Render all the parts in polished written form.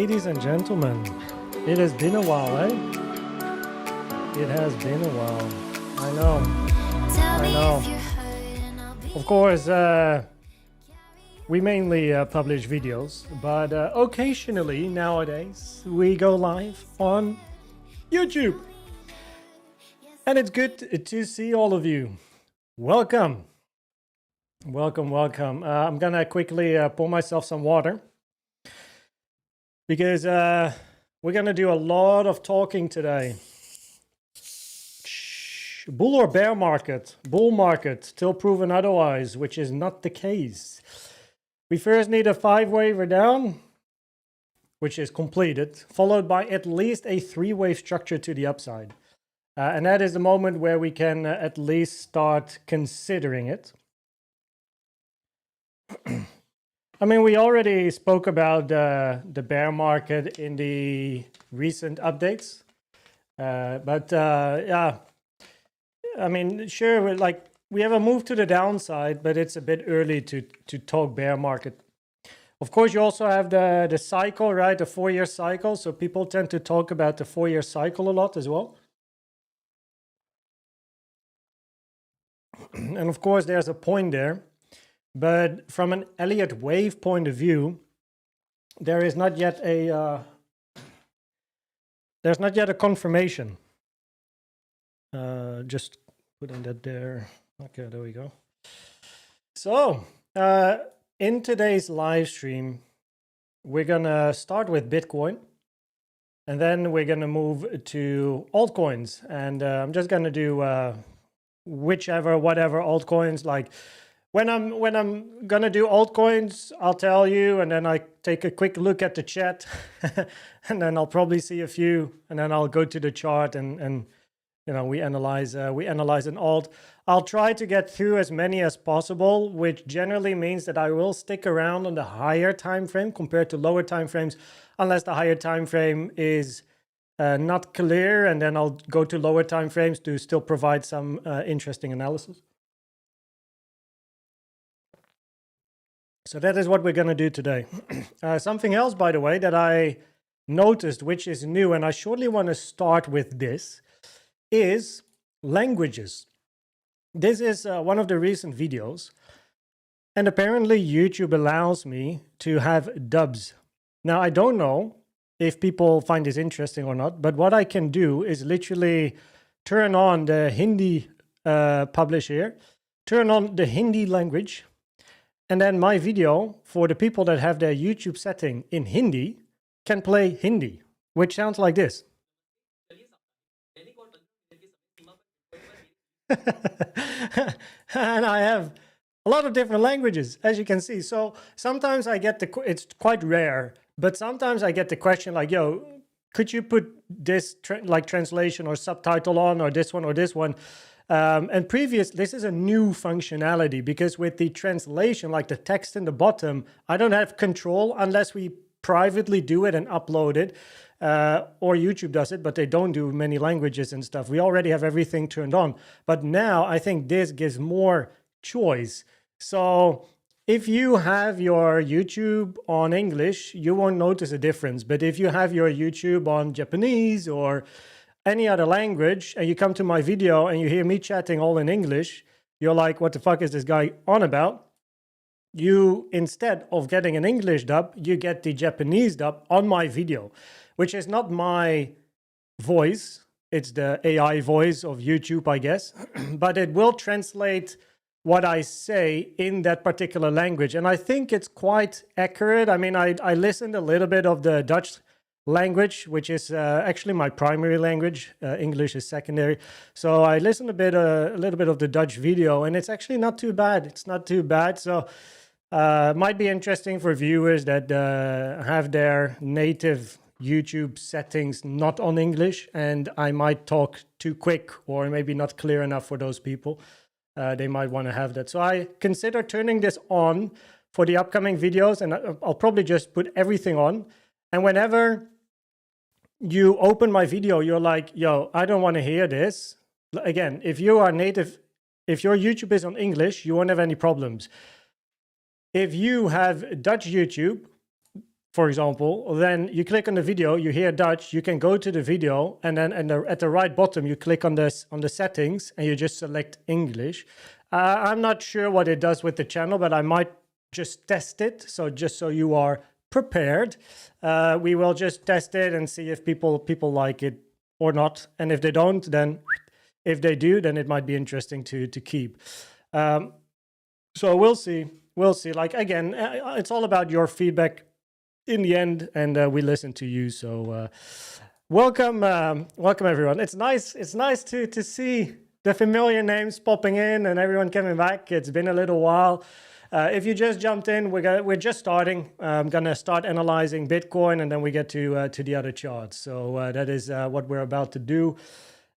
ladies and gentlemen. It has been a while, eh? It has been a while. I know. Of course, we mainly publish videos, but occasionally nowadays we go live on YouTube. And it's good to see all of you. Welcome. Welcome. I'm gonna quickly pour myself some water because we're gonna do a lot of talking today. Bull or bear market? Bull market till proven otherwise, which is not the case. We first need a 5-wave down, which is completed, followed by at least a 3-wave structure to the upside. And that is the moment where we can at least start considering it. I mean, we already spoke about the bear market in the recent updates. Yeah, I mean, sure, we have a move to the downside, but it's a bit early to talk bear market. Of course, you also have the cycle, right? The 4-year cycle. So people tend to talk about the 4-year cycle a lot as well. And of course, there's a point there. But from an Elliott Wave point of view, there is not yet a there's not yet a confirmation. Just putting that there. Okay, there we go. So in today's live stream, we're gonna start with Bitcoin, and then we're gonna move to altcoins, and I'm just gonna do whatever altcoins. Like when I'm gonna do altcoins, I'll tell you, and then I take a quick look at the chat, and then I'll probably see a few, and then I'll go to the chart and you know, we analyze an alt. I'll try to get through as many as possible, which generally means that I will stick around on the higher time frame compared to lower time frames, unless the higher time frame is not clear, and then I'll go to lower time frames to still provide some interesting analysis. So that is what we're going to do today. Something else, by the way, that I noticed, which is new, and I shortly want to start with this, is languages. This is one of the recent videos, and apparently YouTube allows me to have dubs. Now, I don't know if people find this interesting or not, but what I can do is literally turn on the Hindi publish here, turn on the Hindi language, and then my video, for the people that have their YouTube setting in Hindi, can play Hindi, which sounds like this. And I have a lot of different languages, as you can see. So sometimes I get it's quite rare, but sometimes I get the question like, yo, could you put this translation or subtitle on, or this one? And this is a new functionality, because with the translation, like the text in the bottom, I don't have control unless we privately do it and upload it, or YouTube does it, but they don't do many languages and stuff. We already have everything turned on, but now I think this gives more choice. So if you have your YouTube on English, you won't notice a difference. But if you have your YouTube on Japanese or any other language, and you come to my video and you hear me chatting all in English, you're like, what the fuck is this guy on about? You, instead of getting an English dub, you get the Japanese dub on my video, which is not my voice. It's the AI voice of YouTube, I guess. But it will translate what I say in that particular language. And I think it's quite accurate. I mean, I listened a little bit of the Dutch language, which is actually my primary language. English is secondary. So I listened a little bit of the Dutch video, and it's actually not too bad. It's not too bad. So might be interesting for viewers that have their native YouTube settings not on English, and I might talk too quick or maybe not clear enough for those people. They might want to have that. So I consider turning this on for the upcoming videos, and I'll probably just put everything on. And whenever you open my video, you're like, yo, I don't want to hear this. Again, if you are native, if your YouTube is on English, you won't have any problems. If you have Dutch YouTube, for example, then you click on the video, you hear Dutch, you can go to the video, and then at the right bottom, you click on the settings, and you just select English. I'm not sure what it does with the channel, but I might just test it. So just so you are prepared, we will just test it and see if people like it or not. And if they don't, then if they do, then it might be interesting to keep. So we'll see. We'll see. Like, again, it's all about your feedback in the end, and we listen to you. So welcome everyone. It's nice to see the familiar names popping in and everyone coming back. It's been a little while. If you just jumped in, we're just starting. I'm gonna start analyzing Bitcoin, and then we get to the other charts. So that is what we're about to do.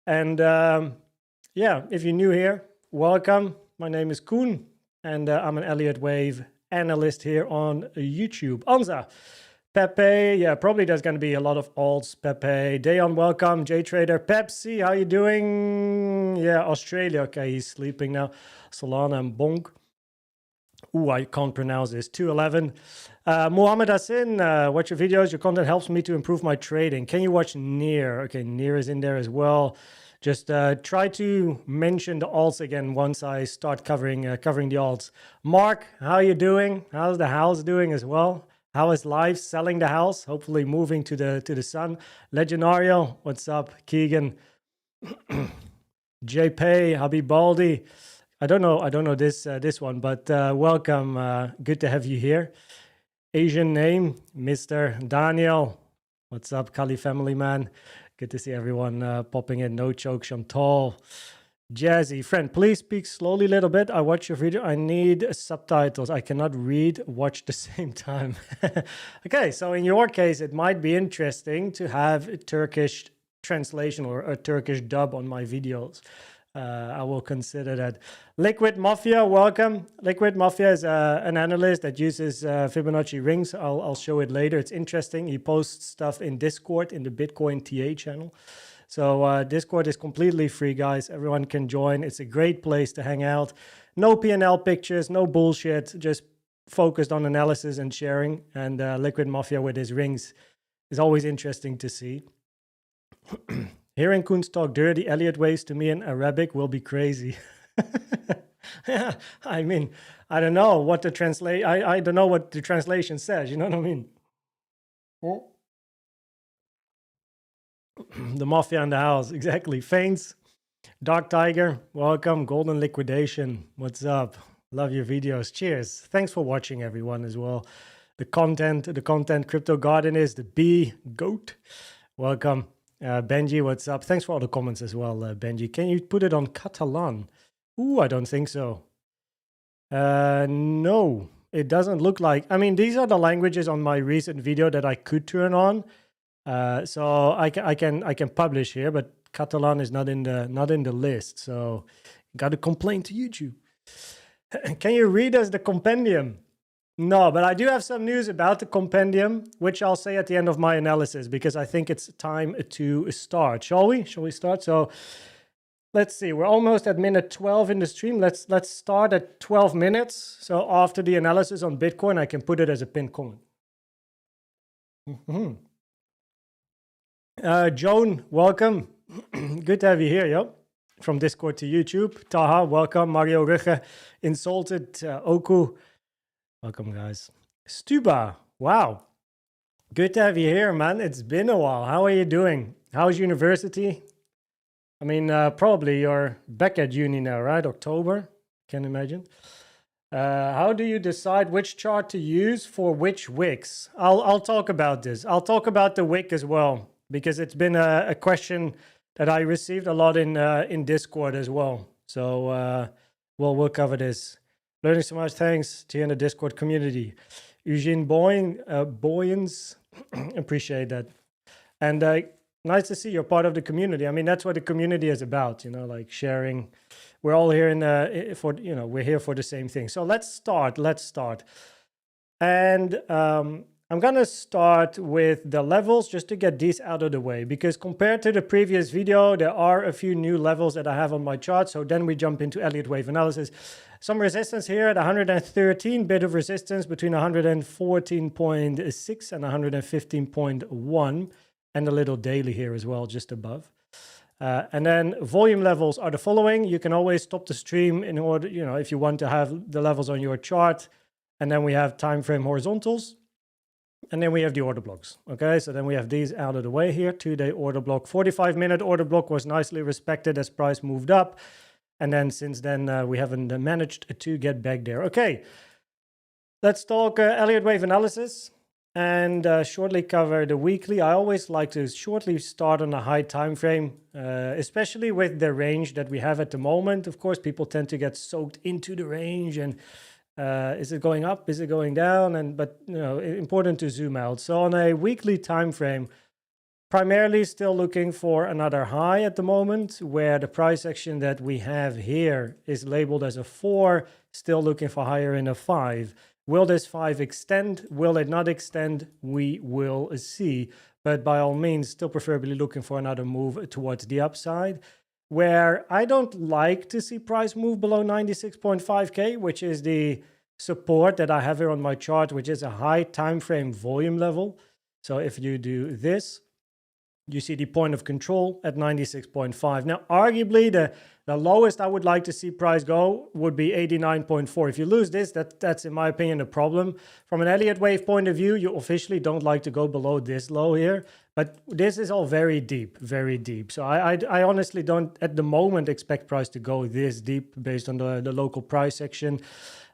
And yeah, if you're new here, welcome. My name is Koen, and I'm an Elliott Wave analyst here on YouTube. Anza, Pepe, yeah, probably there's going to be a lot of alts. Pepe, Dayon, welcome. JTrader, Pepsi, how you doing? Yeah, Australia, okay, he's sleeping now. Solana and BONK. Ooh, I can't pronounce this. 211. Mohammed Hassan, watch your videos. Your content helps me to improve my trading. Can you watch Near? Okay, Near is in there as well. Just try to mention the alts again once I start covering the alts. Mark, how you doing? How's the house doing as well? How is life selling the house? Hopefully moving to the sun. Legendario, what's up? Keegan, JP, Habib Baldi. I don't know this one, but welcome. Good to have you here. Asian name, Mr. Daniel. What's up, Kali family man? Good to see everyone popping in. No choke, Chantal. Jazzy, friend, please speak slowly a little bit. I watch your video. I need subtitles. I cannot watch the same time. Okay, so in your case, it might be interesting to have a Turkish translation or a Turkish dub on my videos. I will consider that. Liquid Mafia, welcome. Liquid Mafia is an analyst that uses Fibonacci rings. I'll show it later. It's interesting. He posts stuff in Discord, in the Bitcoin TA channel. So Discord is completely free, guys. Everyone can join. It's a great place to hang out. No P&L pictures, no bullshit. Just focused on analysis and sharing. And Liquid Mafia with his rings is always interesting to see. Hearing Koens talk dirty Elliott Waves to me in Arabic will be crazy. I mean, I don't know what the I don't know what the translation says. You know what I mean? The mafia in the house, exactly. Feints, Dark Tiger, welcome. Golden Liquidation, what's up? Love your videos. Cheers. Thanks for watching, everyone, as well. The content, Crypto Garden is the B Goat. Welcome. Benji, what's up? Thanks for all the comments as well, Benji. Can you put it on Catalan? Ooh, I don't think so. No, it doesn't look like. I mean, these are the languages on my recent video that I could turn on. So I can publish here, but Catalan is not in the list. So got to complain to YouTube. Can you read us the compendium? No, but I do have some news about the compendium, which I'll say at the end of my analysis, because I think it's time to start. Shall we? Shall we start? So let's see. We're almost at minute 12 in the stream. Let's start at 12 minutes. So after the analysis on Bitcoin, I can put it as a pinned comment. Joan, welcome. Good to have you here, yo. From Discord to YouTube. Taha, welcome. Mario Rugge, Insulted, Oku. Welcome, guys. Stuba, wow. Good to have you here, man. It's been a while. How are you doing? How's university? I mean, probably you're back at uni now, right? October, can imagine. How do you decide which chart to use for which wicks? I'll talk about this. I'll talk about the wick as well, because it's been a question that I received a lot in Discord as well. So we'll cover this. Learning so much, thanks to you in the Discord community. Eugene Boyens, appreciate that. And nice to see you're part of the community. I mean, that's what the community is about, you know, like sharing. We're all here we're here for the same thing. So let's start. And I'm I'm going to start with the levels just to get these out of the way, because compared to the previous video, there are a few new levels that I have on my chart. So then we jump into Elliott Wave analysis. Some resistance here at 113, bit of resistance between 114.6 and 115.1, and a little daily here as well, just above. And then volume levels are the following. You can always stop the stream in order, if you want to have the levels on your chart. And then we have time frame horizontals. And then we have the order blocks. Okay, so then we have these out of the way here. 2-day order block, 45-minute order block was nicely respected as price moved up. And then since then, we haven't managed to get back there. Okay, let's talk Elliott Wave analysis and shortly cover the weekly. I always like to shortly start on a high time frame, especially with the range that we have at the moment. Of course, people tend to get soaked into the range and is it going up? Is it going down? But important to zoom out. So on a weekly time frame, primarily still looking for another high at the moment, where the price action that we have here is labeled as a 4, still looking for higher in a 5. Will this 5 extend? Will it not extend? We will see. But by all means, still preferably looking for another move towards the upside, where I don't like to see price move below 96.5K, which is the support that I have here on my chart, which is a high time frame volume level. So if you do this, you see the point of control at 96.5. Now, arguably, the lowest I would like to see price go would be 89.4. If you lose this, that's, in my opinion, a problem. From an Elliott Wave point of view, you officially don't like to go below this low here. But this is all very deep, very deep. So I honestly don't, at the moment, expect price to go this deep based on the local price action.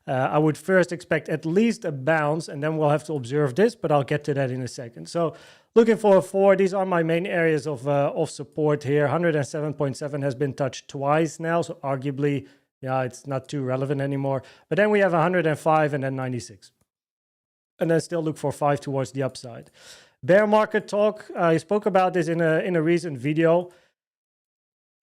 I would first expect at least a bounce, and then we'll have to observe this, but I'll get to that in a second. So looking for a 4, these are my main areas of support here. 107.7 has been touched twice now, so arguably, yeah, it's not too relevant anymore. But then we have 105 and then 96. And then still look for 5 towards the upside. Bear market talk, I spoke about this in a recent video,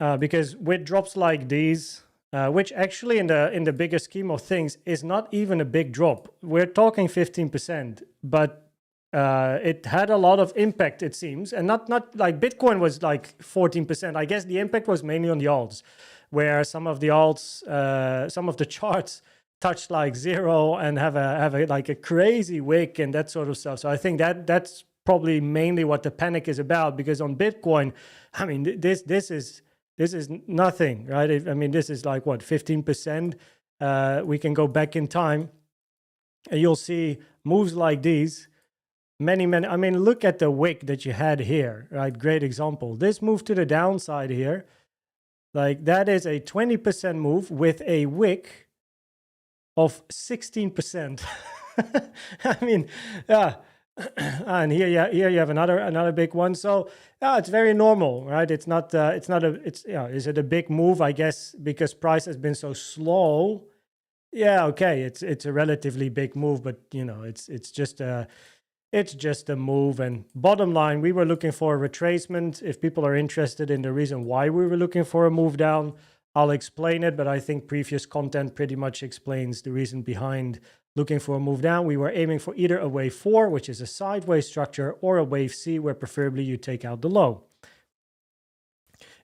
because with drops like these, which actually in the bigger scheme of things is not even a big drop. We're talking 15%, but it had a lot of impact, it seems. And not like Bitcoin was like 14%. I guess the impact was mainly on the alts, where some of the alts, some of the charts touched like 0 and have like a crazy wick and that sort of stuff. So I think that's probably mainly what the panic is about, because on Bitcoin, I mean, this is nothing, right? I mean, this is like what, 15%. We can go back in time and you'll see moves like these. Many, I mean, look at the wick that you had here, right? Great example. This move to the downside here, like that is a 20% move with a wick of 16%. I mean, yeah. And here you have another big one. So yeah, it's very normal, right? Is it a big move? I guess because price has been so slow. Yeah, okay, it's a relatively big move, but it's just a move. And bottom line, we were looking for a retracement. If people are interested in the reason why we were looking for a move down, I'll explain it, but I think previous content pretty much explains the reason behind looking for a move down. We were aiming for either a wave 4, which is a sideways structure, or a wave C, where preferably you take out the low.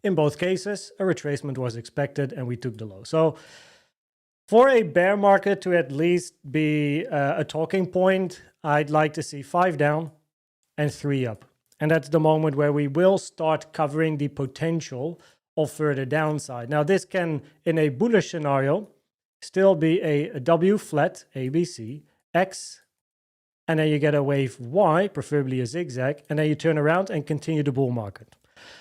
In both cases, a retracement was expected and we took the low. So for a bear market to at least be a talking point, I'd like to see 5 down and 3 up. And that's the moment where we will start covering the potential of further downside. Now, this can, in a bullish scenario, still be a W flat, ABC, X, and then you get a wave Y, preferably a zigzag, and then you turn around and continue the bull market.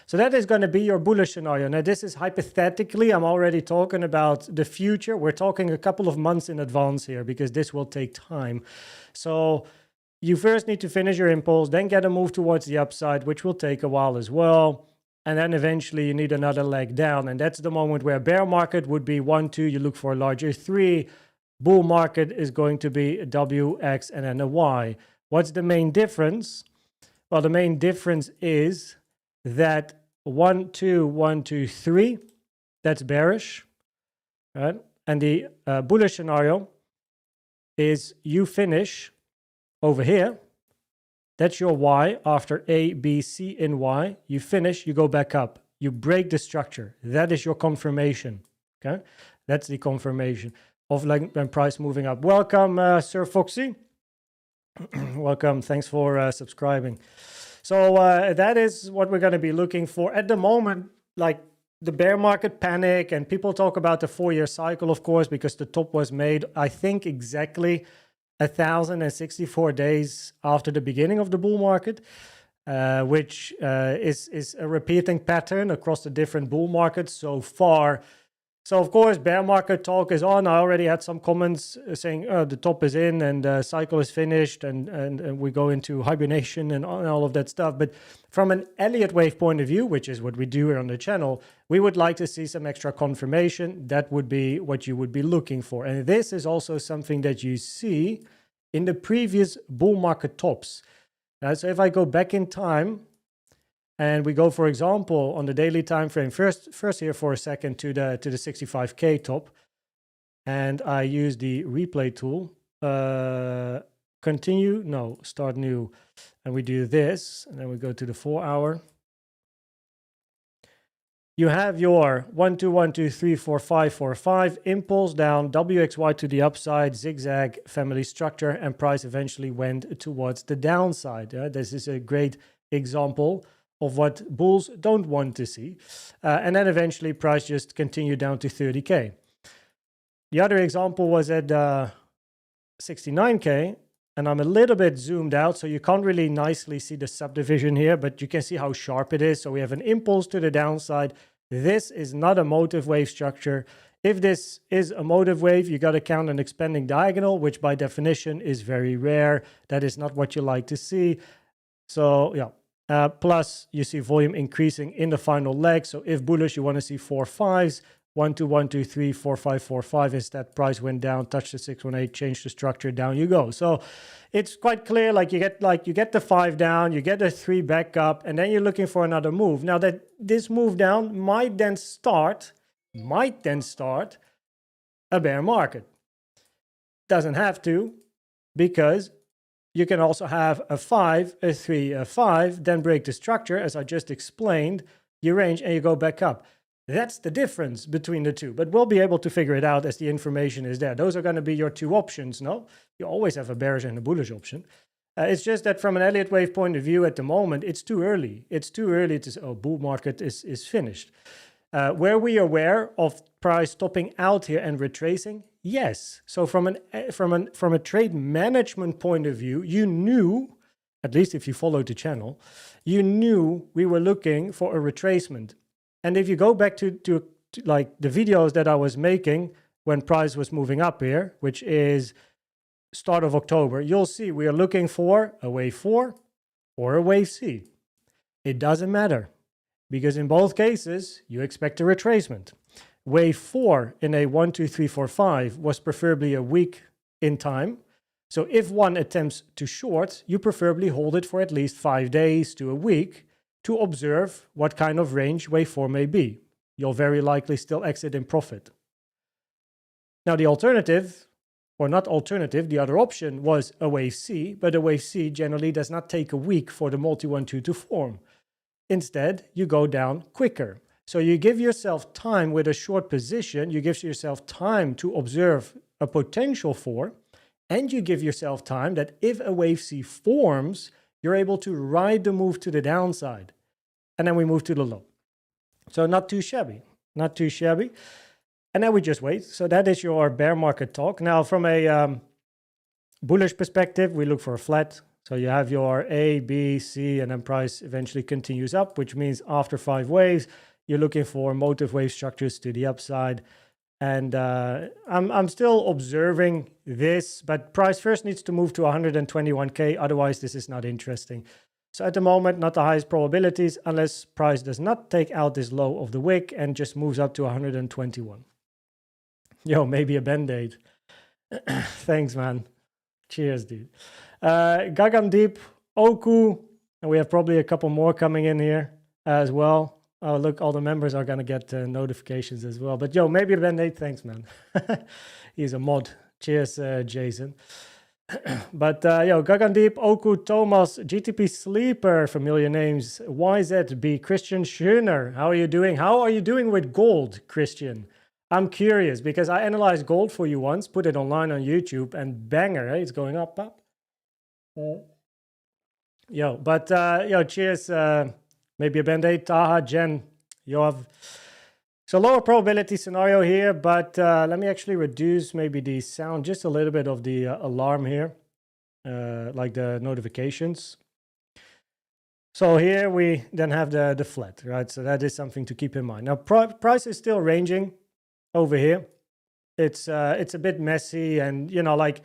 So that is going to be your bullish scenario. Now, this is hypothetically, I'm already talking about the future. We're talking a couple of months in advance here, because this will take time. So you first need to finish your impulse, then get a move towards the upside, which will take a while as well. And then eventually you need another leg down. And that's the moment where bear market would be 1, 2, you look for a larger 3. Bull market is going to be a W, X, and then a Y. What's the main difference? Well, the main difference is that 1, 2, 1, 2, 3, that's bearish, right? And the bullish scenario is you finish over here, That's your Y. After A, B, C, and Y, you finish, you go back up. You break the structure. That is your confirmation. Okay, that's the confirmation of like when price moving up. Welcome, Sir Foxy. Welcome. Thanks for subscribing. So that is what we're going to be looking for at the moment. Like the bear market panic, and people talk about the 4-year cycle, of course, because the top was made, I think, exactly 1,064 days after the beginning of the bull market, which is a repeating pattern across the different bull markets so far. So, of course, bear market talk is on. I already had some comments saying the top is in and the cycle is finished and we go into hibernation and all of that stuff. But from an Elliott Wave point of view, which is what we do here on the channel, we would like to see some extra confirmation. That would be what you would be looking for. And this is also something that you see in the previous bull market tops. So if I go back in time, and we go, for example, on the daily time frame, first here for a second to the 65K top, and I use the replay tool. Continue, no, start new, and we do this, and then we go to the 4-hour. You have your 1, 2, 1, 2, 3, 4, 5, 4, 5 impulse down, WXY to the upside, zigzag family structure, and price eventually went towards the downside. This is a great example of what bulls don't want to see. And then eventually price just continued down to 30K. The other example was at 69K, and I'm a little bit zoomed out, so you can't really nicely see the subdivision here, but you can see how sharp it is. So we have an impulse to the downside. This is not a motive wave structure. If this is a motive wave, you got to count an expanding diagonal, which by definition is very rare. That is not what you like to see. So yeah. Plus, you see volume increasing in the final leg. So if bullish, you want to see 4 5s, 1 2 1 2 3 4 5 4 5. Instead, price went down, touched the 618, changed the structure, down you go. So it's quite clear. Like you get the 5 down, you get the 3 back up, and then you're looking for another move. Now that this move down might then start a bear market. Doesn't have to, because you can also have a 5, a 3, a 5, then break the structure, as I just explained, you range and you go back up. That's the difference between the two. But we'll be able to figure it out as the information is there. Those are going to be your two options, no? You always have a bearish and a bullish option. It's just that from an Elliott Wave point of view at the moment, it's too early. It's too early to say, oh, bull market is finished. Were we aware of price topping out here and retracing? Yes. So from a trade management point of view, you knew, at least if you followed the channel, you knew we were looking for a retracement. And if you go back to like the videos that I was making when price was moving up here, which is start of October, you'll see we are looking for a wave 4 or a wave C. It doesn't matter, because in both cases, you expect a retracement. Wave 4 in a 1, 2, 3, 4, 5 was preferably a week in time. So if one attempts to short, you preferably hold it for at least 5 days to a week to observe what kind of range wave 4 may be. You'll very likely still exit in profit. Now the alternative, or not alternative, the other option was a wave C, but a wave C generally does not take a week for the multi-1-2 to form. Instead, you go down quicker. So you give yourself time with a short position, you give yourself time to observe a potential for, and you give yourself time that if a wave C forms, you're able to ride the move to the downside. And then we move to the low. So not too shabby, not too shabby. And then we just wait. So that is your bear market talk. Now from a bullish perspective, we look for a flat. So you have your A, B, C, and then price eventually continues up, which means after 5 waves, you're looking for motive wave structures to the upside. And I'm still observing this, but price first needs to move to 121K. Otherwise, this is not interesting. So at the moment, not the highest probabilities, unless price does not take out this low of the wick and just moves up to 121. Yo, maybe a Band-Aid. Thanks, man. Cheers, dude. Gagam Deep, Oku, and we have probably a couple more coming in here as well. Oh, look, all the members are going to get notifications as well. But yo, maybe a Band-Aid. Thanks, man. He's a mod. Cheers, Jason. But yo, Gagandeep, Oku, Thomas, GTP Sleeper, familiar names, YZB, Christian Schöner, how are you doing? How are you doing with gold, Christian? I'm curious because I analyzed gold for you once, put it online on YouTube, and banger, right? It's going up. Yo, but yo, cheers. Maybe a Band-Aid, Taha, Jen, Yoav. So lower probability scenario here, but let me actually reduce maybe the sound just a little bit of the alarm here, like the notifications. So here we then have the flat, right? So that is something to keep in mind. Now price is still ranging over here. It's a bit messy, and you know, like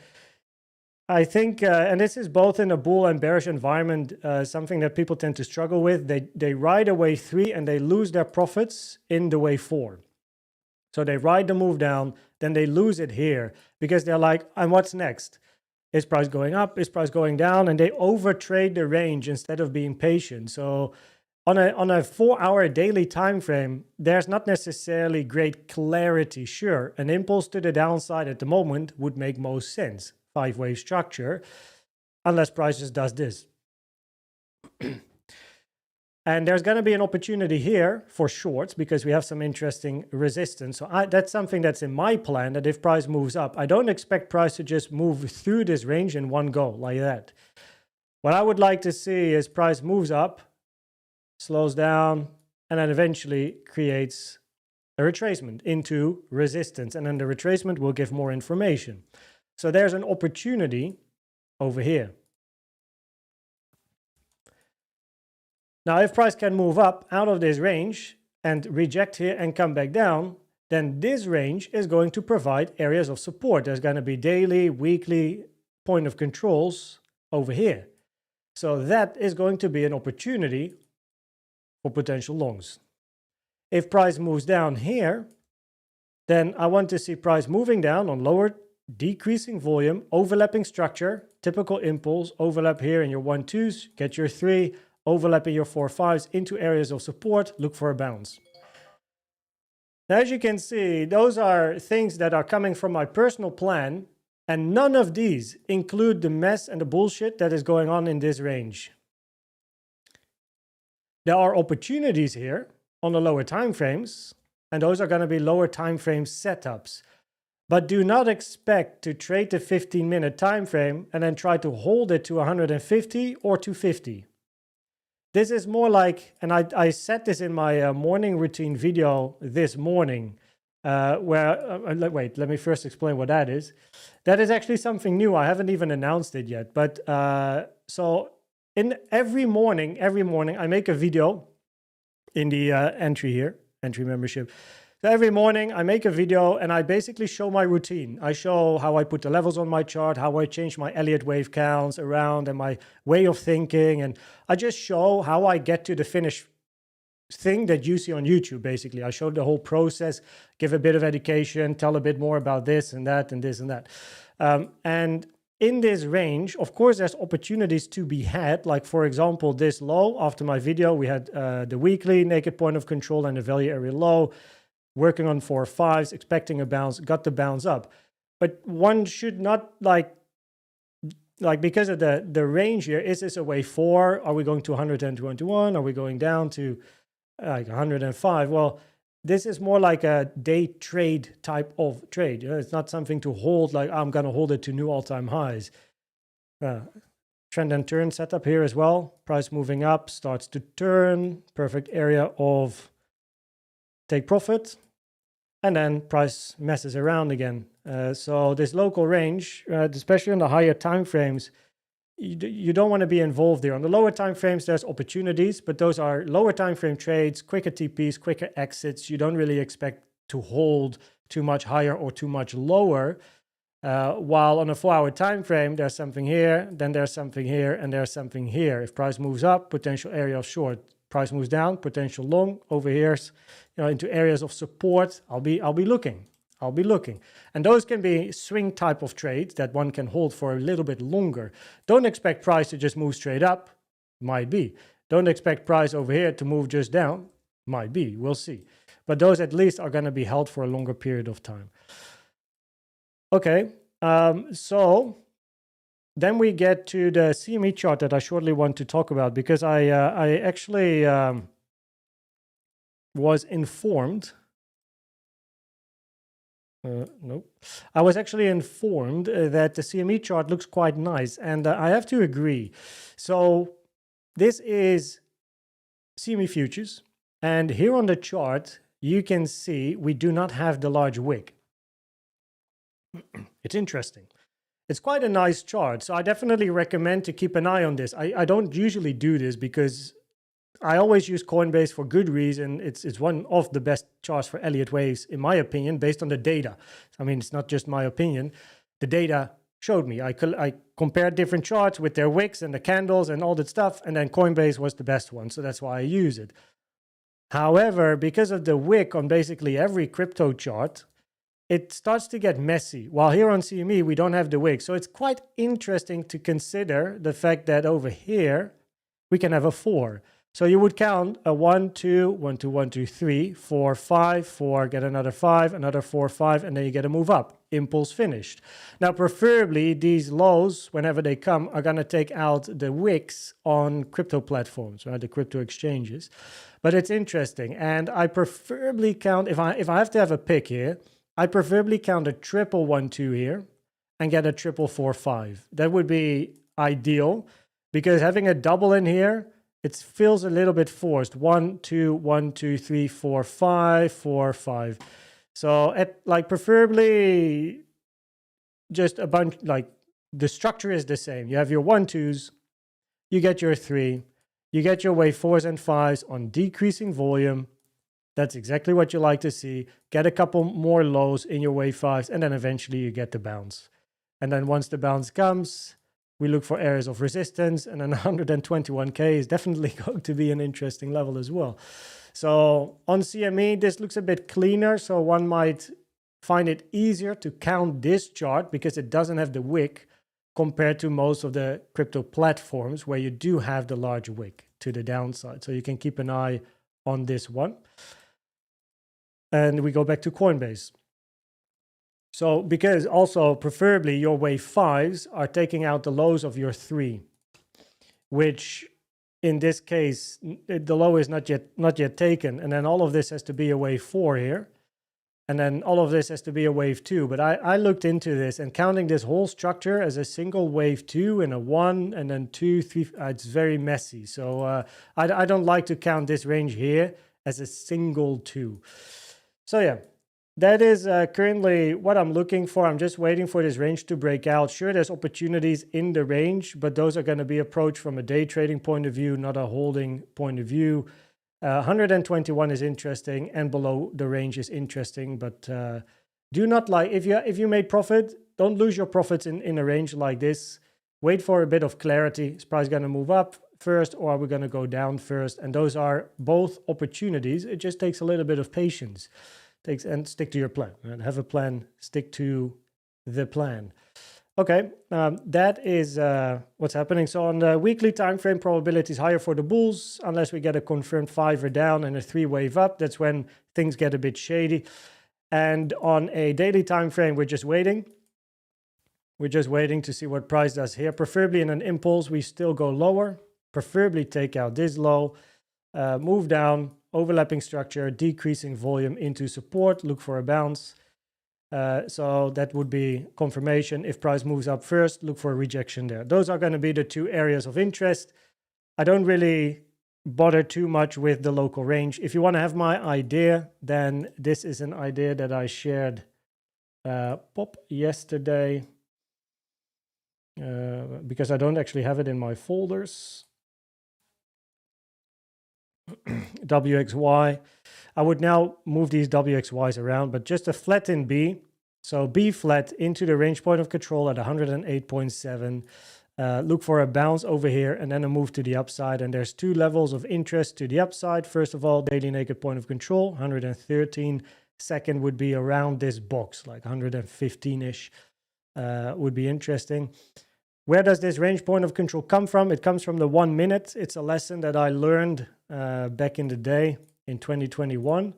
I think, and this is both in a bull and bearish environment, something that people tend to struggle with. They ride a wave 3 and they lose their profits in the wave 4. So they ride the move down, then they lose it here because they're like, and what's next? Is price going up? Is price going down? And they overtrade the range instead of being patient. So on a 4-hour daily time frame, there's not necessarily great clarity. Sure, an impulse to the downside at the moment would make most sense. 5-wave structure, unless price just does this. And there's going to be an opportunity here for shorts because we have some interesting resistance. So that's something that's in my plan, that if price moves up, I don't expect price to just move through this range in one go like that. What I would like to see is price moves up, slows down, and then eventually creates a retracement into resistance. And then the retracement will give more information. So there's an opportunity over here. Now, if price can move up out of this range and reject here and come back down, then this range is going to provide areas of support. There's going to be daily, weekly point of controls over here. So that is going to be an opportunity for potential longs. If price moves down here, then I want to see price moving down on lower decreasing volume, overlapping structure, typical impulse, overlap here in your 1-2s, get your 3, overlapping your 4-5s into areas of support, look for a bounce. Now, as you can see, those are things that are coming from my personal plan, and none of these include the mess and the bullshit that is going on in this range. There are opportunities here on the lower time frames, and those are going to be lower time frame setups. But do not expect to trade the 15-minute time frame and then try to hold it to 150 or 250. This is more like, and I said this in my morning routine video this morning, wait, let me first explain what that is. That is actually something new. I haven't even announced it yet. But so in every morning, I make a video in the entry membership. So every morning I make a video and I basically show my routine. I show how I put the levels on my chart, how I change my Elliott Wave counts around and my way of thinking. And I just show how I get to the finished thing that you see on YouTube, basically. I show the whole process, give a bit of education, tell a bit more about this and that and this and that. And in this range, of course, there's opportunities to be had. Like, for example, this low, after my video, we had the weekly naked point of control and the value area low. Working on 4-5s, expecting a bounce, got the bounce up. But one should not like because of the range here, is this a wave 4? Are we going to 110 to 121? Are we going down to like 105? Well, this is more like a day trade type of trade. You know, it's not something to hold like I'm going to hold it to new all-time highs. Trend and turn setup here as well. Price moving up, starts to turn. Perfect area of take profit. And then price messes around again. So this local range, especially on the higher time frames, you don't want to be involved there. On the lower time frames, there's opportunities, but those are lower time frame trades, quicker TPs, quicker exits. You don't really expect to hold too much higher or too much lower. While on a 4-hour time frame, there's something here, then there's something here, and there's something here. If price moves up, potential area of short. Price moves down, potential long. Over here, into areas of support. I'll be looking. And those can be swing type of trades that one can hold for a little bit longer. Don't expect price to just move straight up. Might be. Don't expect price over here to move just down. Might be. We'll see. But those at least are going to be held for a longer period of time. Okay. So then we get to the CME chart that I shortly want to talk about, because I actually was informed. Nope. I was actually informed that the CME chart looks quite nice, and I have to agree. So this is CME futures, and here on the chart you can see we do not have the large wick. It's interesting. It's quite a nice chart, so I definitely recommend to keep an eye on this. I don't usually do this because I always use Coinbase for good reason. It's one of the best charts for Elliott Waves, in my opinion, based on the data. I mean, it's not just my opinion. The data showed me. I compared different charts with their wicks and the candles and all that stuff, and then Coinbase was the best one, so that's why I use it. However, because of the wick on basically every crypto chart, it starts to get messy. While here on CME, we don't have the wick. So it's quite interesting to consider the fact that over here, we can have a 4. So you would count a 1, 2, 1, 2, 1, 2, 3, 4, 5, 4, get another 5, another 4, 5, and then you get a move up. Impulse finished. Now, preferably, these lows, whenever they come, are going to take out the wicks on crypto platforms, right? The crypto exchanges. But it's interesting. And I preferably count, if I have to have a pick here, I preferably count a triple 1, 2 here and get a triple 4, 5. That would be ideal, because having a double in here, it feels a little bit forced. 1, 2, 1, 2, 3, 4, 5, 4, 5. So preferably just a bunch, like the structure is the same. You have your 1, 2s, you get your 3, you get your wave 4s and 5s on decreasing volume. That's exactly what you like to see. Get a couple more lows in your wave 5s, and then eventually you get the bounce. And then once the bounce comes, we look for areas of resistance, and then 121K is definitely going to be an interesting level as well. So on CME, this looks a bit cleaner, so one might find it easier to count this chart because it doesn't have the wick compared to most of the crypto platforms where you do have the large wick to the downside. So you can keep an eye on this one. And we go back to Coinbase. So because also preferably your wave 5s are taking out the lows of your 3, which in this case, the low is not yet taken. And then all of this has to be a wave 4 here. And then all of this has to be a wave 2. But I looked into this, and counting this whole structure as a single wave 2 and a 1 and then 2, 3, it's very messy. So I don't like to count this range here as a single 2. So yeah, that is currently what I'm looking for. I'm just waiting for this range to break out. Sure, there's opportunities in the range, but those are going to be approached from a day trading point of view, not a holding point of view. 121 is interesting, and below the range is interesting, but do not if you made profit, don't lose your profits in a range like this. Wait for a bit of clarity. Is price going to move up first, or are we going to go down first? And those are both opportunities. It just takes a little bit of patience. And stick to your plan. And have a plan. Stick to the plan. Okay, that is what's happening. So on the weekly time frame, probability is higher for the bulls unless we get a confirmed 5er down and a 3 wave up. That's when things get a bit shady. And on a daily time frame, we're just waiting. We're just waiting to see what price does here. Preferably in an impulse, we still go lower. Preferably take out this low, move down, overlapping structure, decreasing volume into support, look for a bounce. So that would be confirmation. If price moves up first, look for a rejection there. Those are going to be the 2 areas of interest. I don't really bother too much with the local range. If you want to have my idea, then this is an idea that I shared yesterday because I don't actually have it in my folders. WXY. I would now move these WXYs around, but just a flat in B. So B flat into the range point of control at 108.7. Look for a bounce over here and then a move to the upside. And there's 2 levels of interest to the upside. First of all, daily naked point of control, 113. Second would be around this box, like 115-ish would be interesting. Where does this range point of control come from? It comes from the 1 minute. It's a lesson that I learned back in the day in 2021.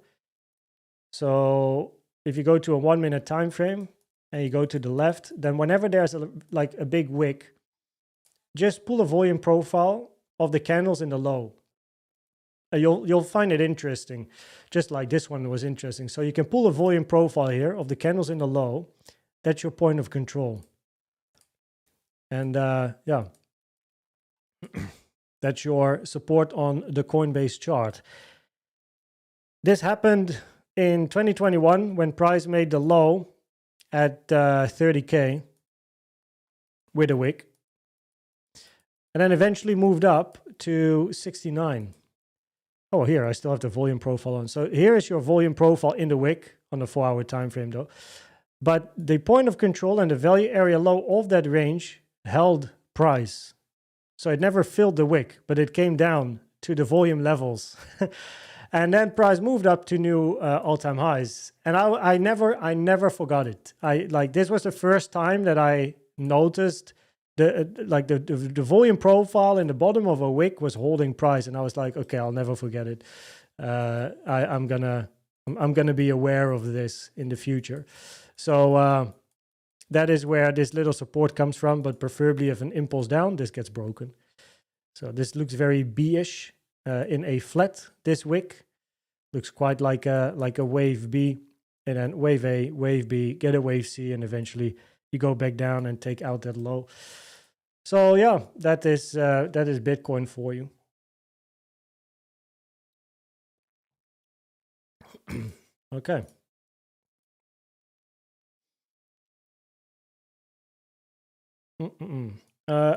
So if you go to a 1 minute time frame and you go to the left, then whenever there's a big wick, just pull a volume profile of the candles in the low. You'll find it interesting, just like this one was interesting. So you can pull a volume profile here of the candles in the low. That's your point of control. And yeah, that's your support on the Coinbase chart. This happened in 2021 when price made the low at 30K with a wick, and then eventually moved up to 69. Oh, here I still have the volume profile on. So here is your volume profile in the wick on the 4-hour time frame though. But the point of control and the value area low of that range held price. So it never filled the wick, but it came down to the volume levels. And then price moved up to new all-time highs. And I never forgot it. This was the first time that I noticed the volume profile in the bottom of a wick was holding price, and I was like, okay, I'll never forget it. I'm gonna be aware of this in the future. So that is where this little support comes from, but preferably if an impulse down, this gets broken. So this looks very B-ish in a flat. This wick looks quite like a wave B, and then wave A, wave B, get a wave C, and eventually you go back down and take out that low. So yeah, that is Bitcoin for you. Okay.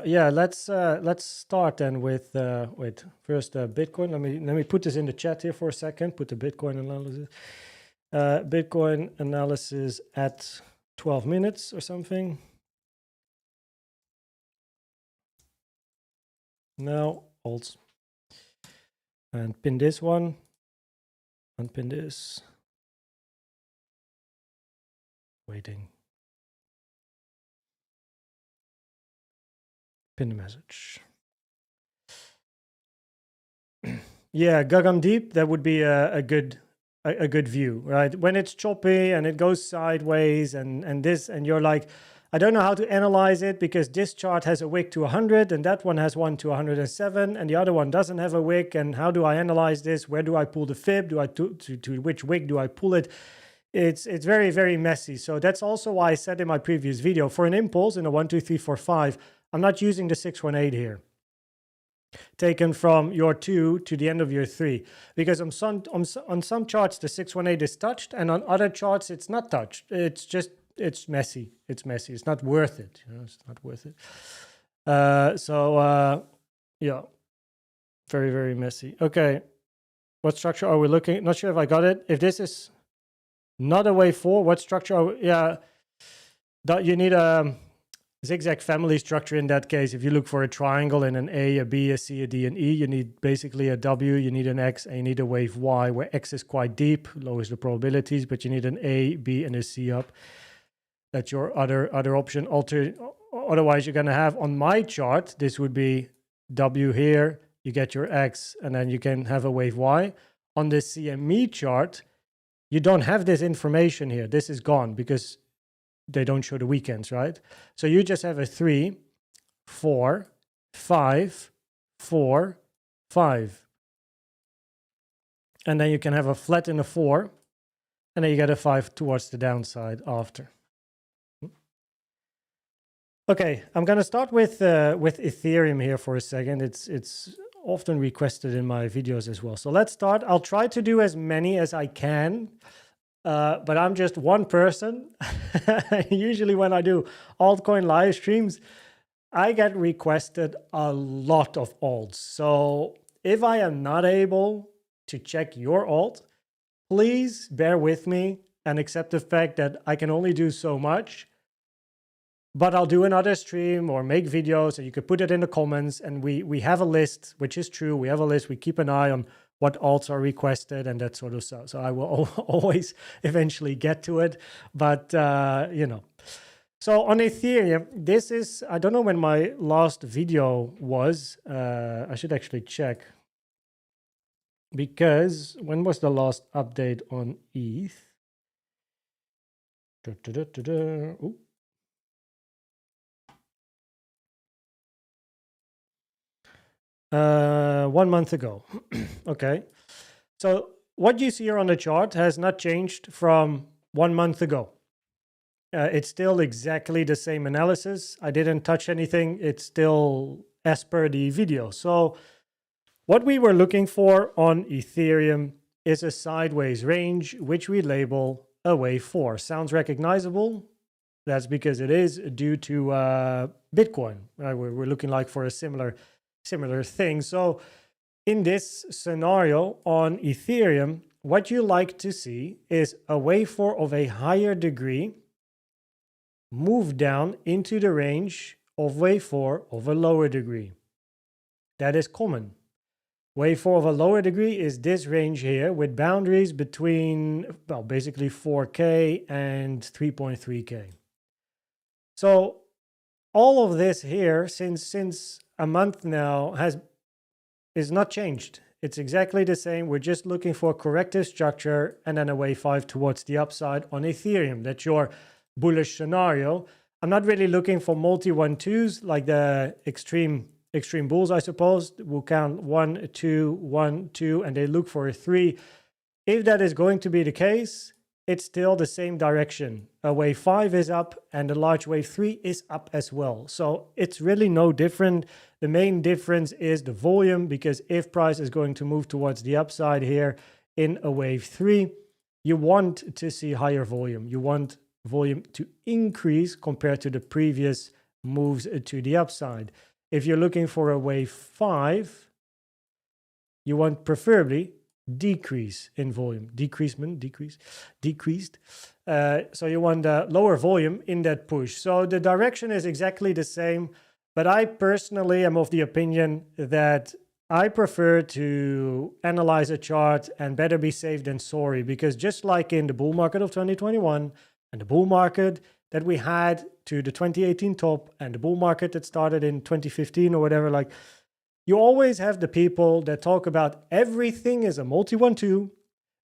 Yeah, let's start then with first Bitcoin. Let me put this in the chat here for a second. Put the Bitcoin analysis. Bitcoin analysis at 12 minutes or something. Now alts, and pin this one, unpin this, waiting, pin the message. Yeah, Gagam Deep, that would be a good view, right? When it's choppy and it goes sideways and this, and you're like, I don't know how to analyze it because this chart has a wick to 100 and that one has one to 107 and the other one doesn't have a wick. And how do I analyze this? Where do I pull the fib? Do I to which wick do I pull it? It's very, very messy. So that's also why I said in my previous video, for an impulse in a 1, 2, 3, 4, 5, I'm not using the 618 here. Taken from your 2 to the end of your 3, because on some charts the 618 is touched and on other charts it's not touched. It's messy. It's messy. It's not worth it. It's not worth it. Yeah, very, very messy. Okay, what structure are we looking? Not sure if I got it. If this is not a wave 4, what structure are we? Yeah, you need a zigzag family structure in that case. If you look for a triangle and an A, a B, a C, a D, and E, you need basically a W, you need an X, and you need a wave Y, where X is quite deep, lowers the probabilities, but you need an A, B, and a C up. That's your other option. Otherwise, you're going to have, on my chart, this would be W here, you get your X, and then you can have a wave Y. On the CME chart, you don't have this information here. This is gone because they don't show the weekends, right? So you just have a 3, 4, 5, 4, 5. And then you can have a flat in a 4, and then you get a 5 towards the downside after. Okay, I'm going to start with Ethereum here for a second. It's often requested in my videos as well. So let's start. I'll try to do as many as I can, but I'm just one person. Usually when I do altcoin live streams, I get requested a lot of alts. So if I am not able to check your alt, please bear with me and accept the fact that I can only do so much. But I'll do another stream or make videos, and you could put it in the comments. And we have a list, which is true. We have a list. We keep an eye on what alts are requested and that sort of stuff. So I will always eventually get to it. But, you know. So on Ethereum, this is, I don't know when my last video was. I should actually check. Because when was the last update on ETH? Ooh. 1 month ago. Okay. So what you see here on the chart has not changed from 1 month ago. It's still exactly the same analysis. I didn't touch anything. It's still as per the video. So what we were looking for on Ethereum is a sideways range, which we label a wave 4. Sounds recognizable? That's because it is due to Bitcoin. We're looking like for a similar thing. So in this scenario on Ethereum, what you like to see is a wave 4 of a higher degree move down into the range of wave 4 of a lower degree. That is common. Wave 4 of a lower degree is this range here with boundaries between, well, basically 4K and 3.3K. So all of this here since a month now is not changed. It's exactly the same. We're just looking for corrective structure and then a wave 5 towards the upside on Ethereum. That's your bullish scenario. I'm not really looking for multi 1-2s like the extreme bulls, I suppose, will count 1, 2, 1, 2, and they look for a 3. If that is going to be the case, it's still the same direction. A wave 5 is up and a large wave 3 is up as well. So it's really no different. The main difference is the volume, because if price is going to move towards the upside here in a wave 3, you want to see higher volume. You want volume to increase compared to the previous moves to the upside. If you're looking for a wave 5, you want preferably decrease in volume. Decreased. So you want a lower volume in that push. So the direction is exactly the same, but I personally am of the opinion that I prefer to analyze a chart and better be safe than sorry, because just like in the bull market of 2021 and the bull market that we had to the 2018 top and the bull market that started in 2015 or whatever, like, you always have the people that talk about everything is a multi 1-2.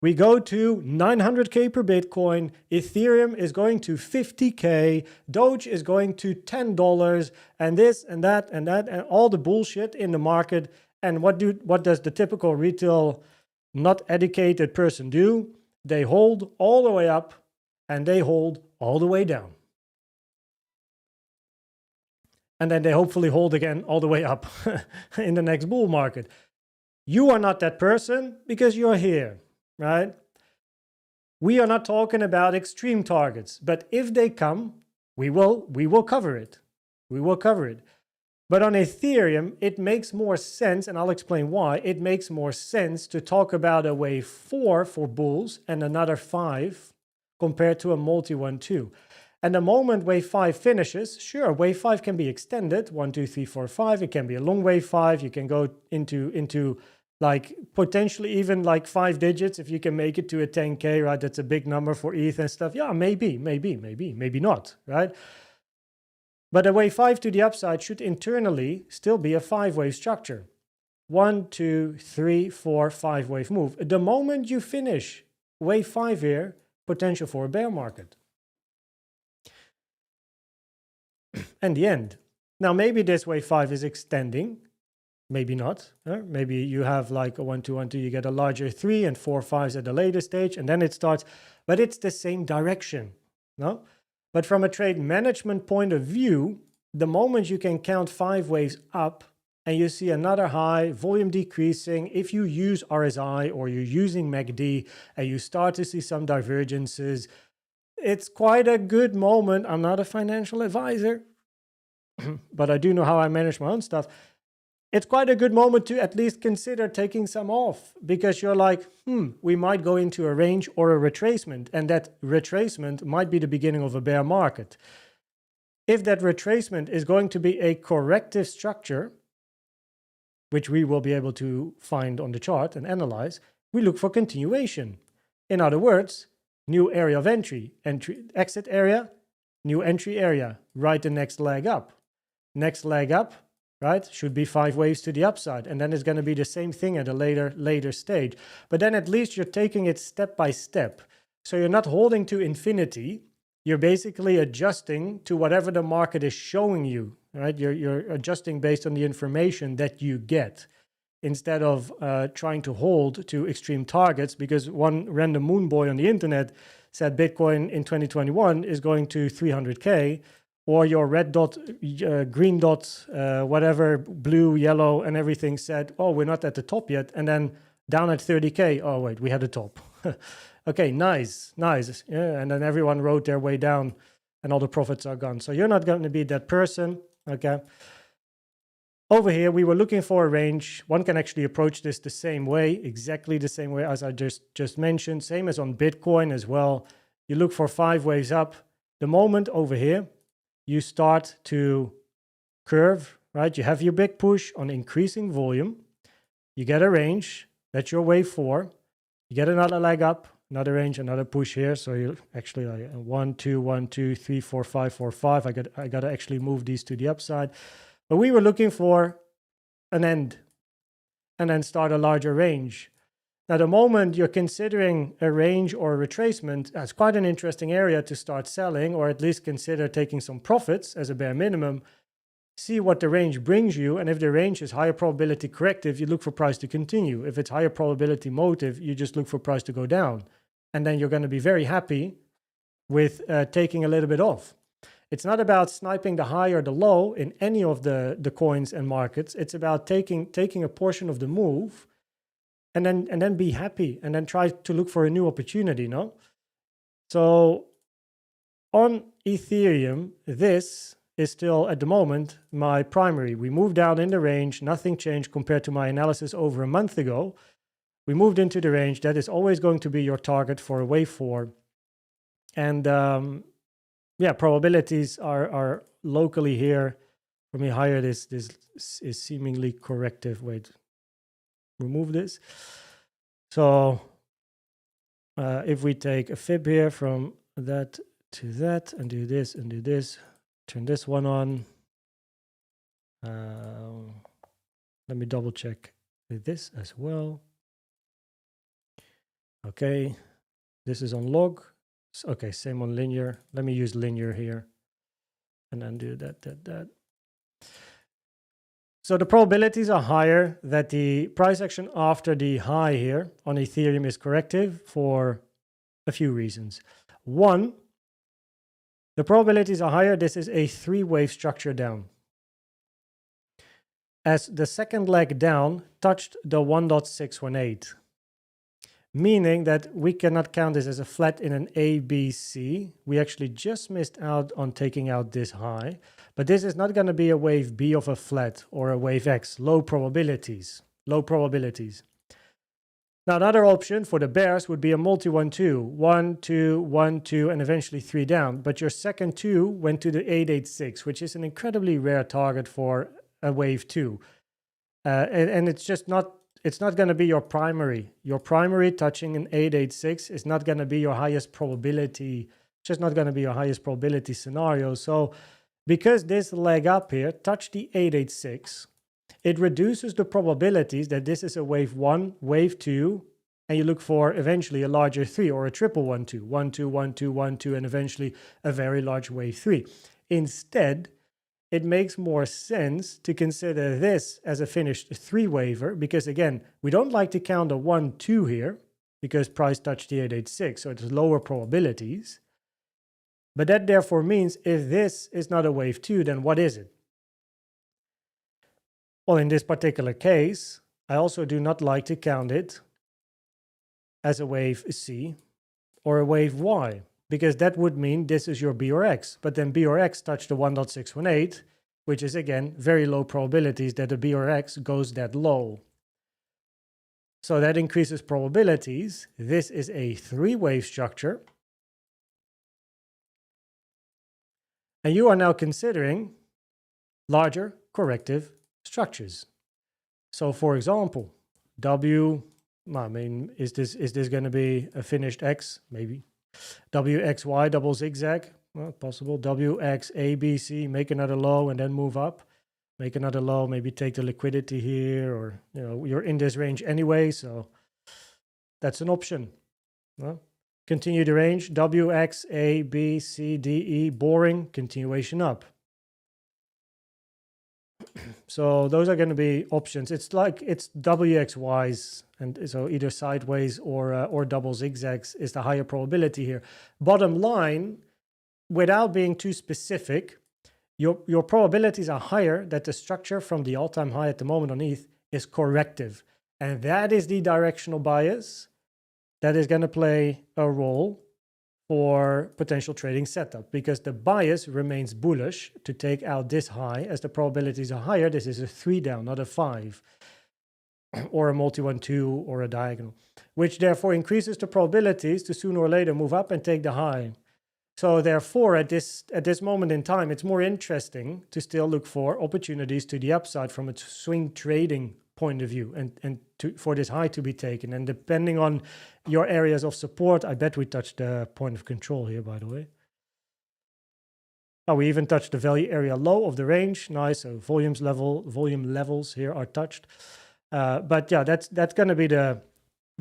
We go to 900K per Bitcoin. Ethereum is going to 50K. Doge is going to $10, and this and that and that and all the bullshit in the market. And what does the typical retail, not educated person do? They hold all the way up and they hold all the way down. And then they hopefully hold again all the way up in the next bull market. You are not that person because you're here, right? We are not talking about extreme targets, but if they come, we will cover it. We will cover it. But on Ethereum, it makes more sense, and I'll explain why. It makes more sense to talk about a wave 4 for bulls and another 5 compared to a multi 1-2. And the moment wave 5 finishes, sure, wave 5 can be extended, 1, 2, 3, 4, 5. It can be a long wave 5. You can go into like potentially even like 5 digits if you can make it to a 10K, right? That's a big number for ETH and stuff. Yeah, maybe not, right? But a wave 5 to the upside should internally still be a 5-wave structure. 1, 2, 3, 4, 5-wave move. The moment you finish wave 5 here, potential for a bear market. And the end. Now, maybe this wave 5 is extending, maybe not. Maybe you have like a 1, 2, 1, 2, you get a larger 3 and 4, 5s at a later stage, and then it starts, but it's the same direction, no? But from a trade management point of view, the moment you can count 5 waves up and you see another high, volume decreasing, if you use RSI or you're using MACD and you start to see some divergences, it's quite a good moment. I'm not a financial advisor, but I do know how I manage my own stuff. It's quite a good moment to at least consider taking some off, because you're like, we might go into a range or a retracement, and that retracement might be the beginning of a bear market. If that retracement is going to be a corrective structure, which we will be able to find on the chart and analyze, we look for continuation. In other words, new area of entry, exit area, new entry area, right the next leg up. Next leg up, right, should be 5 waves to the upside, and then it's going to be the same thing at a later stage. But then at least you're taking it step by step. So you're not holding to infinity. You're basically adjusting to whatever the market is showing you, right? You're adjusting based on the information that you get. instead of trying to hold to extreme targets, because one random moon boy on the internet said Bitcoin in 2021 is going to 300K, or your red dot, green dot, whatever, blue, yellow, and everything said, oh, we're not at the top yet. And then down at 30K, oh, wait, we had a top. Okay, nice. Yeah, and then everyone rode their way down and all the profits are gone. So you're not going to be that person, okay? Over here, we were looking for a range. One can actually approach this the same way, exactly the same way as I just mentioned. Same as on Bitcoin as well. You look for 5 waves up. The moment over here, you start to curve, right? You have your big push on increasing volume. You get a range. That's your wave 4. You get another leg up, another range, another push here. So you actually like 1, 2, 1, 2, 3, 4, 5, 4, 5. I got to actually move these to the upside. But we were looking for an end and then start a larger range. Now, the moment you're considering a range or a retracement, that's quite an interesting area to start selling, or at least consider taking some profits as a bare minimum. See what the range brings you. And if the range is higher probability corrective, you look for price to continue. If it's higher probability motive, you just look for price to go down. And then you're going to be very happy with taking a little bit off. It's not about sniping the high or the low in any of the coins and markets. It's about taking a portion of the move and then be happy and then try to look for a new opportunity, no? So on Ethereum, this is still at the moment my primary. We moved down in the range, nothing changed compared to my analysis over a month ago. We moved into the range. That is always going to be your target for a wave 4. And yeah, probabilities are locally here. Let me higher this. This is seemingly corrective. Wait, remove this. So if we take a fib here from that to that and do this and do this, turn this one on. Let me double check this as well. Okay, this is on log. Okay, same on linear. Let me use linear here and then do that. So the probabilities are higher that the price action after the high here on Ethereum is corrective for a few reasons. One, the probabilities are higher. This is a 3-wave structure down. As the second leg down touched the 1.618. Meaning that we cannot count this as a flat in an ABC. We actually just missed out on taking out this high. But this is not going to be a wave B of a flat or a wave X. Low probabilities. Low probabilities. Now, another option for the bears would be a multi-1-2. 1, 2, 1, 2, and eventually 3 down. But your second 2 went to the 886, which is an incredibly rare target for a wave 2. And it's just not... It's not going to be your primary. Your primary touching an 886 is not going to be your highest probability. Just not going to be your highest probability scenario. So because this leg up here touched the 886, it reduces the probabilities that this is a wave 1, wave 2, and you look for eventually a larger 3 or a triple 1-2, 1-2, 1-2, 1-2, and eventually a very large wave 3. Instead, it makes more sense to consider this as a finished 3-waver because, again, we don't like to count a 1-2 here because price touched the 886, so it's lower probabilities. But that therefore means if this is not a wave 2, then what is it? Well, in this particular case, I also do not like to count it as a wave C or a wave Y. Because that would mean this is your B or X. But then B or X touched the 1.618, which is, again, very low probabilities that the B or X goes that low. So that increases probabilities. This is a 3-wave structure. And you are now considering larger corrective structures. So, for example, W, I mean, is this going to be a finished X? Maybe. WXY double zigzag, well, possible. WX ABC, make another low and then move up. Make another low, maybe take the liquidity here, or you're in this range anyway, so that's an option. Well, continue the range. WX A B C D E, boring, continuation up. So those are going to be options. It's like it's WXYs, and so either sideways or double zigzags is the higher probability here. Bottom line, without being too specific, your probabilities are higher that the structure from the all-time high at the moment on ETH is corrective. And that is the directional bias that is going to play a role for potential trading setup, because the bias remains bullish to take out this high. As the probabilities are higher, this is a 3 down, not a 5, or a multi-1-2 or a diagonal, which therefore increases the probabilities to sooner or later move up and take the high. So therefore, at this moment in time, it's more interesting to still look for opportunities to the upside from a swing trading point of view, and for this high to be taken. And depending on your areas of support, I bet we touched the point of control here, by the way. Oh, we even touched the value area low of the range. Nice. So volume levels here are touched. But yeah, that's going to be the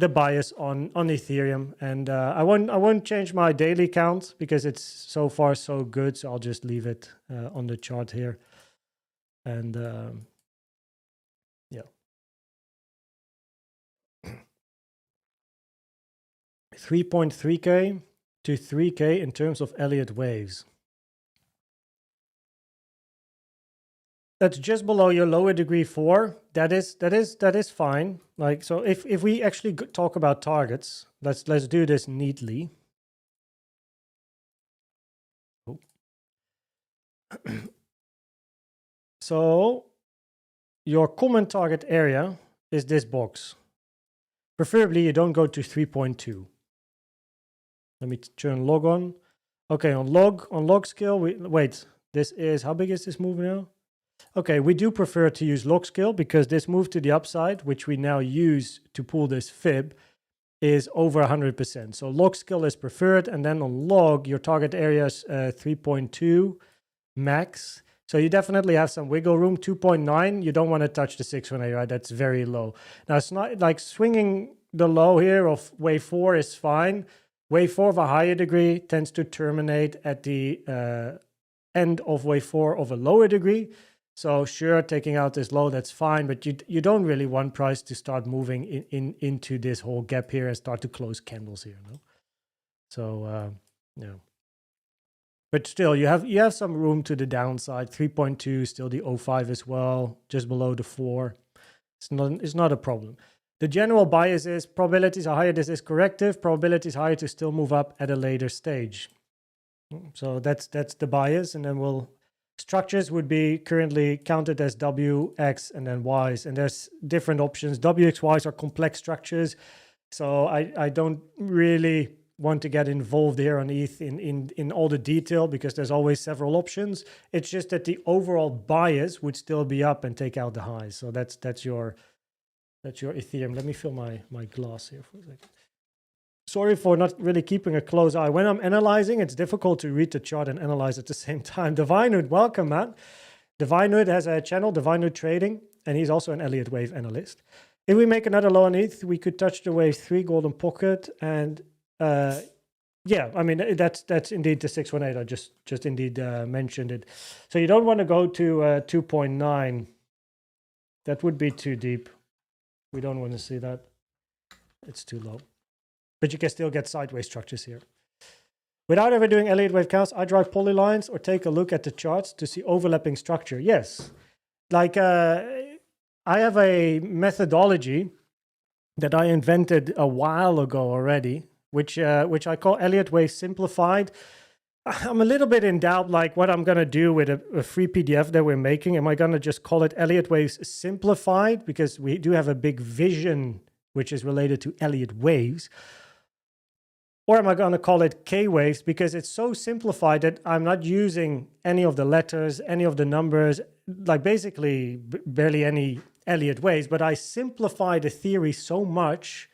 bias on Ethereum. And I won't change my daily count because it's so far so good. So I'll just leave it on the chart here. And yeah. 3.3K to 3K in terms of Elliott Waves. That's just below your lower degree 4. That is fine. Like, so if we actually talk about targets, let's do this neatly. Oh. So your common target area is this box. Preferably you don't go to 3.2. Let me turn log on. Okay, on log scale, wait, this is, how big is this move now? Okay, we do prefer to use log scale because this move to the upside, which we now use to pull this fib, is over 100%. So log scale is preferred, and then on log, your target area is 3.2 max. So you definitely have some wiggle room. 2.9, you don't want to touch the 618, right? That's very low. Now, it's not like swinging the low here of wave 4 is fine. Wave 4 of a higher degree tends to terminate at the end of wave 4 of a lower degree. So sure, taking out this low, that's fine, but you don't really want price to start moving into this whole gap here and start to close candles here, no? So yeah. But still, you have some room to the downside. 3.2, still the 0.5 as well, just below the 4. It's not a problem. The general bias is probabilities are higher, this is corrective, probabilities higher to still move up at a later stage. So that's the bias, and then structures would be currently counted as W, X, and then Ys, and there's different options. WXYs are complex structures, so I don't really want to get involved here on ETH in all the detail because there's always several options. It's just that the overall bias would still be up and take out the highs. So that's your Ethereum. Let me fill my glass here for a second. Sorry for not really keeping a close eye. When I'm analyzing, it's difficult to read the chart and analyze at the same time. Divinehood, welcome, man. Divinehood has a channel, Divinehood Trading, and he's also an Elliott Wave analyst. If we make another low on ETH, we could touch the wave 3 golden pocket, and yeah, I mean that's indeed the 618. I just indeed mentioned it. So you don't want to go to 2.9. That would be too deep. We don't want to see that. It's too low. But you can still get sideways structures here. Without ever doing Elliott Wave counts, I draw polylines or take a look at the charts to see overlapping structure. Yes. Like I have a methodology that I invented a while ago already, which I call Elliott Wave Simplified. I'm a little bit in doubt, like what I'm going to do with a free PDF that we're making. Am I going to just call it Elliott Waves Simplified? Because we do have a big vision, which is related to Elliott Waves. Or am I going to call it K-Waves? Because it's so simplified that I'm not using any of the letters, any of the numbers, like basically barely any Elliott Waves. But I simplify the theory so much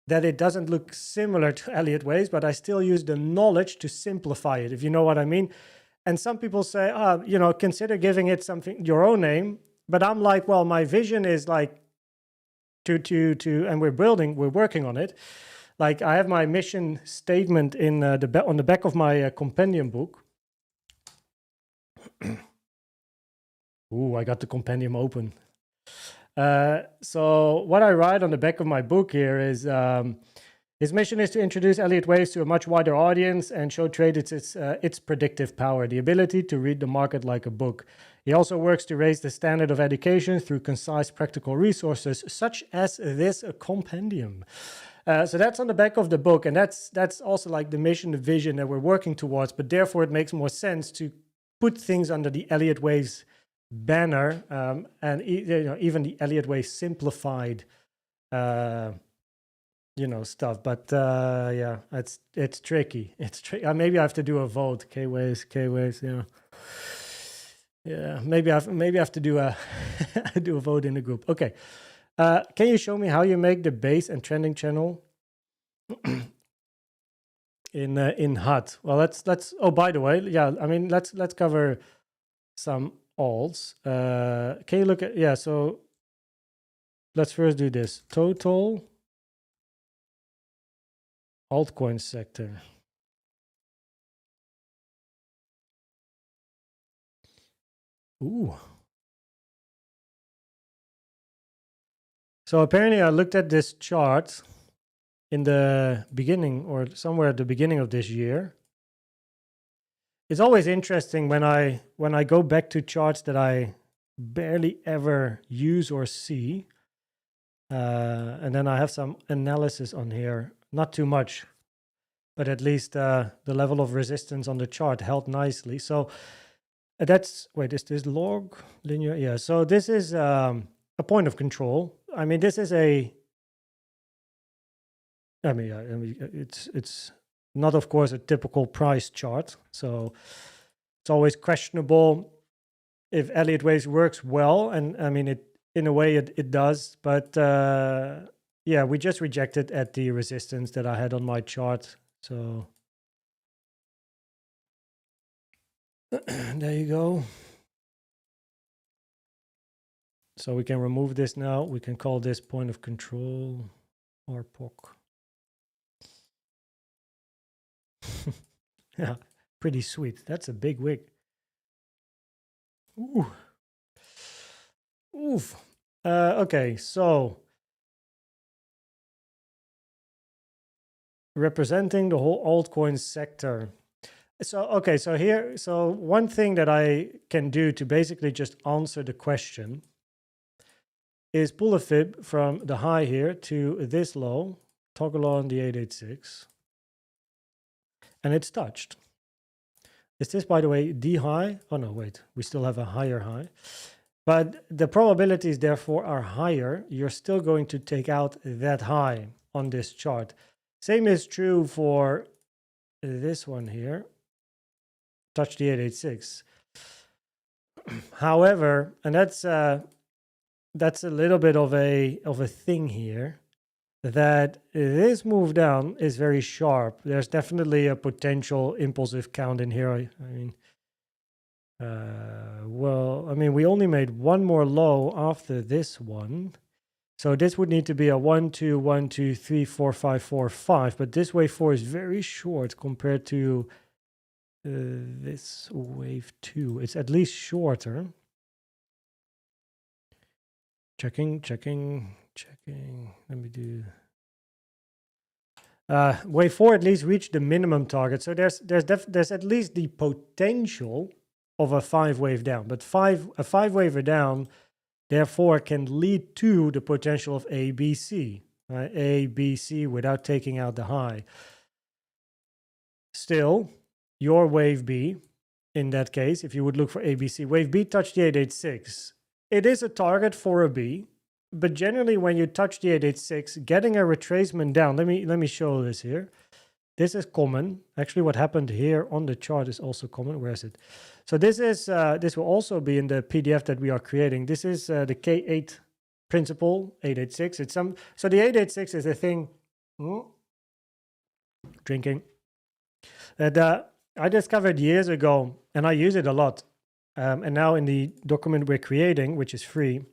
that it doesn't look similar to Elliott Waves, but I still use the knowledge to simplify it, if you know what I mean. And some people say, consider giving it something, your own name. But I'm like, well, my vision is like and we're working on it. Like I have my mission statement in on the back of my compendium book. Ooh, I got the compendium open. So what I write on the back of my book here is his mission is to introduce Elliott Waves to a much wider audience and show traders its predictive power, the ability to read the market like a book. He also works to raise the standard of education through concise, practical resources such as this compendium. So that's on the back of the book, and that's also like the mission, the vision that we're working towards. But therefore, it makes more sense to put things under the Elliott Waves banner, and even the Elliott Wave simplified stuff. But yeah, it's tricky. It's tricky. Maybe I have to do a vote. K waves, yeah, maybe I have to do a do a vote in the group. Okay, can you show me how you make the base and trending channel in HUD? Well, let's oh, by the way, yeah, I mean, let's cover some alts. Can you look at, yeah, so let's first do this total altcoin sector. Ooh. So apparently I looked at this chart in the beginning or somewhere at the beginning of this year. It's always interesting when I go back to charts that I barely ever use or see. And then I have some analysis on here, not too much, but at least the level of resistance on the chart held nicely. So that's, wait, is this log linear? Yeah, so this is a point of control. I mean, this is it's not, of course, a typical price chart. So it's always questionable if Elliott Waves works well. And I mean, in a way it does, but yeah, we just rejected at the resistance that I had on my chart. So there you go. So we can remove this now. We can call this point of control or POC. Yeah, pretty sweet. That's a big wig. Ooh. Oof. Okay, so representing the whole altcoin sector. So, okay, so here, so one thing that I can do to basically just answer the question is pull a fib from the high here to this low, toggle on the 886, and it's touched. Is this, by the way, the high? Oh no, wait, we still have a higher high. But the probabilities, therefore, are higher. You're still going to take out that high on this chart. Same is true for this one here. Touch the 886. However, and that's a little bit of a thing here, that this move down is very sharp. There's definitely a potential impulsive count in here. I mean, well, I mean, we only made one more low after this one. So this would need to be a 1, 2, 1, 2, 3, 4, 5, 4, 5. But this wave 4 is very short compared to this wave 2. It's at least shorter. Checking. Let me do. Wave 4 at least reached the minimum target. So there's at least the potential of a 5-wave down. But a 5-waver down, therefore, can lead to the potential of ABC. Right? ABC without taking out the high. Still, your wave B, in that case, if you would look for ABC, wave B touched the 886. It is a target for a B, but generally when you touch the 886, getting a retracement down, let me show this here. This is common. Actually, what happened here on the chart is also common. Where is it? So this will also be in the PDF that we are creating. This is the K8 principle, 886. So the 886 is a thing. Drinking. That I discovered years ago, and I use it a lot. And now in the document we're creating, which is free,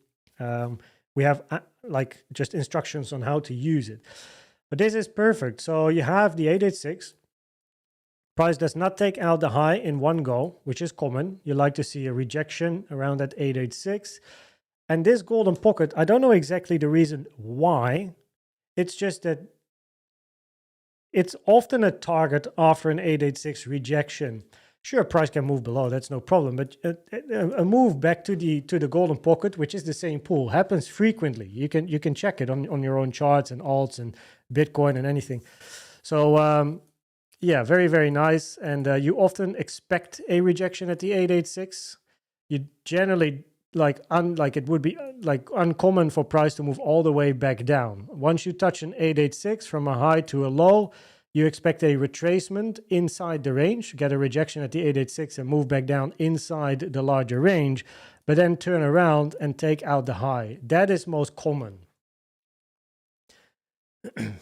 we have like just instructions on how to use it. But this is perfect. So you have the 886, Price does not take out the high in one go, which is common. You like to see a rejection around that 886. And this golden pocket, I don't know exactly the reason why. It's just that it's often a target after an 886 rejection. Sure, price can move below, that's no problem. But a move back to the golden pocket, which is the same pool, happens frequently. You can check it on your own charts and alts and Bitcoin and anything. So yeah, very, very nice. And you often expect a rejection at the 886. You generally it would be uncommon for price to move all the way back down. Once you touch an 886 from a high to a low, you expect a retracement inside the range, get a rejection at the 886 and move back down inside the larger range, but then turn around and take out the high. That is most common,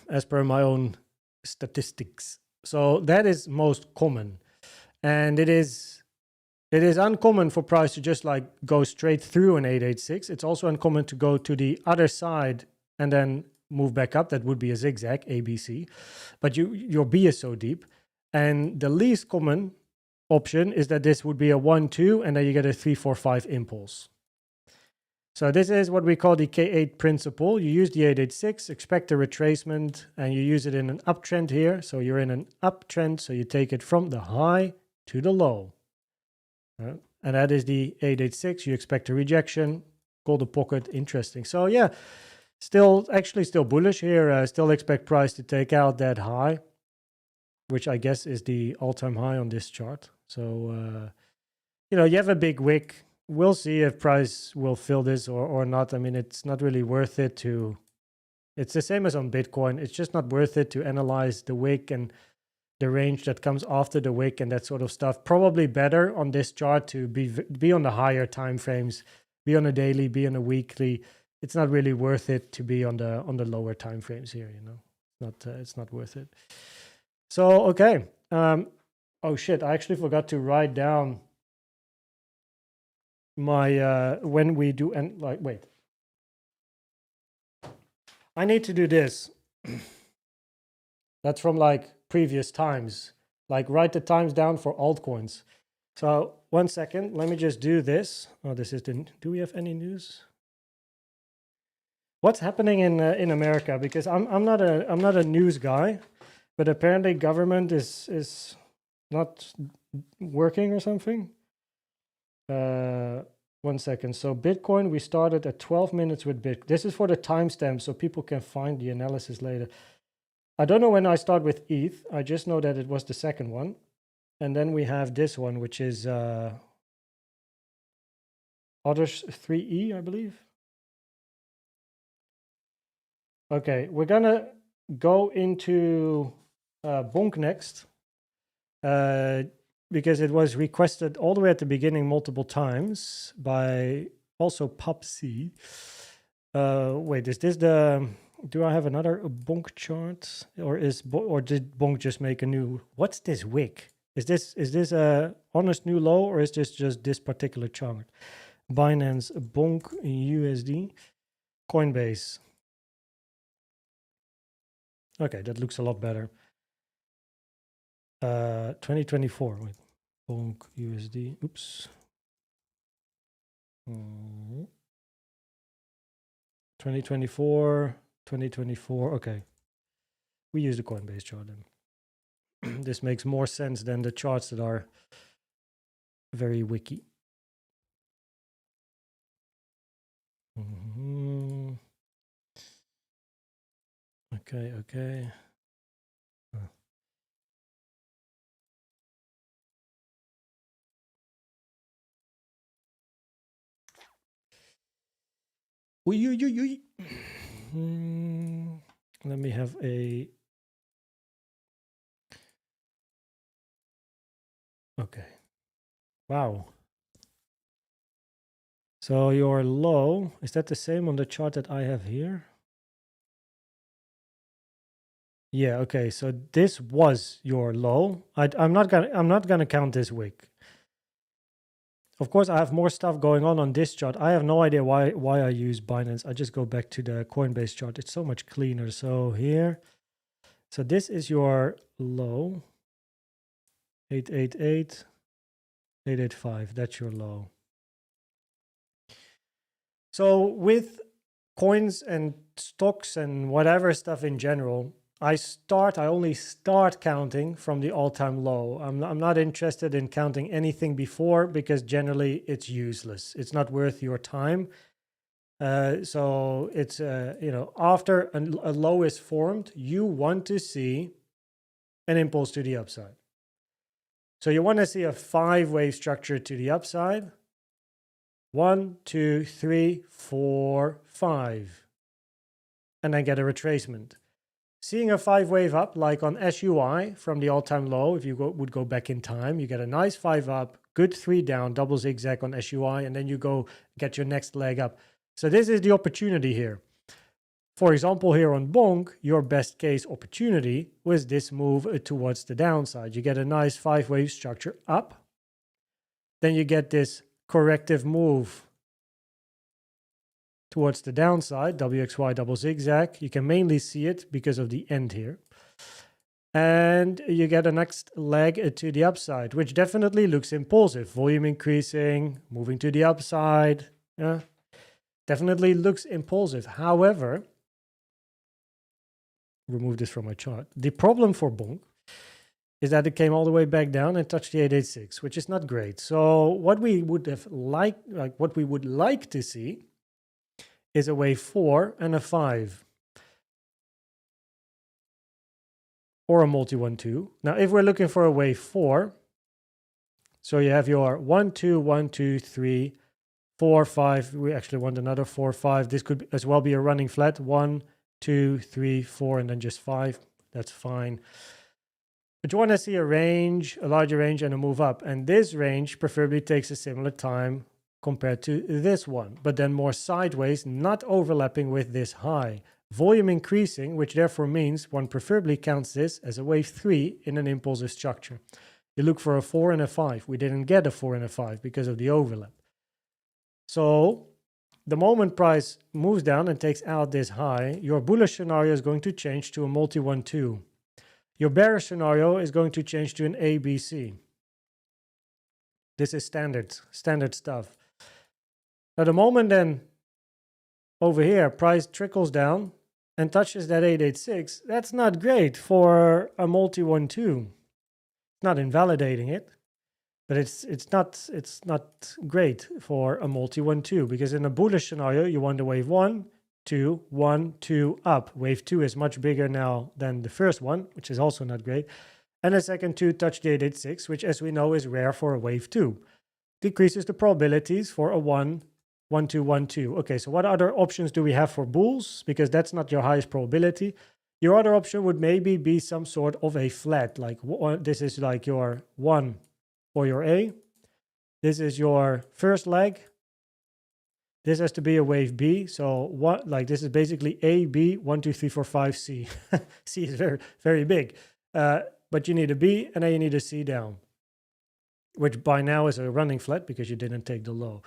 as per my own statistics. So that is most common. And it is uncommon for price to just like go straight through an 886. It's also uncommon to go to the other side and then move back up. That would be a zigzag, ABC. But your B is so deep. And the least common option is that this would be a 1-2 and then you get a 3-4-5 impulse. So this is what we call the K8 principle. You use the 886, expect a retracement, and you use it in an uptrend here. So you're in an uptrend, so you take it from the high to the low. And that is the 886. You expect a rejection, golden pocket, interesting. So yeah, still bullish here. Still expect price to take out that high, which I guess is the all-time high on this chart. So, you have a big wick. We'll see if price will fill this or not. I mean, it's not really worth it to... It's the same as on Bitcoin. It's just not worth it to analyze the wick and the range that comes after the wick and that sort of stuff. Probably better on this chart to be on the higher time frames, be on a daily, be on a weekly. It's not really worth it to be on the lower time frames here. It's not worth it. So okay. Oh shit! I actually forgot to write down my when we do and wait. I need to do this. That's from previous times. Write the times down for altcoins. So 1 second, let me just do this. Oh, this is the... Do we have any news? What's happening in America? Because I'm not a news guy, but apparently government is not working or something. 1 second. So Bitcoin, we started at 12 minutes with Bitcoin. This is for the timestamp so people can find the analysis later. I don't know when I start with ETH. I just know that it was the second one. And then we have this one, which is Others 3E, I believe. Okay, we're going to go into BONK next. Because it was requested all the way at the beginning multiple times by also PubC. Wait, is this the... Do I have another BONK chart, or did BONK just make a new? What's this wick? Is this a honest new low, or is this just this particular chart? Binance, BONK USD, Coinbase. Okay, that looks a lot better. 2024. Wait, BONK USD. Oops. 2024. 2024, okay. We use the Coinbase chart then. This makes more sense than the charts that are very wiki. Okay. Let me have a... Okay. Wow. So your low, is that the same on the chart that I have here? Yeah, okay. So this was your low. I'm not gonna count this wick. Of course, I have more stuff going on this chart. I have no idea why I use Binance. I just go back to the Coinbase chart. It's so much cleaner. So here, so this is your low. 888, 885. That's your low. So with coins and stocks and whatever stuff in general, I only start counting from the all-time low. I'm not interested in counting anything before because generally it's useless. It's not worth your time. So it's, after a low is formed, you want to see an impulse to the upside. So you want to see a 5-wave structure to the upside. 1, 2, 3, 4, 5. And then get a retracement. Seeing a 5-wave up, like on SUI from the all-time low, if you would go back in time, you get a nice 5 up, good 3 down, double zigzag on SUI, and then you go get your next leg up. So this is the opportunity here. For example, here on BONK, your best case opportunity was this move towards the downside. You get a nice 5-wave structure up. Then you get this corrective move towards the downside, WXY double zigzag. You can mainly see it because of the end here. And you get a next leg to the upside, which definitely looks impulsive. Volume increasing, moving to the upside. Yeah, definitely looks impulsive. However, remove this from my chart. The problem for BONK is that it came all the way back down and touched the 886, which is not great. So what we would have what we would like to see is a wave 4 and a 5. Or a multi 1-2. Now, if we're looking for a wave 4, so you have your 1, 2, 1, 2, 3, 4, 5. We actually want another 4, 5. This could as well be a running flat. 1, 2, 3, 4, and then just 5. That's fine. But you want to see a range, a larger range, and a move up. And this range preferably takes a similar time compared to this one, but then more sideways, not overlapping with this high. Volume increasing, which therefore means one preferably counts this as a wave 3 in an impulsive structure. You look for a 4 and a 5. We didn't get a 4 and a 5 because of the overlap. So the moment price moves down and takes out this high, your bullish scenario is going to change to a multi 1-2. Your bearish scenario is going to change to an ABC. This is standard stuff. Now the moment then over here price trickles down and touches that 886, that's not great for a multi 1-2. It's not invalidating it, but it's not great for a multi 1-2 because in a bullish scenario you want a wave 1, 2, 1, 2 up. Wave 2 is much bigger now than the first one, which is also not great. And the second 2 touch the 886, which as we know is rare for a wave 2. Decreases the probabilities for a 1, 1, 2, 1, 2. Okay, so what other options do we have for bulls? Because that's not your highest probability. Your other option would maybe be some sort of a flat, like this is like your 1 or your A. This is your first leg. This has to be a wave B. So what, like this is basically A, B, 1, 2, 3, 4, 5, C. C is very, very big. But you need a B and then you need a C down, which by now is a running flat because you didn't take the low.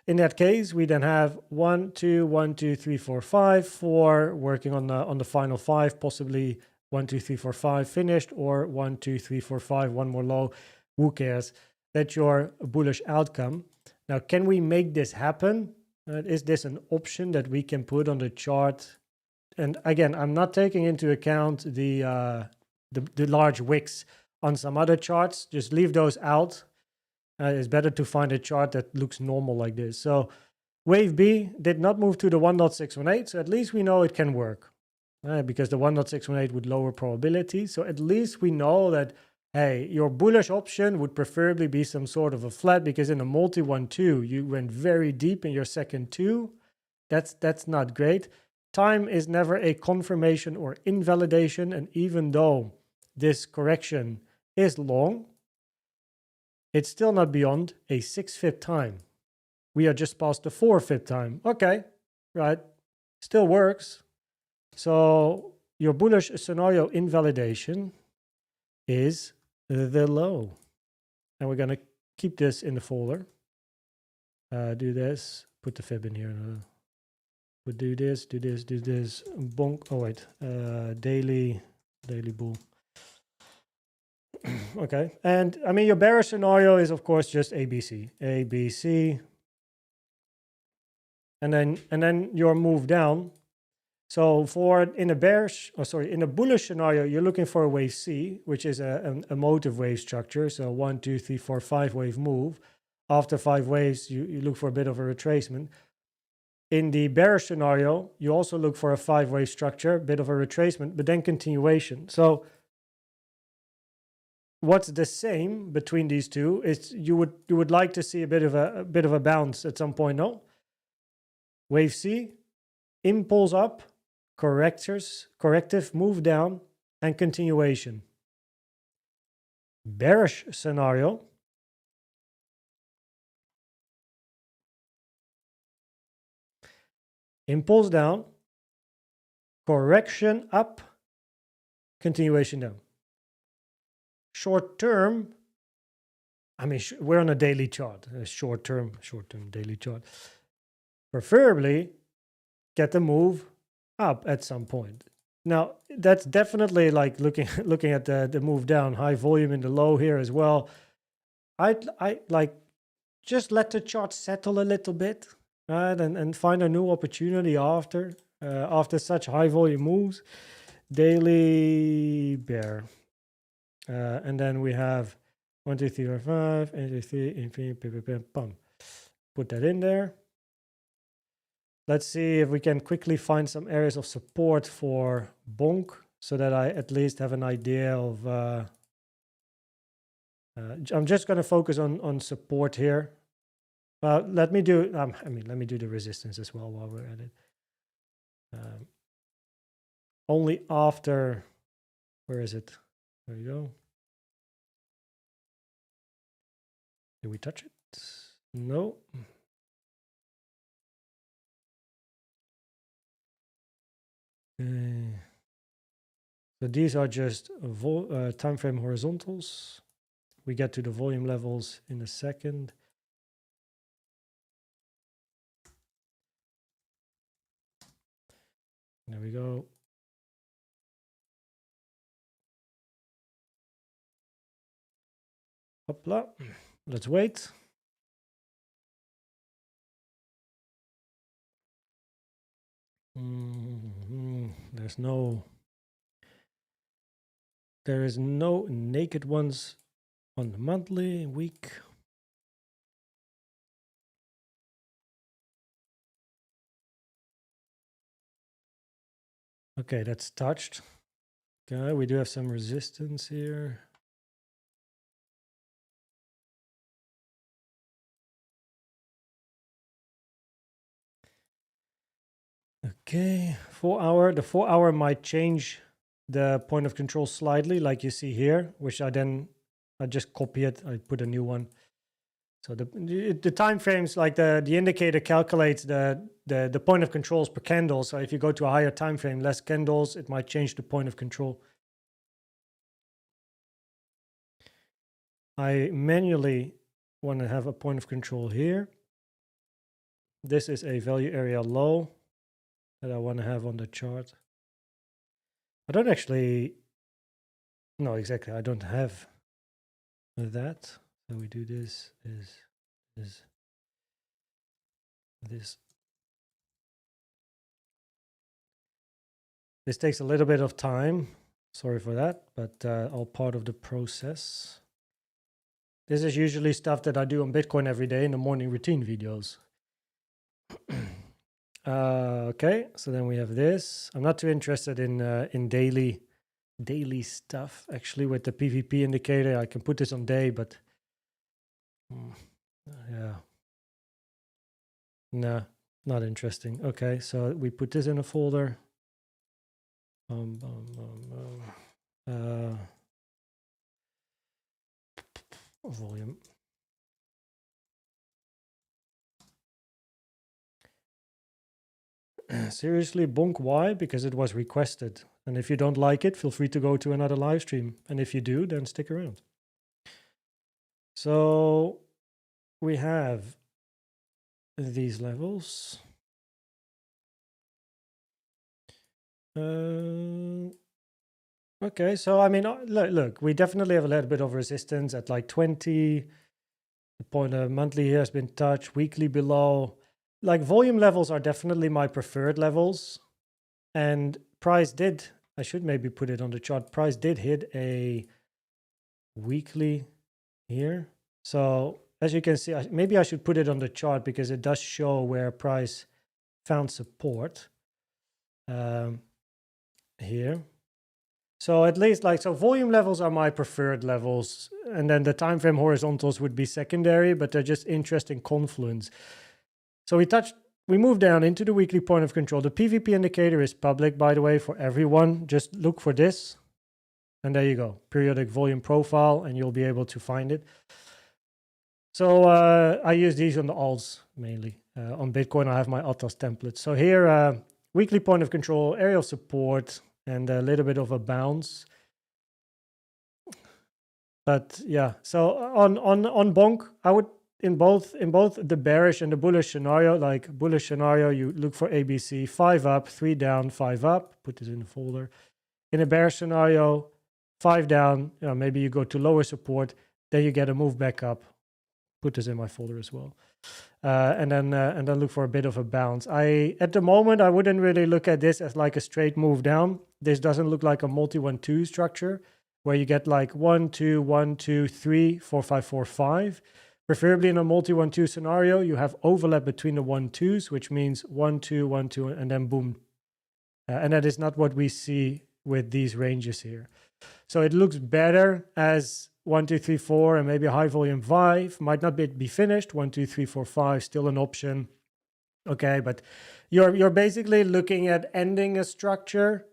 In that case, we then have 1, 2, 1, 2, 3, 4, 5, 4 working on the final 5, possibly 1, 2, 3, 4, 5 finished, or 1, 2, 3, 4, 5, one more low. Who cares? That's your bullish outcome. Now, can we make this happen? Is this an option that we can put on the chart? And again, I'm not taking into account the large wicks on some other charts. Just leave those out. It's better to find a chart that looks normal like this. So wave B did not move to the 1.618, so at least we know it can work. Because the 1.618 would lower probability. So at least we know that, hey, your bullish option would preferably be some sort of a flat, because in a multi 1-2, you went very deep in your second 2. That's not great. Time is never a confirmation or invalidation, and even though this correction is long, it's still not beyond a 6-fib time. We are just past the 4-fib time. Okay, right, still works. So your bullish scenario invalidation is the low. And we're going to keep this in the folder. Do this, put the fib in here. We'll do this. BONK, oh wait, daily bull. Okay, and I mean your bearish scenario is of course just ABC, ABC, and then your move down. So for in a bearish, in a bullish scenario, you're looking for a wave C, which is a motive wave structure. So 1, 2, 3, 4, 5 wave move. After 5 waves, you look for a bit of a retracement. In the bearish scenario, you also look for a 5 wave structure, bit of a retracement, but then continuation. So what's the same between these two is you would like to see a bit of a bounce at some point, no? Wave C, impulse up, corrective move down, and continuation. Bearish scenario, impulse down, correction up, continuation down. Short term, I mean, we're on a daily chart, a short term daily chart. Preferably get the move up at some point. Now, that's definitely like looking at the move down, high volume in the low here as well. I like just let the chart settle a little bit, right, and find a new opportunity after such high volume moves. Daily bear, and then we have 1, 2, 3, 4, 5, 1, 2, 3, infinite, bum. Put that in there. Let's see if we can quickly find some areas of support for BONK so that I at least have an idea of. I'm just going to focus on support here. Let me do. Let me do the resistance as well while we're at it. Only after. Where is it? There you go. Did we touch it? No. So these are just time frame horizontals. We get to the volume levels in a second. There we go. Hopla. Let's wait. There is no naked ones on the monthly, week. Okay, that's touched. Okay, we do have some resistance here. Okay, 4 hour. The 4 hour might change the point of control slightly, like you see here, which I just copy it. I put a new one. So the time frames, like the indicator calculates the point of controls per candle. So if you go to a higher time frame, less candles, it might change the point of control. I manually want to have a point of control here. This is a value area low that I want to have on the chart. I don't actually, no, exactly. I don't have that. So we do this, this. This takes a little bit of time. Sorry for that, but all part of the process. This is usually stuff that I do on Bitcoin every day in the morning routine videos. Okay, so then we have this. I'm not too interested in daily stuff. Actually, with the PVP indicator, I can put this on day, but yeah, nah, not interesting. Okay, so we put this in a folder. Volume. Seriously, BONK, why? Because it was requested. And if you don't like it, feel free to go to another live stream. And if you do, then stick around. So we have these levels. Okay, so I mean, look, we definitely have a little bit of resistance at like 20. The point monthly here has been touched, weekly below. Like volume levels are definitely my preferred levels. And price did, I should maybe put it on the chart, price did hit a weekly here. So as you can see, maybe I should put it on the chart because it does show where price found support here. So at least like, so volume levels are my preferred levels. And then the time frame horizontals would be secondary, but they're just interesting confluence. So we moved down into the weekly point of control. The PVP indicator is public, by the way, for everyone. Just look for this. And there you go, periodic volume profile, and you'll be able to find it. So I use these on the alts mainly. On Bitcoin, I have my Atos templates. So here, weekly point of control, area of support, and a little bit of a bounce. But yeah, so on BONK, I would in both the bearish and the bullish scenario, like bullish scenario, you look for ABC, 5 up, 3 down, 5 up, put this in the folder. In a bearish scenario, 5 down, maybe you go to lower support, then you get a move back up. Put this in my folder as well. And then look for a bit of a bounce. At the moment, I wouldn't really look at this as like a straight move down. This doesn't look like a multi 1-2 structure where you get like 1, 2, 1, 2, 3, 4, 5, 4, 5. Preferably in a multi 1-2 scenario, you have overlap between the 1-2s, which means 1, 2, 1, 2, and then boom. And that is not what we see with these ranges here. So it looks better as 1, 2, 3, 4, and maybe a high volume 5. Might not be finished. 1, 2, 3, 4, 5, still an option. Okay, but you're basically looking at ending a structure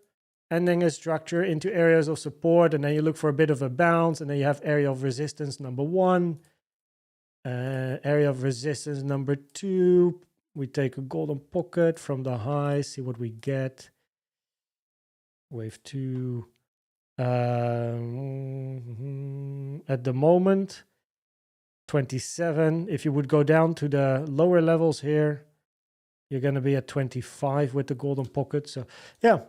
into areas of support, and then you look for a bit of a bounce, and then you have area of resistance number 1, area of resistance number 2. We take a golden pocket from the high, see what we get. Wave 2. At the moment, 27. If you would go down to the lower levels here, you're going to be at 25 with the golden pocket. So yeah,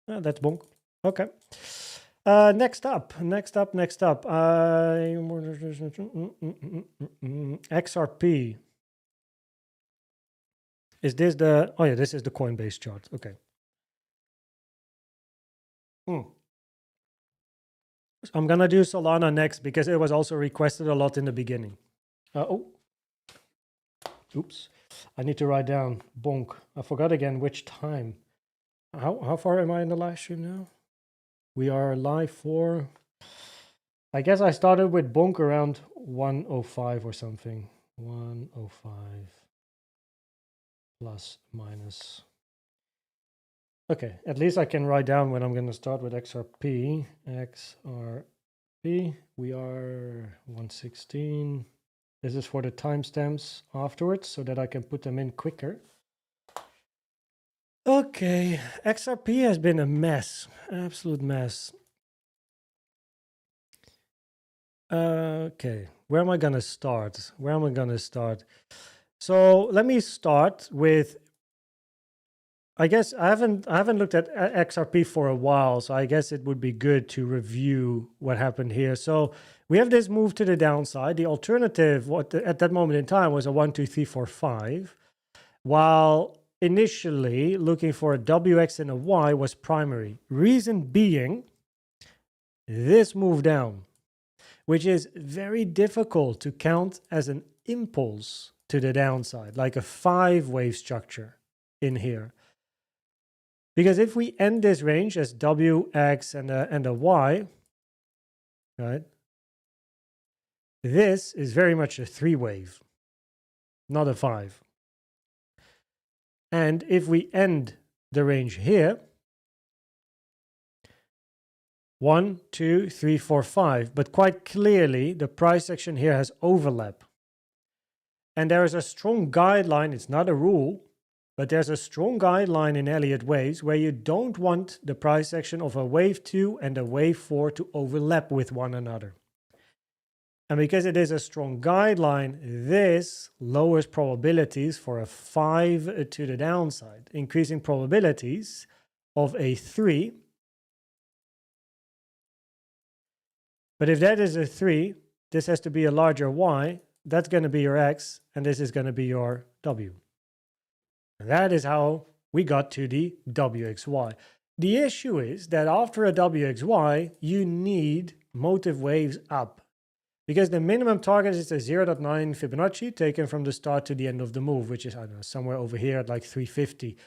that's bonk. Okay. Next up. XRP. Is this the, oh yeah, this is the Coinbase chart. Okay. I'm going to do Solana next because it was also requested a lot in the beginning. Oops. I need to write down bonk. I forgot again which time. How far am I in the live stream now? We are live for, I guess I started with bonk around 105 or something. 105 plus minus. Okay, at least I can write down when I'm going to start with XRP. XRP, we are 116. This is for the timestamps afterwards so that I can put them in quicker. Okay, XRP has been a mess, absolute mess. Okay, where am I going to start? So let me start with, I guess I haven't looked at XRP for a while, so I guess it would be good to review what happened here. So we have this move to the downside. The alternative at that moment in time was a 1, 2, 3, 4, 5, while initially looking for a WX and a Y was primary. Reason being this move down, which is very difficult to count as an impulse to the downside, like a 5-wave structure in here. Because if we end this range as WX and a Y, right, this is very much a 3-wave, not a 5. And if we end the range here, 1, 2, 3, 4, 5, but quite clearly the price action here has overlap. And there is a strong guideline, it's not a rule, but there's a strong guideline in Elliott Waves where you don't want the price action of a wave 2 and a wave 4 to overlap with one another. And because it is a strong guideline, this lowers probabilities for a 5 to the downside, increasing probabilities of a 3 But if that is a 3, this has to be a larger y. That's going to be your x, and this is going to be your w. And that is how we got to the WXY. The issue is that after a WXY, you need motive waves up, because the minimum target is a 0.9 Fibonacci taken from the start to the end of the move, which is, I don't know, somewhere over here at like 350.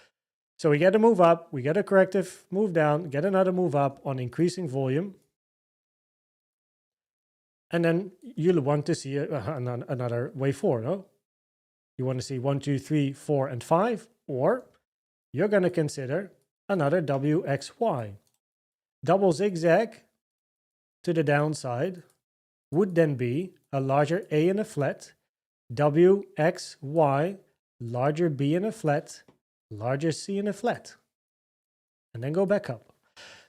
So we get a move up, we get a corrective move down, get another move up on increasing volume. And then you'll want to see another wave 4, no? You want to see 1, 2, 3, 4, and 5, or you're going to consider another WXY. Double zigzag to the downside would then be a larger A in a flat, WXY, larger B in a flat, larger C in a flat, and then go back up.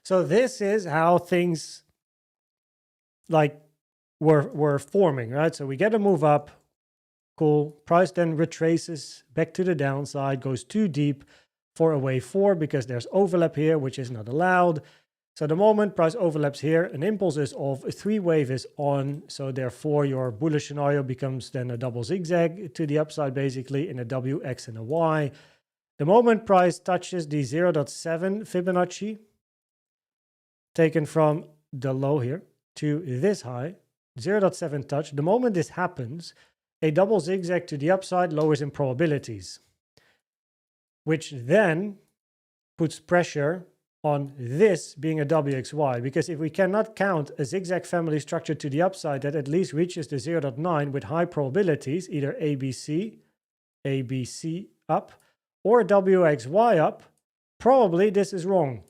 So this is how things like were forming, right? So we get a move up, cool. Price then retraces back to the downside, goes too deep for a wave 4 because there's overlap here, which is not allowed. So the moment price overlaps here, an impulse is off, a 3 wave is on. So therefore your bullish scenario becomes then a double zigzag to the upside, basically in a W, X, and a Y. The moment price touches the 0.7 Fibonacci, taken from the low here to this high, 0.7 touch. The moment this happens, a double zigzag to the upside lowers in probabilities, which then puts pressure on this being a WXY, because if we cannot count a zigzag family structure to the upside that at least reaches the 0.9 with high probabilities, either ABC, ABC up, or WXY up, probably this is wrong.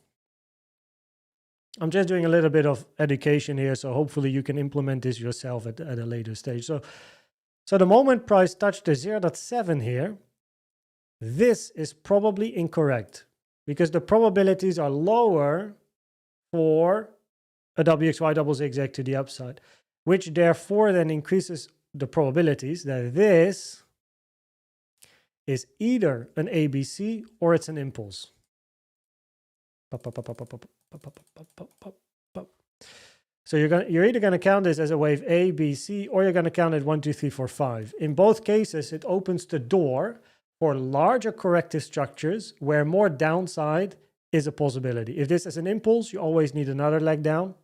I'm just doing a little bit of education here, so hopefully you can implement this yourself at a later stage. So the moment price touched the 0.7 here, this is probably incorrect, because the probabilities are lower for a WXY double zigzag to the upside, which therefore then increases the probabilities that this is either an ABC or it's an impulse. So you're either going to count this as a wave A, B, C, or you're going to count it 1, 2, 3, 4, 5. In both cases, it opens the door for larger corrective structures where more downside is a possibility. If this is an impulse, you always need another leg down.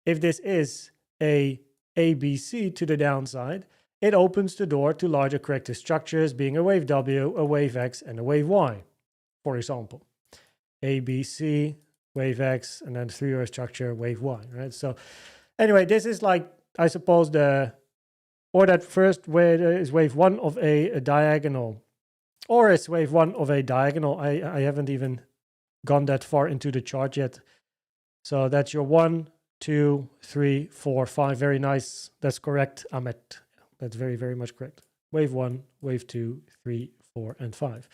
If this is a ABC to the downside, it opens the door to larger corrective structures, being a wave W, a wave X, and a wave Y, for example. ABC, wave X, and then 3-hour structure, wave Y, right? So anyway, this is like, I suppose, that first wave is wave 1 of a diagonal, or it's wave 1 of a diagonal. I haven't even gone that far into the chart yet. So that's your 1, 2, 3, 4, 5. Very nice. That's correct, Ahmet. That's very, very much correct. Wave 1, wave 2, 3, 4, and 5.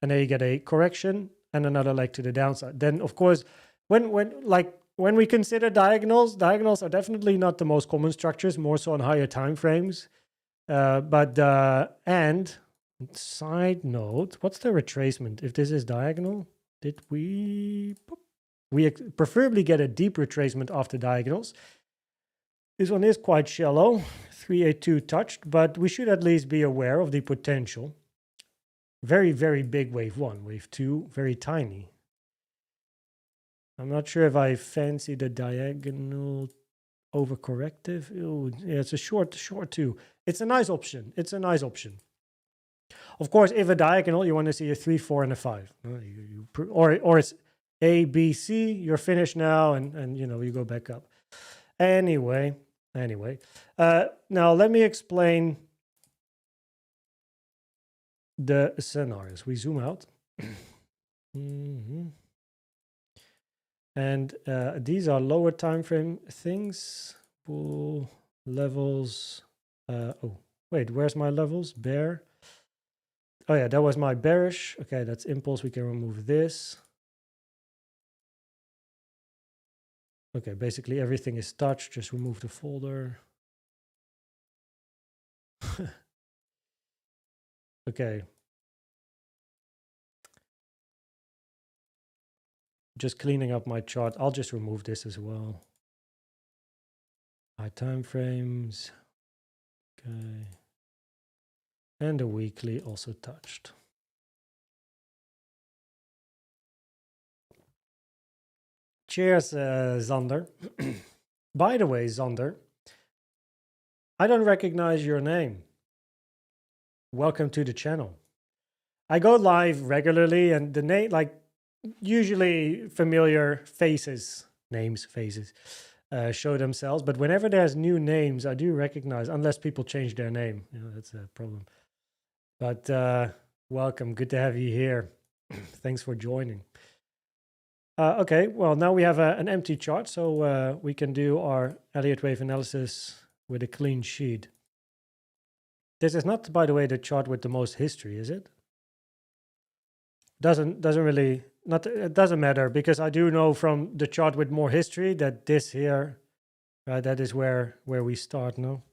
And then you get a correction and another leg to the downside. Then, of course, when we consider diagonals are definitely not the most common structures, more so on higher time frames. And side note, what's the retracement? If this is diagonal, did we preferably get a deep retracement after diagonals? This one is quite shallow, 382 touched, but we should at least be aware of the potential. Very, very big wave 1, wave 2, very tiny. I'm not sure if I fancy the diagonal overcorrective. Ooh, yeah, it's a short 2. It's a nice option. It's a nice option. Of course, if a diagonal, you want to see a 3, 4, and a 5. Or it's A, B, C, you're finished now, and you go back up. Anyway, now let me explain the scenarios. We zoom out. And these are lower time frame things. Bull levels. Oh, wait, where's my levels? Bear. Oh yeah, that was my bearish. Okay, that's impulse. We can remove this. Okay, basically everything is touched. Just remove the folder. Okay. Just cleaning up my chart. I'll just remove this as well. High time frames. Okay. And the weekly also touched. Cheers, Zander. By the way, Zander, I don't recognize your name. Welcome to the channel. I go live regularly and the name, like usually familiar faces, faces, show themselves. But whenever there's new names, I do recognize, unless people change their name. You know, that's a problem. But welcome. Good to have you here. Thanks for joining. Okay, well, now we have an empty chart, so we can do our Elliott Wave analysis with a clean sheet. This is not, by the way, the chart with the most history, is it? Doesn't really, it doesn't matter, because I do know from the chart with more history that this here, right, that is where we start now.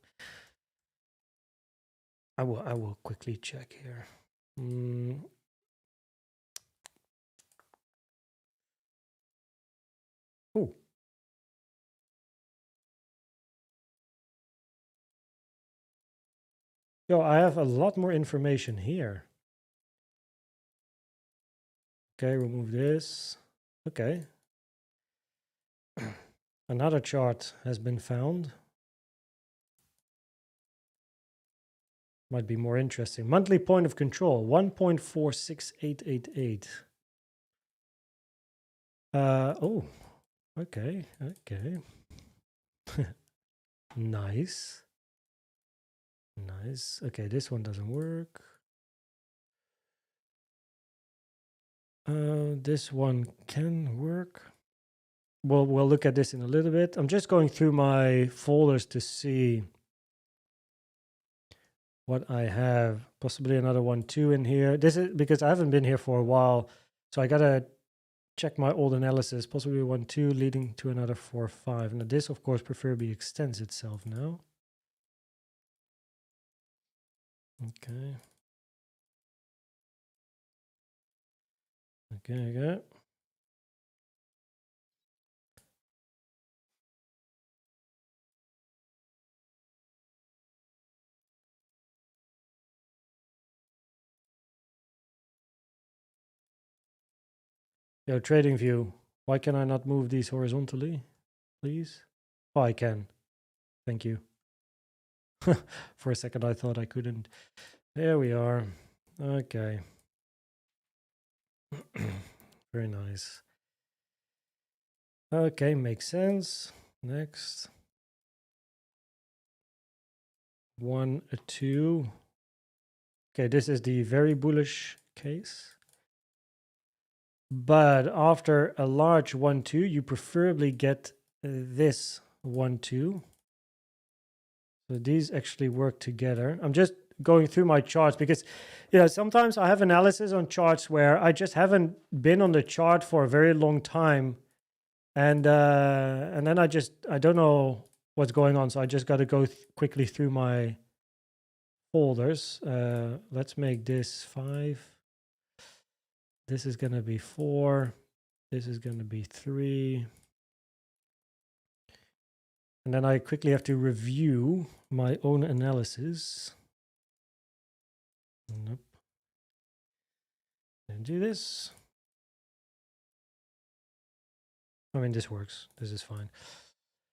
I will quickly check here. Ooh. Yo, I have a lot more information here. Okay, remove this. Okay. Another chart has been found. Might be more interesting. Monthly point of control, 1.46888. Oh, okay. Nice. Okay, this one doesn't work. This one can work. We'll look at this in a little bit. I'm just going through my folders to see what I have. Possibly another 1-2 in here. This is because I haven't been here for a while, so I gotta check my old analysis. Possibly 1-2 leading to another 4-5. Now this, of course, preferably extends itself now. Okay. Okay. Yo, trading view. Why can I not move these horizontally, please? Oh, I can. Thank you. For a second, I thought I couldn't. There we are. Okay. Very nice. Okay, makes sense. Next. 1, 2. Okay, this is the very bullish case. But after a large 1-2, you preferably get this 1-2. So these actually work together. I'm just going through my charts because, you know, sometimes I have analysis on charts where I just haven't been on the chart for a very long time, and then I don't know what's going on, so I just got to go quickly through my folders. Let's make this 5. This is gonna be 4. This is gonna be 3. And then I quickly have to review my own analysis. Nope. And do this. I mean, this works. This is fine.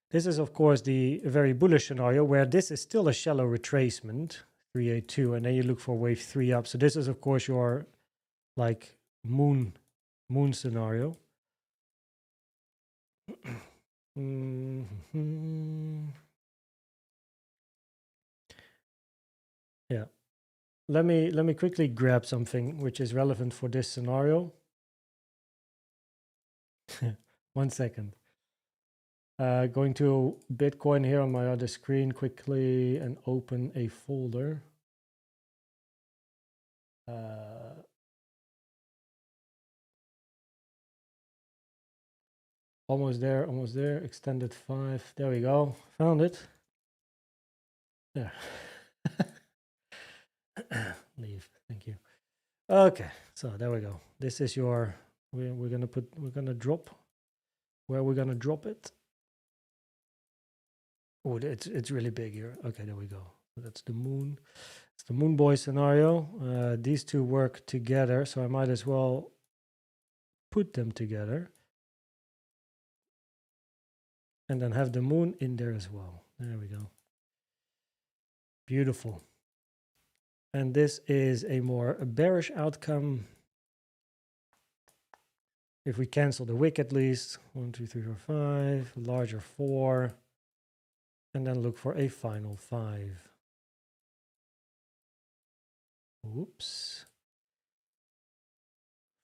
This is, of course, the very bullish scenario where this is still a shallow retracement, 382, and then you look for wave 3 up. So this is, of course, your like moon scenario. Yeah. Let me quickly grab something which is relevant for this scenario. 1 second. Going to Bitcoin here on my other screen quickly and open a folder. Almost there. Extended 5. There we go. Found it. There. Leave. Thank you. Okay, so there we go. This is your. We're gonna drop. Where we're gonna drop it. Oh, it's really big here. Okay, there we go. That's the moon. It's the moon boy scenario. These two work together, so I might as well put them together. And then have the moon in there as well. There we go. Beautiful. And this is a more bearish outcome. If we cancel the wick at least, 1, 2, 3, 4, 5, larger 4, and then look for a final 5. Oops.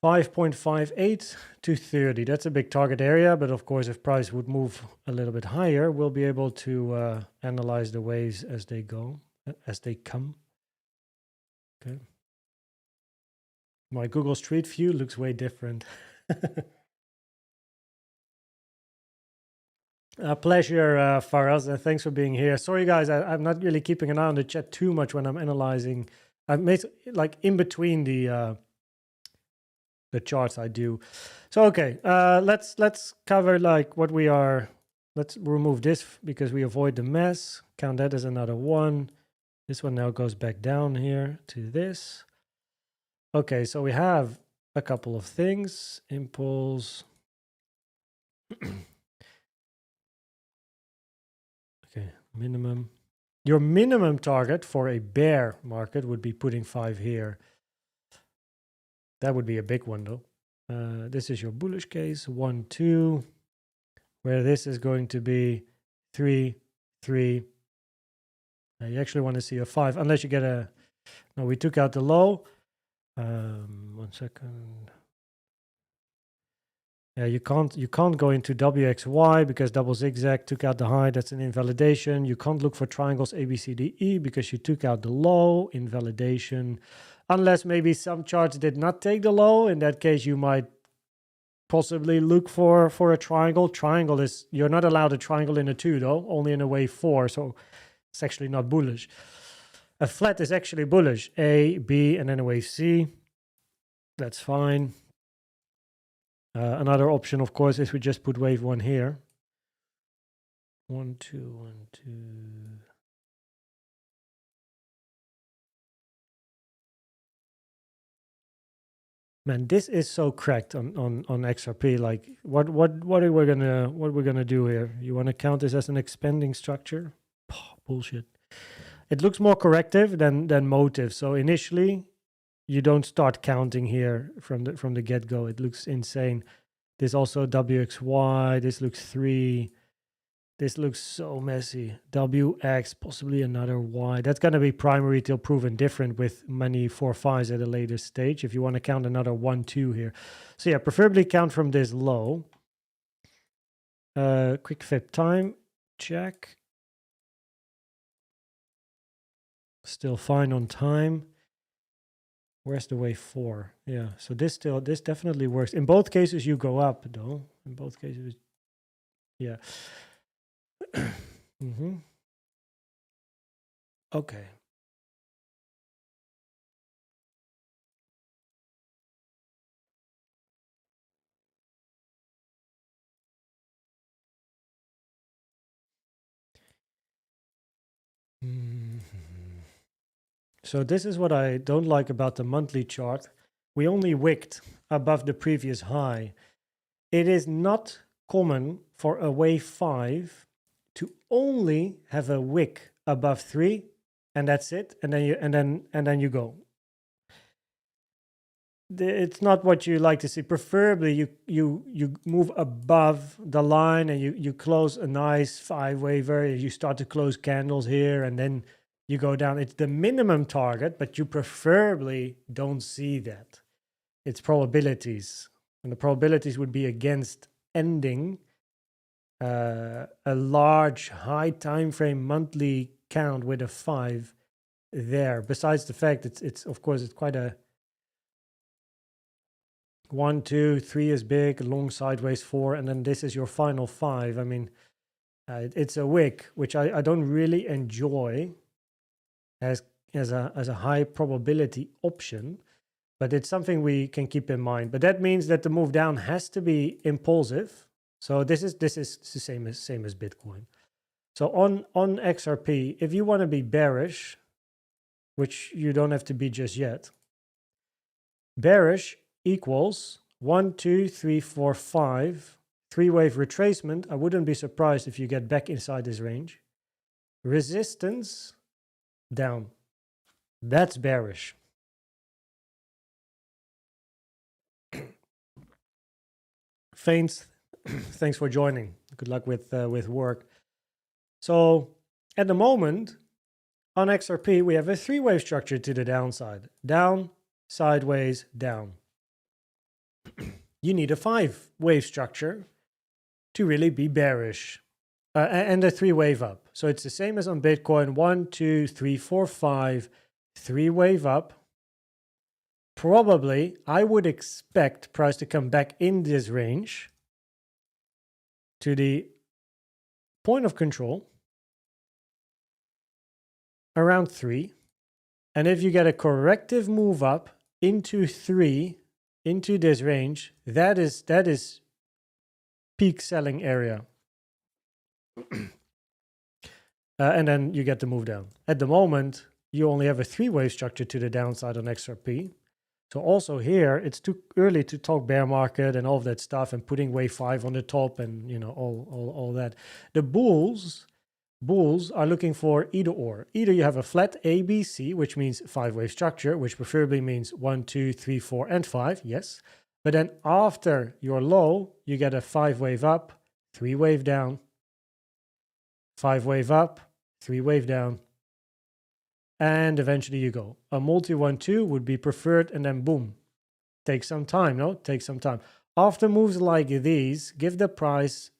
5.58 to 30. That's a big target area, but of course, if price would move a little bit higher, we'll be able to analyze the waves as they go, as they come. Okay. My Google Street View looks way different. A pleasure, Faraz, and thanks for being here. Sorry, guys, I'm not really keeping an eye on the chat too much when I'm analyzing. I've made like in between the charts I do. So okay, let's cover like what we are. Let's remove this because we avoid the mess. Count that as another 1. This one now goes back down here to this. Okay, so we have a couple of things. Impulse. Okay, minimum. Your minimum target for a bear market would be putting 5 here. That would be a big one though. This is your bullish case, 1, 2, where this is going to be 3, 3. You actually want to see a 5, unless you get a. No, we took out the low. 1 second. Yeah, you can't go into WXY because double zigzag took out the high. That's an invalidation. You can't look for triangles ABCDE because you took out the low. Invalidation. Unless maybe some charts did not take the low. In that case, you might possibly look for a triangle. Triangle is, you're not allowed a triangle in a 2 though, only in a wave 4. So it's actually not bullish. A flat is actually bullish. A, B, and then a wave C. That's fine. Another option, of course, is we just put wave 1 here. 1, 2, 1, 2. Man, this is so cracked on XRP. Like, what are we gonna do here? You want to count this as an expanding structure? Oh, bullshit. It looks more corrective than motive. So initially, you don't start counting here from the get-go. It looks insane. This also WXY. This looks 3. This looks so messy. WX, possibly another Y. That's going to be primary till proven different with many 4-5s at a later stage. If you want to count another 1, 2 here. So yeah, preferably count from this low. Quick flip time. Check. Still fine on time. Where's the wave 4? Yeah, so this definitely works. In both cases, you go up though. In both cases, yeah. Okay. So this is what I don't like about the monthly chart. We only wicked above the previous high. It is not common for a wave 5 to only have a wick above 3, and that's it. And then you go. It's not what you like to see. Preferably, you move above the line and you close a nice 5 waver. You start to close candles here, and then you go down. It's the minimum target, but you preferably don't see that. It's probabilities, and the probabilities would be against ending a large high time frame monthly count with a 5 there. Besides the fact it's of course it's quite a 1, 2, 3 is big, long sideways 4, and then this is your final 5. I mean, it's a wick, which I don't really enjoy as a high probability option, but it's something we can keep in mind. But that means that the move down has to be impulsive. So this is the same as Bitcoin. So on XRP, if you want to be bearish, which you don't have to be just yet, bearish equals 1, 2, 3, 4, 5, three-wave retracement. I wouldn't be surprised if you get back inside this range. Resistance down. That's bearish. Faints, thanks for joining. Good luck with work. So at the moment on XRP, we have a three-wave structure to the downside. Down, sideways, down. You need a five-wave structure to really be bearish. And a three-wave up. So it's the same as on Bitcoin. 1, 2, 3, 4, 5. Three-wave up. Probably, I would expect price to come back in this range to the point of control around 3. And if you get a corrective move up into 3, into this range, that is peak selling area. And then you get the move down. At the moment, you only have a three-wave structure to the downside on XRP. So also here, it's too early to talk bear market and all of that stuff and putting wave 5 on the top and, you know, all that. The bulls are looking for either or. Either you have a flat ABC, which means five-wave structure, which preferably means 1, 2, 3, 4, and 5, yes. But then after your low, you get a five-wave up, three-wave down, five-wave up, three-wave down, and eventually you go. A multi 1-2 would be preferred, and then boom. Takes some time, no? Takes some time. After moves like these, give the price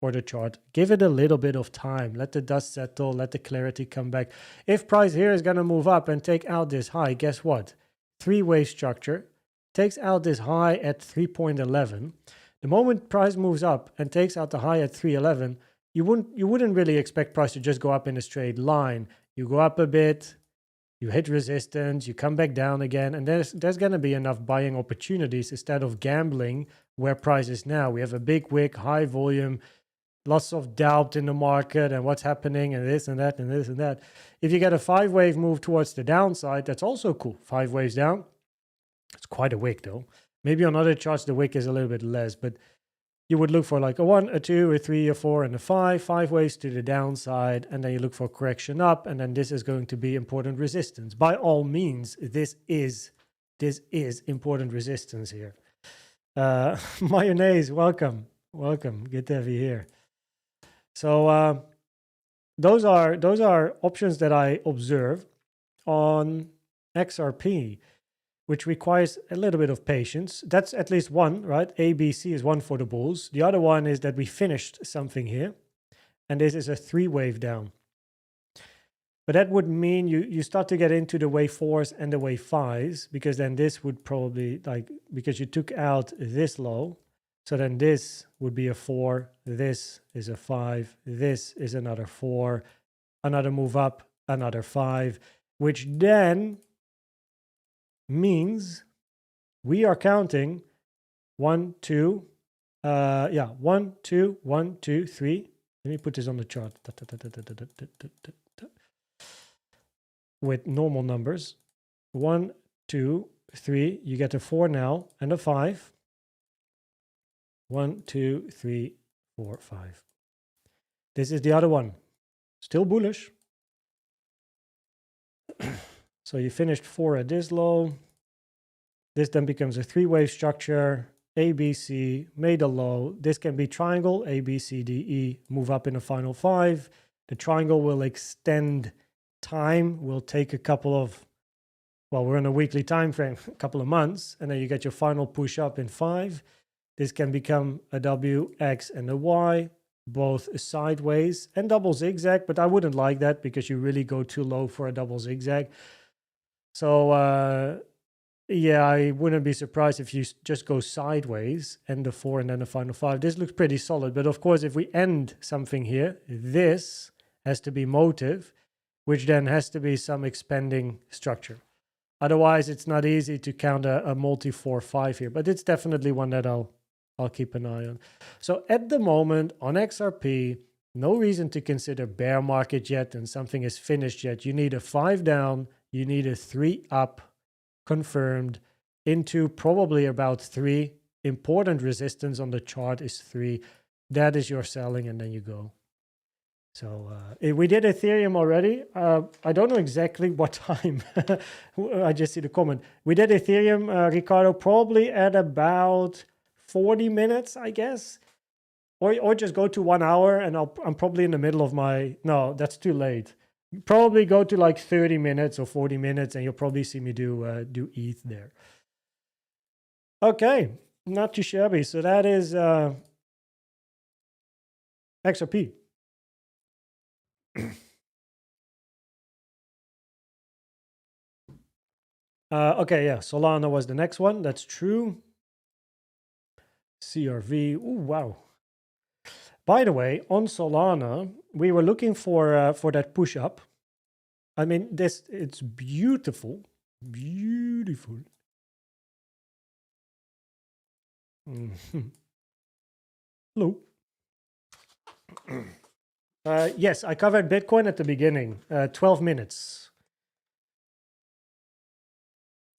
or the chart, give it a little bit of time. Let the dust settle, let the clarity come back. If price here is going to move up and take out this high, guess what? Three-wave structure takes out this high at 3.11. The moment price moves up and takes out the high at 3.11, you wouldn't really expect price to just go up in a straight line. You go up a bit, you hit resistance, you come back down again, and there's going to be enough buying opportunities instead of gambling where price is now. We have a big wick, high volume, lots of doubt in the market and what's happening and this and that and this and that. If you get a five-wave move towards the downside, that's also cool. 5 waves down. It's quite a wick though. Maybe on other charts the wick is a little bit less, but you would look for like a 1, a 2, a 3, a 4, and a 5. 5 waves to the downside, and then you look for correction up, and then this is going to be important resistance. By all means, this is important resistance here. Mayonnaise, welcome. Good to have you here. So those are options that I observe on XRP, which requires a little bit of patience. That's at least one, right? ABC is one for the bulls. The other one is that we finished something here, and this is a three-wave down. But that would mean you start to get into the wave 4s and the wave 5s, because then this would probably, like, because you took out this low, so then this would be a 4, this is a 5, this is another 4, another move up, another 5, which then means we are counting 1, 2, 1, 2, 1, 2, 3. Let me put this on the chart with normal numbers. 1, 2, 3. You get a 4 now and a 5. 1, 2, 3, 4, 5. This is the other one. Still bullish. So you finished 4 at this low. This then becomes a three-wave structure. ABC, made a low. This can be triangle, A, B, C, D, E, move up in the final 5. The triangle will extend time, will take a couple of, well, we're in a weekly time frame, a couple of months, and then you get your final push up in 5. This can become a W, X, and a Y, both sideways and double zigzag, but I wouldn't like that because you really go too low for a double zigzag. So, yeah, I wouldn't be surprised if you just go sideways, end the 4 and then the final 5. This looks pretty solid. But of course, if we end something here, this has to be motive, which then has to be some expanding structure. Otherwise, it's not easy to count a multi 4-5 here. But it's definitely one that I'll keep an eye on. So at the moment on XRP, no reason to consider bear market yet and something is finished yet. You need a 5 down, you need a 3 up confirmed into probably about 3. Important resistance on the chart is 3. That is your selling, and then you go. So we did Ethereum already. I don't know exactly what time. I just see the comment. We did Ethereum, Ricardo, probably at about 40 minutes, I guess. Or just go to 1 hour, and I'm probably in the middle of my... No, that's too late. Probably go to like 30 minutes or 40 minutes, and you'll probably see me do ETH there. Okay, not too shabby. So that is XRP. Okay, yeah, Solana was the next one. That's true. CRV. Ooh, wow. By the way, on Solana, we were looking for that push up. I mean, it's beautiful, beautiful. Hello. Yes, I covered Bitcoin at the beginning. 12 minutes.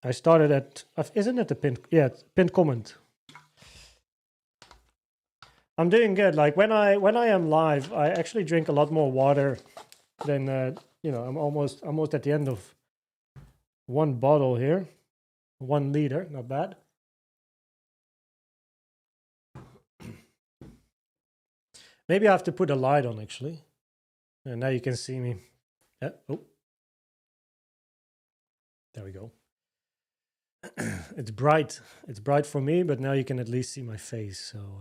I started at, isn't it the pinned? Yeah, pinned comment. I'm doing good. Like when I am live, I actually drink a lot more water than you know. I'm almost at the end of 1 bottle here, 1 liter. Not bad. Maybe I have to put a light on actually, and now you can see me. Yeah. Oh, there we go. It's bright. It's bright for me, but now you can at least see my face. So.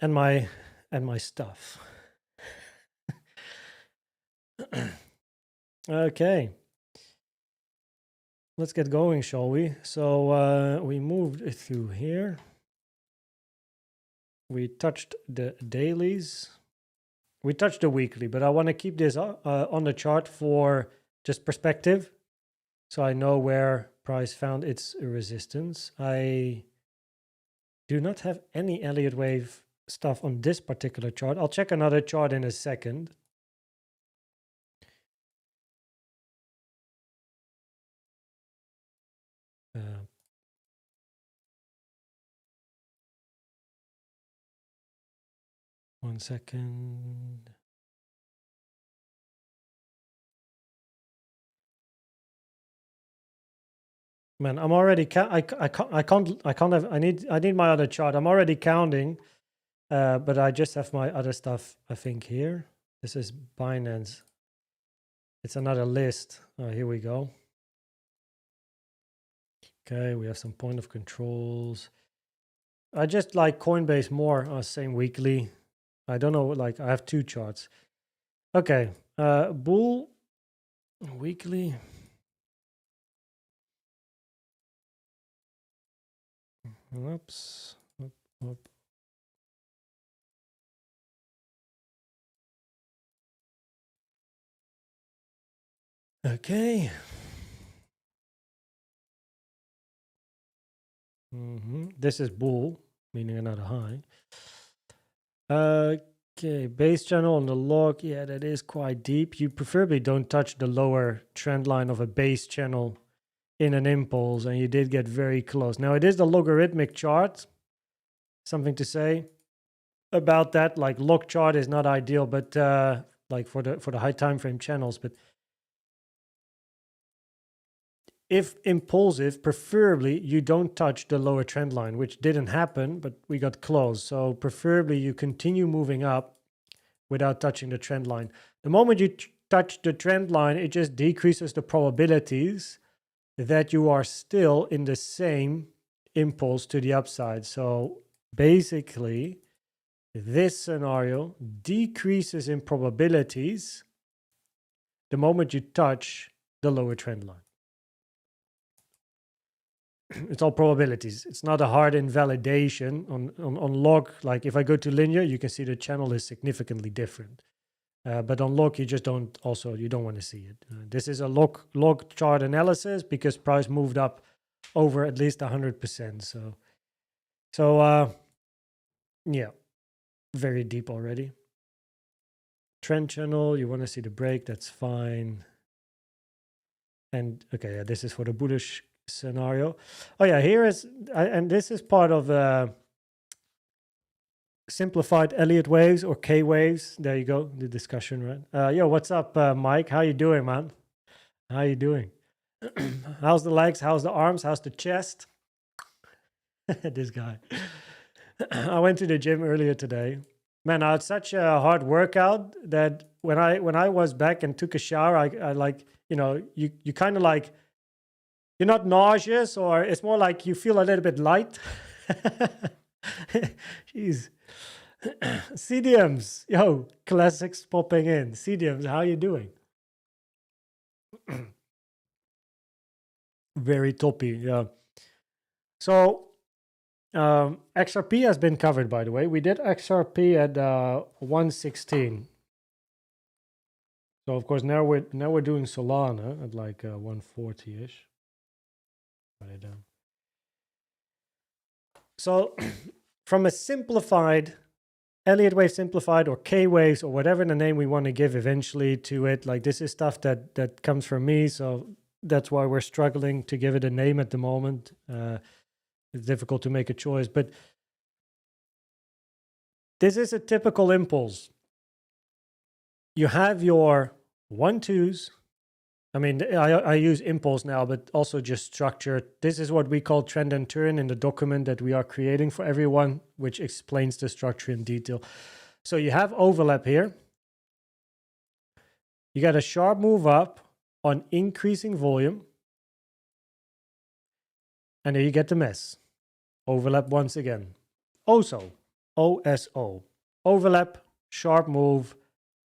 And my stuff. Okay, let's get going, shall we? So we moved through here. We touched the dailies. We touched the weekly, but I want to keep this on the chart for just perspective, so I know where price found its resistance. I do not have any Elliott Wave stuff on this particular chart. I'll check another chart in a second. One second. Man, I'm already I can't have I need my other chart. I'm already counting, but I just have my other stuff, I think, here. This is Binance. It's another list. Oh, here we go. Okay, we have some point of controls. I just like Coinbase more. Same weekly. I don't know, like I have 2 charts. Okay, bull weekly. Oops. Oop. Okay. This is bull, meaning another high. Okay, base channel on the log. Yeah, that is quite deep. You preferably don't touch the lower trend line of a base channel in an impulse, and you did get very close. Now, it is the logarithmic chart. Something to say about that, like log chart is not ideal, but like for the high time frame channels, but if impulsive, preferably you don't touch the lower trend line, which didn't happen, but we got close. So preferably you continue moving up without touching the trend line. The moment you touch the trend line, it just decreases the probabilities that you are still in the same impulse to the upside. So basically, this scenario decreases in probabilities the moment you touch the lower trend line. It's all probabilities. It's not a hard invalidation on log. Like if I go to linear, you can see the channel is significantly different. But on log, you just don't want to see it. This is a log chart analysis because price moved up over at least 100%. So yeah. very deep already. Trend channel, you want to see the break, that's fine. And okay, yeah, this is for the bullish scenario. Oh yeah, here is, and this is part of simplified Elliott Waves or K Waves. There you go, the discussion, right? Yo, what's up, Mike? How you doing, man? How you doing? How's the legs? How's the arms? How's the chest? This guy. I went to the gym earlier today. Man, I had such a hard workout that when I was back and took a shower, I like, you know, you kind of like, you're not nauseous, or it's more like you feel a little bit light. Jeez. CDMs, yo, classics popping in. CDMs, how you doing? Very toppy, yeah. So XRP has been covered, by the way. We did XRP at 116. So of course now we're doing Solana at like 140-ish. Write it down. So from a simplified Elliott Wave simplified, or K Waves, or whatever the name we want to give eventually to it, like this is stuff that comes from me, so that's why we're struggling to give it a name at the moment. It's difficult to make a choice, but this is a typical impulse. You have your 1-2s. I mean, I use impulse now, but also just structure. This is what we call trend and turn in the document that we are creating for everyone, which explains the structure in detail. So you have overlap here. You got a sharp move up on increasing volume. And there you get the mess. Overlap once again. OSO. OSO. Overlap, sharp move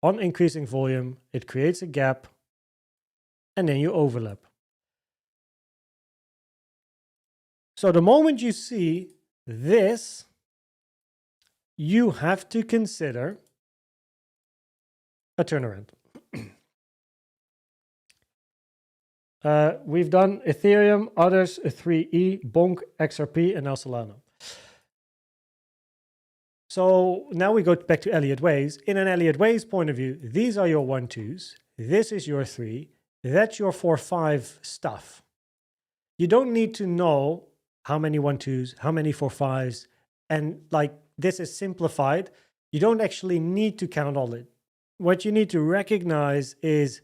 on increasing volume. It creates a gap. And then you overlap. So the moment you see this, you have to consider a turnaround. We've done Ethereum, others 3E, BONK, XRP, and now Solana. So now we go back to Elliott Waves. In an Elliott Waves point of view, these are your 1-2s. This is your 3. That's your 4-5 stuff. You don't need to know how many 1-2s, how many 4-5s, and like this is simplified. You don't actually need to count all it. What you need to recognize is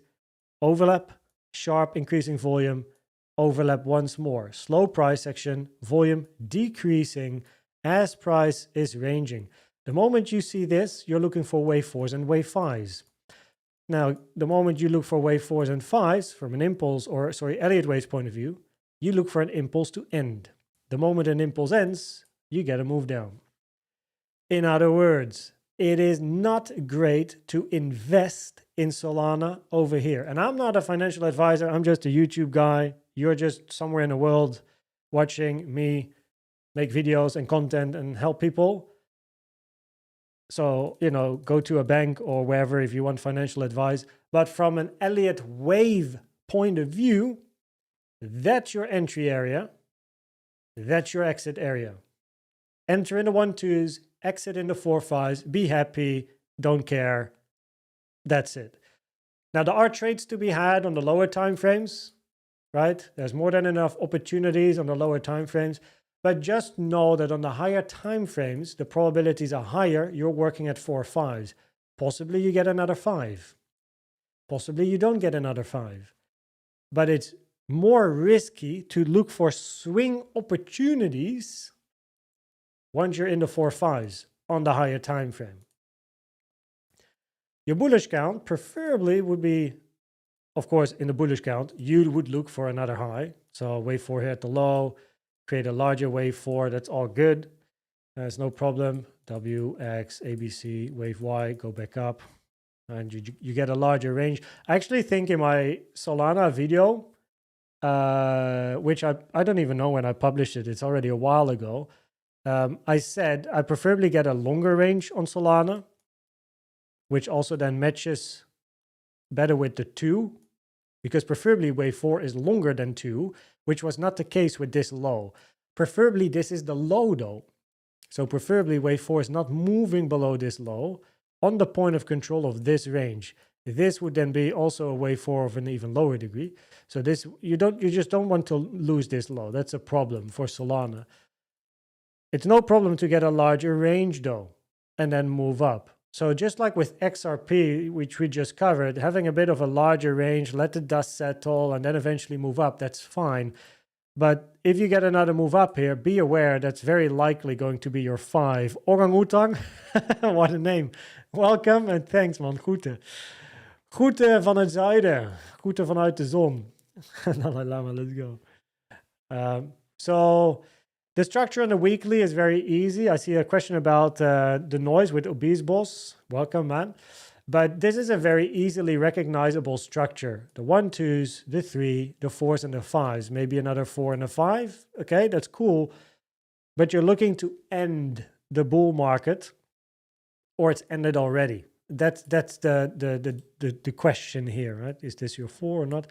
overlap, sharp increasing volume, overlap once more, slow price action, volume decreasing as price is ranging. The moment you see this, you're looking for wave 4s and wave 5s. Now, the moment you look for wave 4s and 5s from an impulse, or sorry, Elliott Waves point of view, you look for an impulse to end. The moment an impulse ends, you get a move down. In other words, it is not great to invest in Solana over here. And I'm not a financial advisor. I'm just a YouTube guy. You're just somewhere in the world watching me make videos and content and help people. So, you know, go to a bank or wherever if you want financial advice. But from an Elliott Wave point of view, that's your entry area. That's your exit area. Enter in the 1-2s, exit in the 4-5s, be happy, don't care. That's it. Now, there are trades to be had on the lower time frames, right? There's more than enough opportunities on the lower time frames. But just know that on the higher time frames, the probabilities are higher. You're working at 4-5s. Possibly you get another 5. Possibly you don't get another 5. But it's more risky to look for swing opportunities once you're in the 4-5s on the higher time frame. Your bullish count preferably would be, of course, in the bullish count, you would look for another high. So wave 4 here at the low. Create a larger wave 4, that's all good. There's no problem. W, X, ABC, wave Y, go back up. And you get a larger range. I actually think in my Solana video, which I don't even know when I published it. It's already a while ago. I said I preferably get a longer range on Solana, which also then matches better with the 2. Because preferably wave 4 is longer than 2, which was not the case with this low. Preferably this is the low though. So preferably wave 4 is not moving below this low on the point of control of this range. This would then be also a wave 4 of an even lower degree. So this you just don't want to lose this low. That's a problem for Solana. It's no problem to get a larger range though, and then move up. So just like with XRP, which we just covered, having a bit of a larger range, let the dust settle, and then eventually move up, that's fine. But if you get another move up here, be aware that's very likely going to be your 5. Orang-oetang, what a name. Welcome and thanks man, groeten. Groeten van het zuiden, groeten vanuit de zon. Dalai Lama, let's go. So the structure on the weekly is very easy. I see a question about the noise with Obese Boss. Welcome, man. But this is a very easily recognizable structure. The 1, 2s, the 3, the 4s, and the 5s. Maybe another 4 and a 5. Okay, that's cool. But you're looking to end the bull market, or it's ended already. That's the question here, right? Is this your 4 or not?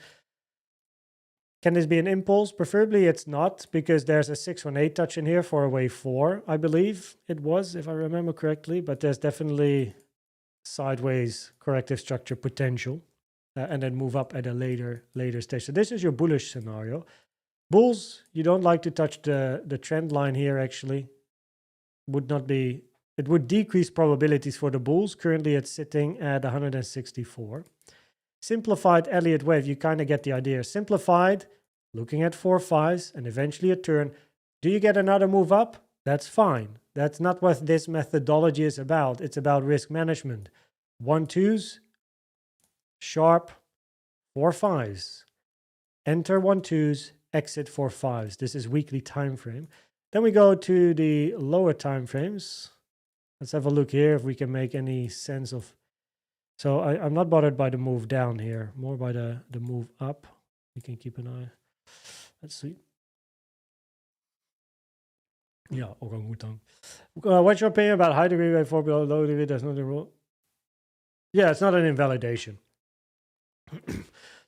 Can this be an impulse? Preferably it's not, because there's a 618 touch in here for a wave 4, I believe it was, if I remember correctly. But there's definitely sideways corrective structure potential, and then move up at a later stage. So this is your bullish scenario. Bulls, you don't like to touch the trend line here. Actually, it would decrease probabilities for the bulls. Currently it's sitting at 164. Simplified Elliott Wave, you kind of get the idea. Simplified, looking at 4 5s and eventually a turn. Do you get another move up? That's fine. That's not what this methodology is about. It's about risk management. 1 2s, sharp, 4 5s. Enter 1 2s, exit 4 5s. This is weekly time frame. Then we go to the lower time frames. Let's have a look here if we can make any sense of. So I'm not bothered by the move down here, more by the move up. We can keep an eye. Let's see. Yeah, orang-oetang. What's your opinion about high degree wave 4 below low degree? There's nothing wrong. Yeah, it's not an invalidation.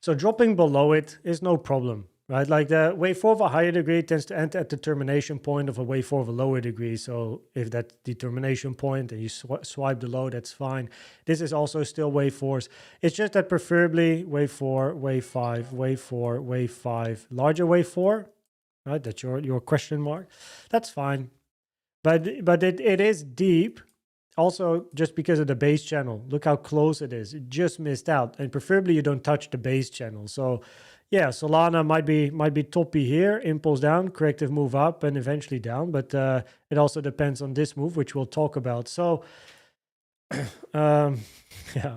So dropping below it is no problem, right? Like the wave 4 of a higher degree tends to end at the termination point of a wave 4 of a lower degree. So if that's the termination point and you swipe the low, that's fine. This is also still wave 4s. It's just that preferably wave 4, wave 5, wave 4, wave 5, larger wave 4, right? That's your question mark. That's fine. But it is deep. Also, just because of the base channel, look how close it is. It just missed out, and preferably you don't touch the base channel. So, yeah, Solana might be toppy here, impulse down, corrective move up, and eventually down. But it also depends on this move, which we'll talk about. So, yeah,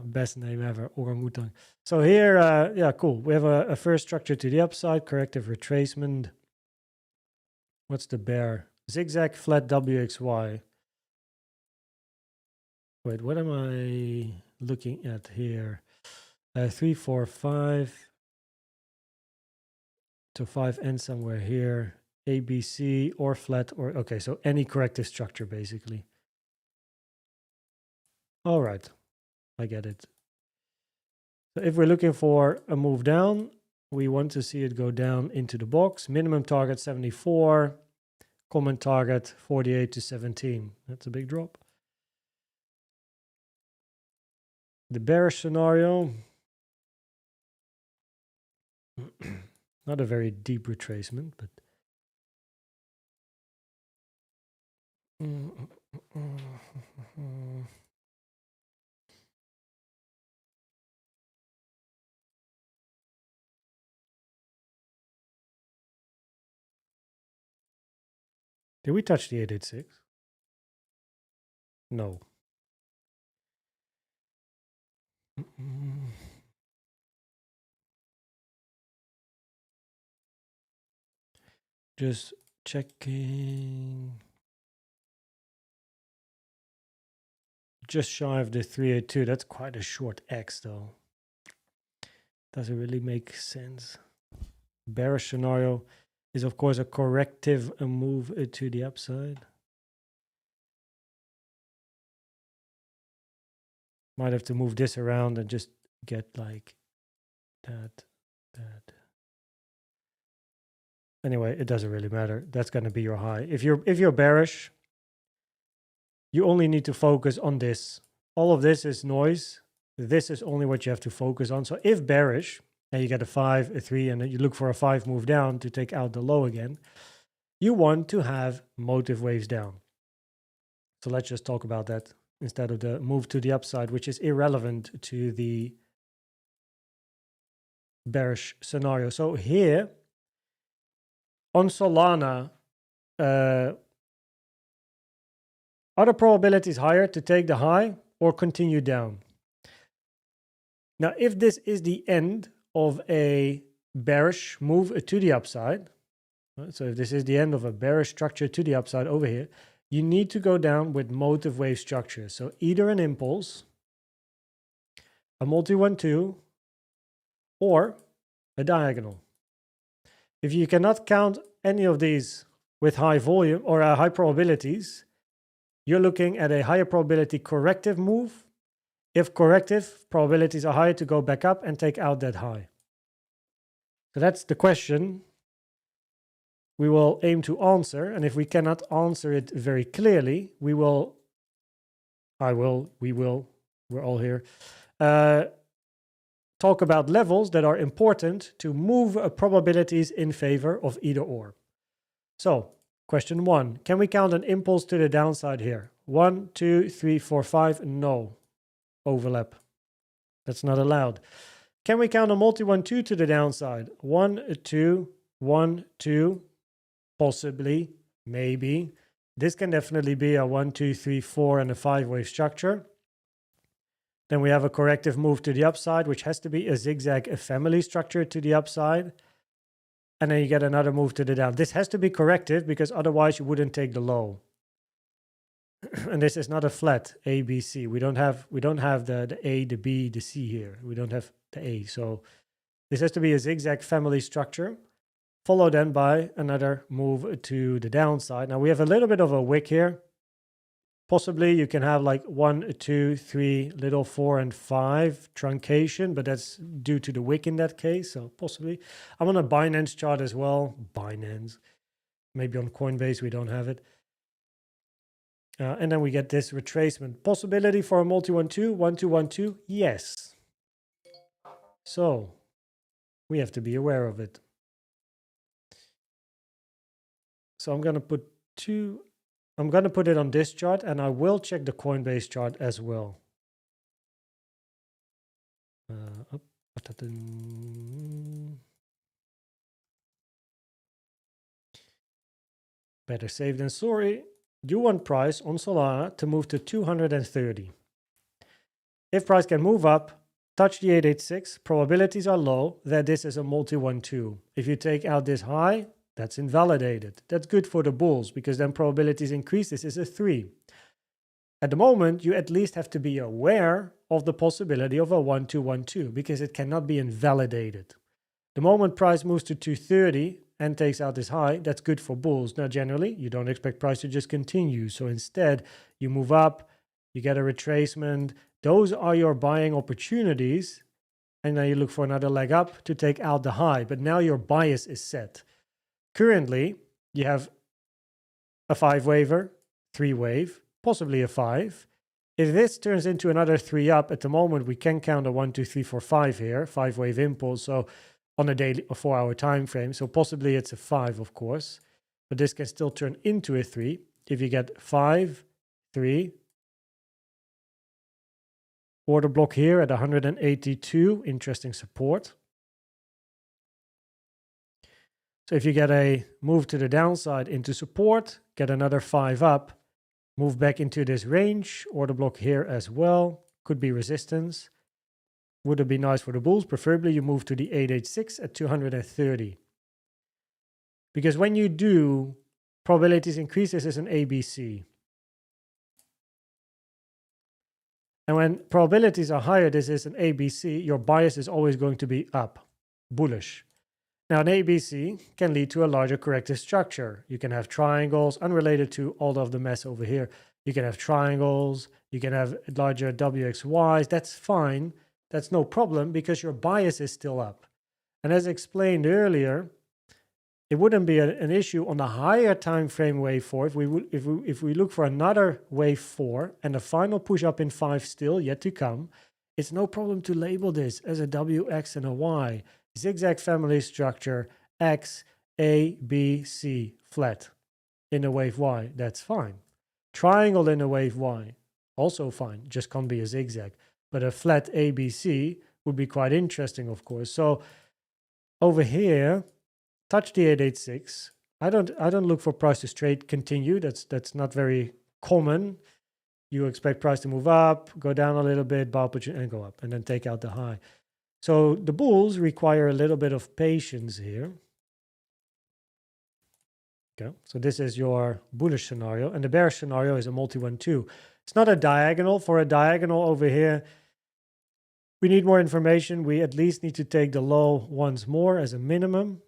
best name ever, orang-oetang. So here, yeah, cool. We have a first structure to the upside, corrective retracement. What's the bear? Zigzag flat WXY. Wait, what am I looking at here? 3, 4, 5 to 5 end somewhere here. ABC or flat or okay, so any corrective structure basically. All right, I get it. So if we're looking for a move down, we want to see it go down into the box. Minimum target 74, common target 48 to 17. That's a big drop. The bearish scenario, not a very deep retracement, but did we touch the 886? No. Just checking. Just shy of the 382. That's quite a short X though. Does it really make sense? Bearish scenario is of course a corrective move to the upside. Might have to move this around and just get like that. Anyway, it doesn't really matter. That's going to be your high. If you're bearish, you only need to focus on this. All of this is noise. This is only what you have to focus on. So if bearish, and you get a 5, a 3, and then you look for a 5 move down to take out the low again, you want to have motive waves down. So let's just talk about that instead of the move to the upside, which is irrelevant to the bearish scenario. So here on Solana, are the probabilities higher to take the high or continue down? Now, if this is the end of a bearish move to the upside, right? So if this is the end of a bearish structure to the upside over here, you need to go down with motive wave structure. So either an impulse, a multi-1-2, or a diagonal. If you cannot count any of these with high volume or high probabilities, you're looking at a higher probability corrective move. If corrective, probabilities are higher to go back up and take out that high. So that's the question we will aim to answer. And if we cannot answer it very clearly, we're all here, talk about levels that are important to move probabilities in favor of either or. So question 1, can we count an impulse to the downside here? 1, 2, 3, 4, 5, no. Overlap. That's not allowed. Can we count a multi-1-2 to the downside? 1, 2, 1, 2, possibly, maybe. This can definitely be a 1, 2, 3, 4 and a 5-wave structure. Then we have a corrective move to the upside, which has to be a zigzag family structure to the upside. And then you get another move to the down. This has to be corrective because otherwise you wouldn't take the low. And this is not a flat A, B, C. We don't have the A, the B, the C here. We don't have the A. So this has to be a zigzag family structure, followed then by another move to the downside. Now we have a little bit of a wick here. Possibly you can have like 1, 2, 3, little 4 and 5 truncation, but that's due to the wick in that case. So possibly. I'm on a Binance chart as well. Binance. Maybe on Coinbase we don't have it. And then we get this retracement. Possibility for a multi-1-2, 1-2-1-2? Yes. So we have to be aware of it. So I'm going to put it on this chart, and I will check the Coinbase chart as well. Better safe than sorry. You want price on Solana to move to 230. If price can move up, touch the 886, probabilities are low that this is a multi-1-2. If you take out this high, that's invalidated. That's good for the bulls because then probabilities increase. This is a 3. At the moment, you at least have to be aware of the possibility of a 1-2-1-2 because it cannot be invalidated. The moment price moves to 230 and takes out this high, that's good for bulls. Now, generally, you don't expect price to just continue. So instead, you move up, you get a retracement. Those are your buying opportunities. And then you look for another leg up to take out the high. But now your bias is set. Currently, you have a 5-waver, 3-wave, possibly a 5. If this turns into another 3 up, at the moment, we can count a 1, 2, 3, 4, 5 here, 5-wave impulse. So on a daily or 4-hour time frame. So possibly it's a 5, of course. But this can still turn into a 3. If you get 5, 3, order block here at 182, interesting support. So if you get a move to the downside into support, get another 5 up, move back into this range, order block here as well, could be resistance. Would it be nice for the bulls? Preferably you move to the 886 at 230. Because when you do, probabilities increase. This is an ABC. And when probabilities are higher, this is an ABC, your bias is always going to be up, bullish. Now, an ABC can lead to a larger corrective structure. You can have triangles, unrelated to all of the mess over here. You can have triangles, you can have larger WXYs, that's fine. That's no problem because your bias is still up. And as explained earlier, it wouldn't be an issue on the higher time frame wave 4 if we look for another wave 4 and a final push up in 5 still yet to come. It's no problem to label this as a W, X, and a Y. Zigzag family structure, X, A, B, C, flat in a wave Y. That's fine. Triangle in a wave Y, also fine. Just can't be a zigzag. But a flat A, B, C would be quite interesting, of course. So over here, touch the 886. I don't look for price to straight continue. That's not very common. You expect price to move up, go down a little bit, buy opportunity, and go up, and then take out the high. So the bulls require a little bit of patience here. Okay, so this is your bullish scenario, and the bearish scenario is a multi-one too. It's not a diagonal. For a diagonal over here, we need more information. We at least need to take the low once more as a minimum.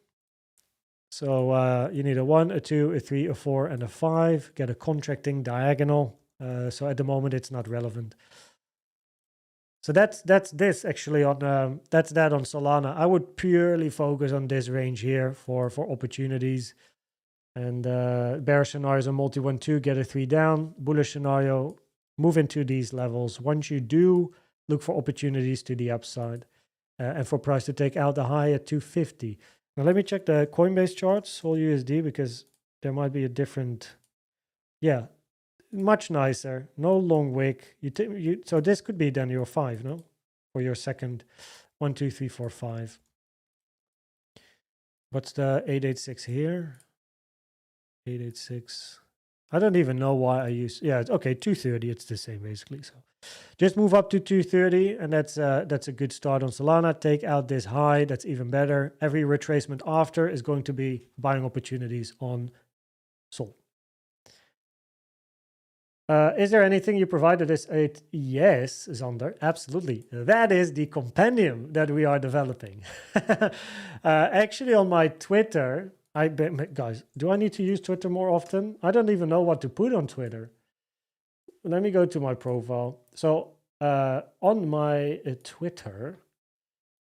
So you need a 1, a 2, a 3, a 4, and a 5. Get a contracting diagonal. So at the moment, it's not relevant. So that's this actually on that's that on Solana. I would purely focus on this range here for opportunities. And bearish scenario is a multi-1-2, get a 3 down. Bullish scenario, move into these levels. Once you do, look for opportunities to the upside, and for price to take out the high at 250. Now let me check the Coinbase charts, Sol USD, because there might be a different. Yeah. Much nicer, no long wick. So this could be then your 5, no? For your second 1, 2, 3, 4, 5. What's the 886 here? 886. I don't even know why I use. Yeah, okay, 230. It's the same basically. So just move up to 230, and that's a good start on Solana. Take out this high. That's even better. Every retracement after is going to be buying opportunities on Sol. Is there anything you provided us? Yes, Zander, absolutely. That is the compendium that we are developing. Actually, on my Twitter, guys, do I need to use Twitter more often? I don't even know what to put on Twitter. Let me go to my profile. So on my Twitter,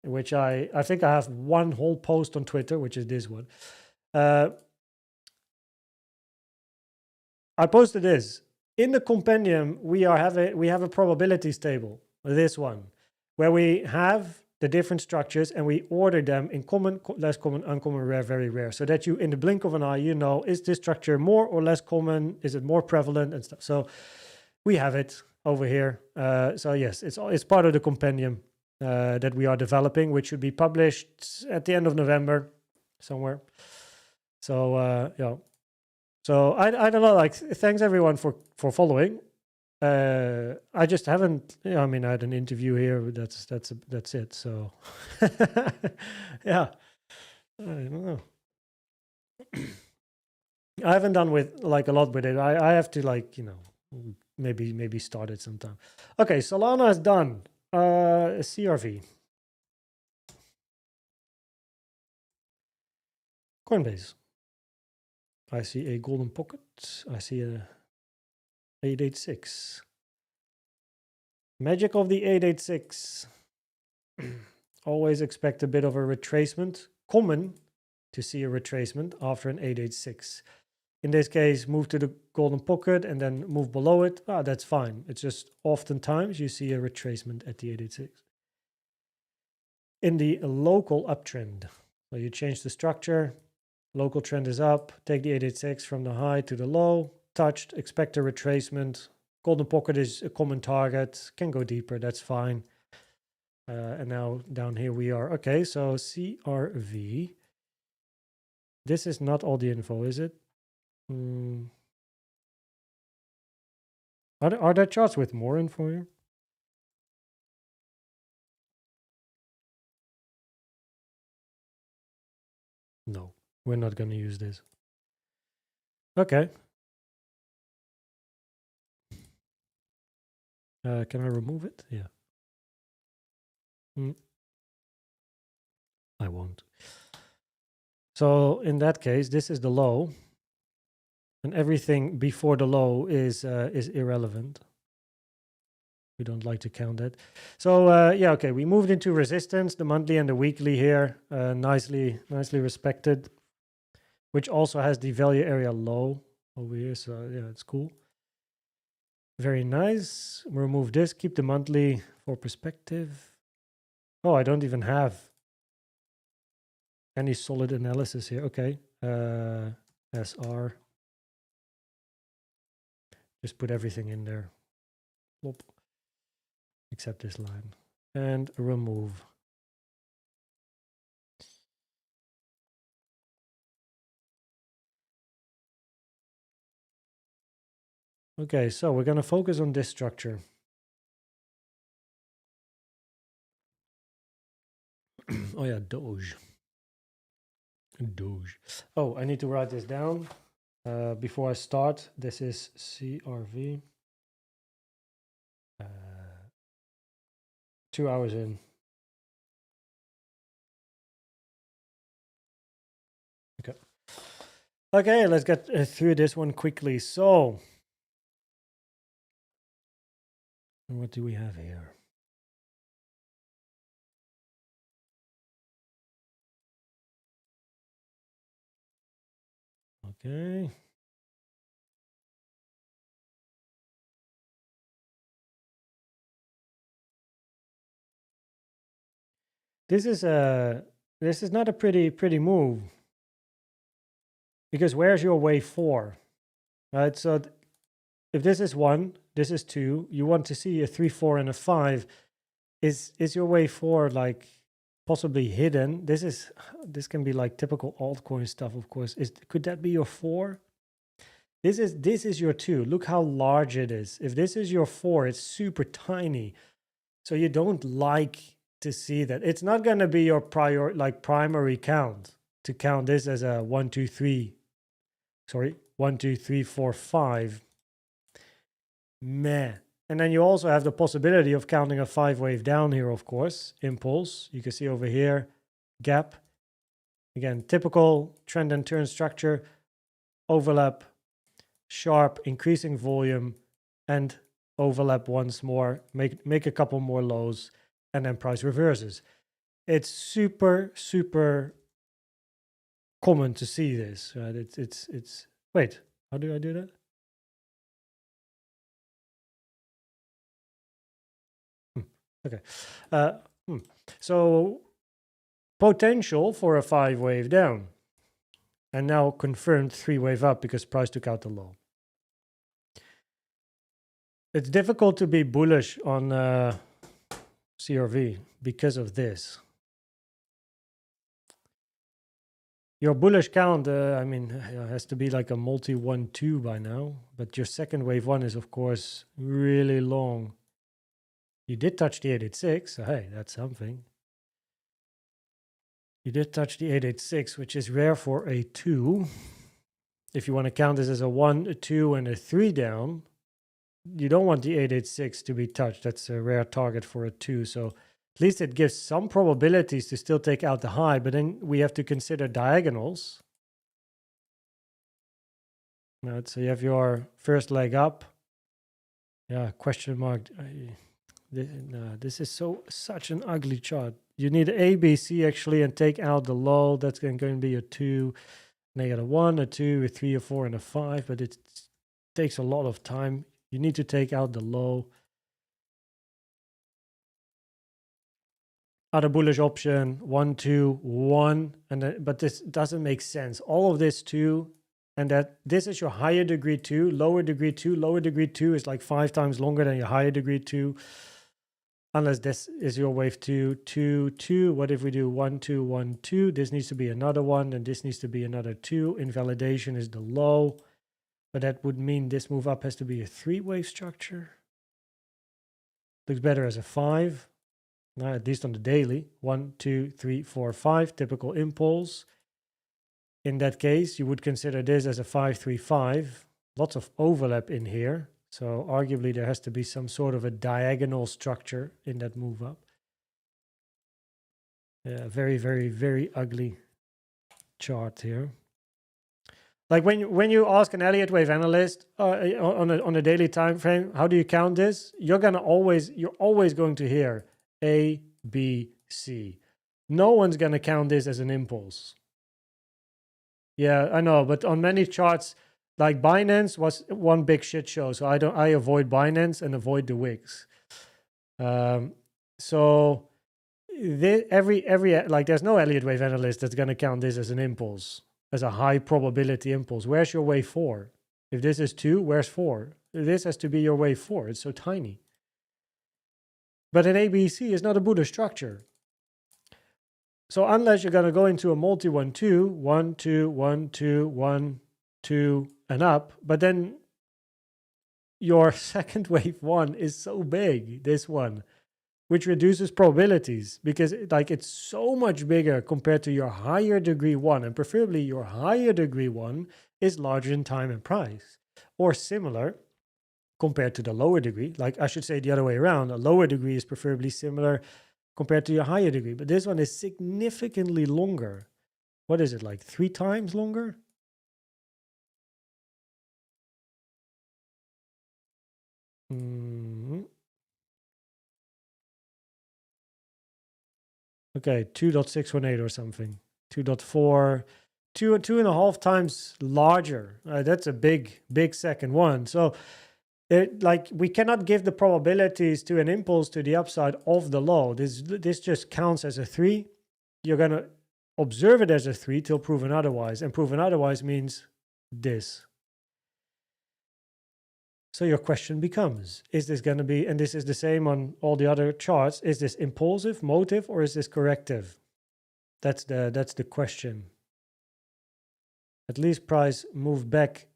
which I think I have one whole post on Twitter, which is this one. I posted this. In the compendium, we have a probabilities table, this one, where we have the different structures and we order them in common, less common, uncommon, rare, very rare, so that you, in the blink of an eye, you know, is this structure more or less common? Is it more prevalent and stuff? So we have it over here. So yes, it's part of the compendium that we are developing, which should be published at the end of November somewhere. So yeah. So I don't know, like, thanks everyone for following. I just haven't, I mean, I had an interview here, that's it. So yeah, I don't know. I haven't done with like a lot with it. I have to, like, you know, maybe start it sometime. Okay, Solana is done. CRV. Coinbase. I see a golden pocket. I see a 886. Magic of the 886. Always expect a bit of a retracement. Common to see a retracement after an 886. In this case, move to the golden pocket and then move below it. That's fine. It's just oftentimes you see a retracement at the 886. In the local uptrend, so you change the structure. Local trend is up. Take the 886 from the high to the low. Touched. Expect a retracement. Golden pocket is a common target. Can go deeper. That's fine. And now down here we are. Okay, so CRV. This is not all the info, is it? Are there charts with more info here? No. We're not going to use this. Okay. Can I remove it? Yeah. I won't. So in that case, this is the low. And everything before the low is irrelevant. We don't like to count that. So yeah, okay. We moved into resistance, the monthly and the weekly here. Nicely respected. which also has the value area low over here. So yeah, it's cool. Very nice. Remove this, keep the monthly for perspective. Oh, I don't even have any solid analysis here. Okay. SR. Just put everything in there. Plop. Except this line. And remove. Okay, so we're going to focus on this structure. Oh yeah, DOGE. DOGE. Oh, I need to write this down before I start. This is CRV. 2 hours in. Okay. Okay, let's get through this one quickly. So, what do we have here? Okay. This is not a pretty move. Because where's your wave 4? Right? So if this is 1, this is 2, you want to see a 3, 4, and a 5. Is your wave 4 like possibly hidden? This can be like typical altcoin stuff, of course. Could that be your 4? This is your 2. Look how large it is. If this is your 4, it's super tiny. So you don't like to see that. It's not going to be your primary count to count this as a 1, 2, 3. Sorry, 1, 2, 3, 4, 5. Meh. And then you also have the possibility of counting a 5 wave down here, of course. Impulse. You can see over here, gap. Again, typical trend and turn structure. Overlap, sharp, increasing volume, and overlap once more. Make a couple more lows, and then price reverses. It's super common to see this, right? It's wait, how do I do that? Okay. So potential for a 5 wave down, and now confirmed 3 wave up because price took out the low. It's difficult to be bullish on CRV because of this. Your bullish count, I mean, has to be like a multi 1, 2 by now. But your second wave 1 is, of course, really long. You did touch the 886, so hey, that's something. You did touch the 886, which is rare for a 2. If you want to count this as a 1, a 2, and a 3 down, you don't want the 886 to be touched. That's a rare target for a 2. So at least it gives some probabilities to still take out the high, but then we have to consider diagonals. Right, so you have your first leg up. Yeah, question mark. This is such an ugly chart. You need A, B, C actually and take out the low. That's going to be a 2. Then you got a 1, a 2, a 3, a 4, and a 5, but it takes a lot of time. You need to take out the low. Other bullish option, 1, 2, 1, and then, but this doesn't make sense. All of this 2, and that this is your higher degree 2, lower degree 2. Lower degree 2 is like 5 times longer than your higher degree 2. Unless this is your wave 2, 2, 2. What if we do 1, 2, 1, 2? This needs to be another 1, and this needs to be another 2. Invalidation is the low, but that would mean this move up has to be a 3 wave structure. Looks better as a 5. At least on the daily. 1, 2, 3, 4, 5. Typical impulse. In that case, you would consider this as a 5, 3, 5. Lots of overlap in here. So arguably there has to be some sort of a diagonal structure in that move up. Yeah, very ugly chart here. Like when you ask an Elliott Wave analyst on a daily time frame, how do you count this? You're always going to hear A, B, C. No one's going to count this as an impulse. Yeah, I know, but on many charts, like Binance was one big shit show. So I avoid Binance and avoid the wicks. So every like there's no Elliott Wave analyst that's going to count this as an impulse, as a high probability impulse. Where's your wave 4? If this is 2, where's 4? This has to be your wave 4. It's so tiny. But an ABC is not a Buddha structure. So unless you're going to go into a multi 1 2 1 2 1 2 1 2 and up, but then your second wave 1 is so big, this one, which reduces probabilities because it's so much bigger compared to your higher degree 1, and preferably your higher degree 1 is larger in time and price, or similar compared to the lower degree. Like I should say the other way around, a lower degree is preferably similar compared to your higher degree, but this one is significantly longer. What is it, like 3 times longer? Okay, 2.618 or something. 2.4, 2.5 times larger. That's a big second one. So we cannot give the probabilities to an impulse to the upside of the low. This just counts as a 3. You're going to observe it as a 3 till proven otherwise. And proven otherwise means this. So your question becomes, is this going to be, and this is the same on all the other charts, is this impulsive, motive, or is this corrective? That's the question. At least price moved back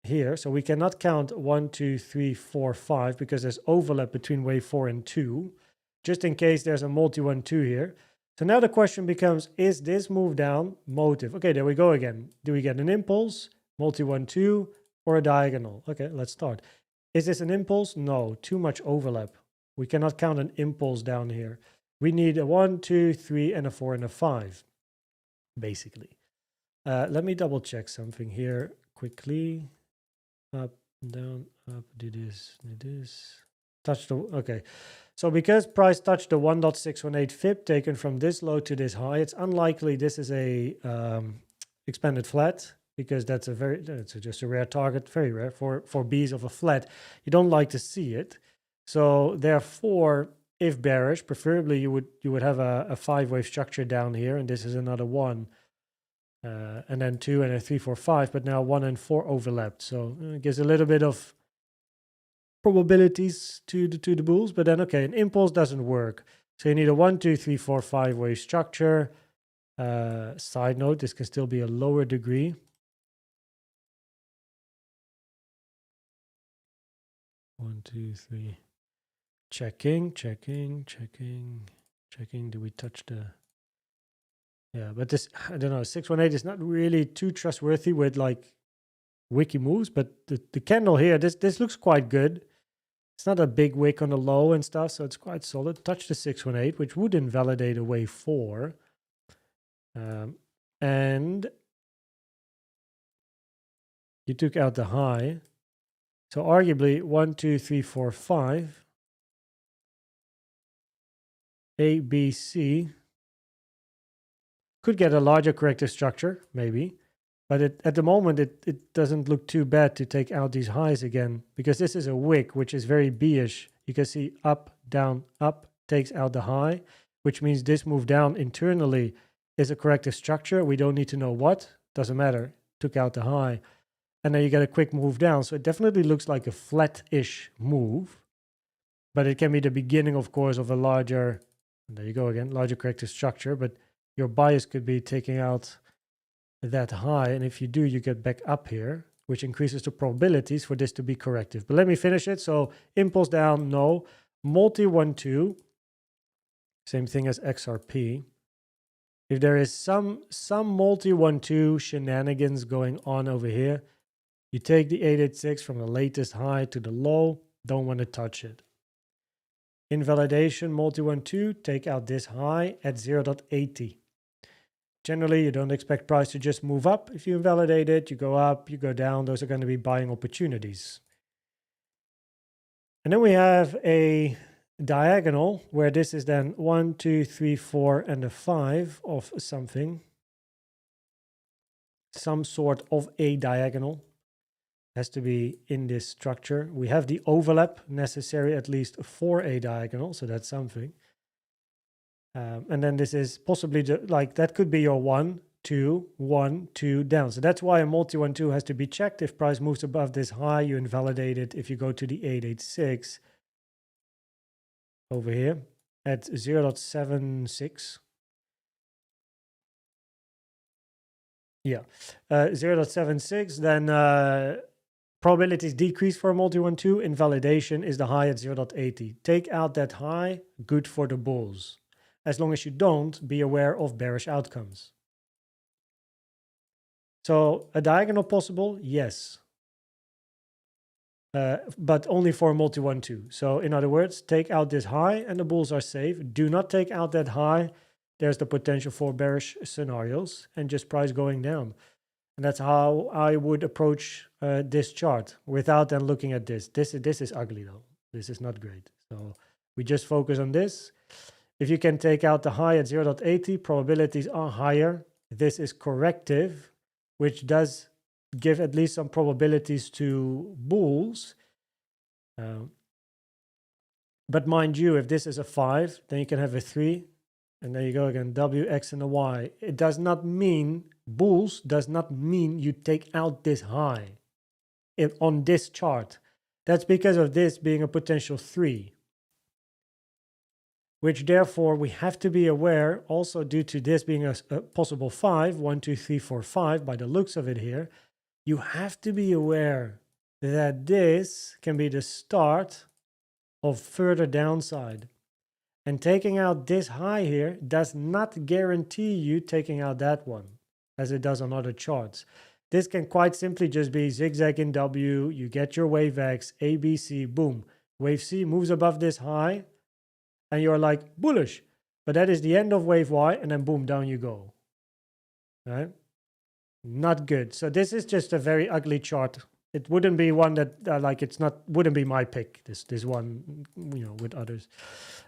here. So we cannot count 1, 2, 3, 4, 5 because there's overlap between wave 4 and 2, just in case there's a multi 1, 2 here. So now the question becomes, is this move down motive? Okay, there we go again. Do we get an impulse, multi 1, 2, or a diagonal? Okay, let's start. Is this an impulse? No, too much overlap. We cannot count an impulse down here. We need a 1, 2, 3, and a 4 and a 5, basically. Let me double check something here quickly. Up, down, up, do this, touch the, okay. So because price touched the 1.618 fib taken from this low to this high, it's unlikely this is a expanded flat, because that's just a rare target, very rare for Bs of a flat. You don't like to see it. So therefore, if bearish, preferably you would have a 5-wave structure down here, and this is another 1. And then 2 and a 3, 4, 5, but now 1 and 4 overlapped. So it gives a little bit of probabilities to the bulls, but then, okay, an impulse doesn't work. So you need a 1, 2, 3, 4, 5-wave structure. Side note, this can still be a lower degree. One, two, three. Checking. Do we touch the... Yeah, but this, I don't know, 618 is not really too trustworthy with like wiki moves, but the candle here, this looks quite good. It's not a big wick on the low and stuff, so it's quite solid. Touch the 618, which would invalidate a wave 4. And you took out the high. So arguably 1, 2, 3, 4, 5. A, B, C. Could get a larger corrective structure, maybe. But at the moment, it doesn't look too bad to take out these highs again, because this is a wick, which is very B-ish. You can see up, down, up takes out the high, which means this move down internally is a corrective structure. We don't need to know what. Doesn't matter. Took out the high. And then you get a quick move down. So it definitely looks like a flat-ish move. But it can be the beginning, of course, of a larger, and there you go again, larger corrective structure. But your bias could be taking out that high, and if you do, you get back up here, which increases the probabilities for this to be corrective. But let me finish it. So impulse down, no. Multi 1, 2, same thing as XRP. If there is some multi 1, 2 shenanigans going on over here, you take the 886 from the latest high to the low, don't want to touch it. Invalidation, multi 1, 2, take out this high at 0.80. Generally, you don't expect price to just move up. If you invalidate it, you go up, you go down. Those are going to be buying opportunities. And then we have a diagonal where this is then 1, 2, 3, 4, and a 5 of something. some sort of a diagonal. Has to be in this structure. We have the overlap necessary at least for a diagonal, so that's something. And then this is possibly like that could be your 1, 2, 1, 2 down. So that's why a multi 1, 2 has to be checked. If price moves above this high, you invalidate it. If you go to the 886 over here at 0.76. Yeah, 0.76, then probabilities decrease for a multi 1, 2. Invalidation is the high at 0.80. Take out that high, good for the bulls. As long as you don't, be aware of bearish outcomes. So a diagonal possible, yes. But only for a multi 1, 2. So in other words, take out this high and the bulls are safe. Do not take out that high. There's the potential for bearish scenarios and just price going down. And that's how I would approach this chart without then looking at this. This is ugly though. This is not great. So we just focus on this. If you can take out the high at 0.80, probabilities are higher. This is corrective, which does give at least some probabilities to bulls. But mind you, if this is a 5, then you can have a 3. And there you go again, W, X, and a Y. It does not mean, bulls does not mean you take out this high on this chart. That's because of this being a potential 3. Which therefore we have to be aware, also due to this being a possible 5, 1, 2, 3, 4, 5, by the looks of it here, you have to be aware that this can be the start of further downside. And taking out this high here does not guarantee you taking out that one, as it does on other charts. This can quite simply just be zigzag in W, you get your wave X, A, B, C, boom. Wave C moves above this high, and you're like, bullish. But that is the end of wave Y, and then boom, down you go. Right? Not good. So this is just a very ugly chart. It wouldn't be one that wouldn't be my pick, this one, with others.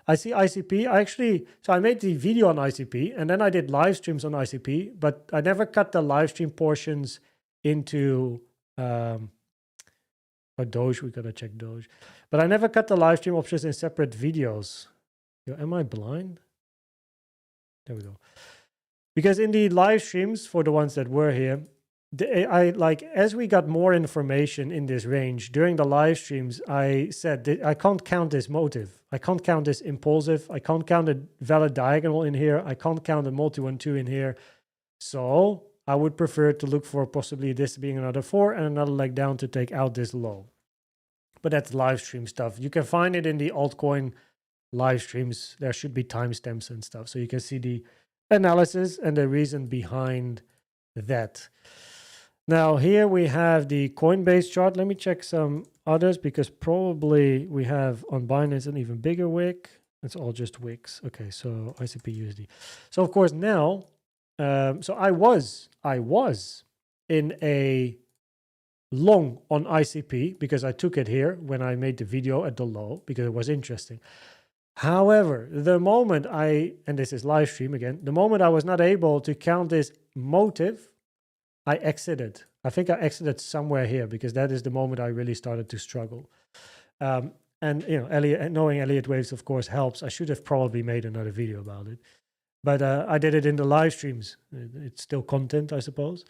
I see ICP. So I made the video on ICP, and then I did live streams on ICP, but I never cut the live stream portions into Doge. We gotta check Doge. But I never cut the live stream options in separate videos. Yo, am I blind? There we go. Because in the live streams, for the ones that were here, as we got more information in this range during the live streams, I said that I can't count this motive. I can't count this impulsive. I can't count a valid diagonal in here. I can't count a multi 1, 2 in here. So I would prefer to look for possibly this being another 4 and another leg down to take out this low. But that's live stream stuff. You can find it in the altcoin live streams. There should be timestamps and stuff, so you can see the analysis and the reason behind that. Now here we have the Coinbase chart. Let me check some others because probably we have on Binance an even bigger wick. It's all just wicks. Okay, so ICP-USD. So of course now, so I was in a long on ICP because I took it here when I made the video at the low because it was interesting. However, the moment and this is live stream again, the moment I was not able to count this motive, I exited. I think I exited somewhere here because that is the moment I really started to struggle. And knowing Elliott Waves, of course, helps. I should have probably made another video about it. But I did it in the live streams. It's still content, I suppose.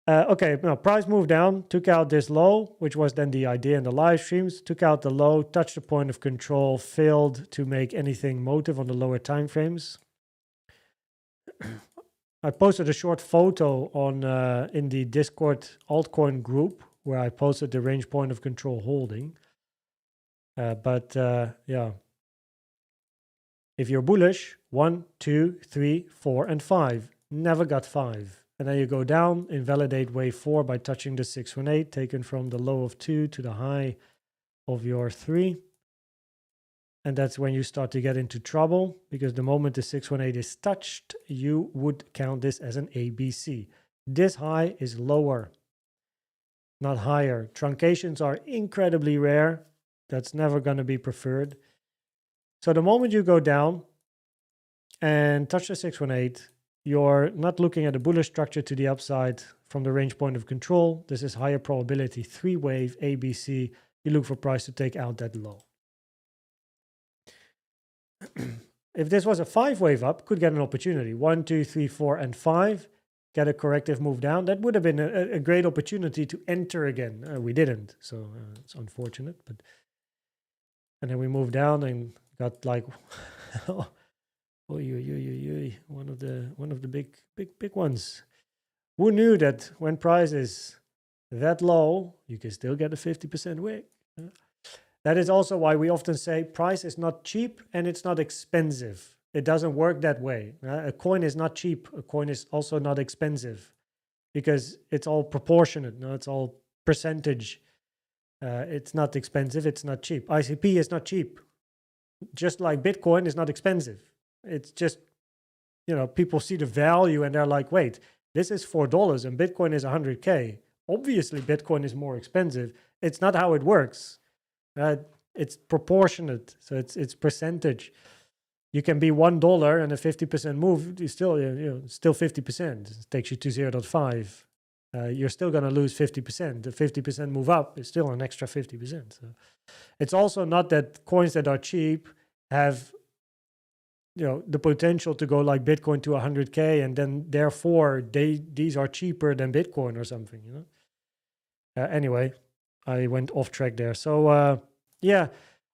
Okay, now price moved down, took out this low, which was then the idea in the live streams, took out the low, touched the point of control, failed to make anything motive on the lower time frames. I posted a short photo on in the Discord altcoin group where I posted the range point of control holding. Yeah, if you're bullish, 1, 2, 3, 4, and 5. Never got 5. And then you go down, invalidate wave 4 by touching the 618, taken from the low of 2 to the high of your 3. And that's when you start to get into trouble, because the moment the 618 is touched, you would count this as an ABC. This high is lower, not higher. Truncations are incredibly rare. That's never going to be preferred. So the moment you go down and touch the 618, you're not looking at a bullish structure to the upside from the range point of control. This is higher probability 3-wave ABC. You look for price to take out that low. If this was a 5-wave up, could get an opportunity. 1, 2, 3, 4, and 5. Get a corrective move down. That would have been a great opportunity to enter again. We didn't, so it's unfortunate. But and then we moved down and got like one of the big ones. Who knew that when price is that low, you can still get a 50% wick? That is also why we often say price is not cheap and it's not expensive. It doesn't work that way. A coin is not cheap. A coin is also not expensive because it's all proportionate. No, it's all percentage. It's not expensive. It's not cheap. ICP is not cheap. Just like Bitcoin is not expensive. It's just, you know, people see the value and they're like, wait, this is $4 and Bitcoin is 100K. Obviously, Bitcoin is more expensive. It's not how it works. It's proportionate. So it's percentage. You can be $1 and a 50% move. You still, still 50%. It takes you to 0.5. You're still going to lose 50%. The 50% move up is still an extra 50%. So it's also not that coins that are cheap have, the potential to go like Bitcoin to 100K, and then therefore these are cheaper than Bitcoin or something. Anyway, I went off track there. So yeah.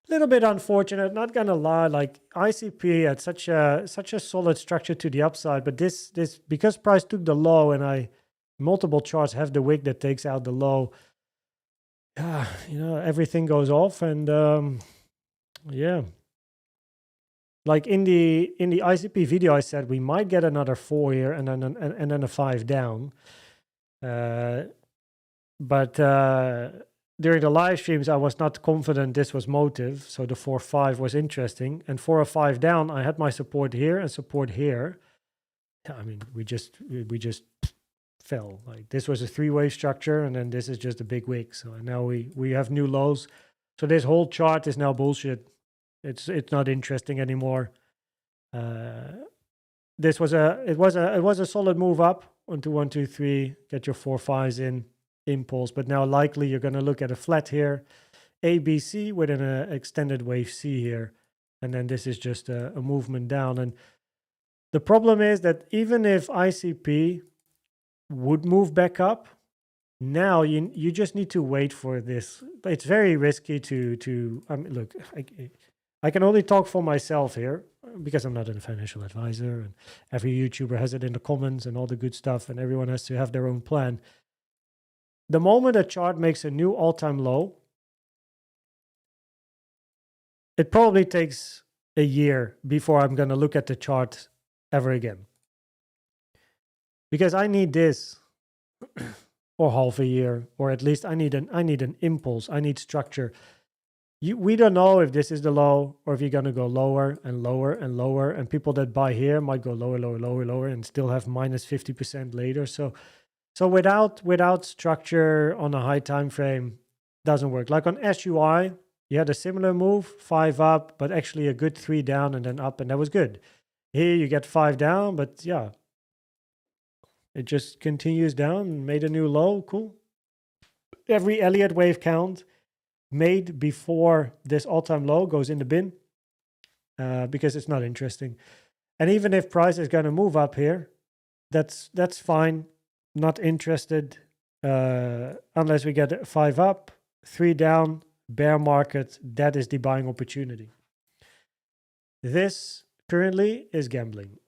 A little bit unfortunate, not gonna lie. Like ICP had such a solid structure to the upside, but this because price took the low, and multiple charts have the wick that takes out the low. Everything goes off, and yeah. Like in the ICP video, I said we might get another 4 here, and then a 5 down. But during the live streams, I was not confident this was motive, so the 4-5 was interesting. And 4 or 5 down, I had my support here and support here. I mean, we just fell. Like this was a 3-wave structure, and then this is just a big wick. So now we have new lows. So this whole chart is now bullshit. It's not interesting anymore. This was a solid move up onto 1, 2, 3. Get your 4, 5s in. Impulse, but now likely you're going to look at a flat here, ABC with an extended wave C here, and then this is just a movement down. And the problem is that even if ICP would move back up, now you just need to wait for this. It's very risky to I mean, look, I can only talk for myself here because I'm not a financial advisor, and every YouTuber has it in the comments and all the good stuff, and everyone has to have their own plan. The moment a chart makes a new all-time low, it probably takes a year before I'm going to look at the chart ever again. Because I need this, or half a year, or at least I need an impulse. I need structure. We don't know if this is the low or if you're going to go lower and lower and lower. And people that buy here might go lower, lower, lower, lower, and still have minus 50% later. So without structure on a high time frame, doesn't work. Like on SUI, you had a similar move, 5 up, but actually a good 3 down and then up, and that was good. Here you get 5 down, but yeah, it just continues down, made a new low, cool. Every Elliott Wave count made before this all-time low goes in the bin because it's not interesting. And even if price is going to move up here, that's fine. Not interested unless we get 5 up, 3 down, bear market. That is the buying opportunity. This currently is gambling,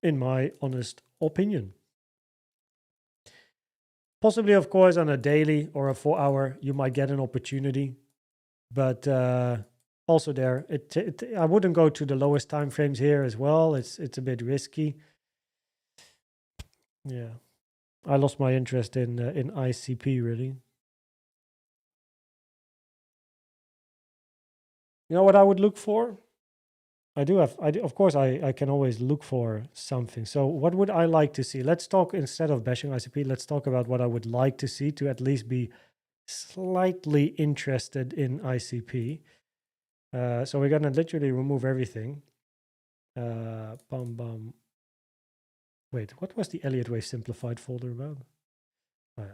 in my honest opinion. Possibly, of course, on a daily or a 4-hour, you might get an opportunity. But also there, I wouldn't go to the lowest time frames here as well. It's a bit risky. Yeah. I lost my interest in ICP, really. You know what I would look for? Of course, I can always look for something. So what would I like to see? Let's talk, instead of bashing ICP, let's talk about what I would like to see to at least be slightly interested in ICP. So we're going to literally remove everything. Wait, what was the Elliott Wave simplified folder about? Oh,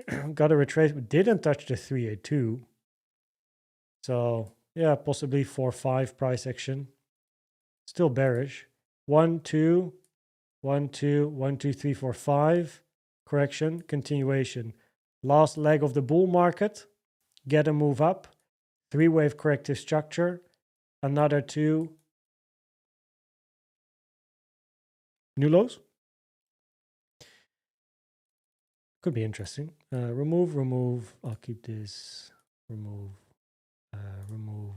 yeah. Got a retrace, but didn't touch the 382. So yeah, possibly 4-5 price action. Still bearish. 1, 2, 1, 2, 1, 2, 3, 4, 5. Correction, continuation. Last leg of the bull market. Get a move up. 3-wave corrective structure. Another 2 new lows. Could be interesting. Remove. I'll keep this. Remove. Remove.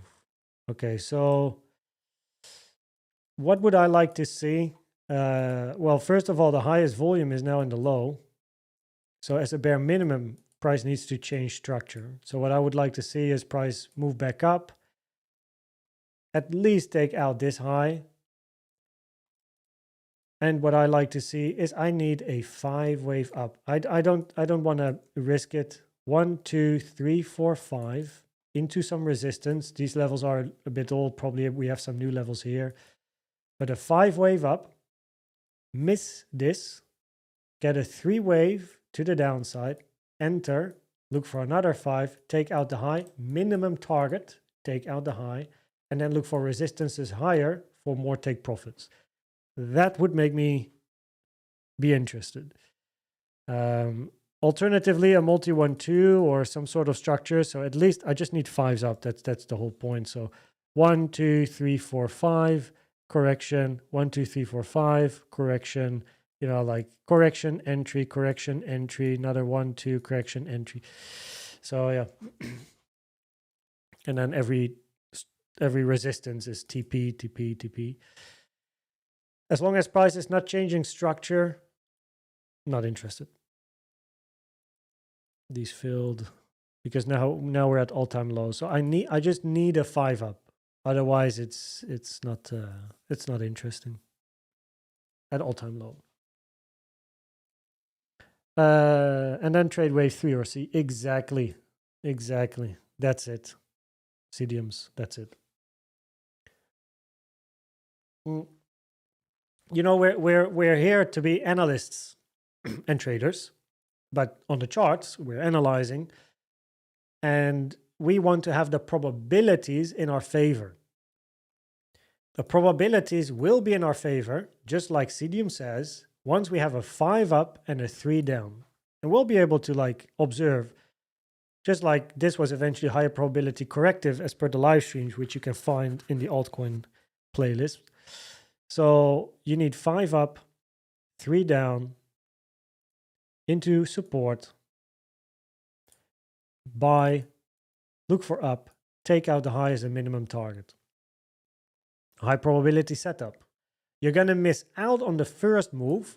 Okay, so what would I like to see? Well, first of all, the highest volume is now in the low. So as a bare minimum, price needs to change structure. So what I would like to see is price move back up. At least take out this high. And what I like to see is I need a 5-wave up. I don't want to risk it. 1, 2, 3, 4, 5 into some resistance. These levels are a bit old. Probably we have some new levels here. But a 5-wave up, miss this, get a 3-wave to the downside, enter, look for another 5, take out the high, minimum target, take out the high, and then look for resistances higher for more take profits. That would make me be interested. Alternatively, a multi 1-2 or some sort of structure. So at least I just need 5s up. That's the whole point. So 1, 2, 3, 4, 5, correction, 1, 2, 3, 4, 5, correction, you know, like correction, entry, another 1, 2, correction, entry. So yeah. And then every resistance is TP, TP, TP. As long as price is not changing structure, not interested. These filled because now we're at all-time low. So I just need a 5 up. Otherwise, it's not interesting. At all-time low. And then trade wave 3 or C. Exactly. That's it. CDMs. That's it. You know, we're here to be analysts and traders, but on the charts we're analyzing, and we want to have the probabilities in our favor. The probabilities will be in our favor, just like CDM says, once we have a 5 up and a 3 down, and we'll be able to like observe, just like this was eventually higher probability corrective as per the live streams, which you can find in the altcoin playlist. So you need 5 up, 3 down, into support, buy, look for up, take out the high as a minimum target. High probability setup. You're going to miss out on the first move,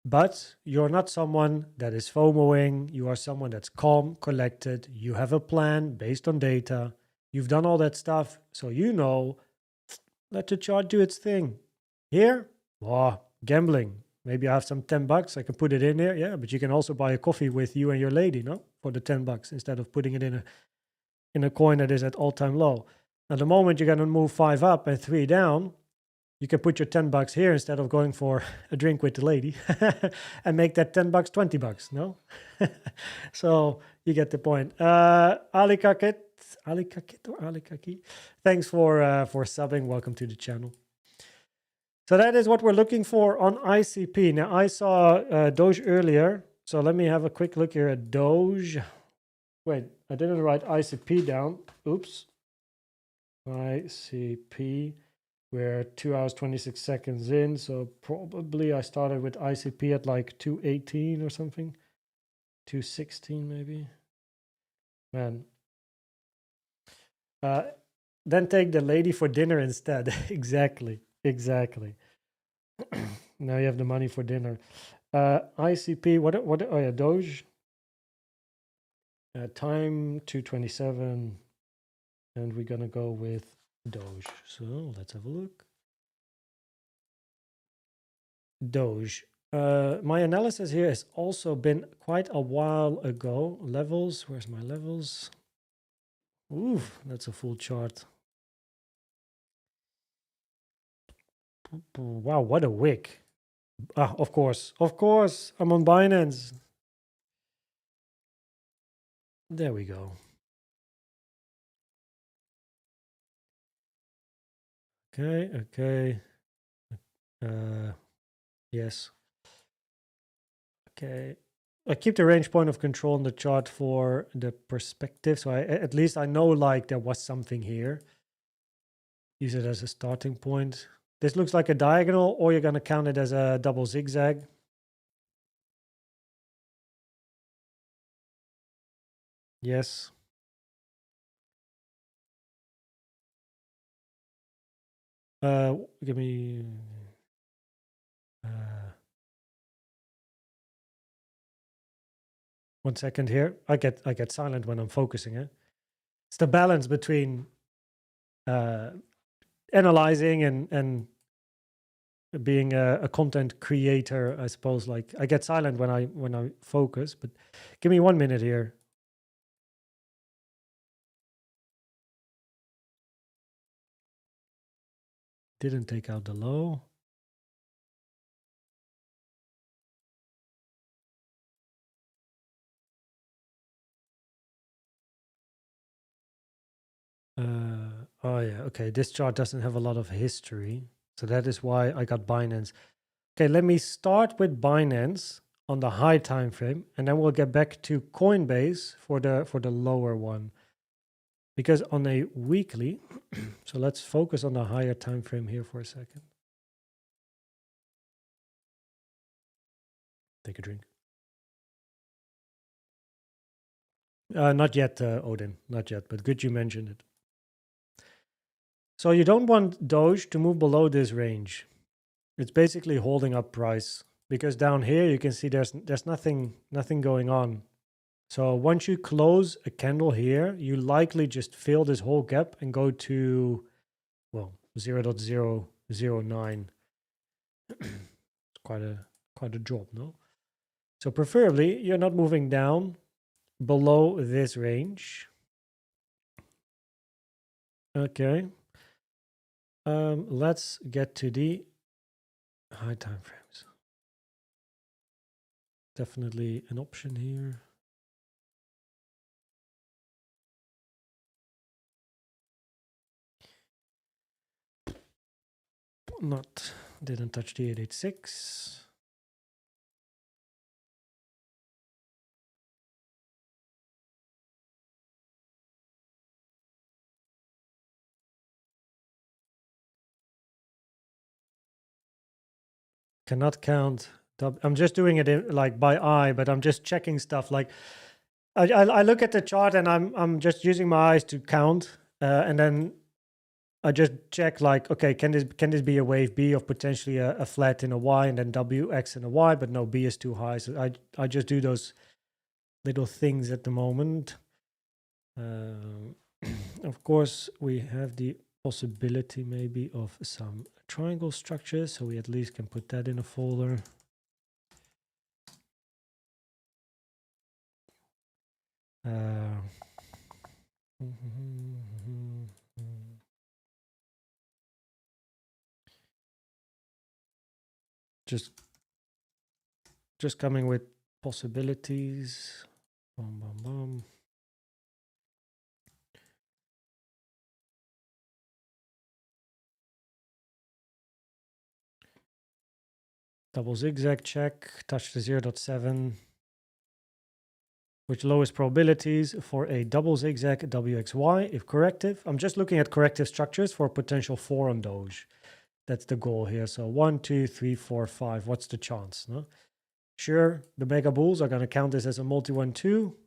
but you're not someone that is FOMOing. You are someone that's calm, collected. You have a plan based on data. You've done all that stuff, so you know, let the chart do its thing. Here, gambling. Maybe I have some $10. I can put it in there. Yeah, but you can also buy a coffee with you and your lady, no? For the $10 instead of putting it in a coin that is at all-time low. Now, the moment you're going to move 5 up and 3 down, you can put your $10 here instead of going for a drink with the lady and make that $10 $20, no? So you get the point. Ali Kakit or Ali Kaki, thanks for subbing. Welcome to the channel. So that is what we're looking for on ICP. Now, I saw Doge earlier, so let me have a quick look here at Doge. Wait, I didn't write ICP down. Oops. ICP. We're 2 hours, 26 seconds in, so probably I started with ICP at like 218 or something. 216 maybe. Man. Then take the lady for dinner instead. Exactly. Now you have the money for dinner. ICP, what oh yeah, Doge. Time 227, and we're gonna go with Doge. So let's have a look. Doge. My analysis here has also been quite a while ago. Levels, where's my levels? Ooh, that's a full chart. Wow, what a wick. Ah, of course, I'm on Binance. There we go. Okay. Yes. Okay. I keep the range point of control on the chart for the perspective, so at least I know like there was something here. Use it as a starting point. This looks like a diagonal, or you're going to count it as a double zigzag. Yes. Give me. Uh, 1 second here. I get silent when I'm focusing. It's the balance between analyzing and being a content creator, I suppose. Like I get silent when I focus, but give me 1 minute here. Didn't take out the low. Oh yeah, okay. This chart doesn't have a lot of history, so that is why I got Binance. Okay, let me start with Binance on the high time frame, and then we'll get back to Coinbase for the lower one. Because on a weekly, so let's focus on the higher time frame here for a second. Take a drink. Not yet, Odin. Not yet, but good you mentioned it. So you don't want Doge to move below this range. It's basically holding up price, because down here you can see there's nothing going on. So once you close a candle here, you likely just fill this whole gap and go to, well, 0.009. It's quite a drop, no? So preferably you're not moving down below this range. Okay. Let's get to the high time frames. Definitely an option here. Didn't touch the 886. Cannot count. I'm just doing it like by eye, but I'm just checking stuff. Like I look at the chart and I'm just using my eyes to count, and then I just check like, okay, can this be a wave B of potentially a flat in a Y and then W, X and a Y, but no, B is too high. So I just do those little things at the moment. Of course, we have the possibility maybe of some triangle structures, so we at least can put that in a folder. Just coming with possibilities. Boom, boom, boom. Double zigzag check, touch the 0.7. Which lowest probabilities for a double zigzag WXY if corrective. I'm just looking at corrective structures for potential 4 on Doge. That's the goal here. So 1, 2, 3, 4, 5. What's the chance? No? Sure, the mega bulls are going to count this as a multi 1, 2.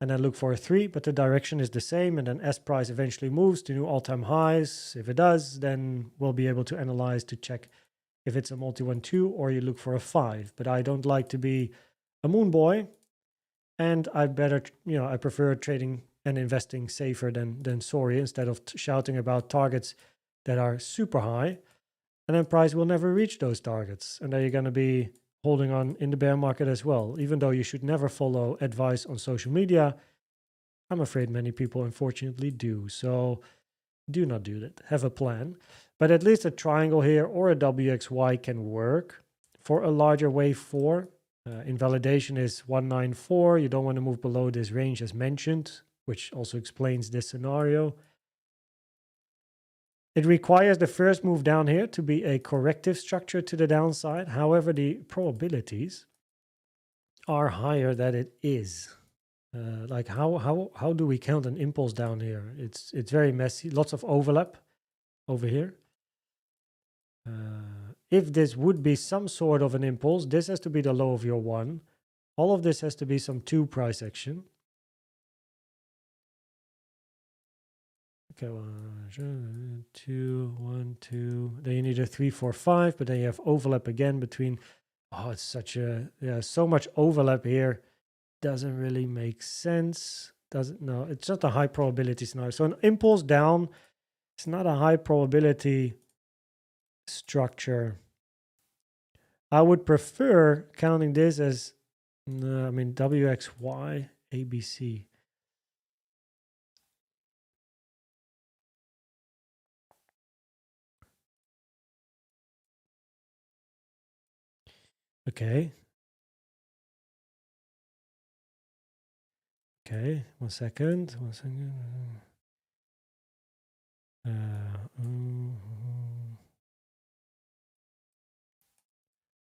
And then look for a 3, but the direction is the same. And then S price eventually moves to new all-time highs. If it does, then we'll be able to analyze to check if it's a multi 1, 2 or you look for a 5. But I don't like to be a moon boy. And I prefer trading and investing safer than sorry, instead of shouting about targets that are super high. And then price will never reach those targets. And then you're going to be holding on in the bear market as well. Even though you should never follow advice on social media, I'm afraid many people unfortunately do. So do not do that. Have a plan. But at least a triangle here or a WXY can work for a larger wave 4. Invalidation is 194. You don't want to move below this range as mentioned, which also explains this scenario. It requires the first move down here to be a corrective structure to the downside. However, the probabilities are higher that it is. Like how do we count an impulse down here? It's very messy. Lots of overlap over here. If this would be some sort of an impulse, this has to be the low of your 1. All of this has to be some 2 price action. Okay, 1, 2, 1, 2. Then you need a 3, 4, 5, but then you have overlap again between. Oh, it's such a so much overlap here. Doesn't really make sense. No, it's not a high probability scenario. So an impulse down, it's not a high probability structure. I would prefer counting this as, I mean, WXY, ABC. Okay. Okay, 1 second. 1 second.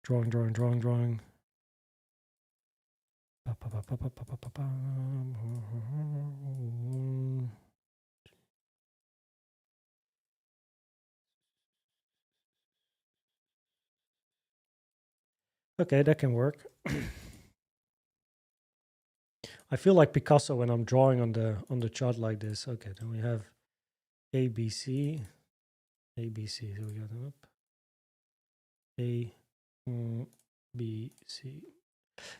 Drawing. Okay, that can work. I feel like Picasso when I'm drawing on the chart like this. Okay, then we have ABC. ABC, so we got them up. A, B, C.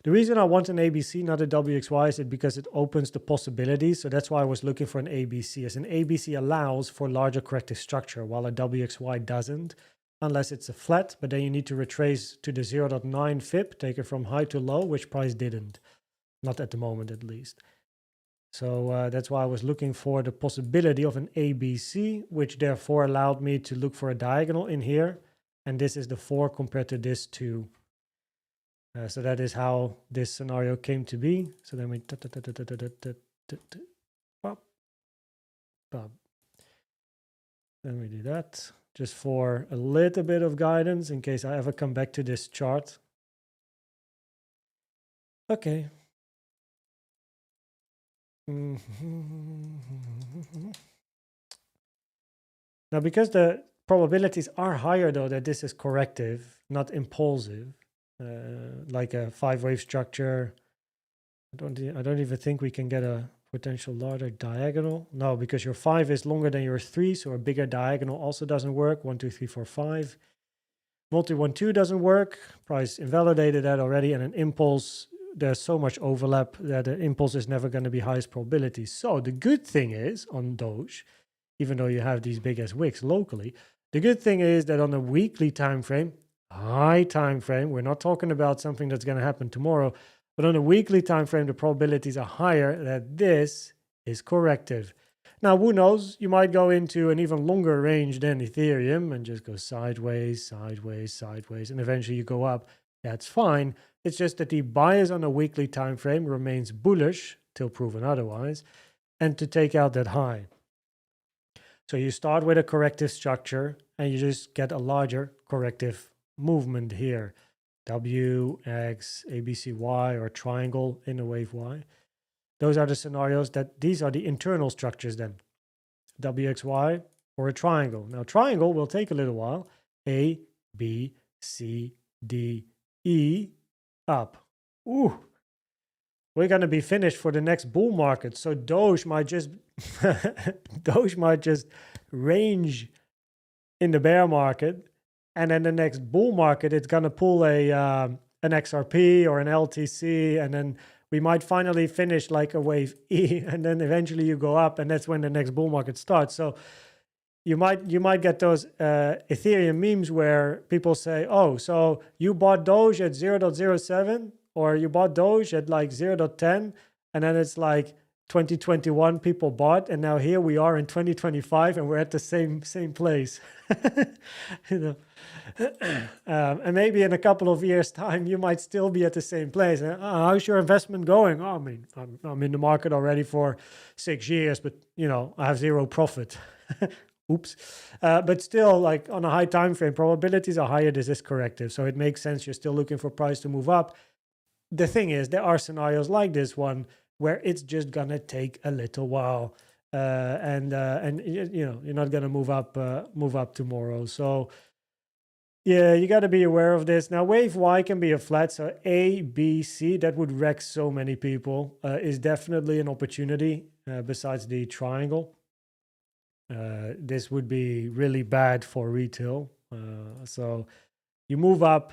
The reason I want an ABC, not a WXY, is because it opens the possibilities. So that's why I was looking for an ABC, as an ABC allows for larger corrective structure, while a WXY doesn't, unless it's a flat. But then you need to retrace to the 0.9 fib, take it from high to low, which price didn't. Not at the moment, at least. So that's why I was looking for the possibility of an ABC, which therefore allowed me to look for a diagonal in here. And this is the 4 compared to this 2. So that is how this scenario came to be. So then we then we do that just for a little bit of guidance in case I ever come back to this chart. Okay. Now, because the probabilities are higher though that this is corrective, not impulsive, like a 5-wave structure, I don't even think we can get a potential larger diagonal. No, because your 5 is longer than your 3, so a bigger diagonal also doesn't work. 1, 2, 3, 4, 5. Multi 1, 2 doesn't work. Price invalidated that already, and an impulse, there's so much overlap that an impulse is never going to be highest probability. So the good thing is on DOGE, even though you have these big ass wicks locally, the good thing is that on a weekly time frame, high time frame, we're not talking about something that's going to happen tomorrow, but on a weekly time frame, the probabilities are higher that this is corrective. Now, who knows? You might go into an even longer range than Ethereum and just go sideways, sideways, sideways, and eventually you go up. That's fine. It's just that the bias on a weekly time frame remains bullish till proven otherwise, and to take out that high. So you start with a corrective structure and you just get a larger corrective movement here. W, X, ABC, Y, or triangle in a wave Y. Those are the scenarios that these are the internal structures then. WXY or a triangle. Now triangle will take a little while. A, B, C, D, E, up. Ooh, we're going to be finished for the next bull market. So Doge might just Doge might just range in the bear market, and then the next bull market it's going to pull a an XRP or an LTC, and then we might finally finish like a wave E, and then eventually you go up, and that's when the next bull market starts. So you might get those Ethereum memes where people say, oh, so you bought Doge at 0.07 or you bought Doge at like 0.10, and then it's like 2021 people bought, and now here we are in 2025 and we're at the same place. You know. And maybe in a couple of years time you might still be at the same place. How's your investment going? Oh, I mean, I'm in the market already for 6 years, but you know, I have zero profit. Oops. But still, like on a high time frame, probabilities are higher. This is corrective, so it makes sense. You're still looking for price to move up. The thing is, there are scenarios like this one where it's just gonna take a little while, and you know, you're not gonna move up tomorrow. So yeah, you got to be aware of this. Now, wave Y can be a flat, so A, B, C, that would wreck so many people, is definitely an opportunity besides the triangle. This would be really bad for retail. So you move up,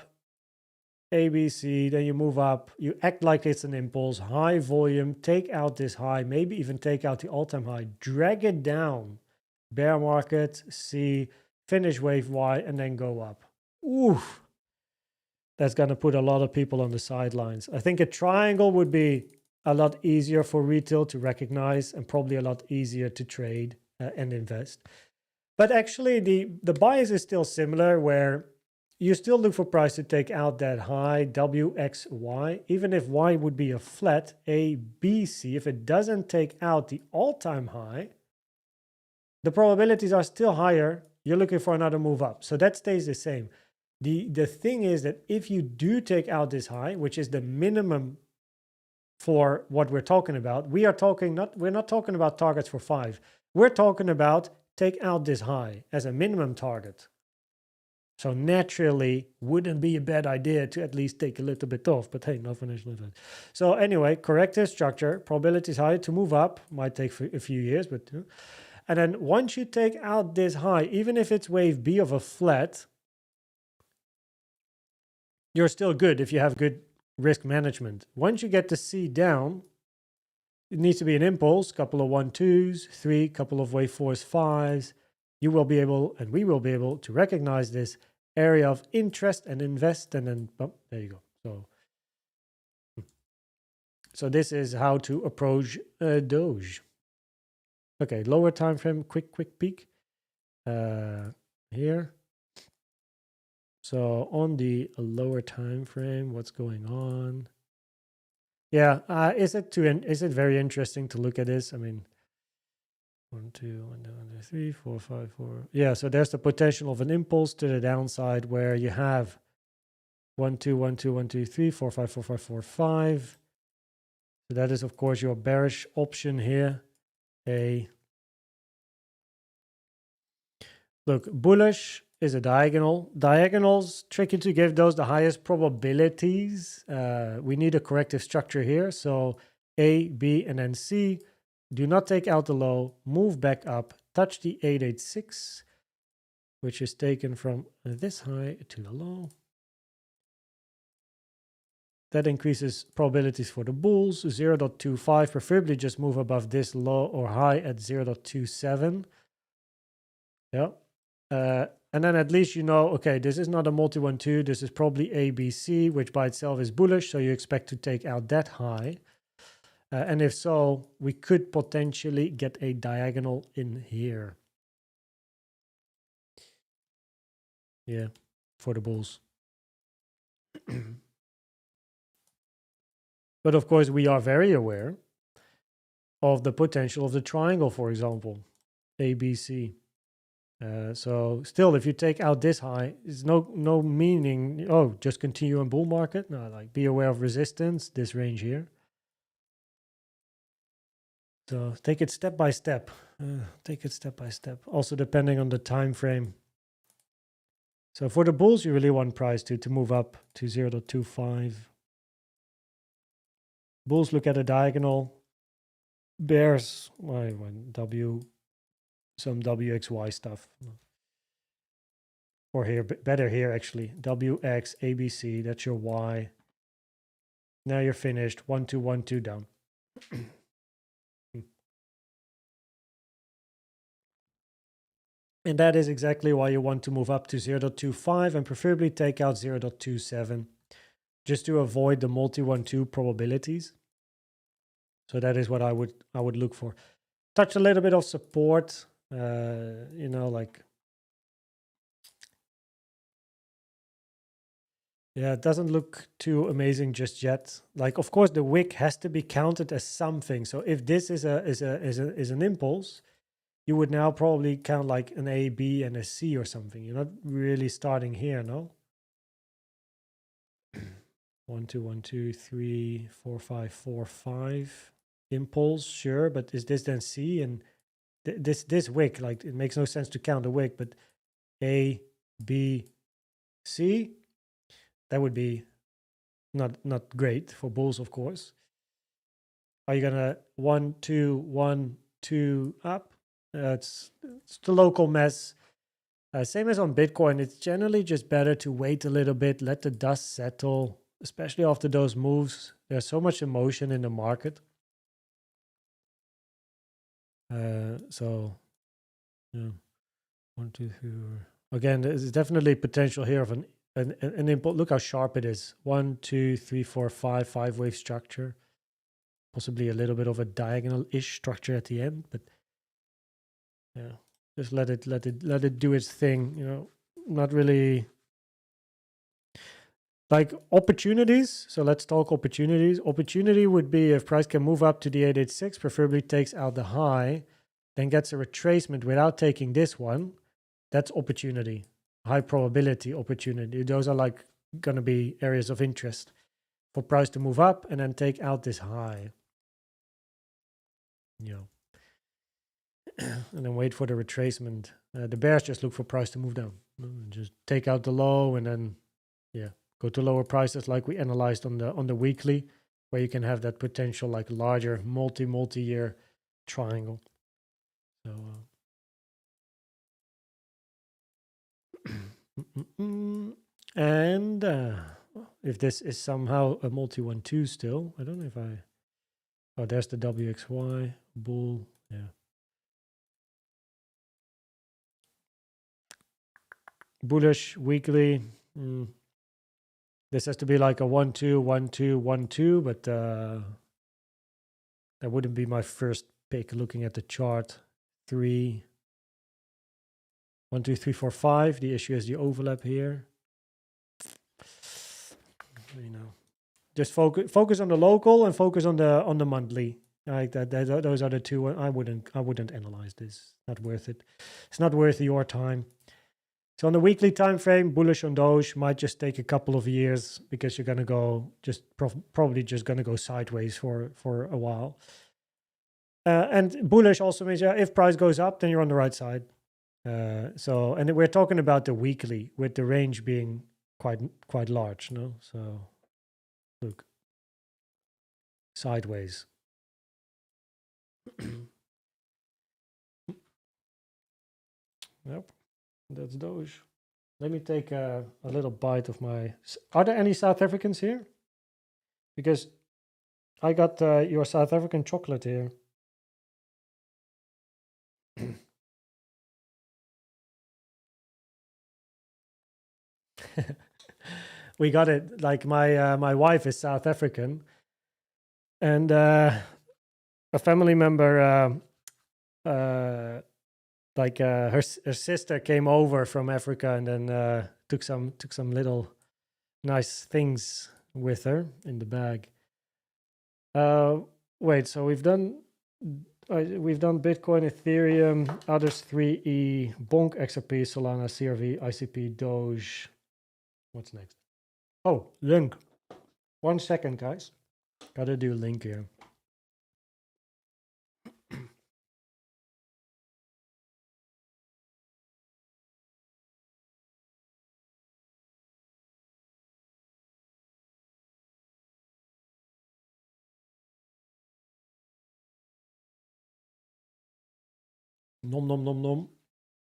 A, B, C, then you move up, you act like it's an impulse, high volume, take out this high, maybe even take out the all-time high, drag it down, bear market, C, finish wave Y, and then go up. Oof, that's going to put a lot of people on the sidelines. I think a triangle would be a lot easier for retail to recognize and probably a lot easier to trade and invest. But actually the bias is still similar, where you still look for price to take out that high WXY, even if Y would be a flat A, B, C. If it doesn't take out the all-time high, the probabilities are still higher. You're looking for another move up. So that stays the same. The thing is that if you do take out this high, which is the minimum for what we're talking about, we're not talking about targets for 5. We're talking about take out this high as a minimum target. So naturally, wouldn't be a bad idea to at least take a little bit off, but hey, no financial advice. So anyway, corrective structure, probability is high to move up, might take a few years, but and then once you take out this high, even if it's wave B of a flat, you're still good if you have good risk management. Once you get the C down, it needs to be an impulse, couple of 1, 2s, 3, couple of wave 4s, 5s. You will be able, and we will be able to recognize this area of interest and invest, and then there you go. So this is how to approach Doge. Okay, lower time frame, quick peek here. So on the lower time frame, what's going on? Yeah, is it very interesting to look at this? I mean, 1, 2, 1, 2, 1, 2, 3, 4, 5, 4. Yeah, so there's the potential of an impulse to the downside where you have 1, 2, 1, 2, 1, 2, 3, 4, 5, 4, 5, 4, 5. So that is, of course, your bearish option here. Look, bullish is a diagonal. Diagonals, tricky to give those the highest probabilities. We need a corrective structure here. So A, B, and then C. Do not take out the low, move back up, touch the 886, which is taken from this high to the low. That increases probabilities for the bulls, 0.25, preferably just move above this low or high at 0.27. Yeah. And then at least you know, okay, this is not a multi-1-2, this is probably ABC, which by itself is bullish, so you expect to take out that high. And if so, we could potentially get a diagonal in here. Yeah, for the bulls. But of course, we are very aware of the potential of the triangle, for example, ABC. So still, if you take out this high, it's no meaning, oh, just continue in bull market. No, like be aware of resistance, this range here. So take it step by step. Take it step by step. Also depending on the time frame. So for the bulls, you really want price to move up to 0.25. Bulls look at a diagonal. Bears, some WXY stuff. Or here, better here actually. WX, ABC, that's your Y. Now you're finished. 1, 2, 1, 2 down. And that is exactly why you want to move up to 0.25 and preferably take out 0.27 just to avoid the multi-1-2 probabilities. So that is what I would look for. Touch a little bit of support, you know, like, yeah, it doesn't look too amazing just yet. Like, of course, the wick has to be counted as something. So if this is an impulse, you would now probably count like an A, B, and a C or something. You're not really starting here, no? 1, 2, 1, 2, 3, 4, 5, 4, 5. Impulse, sure, but is this then C? And this wick, like, it makes no sense to count a wick, but A, B, C, that would be not great for bulls, of course. Are you gonna 1, 2, 1, 2 up? It's the local mess. Same as on Bitcoin, it's generally just better to wait a little bit, let the dust settle, especially after those moves. There's so much emotion in the market. So, yeah, 1, 2, 3. Again, there's definitely potential here of an impulse. Look how sharp it is. 1, 2, 3, 4, 5, 5-wave structure. Possibly a little bit of a diagonal-ish structure at the end, but yeah, just let it do its thing. You know, not really like opportunities. So let's talk opportunities. Opportunity would be if price can move up to the 886, preferably takes out the high, then gets a retracement without taking this one. That's opportunity, high probability opportunity. Those are like going to be areas of interest for price to move up and then take out this high. You know, and then wait for the retracement. The bears just look for price to move down. Just take out the low and then, yeah, go to lower prices like we analyzed on the weekly, where you can have that potential like larger multi-year triangle. So and if this is somehow a multi-1-2 still, I don't know if oh, there's the WXY bull. Yeah, bullish weekly. This has to be like a 1-2, 1-2, 1-2, but that wouldn't be my first pick looking at the chart. 3, 1, 2, 3, 4, 5. The issue is the overlap here. You know, just focus on the local and focus on the monthly. Like that. Those are the two. I wouldn't analyze this. Not worth it. It's not worth your time. So on the weekly time frame, bullish on Doge might just take a couple of years because you're gonna go probably just gonna go sideways for a while. And bullish also means, yeah, if price goes up, then you're on the right side. So, and we're talking about the weekly with the range being quite large, no? So look, sideways. Nope, that's Doge. Let me take a little bite of my... Are there any South Africans here? Because I got your South African chocolate here. We got it. Like my wife is South African, and a family member, like her sister came over from Africa and then took some little nice things with her in the bag. Wait, so we've done Bitcoin, Ethereum, others 3E, BONK, XRP, Solana, CRV, ICP, Doge. What's next? Oh, link. 1 second, guys. Gotta do link here. Nom nom nom nom.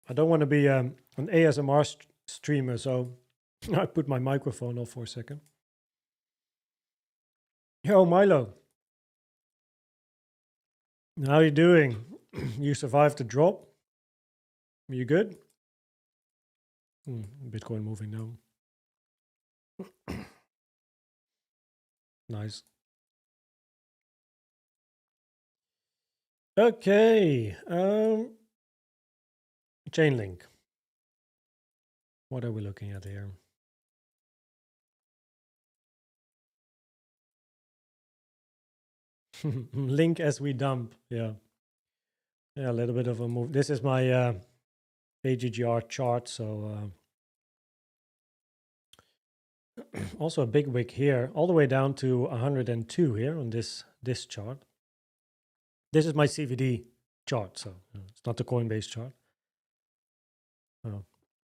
I don't want to be an ASMR streamer, so I put my microphone off for a second. Yo, Milo. How you doing? You survived the drop? You good? Bitcoin moving down. Nice. Okay. Chain link. What are we looking at here? Link as we dump. Yeah. Yeah, a little bit of a move. This is my AGGR chart. So also a big wick here, all the way down to 102 here on this chart. This is my CVD chart, so it's not the Coinbase chart. Oh,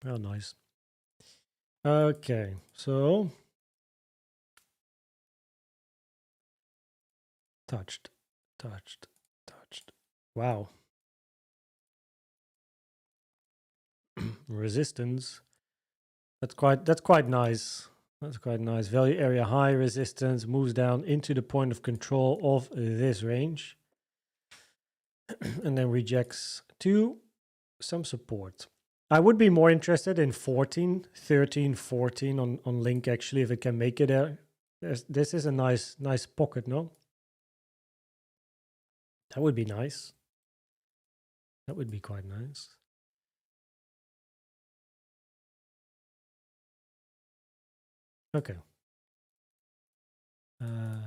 oh, nice. Okay, so touched. Wow. Resistance. That's quite nice. That's quite nice. Value area high, resistance, moves down into the point of control of this range. And then rejects to some support. I would be more interested in 14, 13, 14 on link actually, if it can make it there. This is a nice pocket, no? That would be nice. That would be quite nice. Okay. Yeah.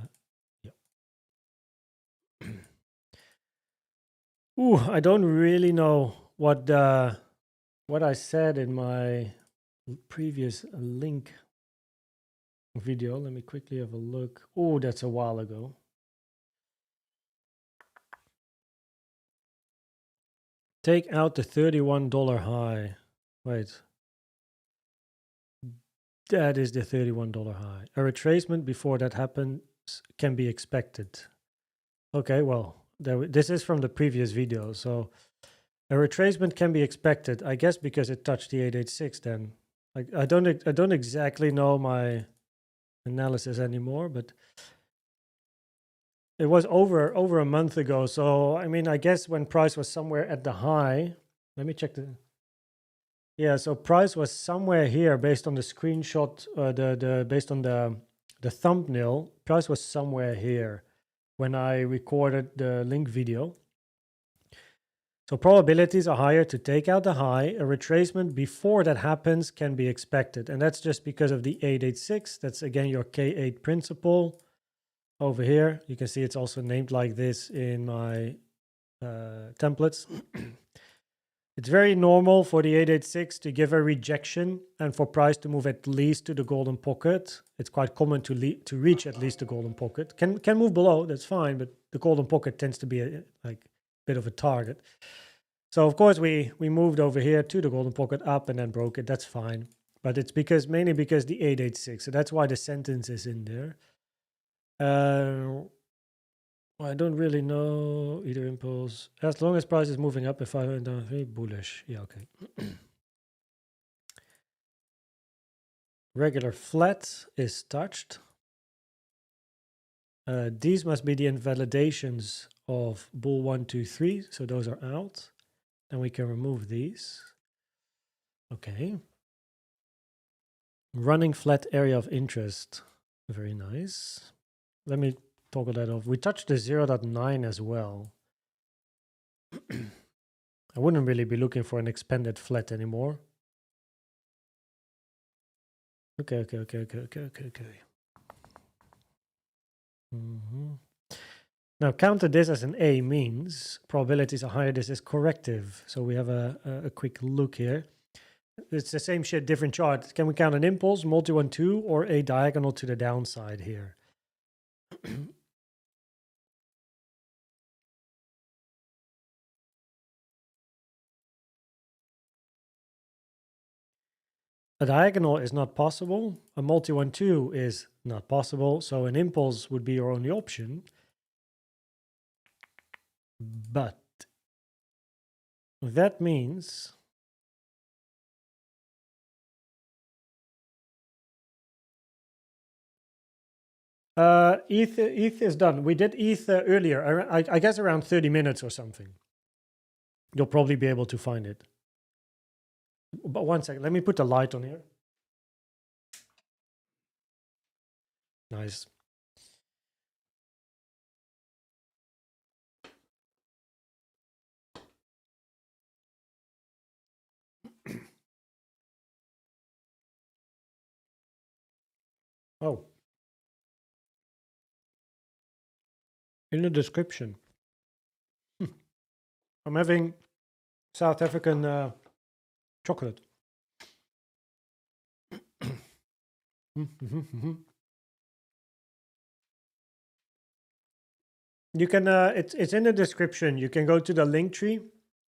Ooh, I don't really know what I said in my previous link video. Let me quickly have a look. Oh, that's a while ago. Take out the $31 high. Wait. That is the $31 high. A retracement before that happens can be expected. Okay, well, this is from the previous video. So a retracement can be expected, I guess, because it touched the 886 then. I don't exactly know my analysis anymore, but it was over a month ago. So I mean, I guess when price was somewhere at the high, let me check the. Yeah, so price was somewhere here based on the screenshot, based on the thumbnail. Price was somewhere here when I recorded the link video. So probabilities are higher to take out the high. A retracement before that happens can be expected, and that's just because of the 886. That's again your K8 principle. Over here, you can see it's also named like this in my templates. It's very normal for the 886 to give a rejection and for price to move at least to the golden pocket. It's quite common to reach at least the golden pocket. Can move below, that's fine, but the golden pocket tends to be a bit of a target. So of course we moved over here to the golden pocket up and then broke it. That's fine, but it's mainly because the 886. So that's why the sentence is in there. I don't really know either impulse. As long as price is moving up, if I went down, very bullish. Yeah, okay. Regular flat is touched. These must be the invalidations of bull 1, 2, 3. So those are out. Then we can remove these. Okay. Running flat area of interest. Very nice. Let me toggle that off. We touched the 0.9 as well. I wouldn't really be looking for an expanded flat anymore. Okay. Now counter this as an A means probabilities are higher. This is corrective. So we have a quick look here. It's the same shit, different chart. Can we count an impulse, multi-1-2, or a diagonal to the downside here? A diagonal is not possible. A multi-1-2 is not possible. So an impulse would be your only option. But that means ETH is done. We did ETH earlier, I guess around 30 minutes or something. You'll probably be able to find it. But one second, let me put the light on here. Nice. Oh, in the description. I'm having South African chocolate. You can it's in the description. You can go to the link tree.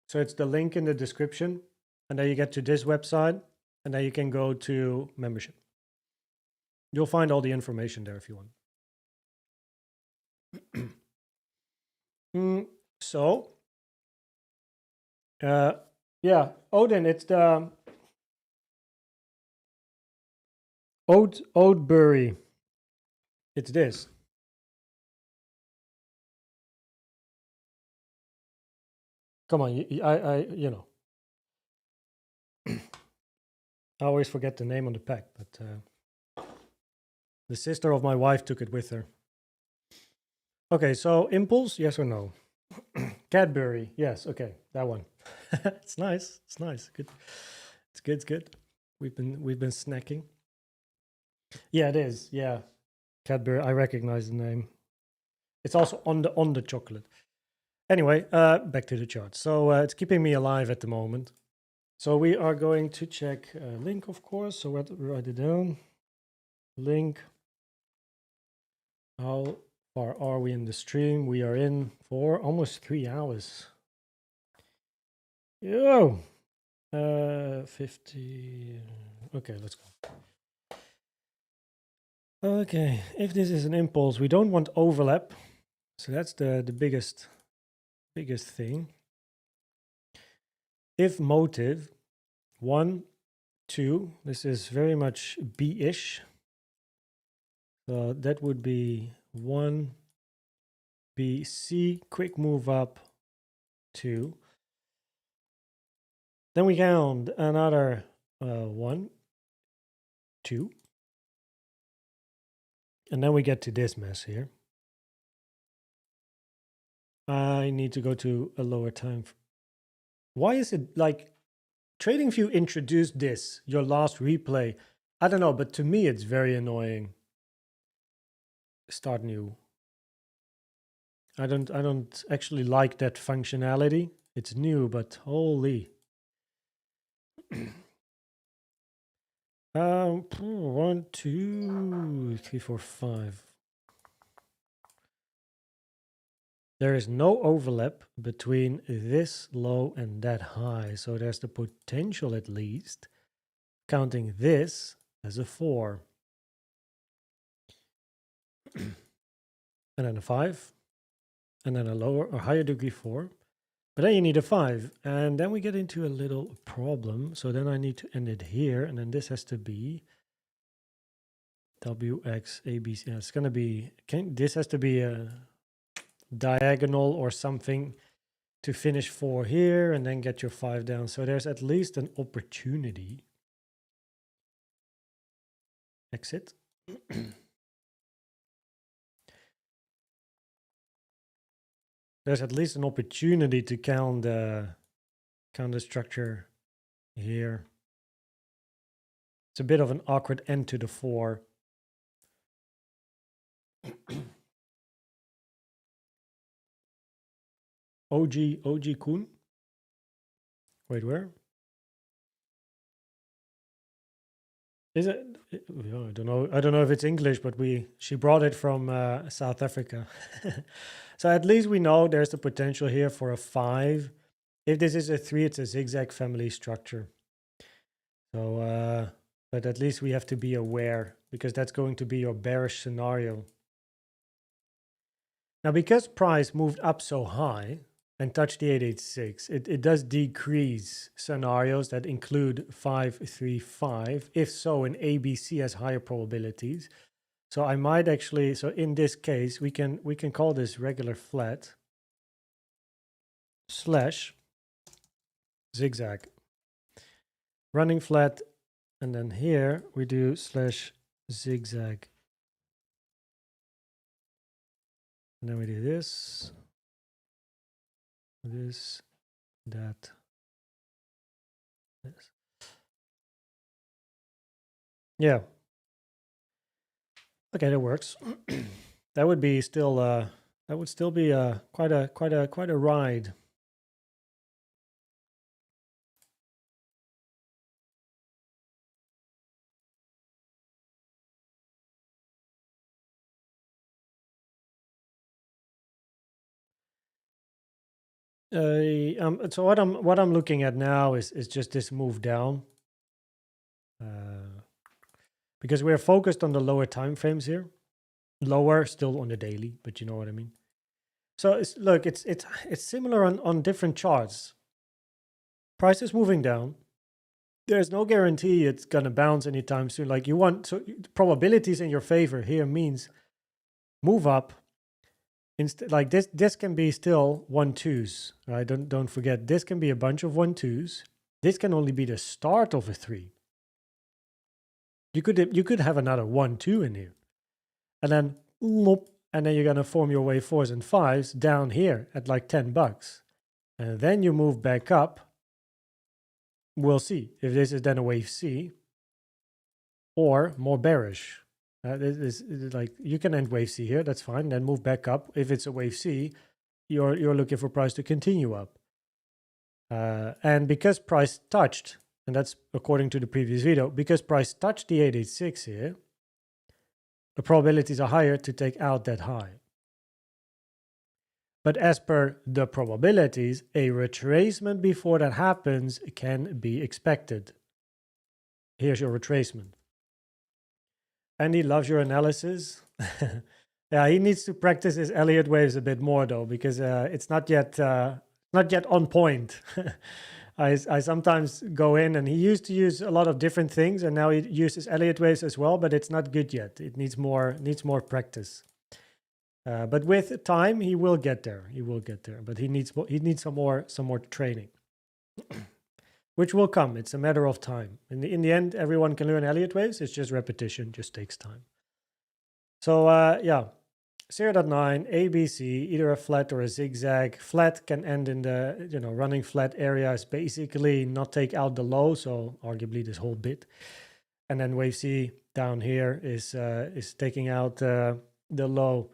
So it's the link in the description, and then you get to this website, and then you can go to membership. You'll find all the information there if you want. So yeah, Odin, it's the Oatberry. It's this. Come on, you know. I always forget the name on the pack, but the sister of my wife took it with her. Okay, so Impulse, yes or no? Cadbury, yes. Okay, that one. It's nice. It's nice. Good. It's good. It's good. We've been snacking. Yeah, it is. Yeah, Cadbury. I recognize the name. It's also on the chocolate. Anyway, back to the chart. So it's keeping me alive at the moment. So we are going to check link, of course. So write it down. Link. How far are we in the stream? We are in for almost 3 hours. Yo, 50. Okay, let's go. Okay, if this is an impulse, we don't want overlap. So that's the biggest thing. If motive 1, 2, this is very much B-ish. So that would be 1, B, C, quick move up 2. Then we count another 1, 2. And then we get to this mess here. I need to go to a lower time. Why is it like TradingView introduced this, your last replay? I don't know, but to me it's very annoying. Start new. I don't actually like that functionality. It's new, but holy. 1, 2, 3, 4, 5. There is no overlap between this low and that high, so there's the potential at least, counting this as a 4. And then a 5, and then a lower or higher degree 4. But then you need a 5, and then we get into a little problem. So then I need to end it here, and then this has to be WX ABC. Yeah, it's gonna be, this has to be a diagonal or something to finish 4 here, and then get your 5 down. So there's at least an opportunity. Exit. There's at least an opportunity to count the structure here. It's a bit of an awkward end to the 4. OG Koen. Wait, where? Is it? I don't know. I don't know if it's English, but she brought it from South Africa. So at least we know there's the potential here for a 5. If this is a 3, it's a zigzag family structure. So, but at least we have to be aware, because that's going to be your bearish scenario. Now, because price moved up so high and touched the 886, it does decrease scenarios that include 535. If so, an ABC has higher probabilities. So I might actually, so in this case, we can call this regular flat slash zigzag. Running flat, and then here we do slash zigzag. And then we do this, that, this. Yeah. Okay, that works. That would be still that would still be quite a ride. So what I'm looking at now is just this move down, because we're focused on the lower time frames here, lower still on the daily, but you know what I mean. So it's similar on different charts. Price is moving down. There's no guarantee it's gonna bounce anytime soon. Like so probabilities in your favor here means move up. Like this can be still 1-2s, right? Don't forget, this can be a bunch of 1-2s. This can only be the start of a 3. You could have another 1-2 in here, and then you're gonna form your wave 4s and 5s down here at like $10, and then you move back up. We'll see if this is then a wave C or more bearish. This is like, you can end wave C here, that's fine. Then move back up. If it's a wave C, you're looking for price to continue up. And because price touched, and that's according to the previous video, because price touched the 886 here, the probabilities are higher to take out that high. But as per the probabilities, a retracement before that happens can be expected. Here's your retracement. Andy loves your analysis. Yeah, he needs to practice his Elliott Waves a bit more though, because it's not yet on point. I sometimes go in, and he used to use a lot of different things, and now he uses Elliott Waves as well, but it's not good yet. It needs more practice. But with time, he will get there. He will get there, but he needs some more training. Which will come. It's a matter of time. In the end, everyone can learn Elliott Waves. It's just repetition, just takes time. So yeah, 0.9, ABC, either a flat or a zigzag. Flat can end in the running flat area is basically not take out the low, so arguably this whole bit. And then wave C down here is taking out the low.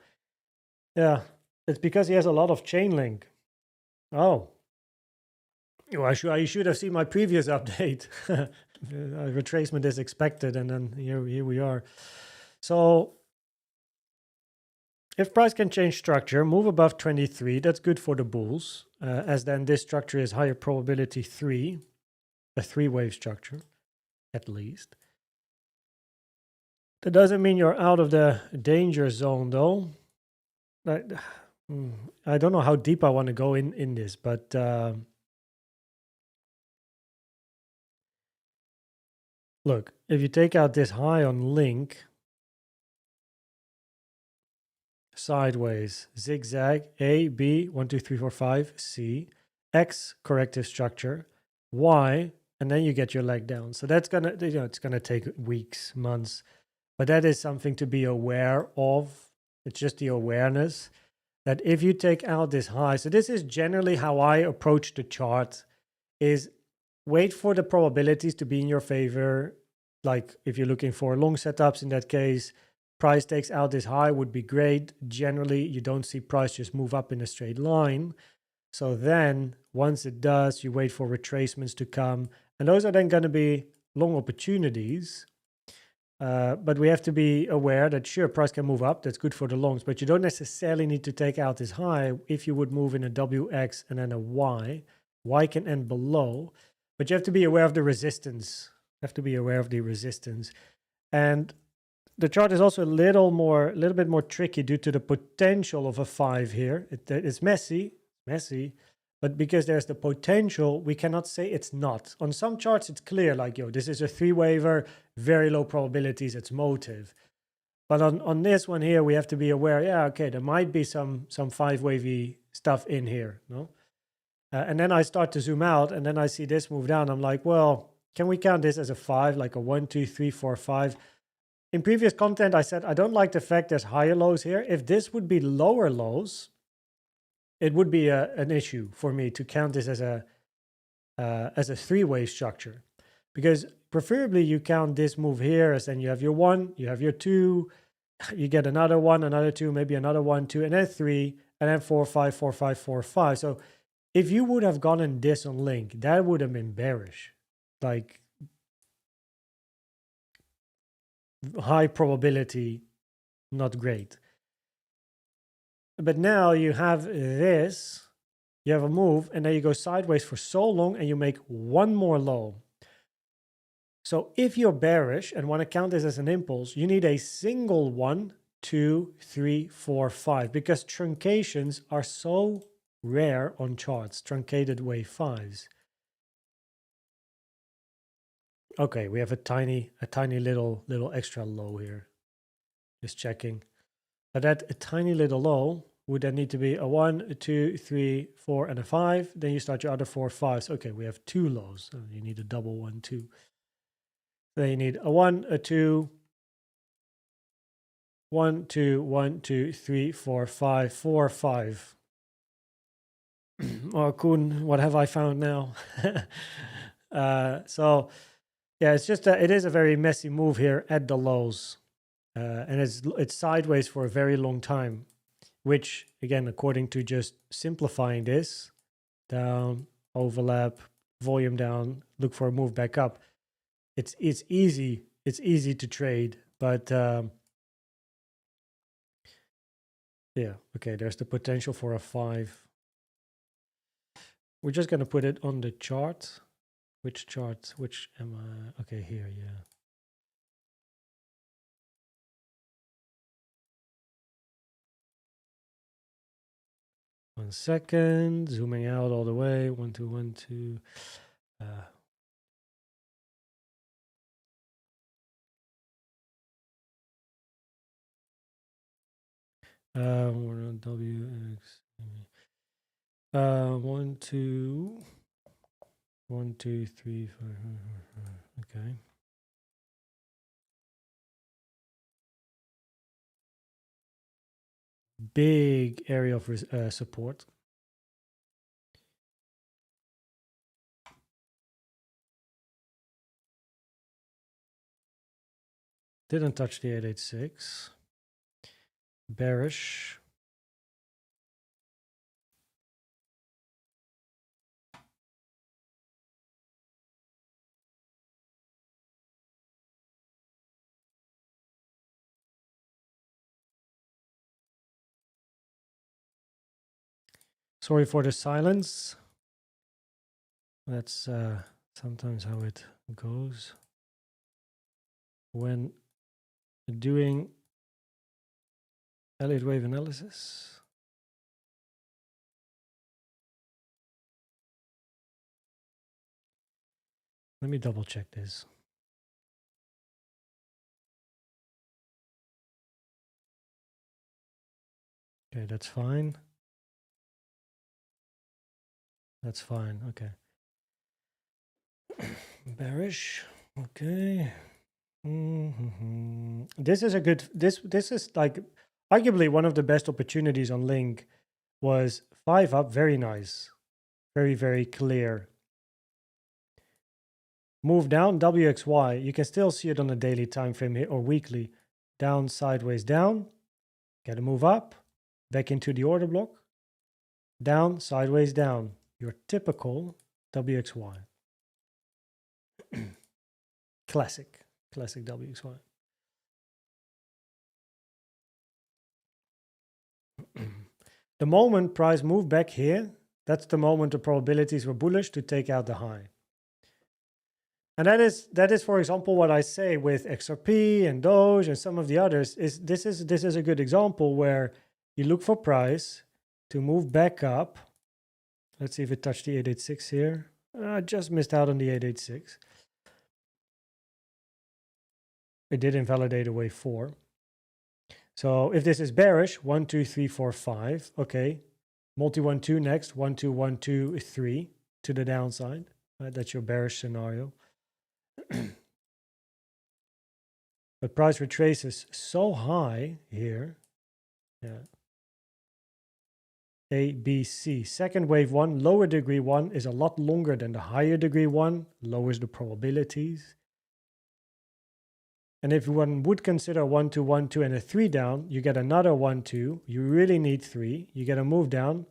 Yeah, it's because he has a lot of chain link. Oh. Well, I should have seen my previous update. Retracement is expected, and then here we are. So if price can change structure, move above 23, that's good for the bulls, as then this structure is higher probability 3, a 3-wave structure, at least. That doesn't mean you're out of the danger zone, though. I don't know how deep I want to go in this, but look, if you take out this high on link, sideways, zigzag, A, B, 1, 2, 3, 4, 5, C, X, corrective structure, Y, and then you get your leg down. So that's gonna, it's gonna take weeks, months, but that is something to be aware of. It's just the awareness that if you take out this high, so this is generally how I approach the chart, is wait for the probabilities to be in your favor. Like if you're looking for long setups, in that case, price takes out this high would be great. Generally, you don't see price just move up in a straight line. So then once it does, you wait for retracements to come. And those are then going to be long opportunities. But we have to be aware that sure, price can move up. That's good for the longs, but you don't necessarily need to take out this high. If you would move in a WX and then a Y, Y can end below, but you have to be aware of the resistance. You have to be aware of the resistance. And the chart is also a little bit more tricky due to the potential of a 5 here. It's messy, but because there's the potential, we cannot say it's not. On some charts, it's clear, like, yo, this is a 3-waver, very low probabilities, it's motive. But on this one here, we have to be aware, yeah, okay, there might be some 5-wavy stuff in here, no? And then I start to zoom out, and then I see this move down. I'm like, well, can we count this as a 5, like a 1, 2, 3, 4, 5? In previous content, I said, I don't like the fact there's higher lows here. If this would be lower lows, it would be an issue for me to count this as a 3-wave structure, because preferably you count this move here as then you have your 1, you have your 2, you get another one, another two, maybe another one, two, and then three, and then 4, 5, 4, 5, 4, 5. So if you would have gotten this on Link, that would have been bearish. Like high probability, not great. But now you have this, you have a move, and then you go sideways for so long and you make one more low. So if you're bearish and want to count this as an impulse, you need a single 1, 2, 3, 4, 5, because truncations are so rare on charts, truncated wave 5s. Okay, we have a tiny little extra low here. Just checking. But that a tiny little low would then need to be a 1, a 2, 3, 4, and a 5. Then you start your other 4, 5s. Okay, we have 2 lows. So you need a double 1, 2. Then you need a 1, a 2, 1, 2, 1, 2, 3, 4, 5, 4, 5. Oh, Koen, what have I found now? So, yeah, it's just it is a very messy move here at the lows. And it's sideways for a very long time, which, again, according to just simplifying this, down, overlap, volume down, look for a move back up. It's easy to trade, but yeah, okay, there's the potential for a 5. We're just going to put it on the chart. Which chart? Which am I? Okay, here, yeah. One second, zooming out all the way. 1, 2, 1, 2. WX. 1, 2, 1, 2, 3, 4. Okay. Big area of support. Didn't touch the 886. Bearish. Sorry for the silence. That's sometimes how it goes when doing Elliott Wave analysis. Let me double check this. Okay, that's fine. That's fine. Okay. Bearish. Okay. This is a good. This is like arguably one of the best opportunities on Link. Was 5 up. Very nice. Very clear. Move down, WXY. You can still see it on a daily time frame here or weekly. Down, sideways, down. Get a move up. Back into the order block. Down, sideways, down. Your typical WXY. Classic WXY. The moment price moved back here, that's the moment the probabilities were bullish to take out the high. And that is, for example, what I say with XRP and DOGE and some of the others. This is a good example where you look for price to move back up. Let's see if it touched the 886 here. I just missed out on the 886. It did invalidate a wave 4. So if this is bearish, 1, 2, 3, 4, 5. Okay, multi 1, 2 next. 1, 2, 1, 2, 3 to the downside. Right? That's your bearish scenario. But price retraces so high here. Yeah. A, B, C. Second wave 1, lower degree 1 is a lot longer than the higher degree 1, lowers the probabilities. And if one would consider 1, 2, 1, 2, and a 3 down, you get another 1, 2. You really need 3. You get a move down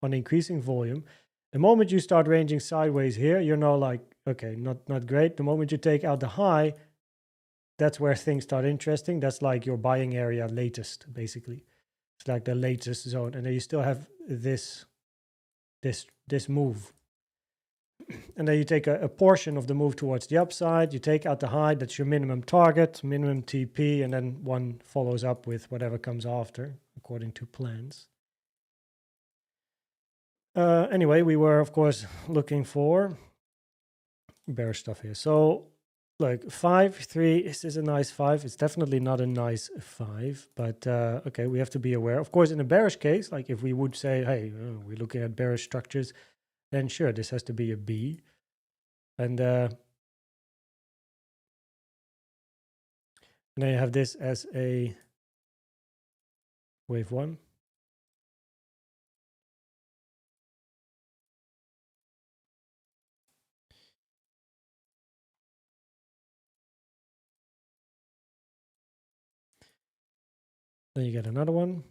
on increasing volume. The moment you start ranging sideways here, you're now like, okay, not great. The moment you take out the high, that's where things start interesting. That's like your buying area latest, basically. It's like the latest zone. And then you still have this move. And then you take a portion of the move towards the upside. You take out the high. That's your minimum target, minimum TP. And then one follows up with whatever comes after, according to plans. Anyway, we were, of course, looking for bearish stuff here. So, like 5, 3, is this a nice 5? It's definitely not a nice 5, but okay, we have to be aware. Of course, in a bearish case, like if we would say, hey, we're looking at bearish structures, then sure, this has to be a B. And then you have this as a wave 1. Then you get another one.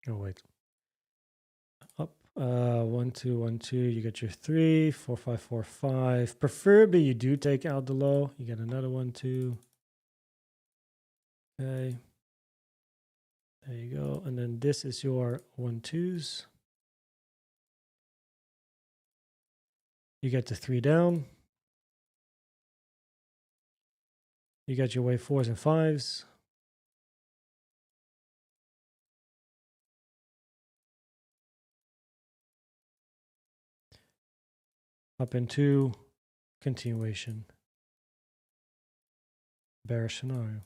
Oh, wait. Up. 1, 2, 1, 2. You get your 3, 4, 5, 4, 5. Preferably, you do take out the low. You get another 1, 2. Okay. There you go. And then this is your 1, 2s. You get the 3 down. You get your wave 4s and 5s. Up into continuation. Bearish scenario.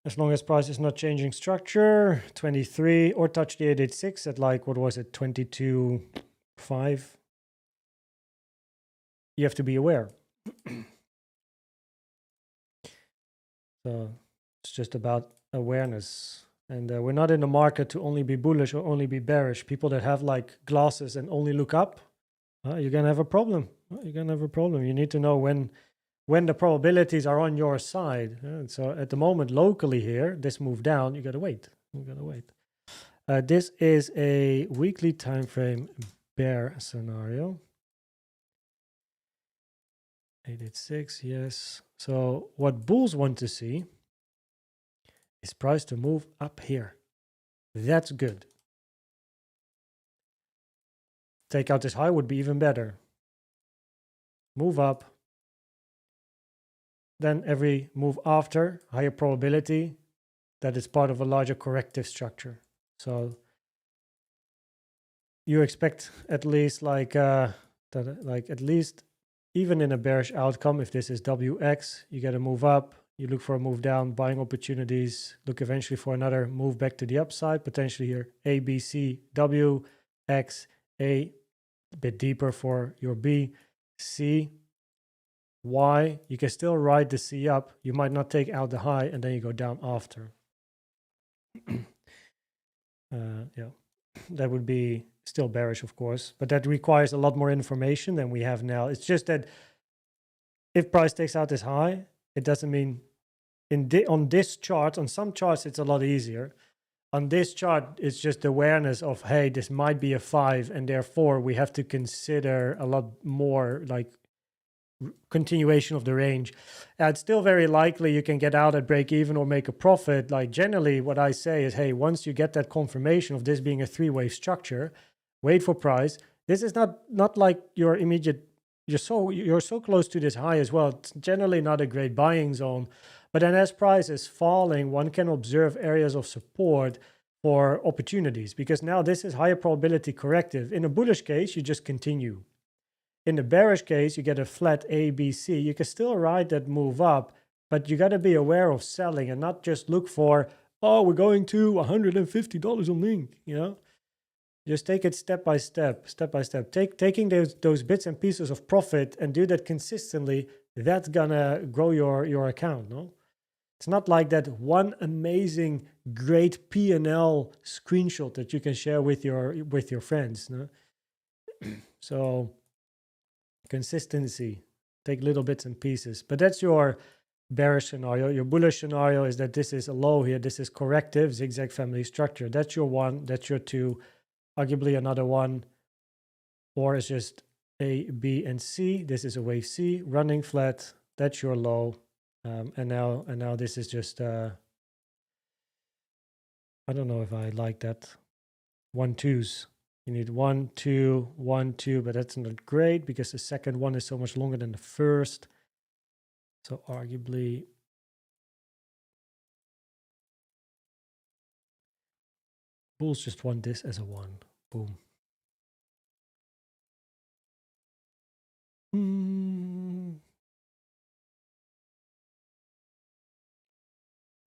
As long as price is not changing structure, 23, or touch the 886 at like, what was it, 22.5. You have to be aware. So it's just about awareness. And we're not in the market to only be bullish or only be bearish. People that have like glasses and only look up, you're going to have a problem. You're going to have a problem. You need to know when the probabilities are on your side. So at the moment, locally here, this move down, you got to wait. You got to wait. This is a weekly time frame bear scenario. 886, yes. So what bulls want to see is price to move up here. That's good. Take out this high would be even better. Move up. Then every move after, higher probability that it's part of a larger corrective structure. So you expect at least at least even in a bearish outcome, if this is WX, you get a move up, you look for a move down, buying opportunities, look eventually for another move back to the upside, potentially here A, B, C, W, X, A bit deeper for your B, C, Y. You can still ride the C up. You might not take out the high and then you go down after. Yeah, that would be still bearish, of course, but that requires a lot more information than we have now. It's just that if price takes out this high, it doesn't mean on this chart, on some charts, it's a lot easier. On this chart, it's just awareness of, hey, this might be a 5, and therefore we have to consider a lot more like continuation of the range. It's still very likely you can get out at break even or make a profit. Like generally what I say is, hey, once you get that confirmation of this being a 3-wave structure, wait for price. This is not like your immediate, you're so close to this high as well. It's generally not a great buying zone. But then as price is falling, one can observe areas of support for opportunities, because now this is higher probability corrective. In a bullish case, you just continue. In the bearish case, you get a flat A, B, C. You can still ride that move up, but you got to be aware of selling and not just look for, oh, we're going to $150 on link, you know? Just take it step by step, step by step. Taking those bits and pieces of profit and do that consistently, that's gonna grow your account, no? It's not like that one amazing, great P&L screenshot that you can share with your friends, no? So Consistency. Take little bits and pieces. But that's your bearish scenario. Your bullish scenario is that this is a low here. This is corrective, zigzag family structure. That's your 1. That's your 2. Arguably another 1. Or it's just A, B, and C. This is a wave C. Running flat. That's your low. And now this is just... I don't know if I like that. 1 2s. You need 1 2 1 2, but that's not great because the second one is so much longer than the first. So arguably bulls just want this as a 1. Boom.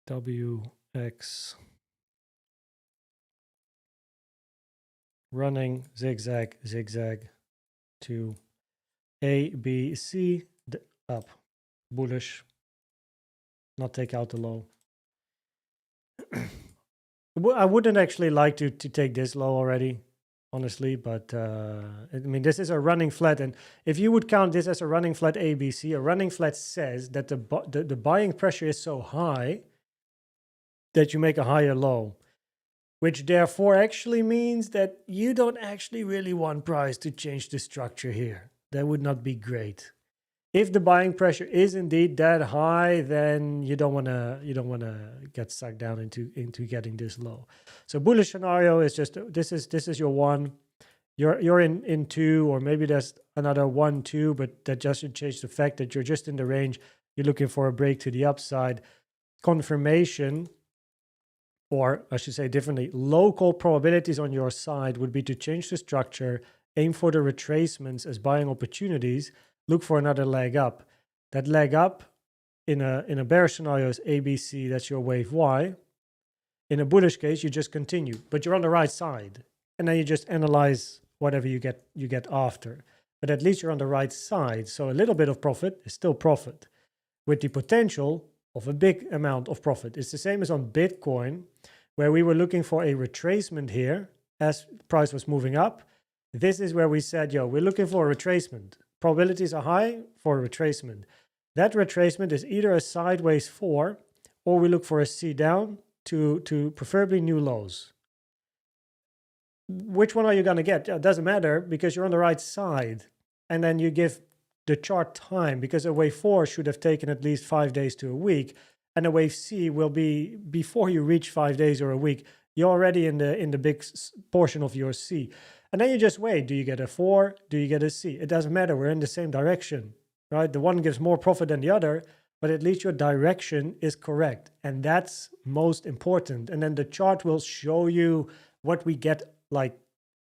WX running zigzag zigzag to A, B, C, up, bullish, not take out the low. I wouldn't actually like to take this low already, honestly, but I mean, this is a running flat, and if you would count this as a running flat ABC, a running flat says that the buying pressure is so high that you make a higher low, which therefore actually means that you don't actually really want price to change the structure here. That would not be great. If the buying pressure is indeed that high, then you don't want to get sucked down into getting this low. So bullish scenario is just this is your 1. You're in 2, or maybe there's another 1 2, but that doesn't change the fact that you're just in the range. You're looking for a break to the upside. Confirmation, or I should say differently, local probabilities on your side would be to change the structure, aim for the retracements as buying opportunities, look for another leg up. That leg up in a bearish scenario is ABC, that's your wave Y. In a bullish case, you just continue, but you're on the right side. And then you just analyze whatever you get after. But at least you're on the right side. So a little bit of profit is still profit, with the potential of a big amount of profit. It's the same as on Bitcoin, where we were looking for a retracement here as price was moving up. This is where we said, yo, we're looking for a retracement. Probabilities are high for a retracement. That retracement is either a sideways 4, or we look for a C down to preferably new lows. Which one are you going to get? It doesn't matter because you're on the right side. And then you give the chart time, because a wave 4 should have taken at least 5 days to a week, and a wave C will be before you reach 5 days or a week. You're already in the big portion of your C, and then you just wait. Do you get a 4? Do you get a C? It doesn't matter. We're in the same direction, right? The one gives more profit than the other, but at least your direction is correct, and that's most important. And then the chart will show you what we get, like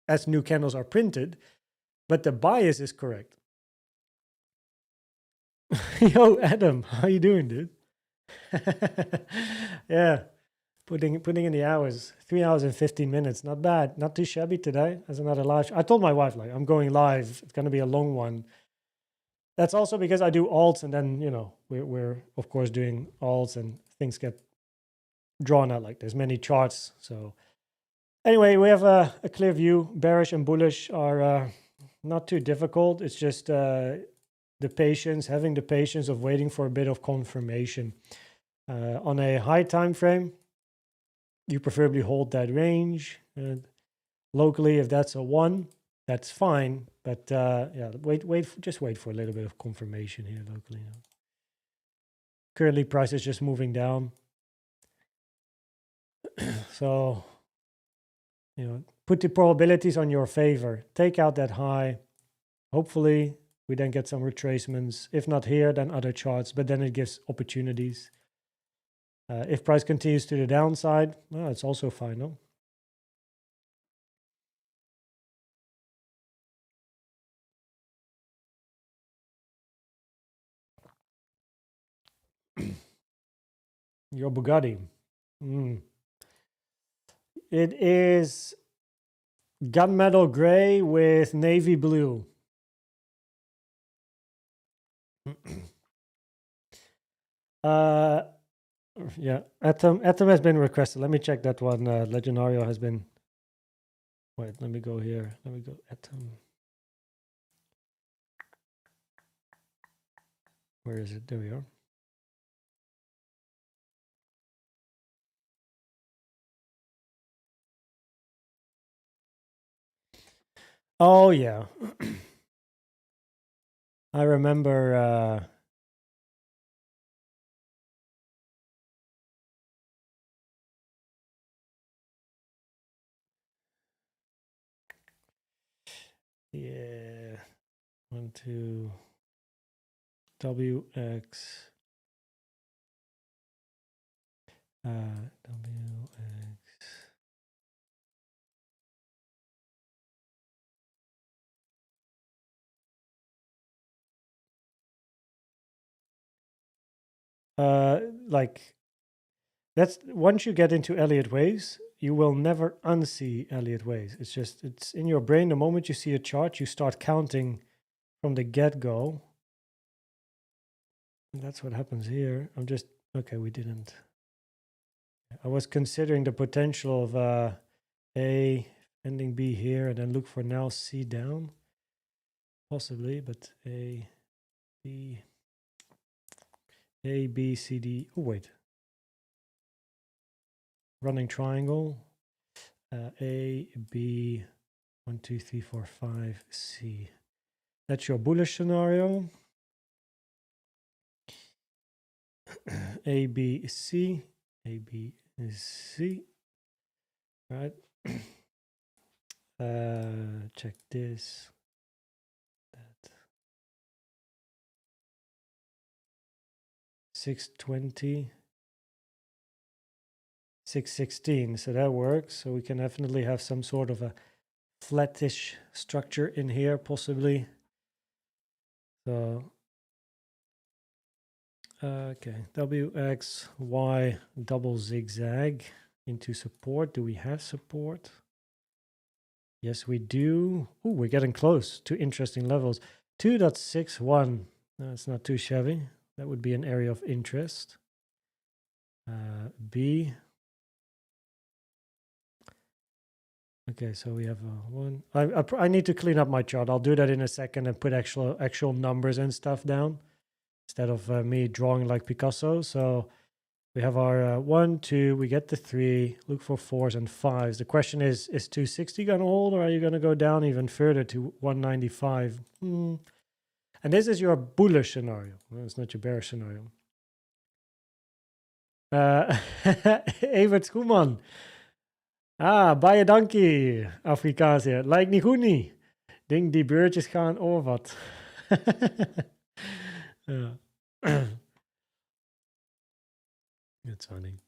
as new candles are printed, but the bias is correct. Yo, Adam, how you doing, dude? Yeah, putting in the hours. 3 hours and 15 minutes, not bad, not too shabby today. As another live, I told my wife, like, I'm going live. It's gonna be a long one. That's also because I do alts, and then we're of course doing alts, and things get drawn out. Like there's many charts. So anyway, we have a clear view. Bearish and bullish are not too difficult. It's just the patience, having the patience of waiting for a bit of confirmation. On a high time frame, you preferably hold that range. Locally, if that's a 1, that's fine. But yeah, just wait for a little bit of confirmation here locally. Currently, price is just moving down. So, put the probabilities on your favor. Take out that high. Hopefully, we then get some retracements. If not here, then other charts. But then it gives opportunities. If price continues to the downside, well, it's also fine, no? Your Bugatti. It is gunmetal gray with navy blue. Yeah, Atom has been requested. Let me check that one. Legendario has been. Wait, let me go here. Let me go Atom. Where is it? There we are. Oh yeah. I remember yeah. 1, 2 WX WX. Like that's once you get into Elliott Waves, you will never unsee Elliott Waves. It's just it's in your brain. The moment you see a chart, you start counting from the get-go. And that's what happens here. I'm just okay, we didn't. I was considering the potential of A ending B here and then look for now C down. Possibly, but A, B, C, D. Oh, wait. Running triangle. A, B, 1, 2, 3, 4, 5, C. That's your bullish scenario. A, B, C. A, B, C. All right. Check this. That. 620. 616. So that works. So we can definitely have some sort of a flattish structure in here, possibly. So okay, WXY double zigzag into support. Do we have support? Yes, we do. Oh, we're getting close to interesting levels. 2.61. That's not too shabby. That would be an area of interest. B. Okay, so we have one. I need to clean up my chart. I'll do that in a second and put actual numbers and stuff down instead of me drawing like Picasso. So we have our 1, 2, we get the 3, look for 4s and 5s. The question is 260 going to hold or are you going to go down even further to 195? And this is your bullish scenario. Well, it's not your bearish scenario. Evert Schoeman. Baie dankie, Afrikaans hier. Lijkt niet goed niet. Denk die beurtjes gaan over wat. Ja. That's funny.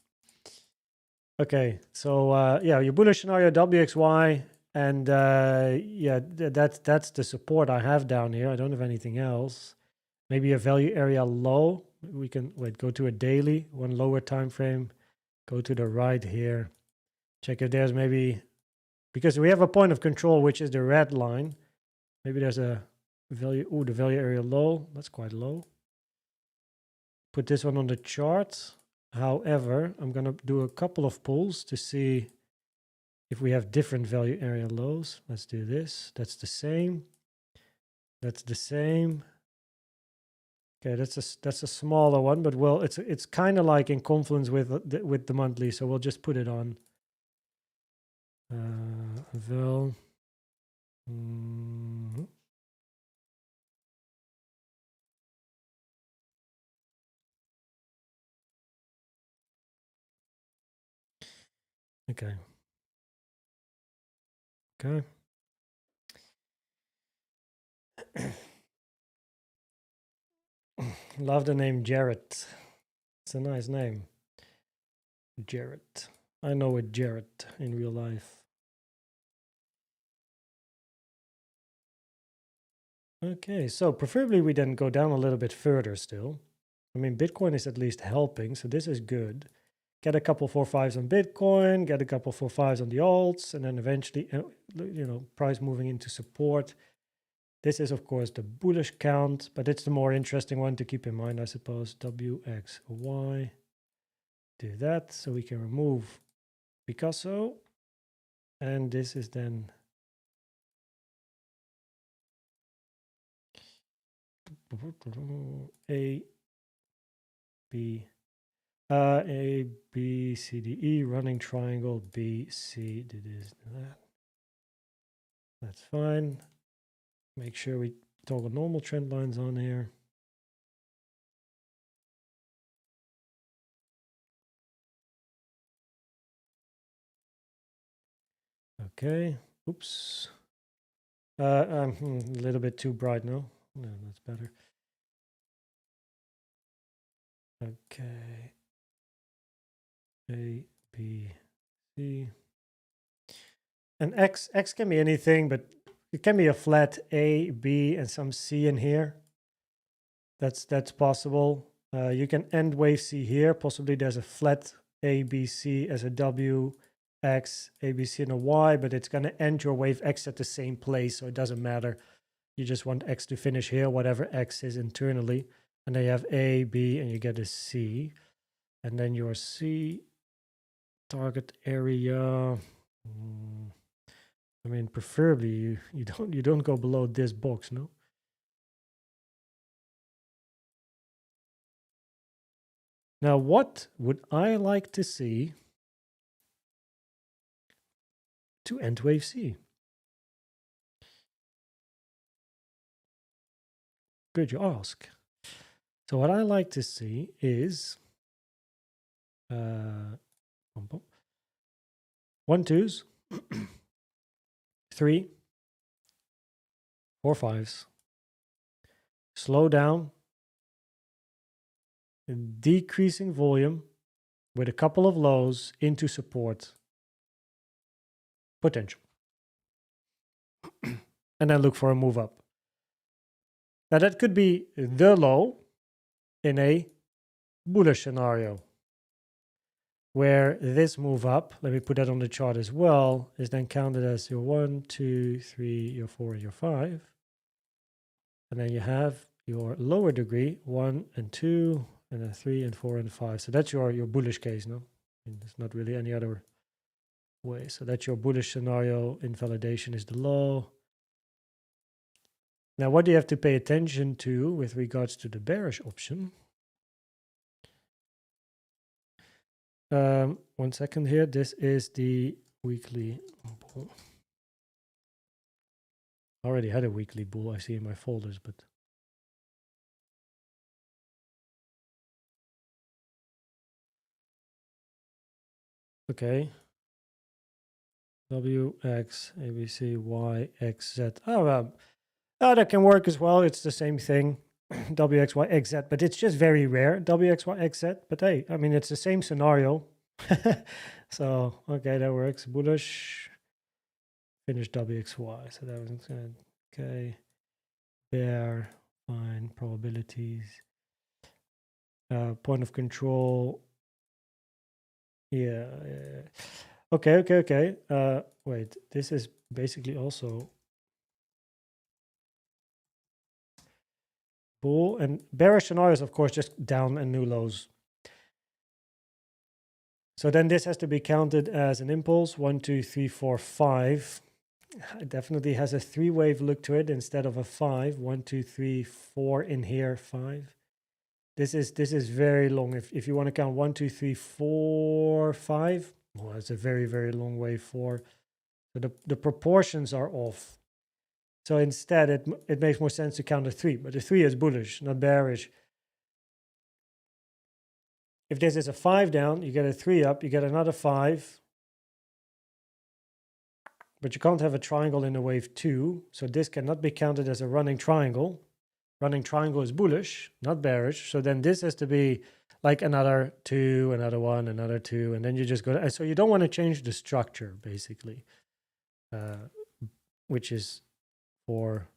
Okay, so yeah, your bullish scenario WXY, and yeah, that's the support I have down here. I don't have anything else. Maybe a value area low. We can go to a daily, one lower time frame. Go to the right here. Check if there's maybe, because we have a point of control, which is the red line. Maybe there's a value. Oh, the value area low. That's quite low. Put this one on the chart. However, I'm going to do a couple of pulls to see if we have different value area lows. Let's do this. That's the same. That's the same. Okay, that's a smaller one, but well, it's kind of like in confluence with the monthly, so we'll just put it on. Vel. Okay. Okay. Love the name Jarrett. It's a nice name. Jarrett. I know it Jarrett in real life. Okay, so preferably we then go down a little bit further still. I mean, Bitcoin is at least helping, so this is good. Get a couple 4-5s on Bitcoin, get a couple 4-5s on the alts, and then eventually, you know, price moving into support. This is, of course, the bullish count, but it's the more interesting one to keep in mind, I suppose. WXY. Do that so we can remove Picasso. And this is then A, B, A, B, C, D, E, running triangle, B, C, D, this, that. That's fine. Make sure we toggle normal trend lines on here. Okay. Oops. A little bit too bright now. No, that's better. Okay. A, B, C. And X can be anything, but it can be a flat A, B, and some C in here. That's possible. You can end wave C here. Possibly there's a flat A, B, C as a W, X, A, B, C, and a Y, but it's going to end your wave X at the same place, so it doesn't matter. You just want X to finish here, whatever X is internally. And then you have A, B, and you get a C. And then your C target area. I mean, preferably you don't go below this box, no? Now, what would I like to see to end wave C? Good, you ask. So what I like to see is 1 2s, 3 4 5s. Slow down, decreasing volume with a couple of lows into support potential. And then look for a move up. Now that could be the low in a bullish scenario, where this move up, let me put that on the chart as well, is then counted as your 1, 2, 3, your 4, your 5. And then you have your lower degree, 1 and 2, and then 3 and 4 and 5. So that's your bullish case, no? I mean, there's not really any other way. So that's your bullish scenario. Invalidation is the low. Now, what do you have to pay attention to with regards to the bearish option? 1 second here. This is the weekly bull. I already had a weekly bull, I see in my folders, but okay. W, X, A, B, C, Y, X, Z. Oh, that can work as well. It's the same thing. W, X, Y, X, Z, but it's just very rare. W, X, Y, X, Z. But hey, I mean, it's the same scenario. So, okay, that works. Bullish. Finish W, X, Y. So that was good. Okay. Bear. Fine. Probabilities. Point of control. Yeah. Okay. Wait, this is basically also bull, and bearish scenarios, of course, just down and new lows. So then this has to be counted as an impulse. 1, 2, 3, 4, 5. It definitely has a 3-wave look to it instead of a 5. 1, 2, 3, 4 in here, 5. This is very long. If you want to count 1, 2, 3, 4, 5, well, that's a very, very long wave 4. So the proportions are off. So instead, it makes more sense to count a 3, but the 3 is bullish, not bearish. If this is a 5 down, you get a 3 up, you get another 5. But you can't have a triangle in a wave 2, so this cannot be counted as a running triangle. Running triangle is bullish, not bearish. So then this has to be like another 2, another 1, another 2, and then you just go. So you don't want to change the structure, basically, which is for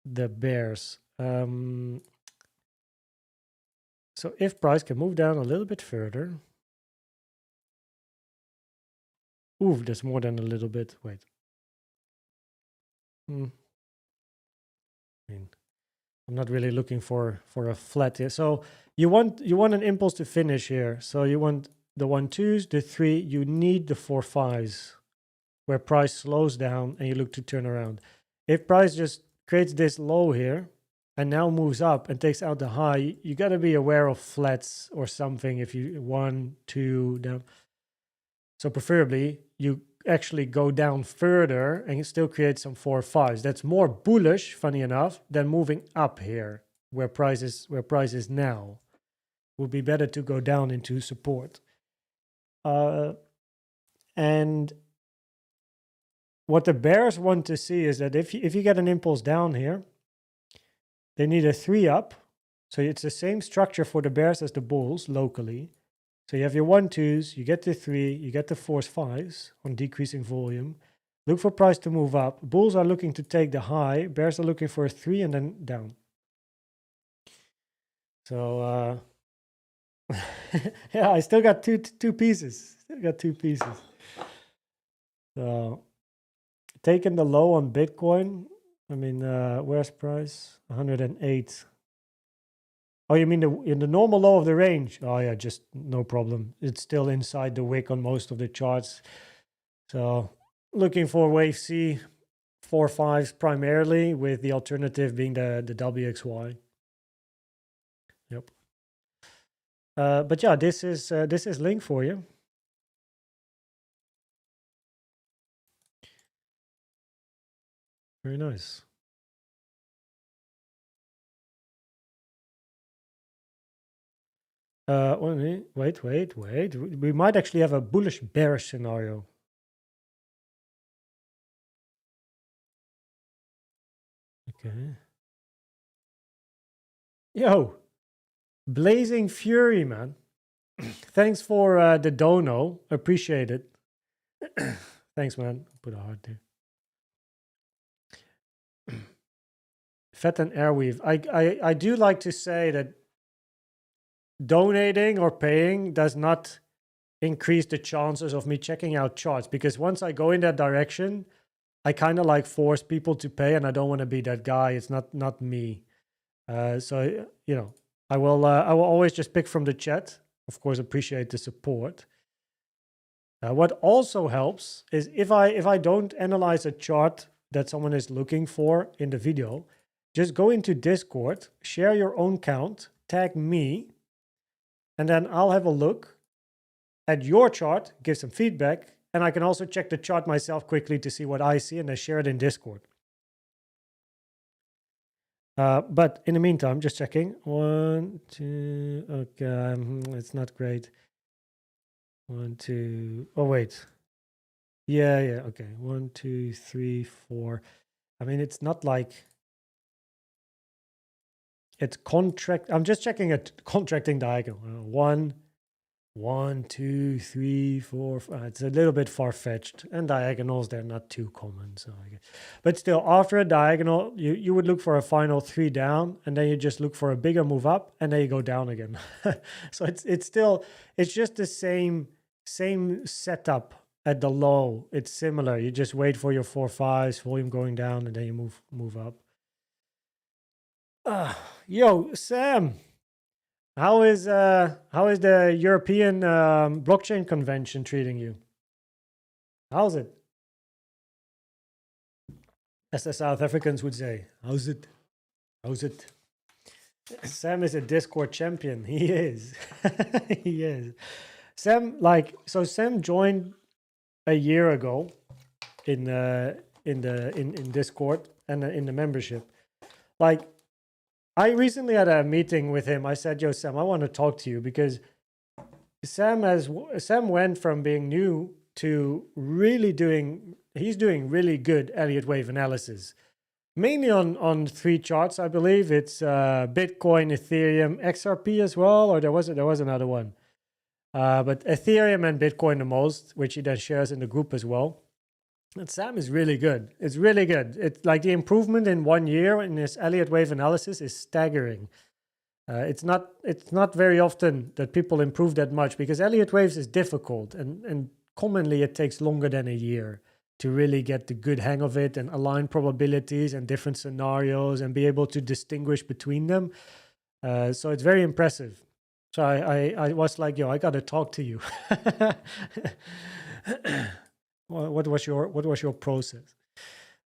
the bears. So if price can move down a little bit further. Ooh, there's more than a little bit. Wait. I mean, I'm not really looking for a flat here. So you want an impulse to finish here. So you want the 1 2s, the 3. You need the 4 5s, where price slows down and you look to turn around. If price just creates this low here, and now moves up and takes out the high, you got to be aware of flats or something. If you 1, 2 down, so preferably you actually go down further and you still create some 4 5s. That's more bullish, funny enough, than moving up here where price is now. Would be better to go down into support. And what the bears want to see is that if you get an impulse down here, they need a 3 up. So it's the same structure for the bears as the bulls locally. So you have your 1 2s, you get the 3, you get the 4s 5s on decreasing volume. Look for price to move up. Bulls are looking to take the high. Bears are looking for a 3 and then down. So yeah, I still got two pieces. Still got 2 pieces. So taking the low on Bitcoin. I mean, where's price? 108. Oh, you mean in the normal low of the range? Oh yeah, just no problem. It's still inside the wick on most of the charts. So looking for wave C, 4 5s primarily, with the alternative being the WXY. Yep. But yeah, this is link for you. Very nice. Wait. We might actually have a bullish bearish scenario. Okay. Yo, Blazing Fury, man. Thanks for the dono. Appreciate it. Thanks, man. Put a heart there. Fat and Airweave. I do like to say that donating or paying does not increase the chances of me checking out charts, because once I go in that direction, I kind of like force people to pay, and I don't want to be that guy. It's not me. So you know, I will always just pick from the chat. Of course, appreciate the support. What also helps is if I don't analyze a chart that someone is looking for in the video, just go into Discord, share your own count, tag me, and then I'll have a look at your chart, give some feedback, and I can also check the chart myself quickly to see what I see, and then share it in Discord. But in the meantime, just checking. 1, 2, okay, it's not great. 1, 2, oh wait. Yeah, okay. 1, 2, 3, 4. I mean, it's not like it's contract. I'm just checking a contracting diagonal. 1, 2, 3, 4, 5. It's a little bit far-fetched, and diagonals, they're not too common. So, but still, after a diagonal, you would look for a final 3 down, and then you just look for a bigger move up, and then you go down again. So it's just the same setup at the low. It's similar. You just wait for your 4 5s, volume going down, and then you move up. Yo, Sam. How is the European blockchain convention treating you? How's it? As the South Africans would say, how's it? How's it? Sam is a Discord champion. He is. He is. Sam, Sam joined a year ago in Discord and in the membership. Like, I recently had a meeting with him. I said, yo, Sam, I want to talk to you because Sam went from being new to really doing really good Elliott Wave analysis. Mainly on 3 charts, I believe. It's Bitcoin, Ethereum, XRP as well, or there was another one. But Ethereum and Bitcoin the most, which he then shares in the group as well. And Sam is really good. It's really good. It's like the improvement in 1 year in this Elliott Wave analysis is staggering. It's not very often that people improve that much because Elliott Waves is difficult and commonly it takes longer than a year to really get the good hang of it and align probabilities and different scenarios and be able to distinguish between them. So it's very impressive. So I was like, yo, I got to talk to you. What was your process?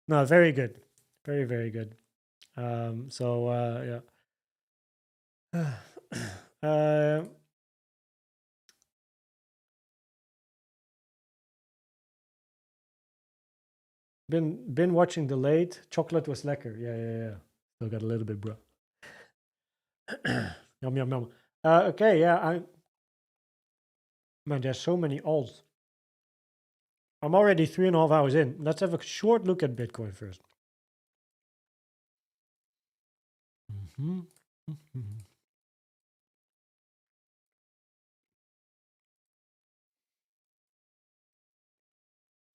No, very good. Very, very good. So yeah. Been watching delayed. Chocolate was lekker. Yeah. Still got a little bit, bro. Yum. Okay, yeah. Man, there's so many alts. I'm already 3.5 hours in. Let's have a short look at Bitcoin first.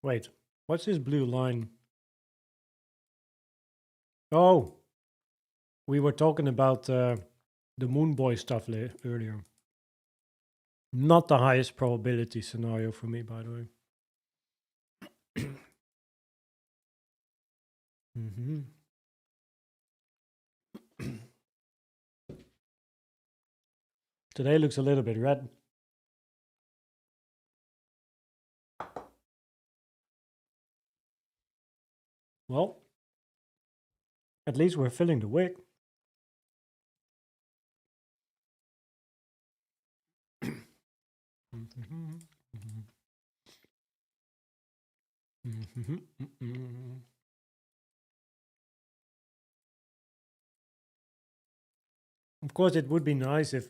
Wait, what's this blue line? Oh, we were talking about the Moon Boy stuff earlier. Not the highest probability scenario for me, by the way. Today looks a little bit red. Well, at least we're filling the wick. Of course, it would be nice if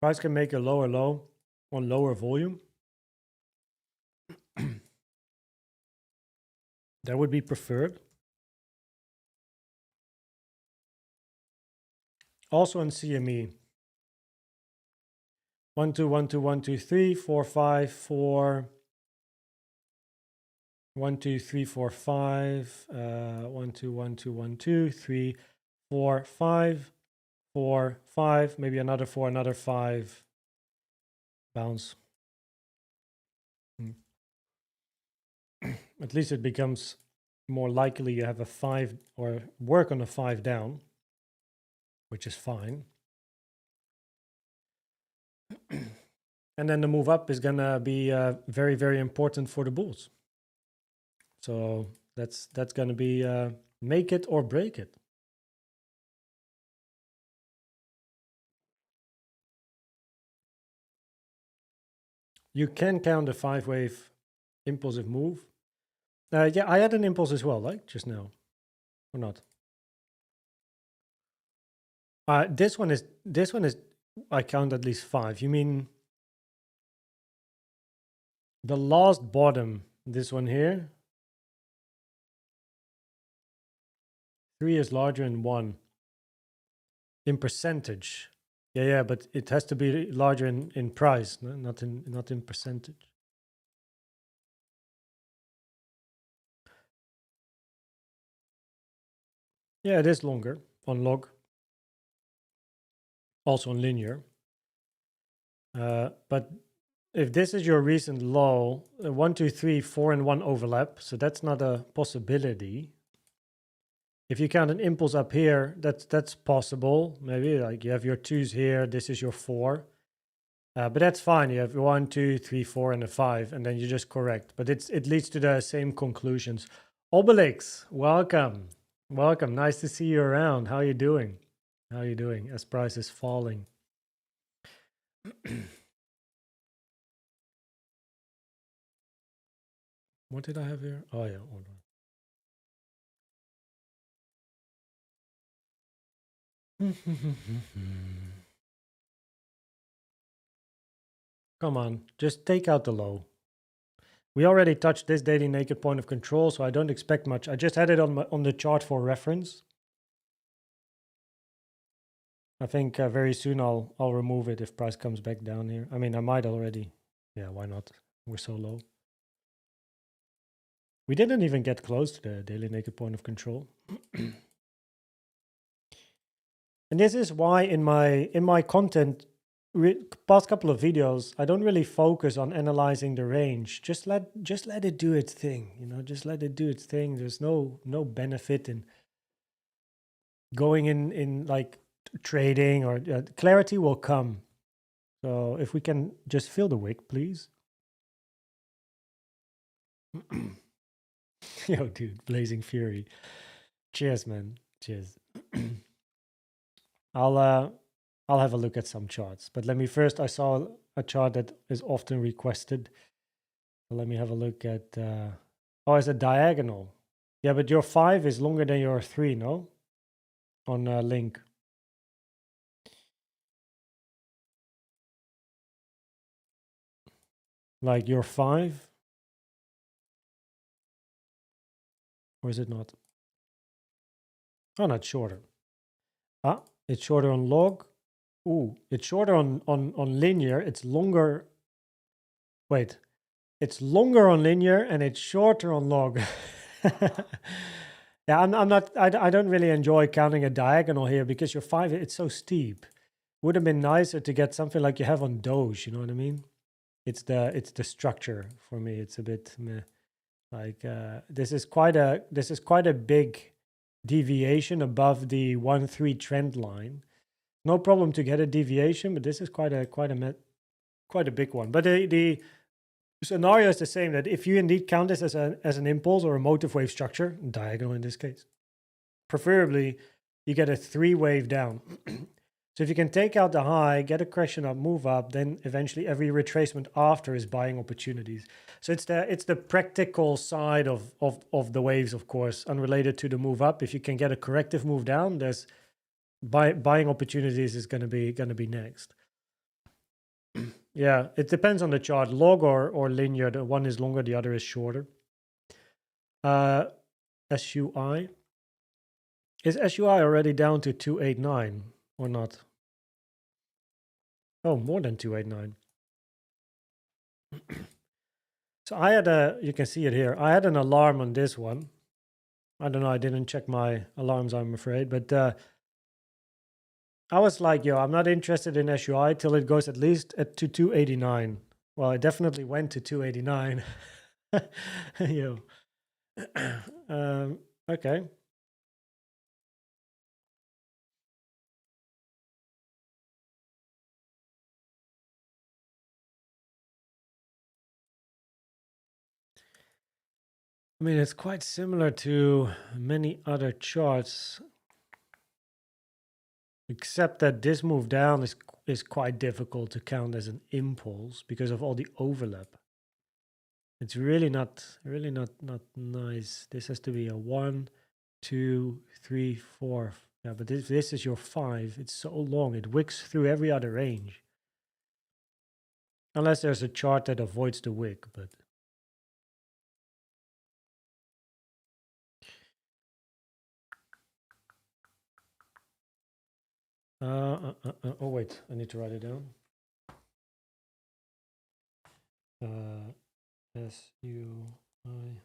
price can make a lower low on lower volume. That would be preferred. Also on CME. 1 2 1 2 1 2 3 4 5 4 1 2 3 4 5 1 2 1 2 1 2 3 4 5 4 5, maybe another 4, another 5, bounce. At least it becomes more likely you have a 5 or work on a 5 down, which is fine. And then the move up is gonna be very, very important for the bulls. So that's gonna be make it or break it. You can count a 5-wave impulsive move. Yeah, I had an impulse as well, like just now, or not? This one is I count at least 5. You mean the last bottom? This one here. 3 is larger than 1 in percentage. Yeah, but it has to be larger in price, not in percentage. Yeah, it is longer on log. Also on linear. But if this is your recent low, 1, 2, 3, 4, and 1 overlap, so that's not a possibility. If you count an impulse up here, that's possible. Maybe like you have your 2s here, this is your 4. But that's fine. You have 1, 2, 3, 4, and a 5, and then you just correct. But it leads to the same conclusions. Obelix, welcome. Welcome. Nice to see you around. How are you doing? How are you doing as price is falling? What did I have here? Oh, yeah. Hold on. Come on. Just take out the low. We already touched this daily naked point of control, so I don't expect much. I just had it on the chart for reference. I think very soon I'll remove it if price comes back down here. I mean, I might already. Yeah, why not? We're so low. We didn't even get close to the daily naked point of control. And this is why in my content, past couple of videos, I don't really focus on analyzing the range. Just let it do its thing. You know, just let it do its thing. There's no benefit in going in like trading, or clarity will come. So if we can just fill the wick, please. Yo, dude, Blazing Fury. Cheers, man. Cheers. I'll have a look at some charts, but let me first. I saw a chart that is often requested. So let me have a look at. Oh, it's a diagonal. Yeah, but your 5 is longer than your 3, no? On link. Like your 5, or is it not? Oh, no, it's shorter. Ah, it's shorter on log. Ooh, it's shorter on linear. It's longer. Wait, it's longer on linear and it's shorter on log. Yeah, I'm not. I don't really enjoy counting a diagonal here because your 5, it's so steep. Would have been nicer to get something like you have on DOGE. You know what I mean? It's the structure for me. It's a bit meh. Like this is quite a big deviation above the 1-3 trend line. No problem to get a deviation, but this is quite a big one. But the scenario is the same, that if you indeed count this as an impulse or a motive wave structure, diagonal in this case, preferably you get a 3-wave down. So if you can take out the high, get a correction up, move up, then eventually every retracement after is buying opportunities. So it's the practical side of the waves, of course, unrelated to the move up. If you can get a corrective move down, there's buying opportunities is going to be next. Yeah, it depends on the chart. Log or linear, the one is longer, the other is shorter. SUI. Is SUI already down to 289 or not? Oh, more than 289. So I had you can see it here. I had an alarm on this one. I don't know, I didn't check my alarms, I'm afraid, but I was like, yo, I'm not interested in SUI till it goes at least to 289. Well, it definitely went to 289. Yo. Okay. I mean, it's quite similar to many other charts, except that this move down is quite difficult to count as an impulse because of all the overlap. It's really not nice. This has to be a 1, 2, 3, 4. Yeah, but this is your 5. It's so long. It wicks through every other range. Unless there's a chart that avoids the wick, but oh wait, I need to write it down. SUI.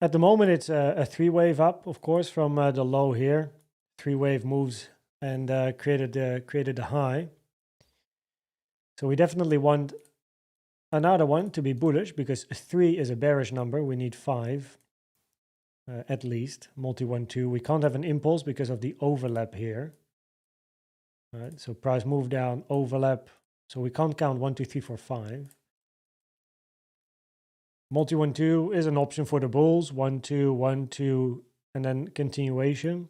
At the moment, it's a 3-wave up, of course, from the low here. 3-wave moves and created a high. So we definitely want another one to be bullish because 3 is a bearish number. We need 5 at least. Multi 1, 2. We can't have an impulse because of the overlap here. All right, so price move down, overlap. So we can't count 1, 2, 3, 4, 5. Multi 1, 2 is an option for the bulls. 1, 2, 1, 2, and then continuation.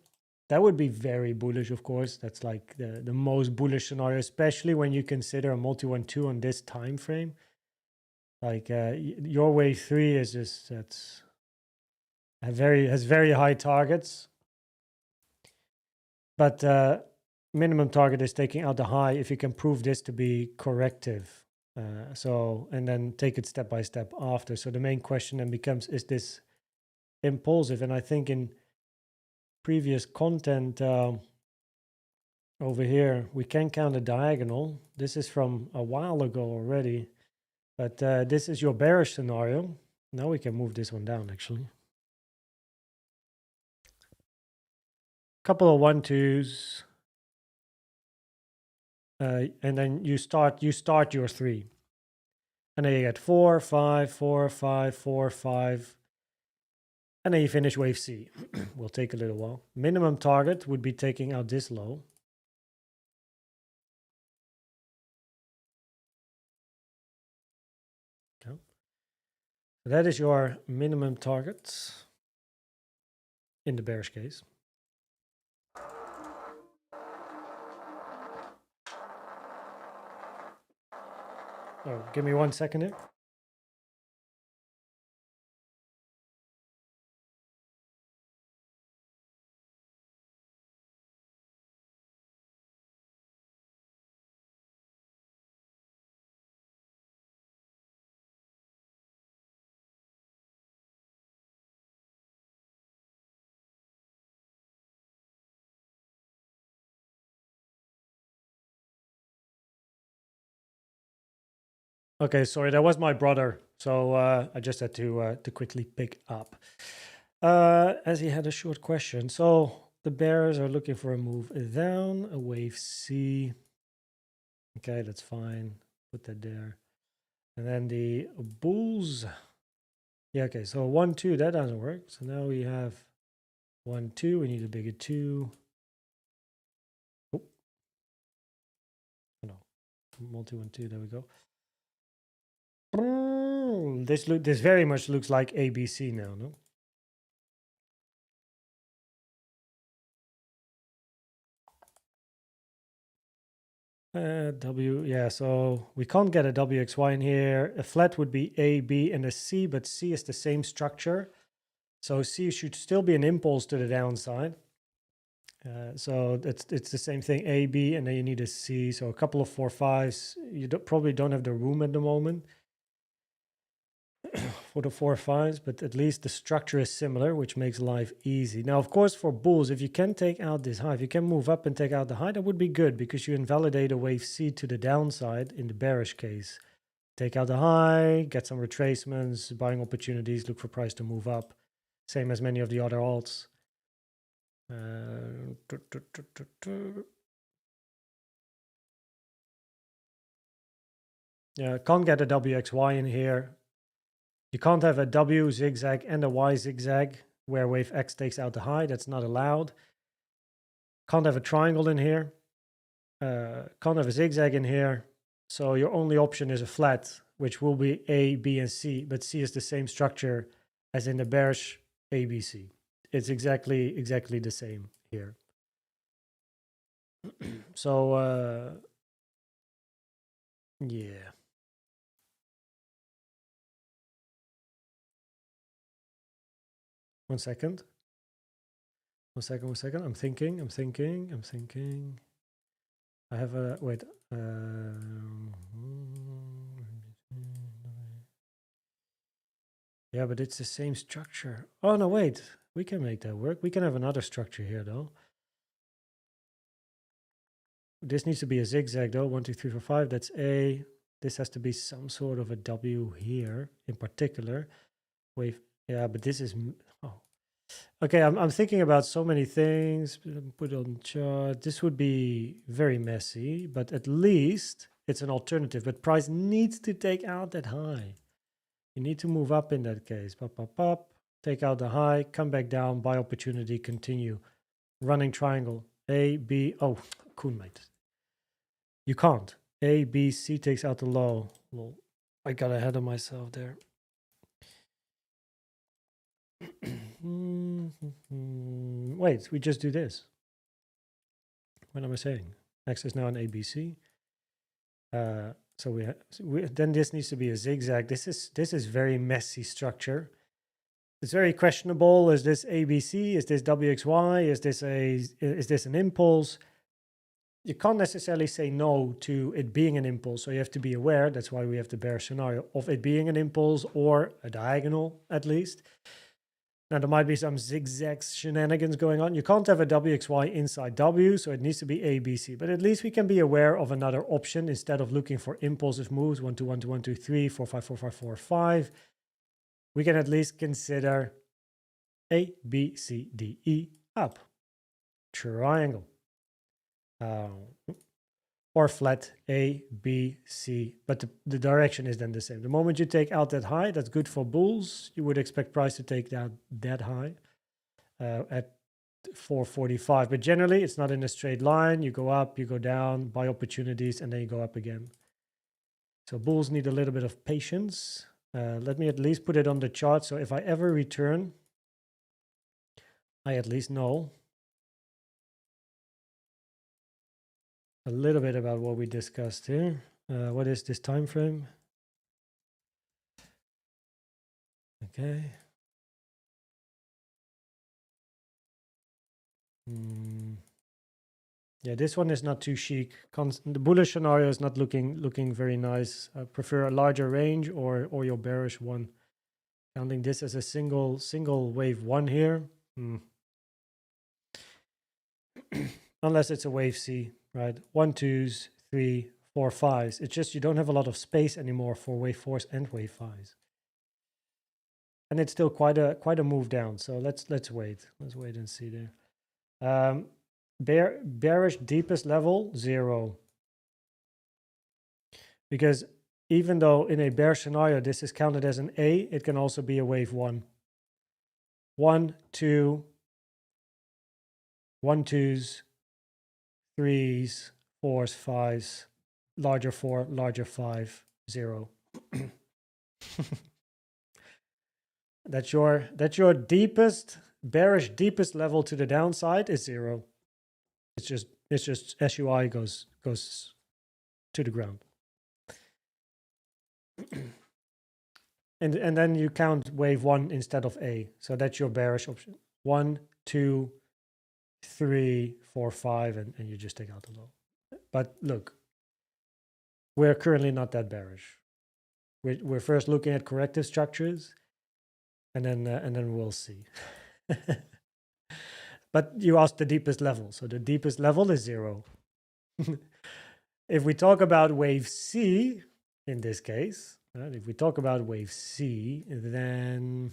That would be very bullish, of course. That's like the most bullish scenario, especially when you consider a multi 1, 2 on this time frame. Like your wave 3 is just has very high targets, but minimum target is taking out the high if you can prove this to be corrective. And then take it step by step after. So the main question then becomes, is this impulsive? And I think in previous content over here, we can count a diagonal. This is from a while ago already, but this is your bearish scenario. Now we can move this one down actually. Couple of 1, 2s. And then you start your 3. And then you get 4, 5, 4, 5, 4, 5. And then you finish wave C. Will take a little while. Minimum target would be taking out this low. That is your minimum target in the bearish case. Oh, give me 1 second here. Okay, sorry, that was my brother. So I just had to quickly pick up. As he had a short question. So the bears are looking for a move down, a wave C. Okay, that's fine. Put that there. And then the bulls. Yeah, okay, so 1, 2, that doesn't work. So now we have 1, 2. We need a bigger 2. Oh, no. Multi 1, 2. There we go. This very much looks like ABC now, no? W, yeah, so we can't get a WXY in here. A flat would be A, B, and a C, but C is the same structure. So C should still be an impulse to the downside. So it's the same thing, A, B, and then you need a C. So a couple of 4, 5s. You probably don't have the room at the moment for the 4, 5s, but at least the structure is similar, which makes life easy. Now, of course, for bulls, if you can take out this high, if you can move up and take out the high, that would be good because you invalidate a wave C to the downside in the bearish case. Take out the high, get some retracements, buying opportunities, look for price to move up. Same as many of the other alts. Yeah, can't get a WXY in here. You can't have a W zigzag and a Y zigzag where wave X takes out the high. That's not allowed. Can't have a triangle in here. Can't have a zigzag in here. So your only option is a flat, which will be A, B, and C. But C is the same structure as in the bearish ABC. It's exactly the same here. So, yeah. One second. I'm thinking. I have a, wait. Yeah, but it's the same structure. Oh, no, wait. We can make that work. We can have another structure here, though. This needs to be a zigzag, though. 1, 2, 3, 4, 5. That's A. This has to be some sort of a W here, in particular. Wave. Yeah, but this is... Oh. Okay, I'm thinking about so many things. Put it on the chart. This would be very messy, but at least it's an alternative. But price needs to take out that high. You need to move up in that case. Pop, pop, pop. Take out the high, come back down, buy opportunity, continue. Running triangle. A, B. Oh, cool, mate. You can't. A, B, C takes out the low. Well, I got ahead of myself there. Wait, we just do this. What am I saying? X is now an ABC. So then this needs to be a zigzag. This is very messy structure. It's very questionable. Is this ABC? Is this WXY? Is this an impulse? You can't necessarily say no to it being an impulse. So you have to be aware. That's why we have the bearish scenario of it being an impulse or a diagonal at least. Now, there might be some zigzag shenanigans going on. You can't have a WXY inside W, so it needs to be ABC. But at least we can be aware of another option instead of looking for impulsive moves, 1, 2, 1, 2, 1, 2, 3, 4, 5, 4, 5, 4, 5. We can at least consider A, B, C, D, E, up. Triangle. Or flat A, B, C, but the direction is then the same. The moment you take out that high, that's good for bulls. You would expect price to take down that high at 445. But generally, it's not in a straight line. You go up, you go down, buy opportunities, and then you go up again. So bulls need a little bit of patience. Let me at least put it on the chart. So if I ever return, I at least know a little bit about what we discussed here. What is this time frame? Okay. Yeah, this one is not too chic. The bullish scenario is not looking very nice. I prefer a larger range or your bearish one. Counting this as a single wave one here. Unless it's a wave C, right? 1, 2s, 3, 4, 5s. It's just you don't have a lot of space anymore for wave 4s and wave 5s. And it's still quite a move down. So let's wait. Let's wait and see there. Bearish deepest level 0. Because even though in a bear scenario this is counted as an A, it can also be a wave 1. 1, 2, 1, 2s, 3s, 4s, 5s, larger 4, larger 5, 0. That's your deepest bearish deepest level to the downside is 0. It's just SUI goes to the ground. And then you count wave 1 instead of A. So that's your bearish option. 1, 2, 3, 4, 5, and you just take out the low. But look, we're currently not that bearish. We're first looking at corrective structures, and then we'll see. But you asked the deepest level, so the deepest level is 0. If we talk about wave C, in this case, right, if we talk about wave C, then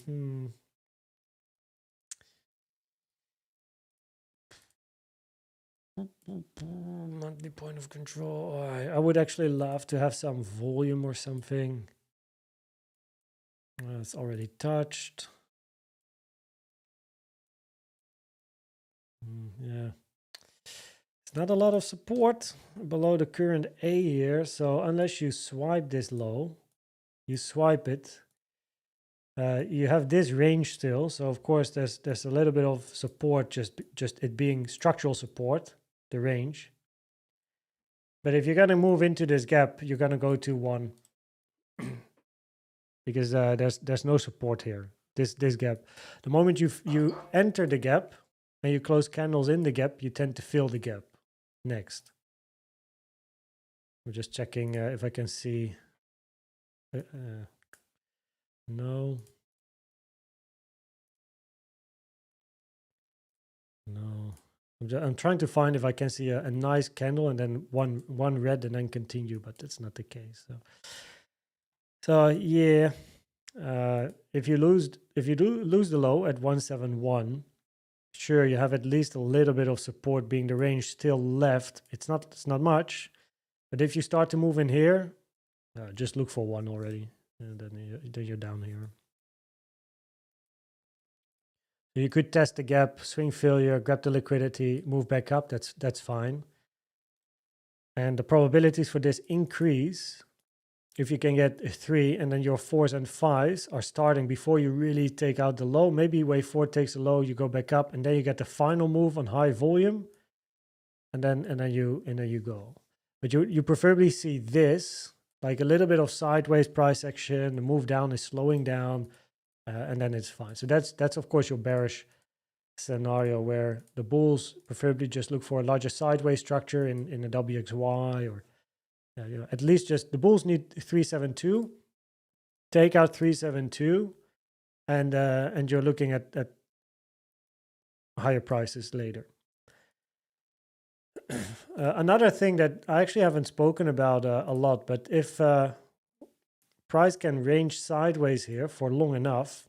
monthly point of control. I would actually love to have some volume or something. It's already touched. Yeah. It's not a lot of support below the current A here. So unless you swipe this low, you swipe it. You have this range still. So of course there's a little bit of support, just it being structural support, the range. But if you're gonna move into this gap, you're gonna go to 1. Because there's no support here. This gap. The moment you enter the gap and you close candles in the gap, you tend to fill the gap next. I'm just checking if I can see. No. I'm trying to find if I can see a nice candle and then one red and then continue, but that's not the case. So yeah, if you do lose the low at 171, sure, you have at least a little bit of support being the range still left. It's not much, but if you start to move in here, just look for 1 already, and then you're down here. You could test the gap, swing failure, grab the liquidity, move back up. That's fine. And the probabilities for this increase if you can get 3 and then your 4s and 5s are starting before you really take out the low. Maybe wave 4 takes a low, you go back up, and then you get the final move on high volume, and then you go. But you preferably see this, like a little bit of sideways price action, the move down is slowing down, and then it's fine. So that's of course your bearish scenario, where the bulls preferably just look for a larger sideways structure in a WXY, or at least just the bulls need 372. Take out 372, and you're looking at higher prices later. Another thing that I actually haven't spoken about a lot, but if price can range sideways here for long enough,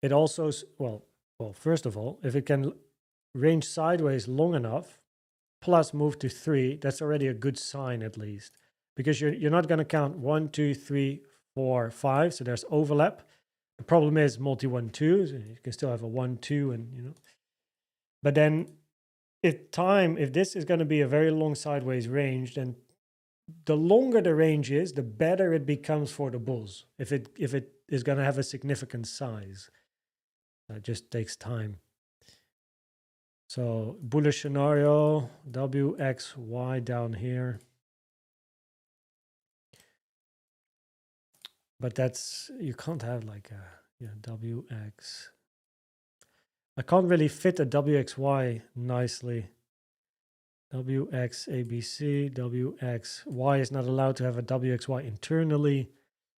it also, well, first of all, if it can range sideways long enough, plus move to 3, that's already a good sign at least, because you're not going to count 1, 2, 3, 4, 5, so there's overlap. The problem is multi 1, 2, so you can still have a 1, 2, and but then if this is going to be a very long sideways range, then the longer the range is, the better it becomes for the bulls. If it is going to have a significant size, it just takes time. So bullish scenario, WXY down here. But that's, you can't have like a, yeah, WX. I can't really fit a WXY nicely. WX ABC, WXY is not allowed to have a WXY internally.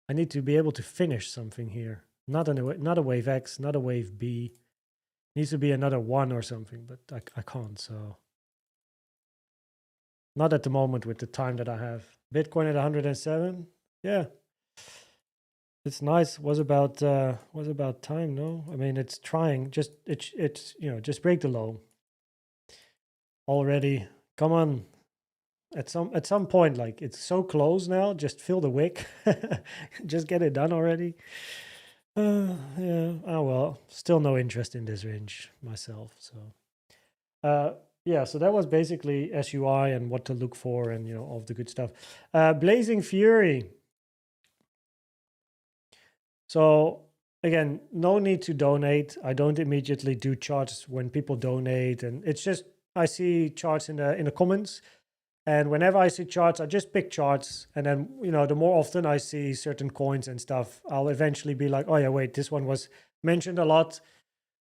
I need to be able to finish something here. Not a wave X, not a wave B. Needs to be another one or something, but I can't, so. Not at the moment with the time that I have. Bitcoin at 107. Yeah. It's nice. Was about time, no? I mean, it's trying. Just it's you know, just break the low. Already. Come on. At some point, like, it's so close now, just fill the wick. Just get it done already. Yeah. Oh well. Still no interest in this range myself, so yeah, so that was basically SUI and what to look for and, you know, all of the good stuff. Blazing Fury. So again, no need to donate. I don't immediately do charts when people donate, and it's just I see charts in the comments, and whenever I see charts, I just pick charts, and then, you know, the more often I see certain coins and stuff, I'll eventually be like, oh yeah, wait, this one was mentioned a lot,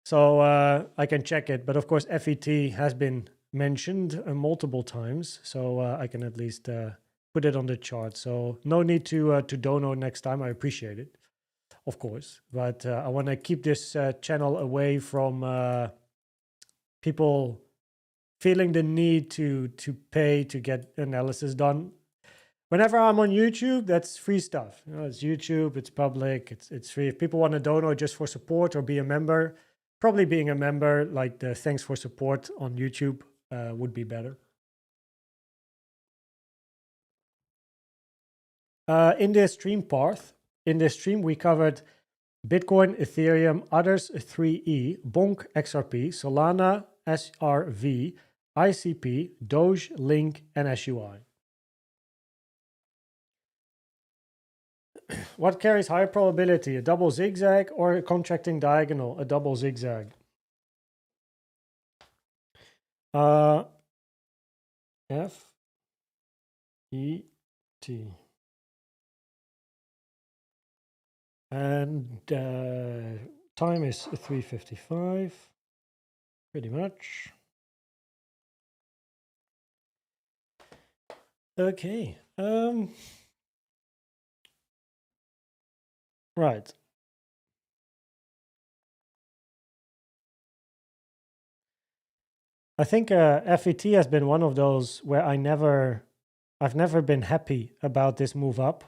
so I can check it. But of course, FET has been mentioned multiple times, so I can at least put it on the chart. So no need to dono next time. I appreciate it, of course, but I want to keep this channel away from people feeling the need to pay to get analysis done. Whenever I'm on YouTube, that's free stuff. You know, it's YouTube, it's public, it's free. If people want to donate just for support or be a member, probably being a member, like the thanks for support on YouTube, would be better. In the stream path, in the stream we covered Bitcoin, Ethereum, others 3E, BONK, XRP, Solana, SRV, ICP, DOGE, Link, and SUI. What carries higher probability, a double zigzag or a contracting diagonal? A double zigzag. F E T. And time is 3:55, pretty much. Okay. Right. I think FET has been one of those where I've never been happy about this move up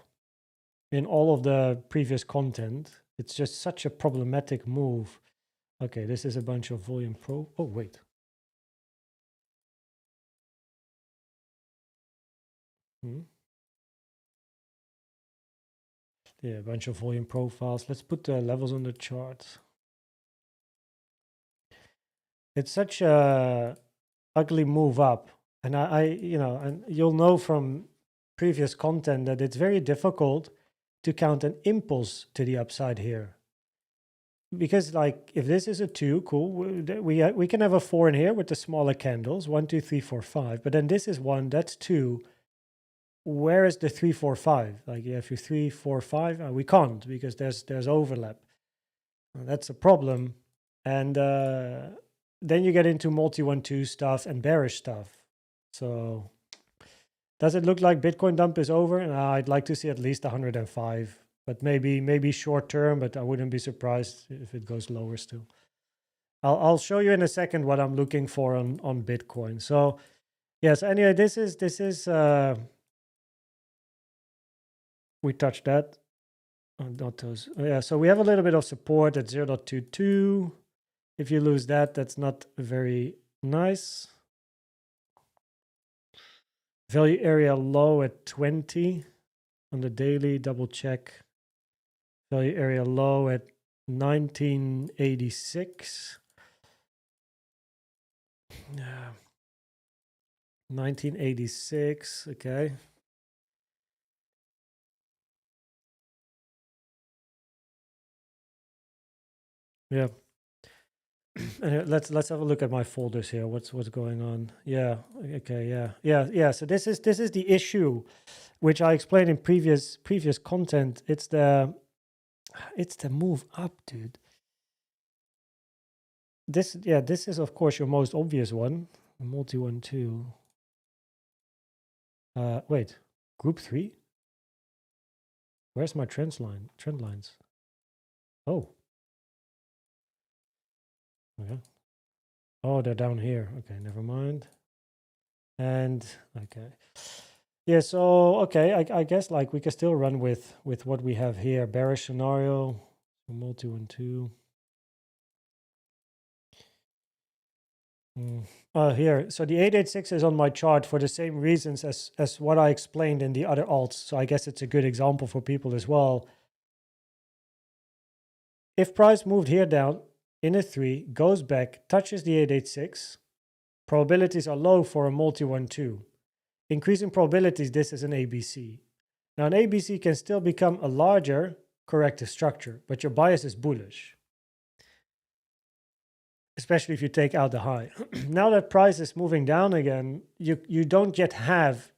in all of the previous content. It's just such a problematic move. Okay, this is a bunch of volume pro. Oh, wait. Yeah, a bunch of volume profiles. Let's put the levels on the chart. It's such a ugly move up. And you know, and you'll know from previous content that it's very difficult to count an impulse to the upside here. Because like, if this is a 2, cool, we can have a 4 in here with the smaller candles, 1, 2, 3, 4, 5. But then this is 1, that's 2. Where is the 3, 4, 5? Like, you have your 3, 4, 5. We can't, because there's overlap. That's a problem. And then you get into multi 1-2 stuff and bearish stuff. So does it look like Bitcoin dump is over? I'd like to see at least 105, but maybe short term, but I wouldn't be surprised if it goes lower still. I'll show you in a second what I'm looking for on Bitcoin. So yes, anyway, this is we touched that. Not those. Yeah, so we have a little bit of support at 0.22. If you lose that, that's not very nice. Value area low at 20 on the daily, double check. Value area low at 1986. 1986, okay. Yeah. Let's have a look at my folders here. What's going on? Yeah. Okay. Yeah. So this is the issue, which I explained in previous content. It's the move up, dude. This is of course your most obvious one. Multi 1 2. Wait, group 3. Where's my trend lines? Oh. Okay. Oh, they're down here. Okay, never mind. And okay. Yeah, so okay, I guess like we can still run with what we have here. Bearish scenario, multi 1 2. Here, so the 886 is on my chart for the same reasons as what I explained in the other alts. So I guess it's a good example for people as well. If price moved here down in a 3, goes back, touches the 886, probabilities are low for a multi 1 2. Increasing probabilities, this is an ABC. Now an ABC can still become a larger corrective structure, but your bias is bullish, especially if you take out the high. Now that price is moving down again, you don't yet have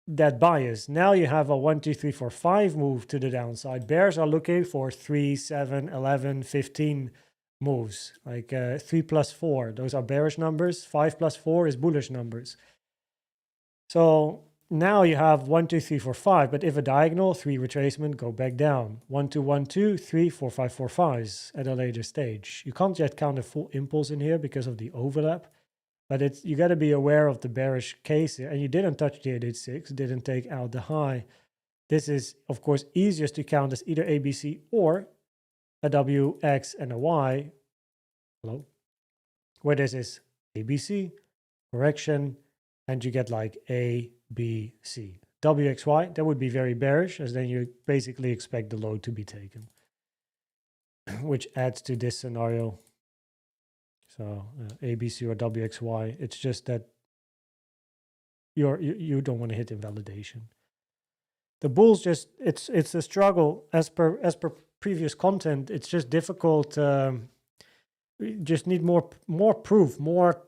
that bias. Now you have a 1, 2, 3, 4, 5 move to the downside. Bears are looking for 3, 7, 11, 15 moves, like 3 plus 4. Those are bearish numbers. 5 plus 4 is bullish numbers. So now you have 1, 2, 3, 4, 5. But if a diagonal, 3 retracement, go back down. 1, 2, 1, 2, 3, 4, 5, 4, 5s at a later stage. You can't yet count a full impulse in here because of the overlap. But you got to be aware of the bearish case here. And you didn't touch the 886, didn't take out the high. This is, of course, easiest to count as either ABC or a W, X, and a Y. Hello? Where this is ABC, correction, and you get like A, B, C. WXY, that would be very bearish, as then you basically expect the low to be taken, which adds to this scenario. So ABC or WXY, it's just that you don't want to hit invalidation. The bulls just it's a struggle as per previous content. It's just difficult. We just need more proof, more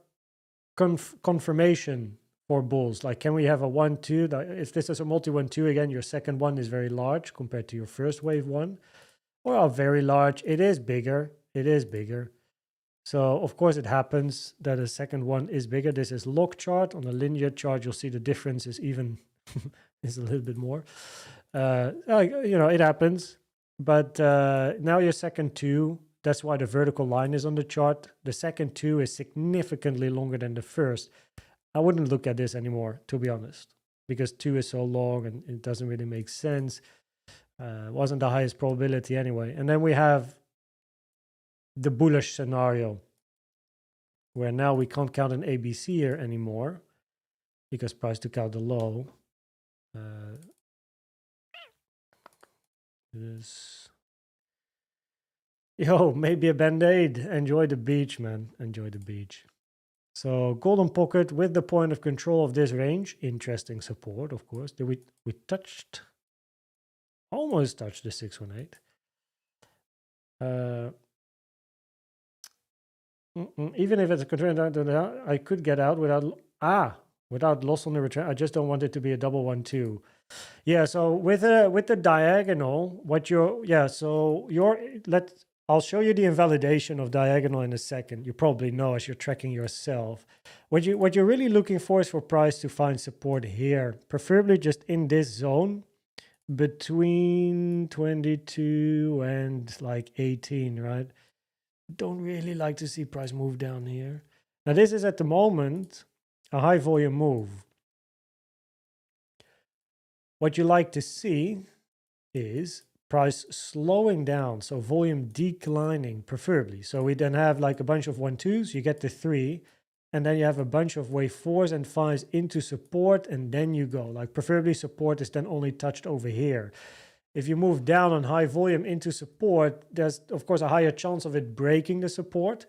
confirmation for bulls. Like, can we have a 1 2? If this is a multi 1 2 again, your second one is very large compared to your first wave one, or a very large. It is bigger. It is bigger. So of course it happens that a second one is bigger. This is log chart. On a linear chart, you'll see the difference is even is a little bit more. It happens. But now your second 2, that's why the vertical line is on the chart. The second 2 is significantly longer than the first. I wouldn't look at this anymore, to be honest, because 2 is so long and it doesn't really make sense. Wasn't the highest probability anyway. And then we have the bullish scenario, where now we can't count an ABC here anymore because price took out the low. Maybe a band-aid. Enjoy the beach, man. Enjoy the beach. So golden pocket with the point of control of this range. Interesting support, of course. We almost touched the 618. Even if it's a control, I could get out without loss on the return. I just don't want it to be a double 1 2. Yeah, so with the diagonal, I'll show you the invalidation of diagonal in a second. You probably know as you're tracking yourself. What you're really looking for is for price to find support here, preferably just in this zone between 22 and like 18, right? Don't really like to see price move down here. Now this is at the moment a high volume move. What you like to see is price slowing down, so volume declining preferably. So we then have like a bunch of 1 2s, you get the 3, and then you have a bunch of wave 4s and 5s into support, and then you go. Like preferably support is then only touched over here. If you move down on high volume into support, there's of course a higher chance of it breaking the support.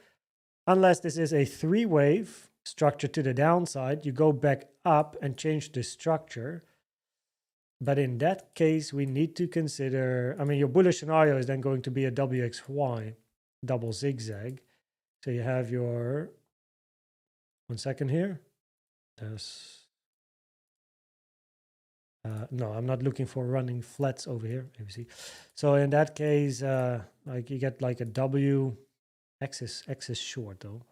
Unless this is a 3-wave structure to the downside, you go back up and change the structure. But in that case, we need to consider, your bullish scenario is then going to be a WXY. double zigzag. So you have your, 1 second here. There's, no, I'm not looking for running flats over here. Let me see. So in that case, like you get like a W, X is short though.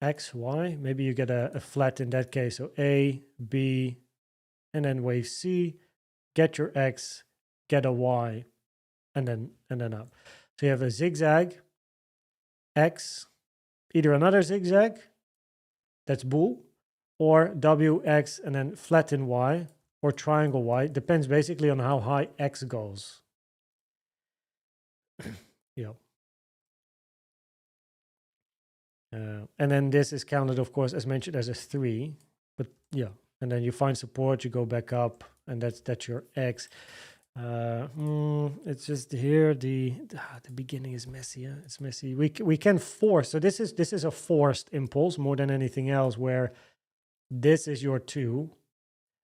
X, Y, maybe you get a flat in that case. So A, B, and then wave C, get your X, get a Y, and then up. So you have a zigzag, X, either another zigzag, that's bull, or W, X, and then flatten Y, or triangle Y. Depends basically on how high X goes. Yeah. And then this is counted, of course, as mentioned, as a 3. But yeah, and then you find support, you go back up, and that's your X. It's just here the beginning is messy. Yeah? It's messy. We can force. So this is a forced impulse more than anything else, where this is your 2,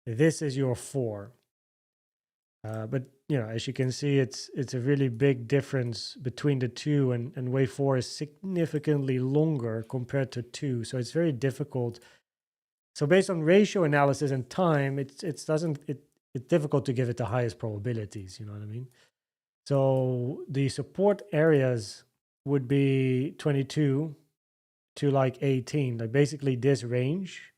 this is your 4. But you know, as you can see, it's a really big difference between the two, and wave 4 is significantly longer compared to 2. So it's very difficult. So based on ratio analysis and time, it's difficult to give it the highest probabilities, you know what I mean? So the support areas would be 22 to like 18. Like basically this range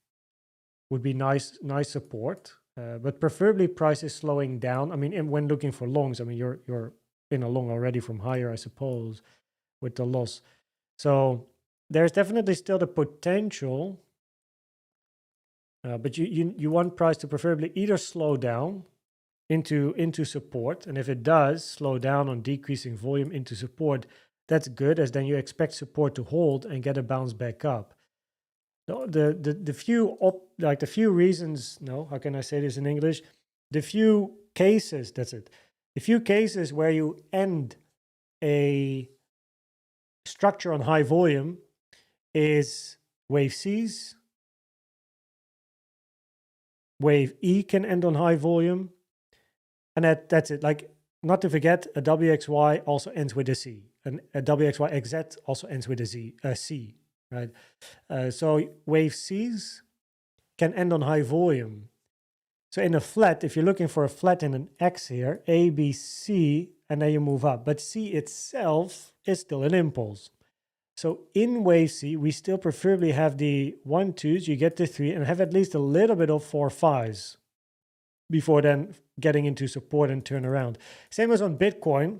would be nice support. But preferably price is slowing down. I mean, when looking for longs, I mean, you're in a long already from higher, I suppose, with the loss. So there's definitely still the potential, but you want price to preferably either slow down into support, and if it does slow down on decreasing volume into support, that's good, as then you expect support to hold and get a bounce back up. The few reasons, no, how can I say this in English? The few cases, that's it. The few cases where you end a structure on high volume is wave C's, wave E can end on high volume, and that's it. Like, not to forget, a WXY also ends with a C, and a WXYXZ also ends with a C. Right, so wave C's can end on high volume. So in a flat, if you're looking for a flat in an X here, A, B, C, and then you move up. But C itself is still an impulse. So in wave C, we still preferably have the 1, 2s, you get the 3, and have at least a little bit of 4, 5s before then getting into support and turn around. Same as on Bitcoin,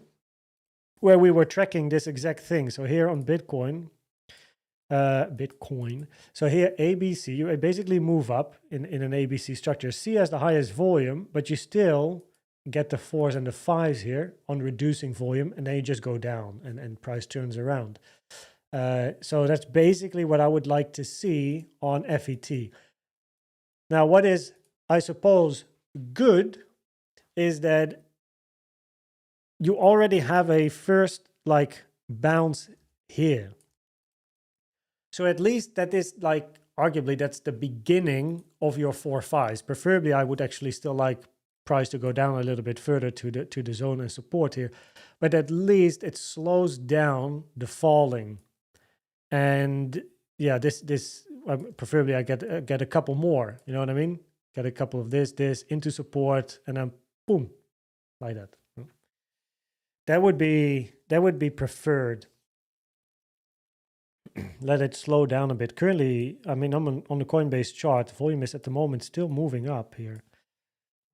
where we were tracking this exact thing. So here on Bitcoin, so here ABC, you basically move up in an ABC structure. C has the highest volume, but you still get the 4s and the 5s here on reducing volume, and then you just go down and price turns around. So that's basically what I would like to see on FET. Now, what is, I suppose, good is that you already have a first like bounce here. So at least that is like, arguably, that's the beginning of your 4, 5s. Preferably, I would actually still like price to go down a little bit further to the zone and support here. But at least it slows down the falling. And yeah, this preferably I get a couple more, you know what I mean? Get a couple of this into support, and then boom, like that. That would be preferred. Let it slow down a bit. Currently, I mean, I'm on the Coinbase chart. The volume is at the moment still moving up here.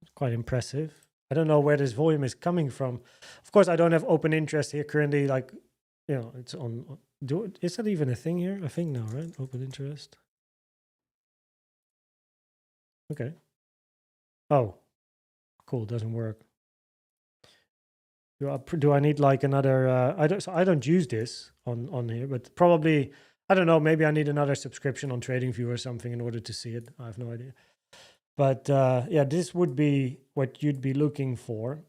It's quite impressive. I don't know where this volume is coming from. Of course, I don't have open interest here currently. Like, you know, it's on. Is that even a thing here? I think no, right? Open interest. Okay. Oh, cool. Doesn't work. Do I need like another? I don't use this on here, but probably, I don't know. Maybe I need another subscription on TradingView or something in order to see it. I have no idea. But yeah, this would be what you'd be looking for.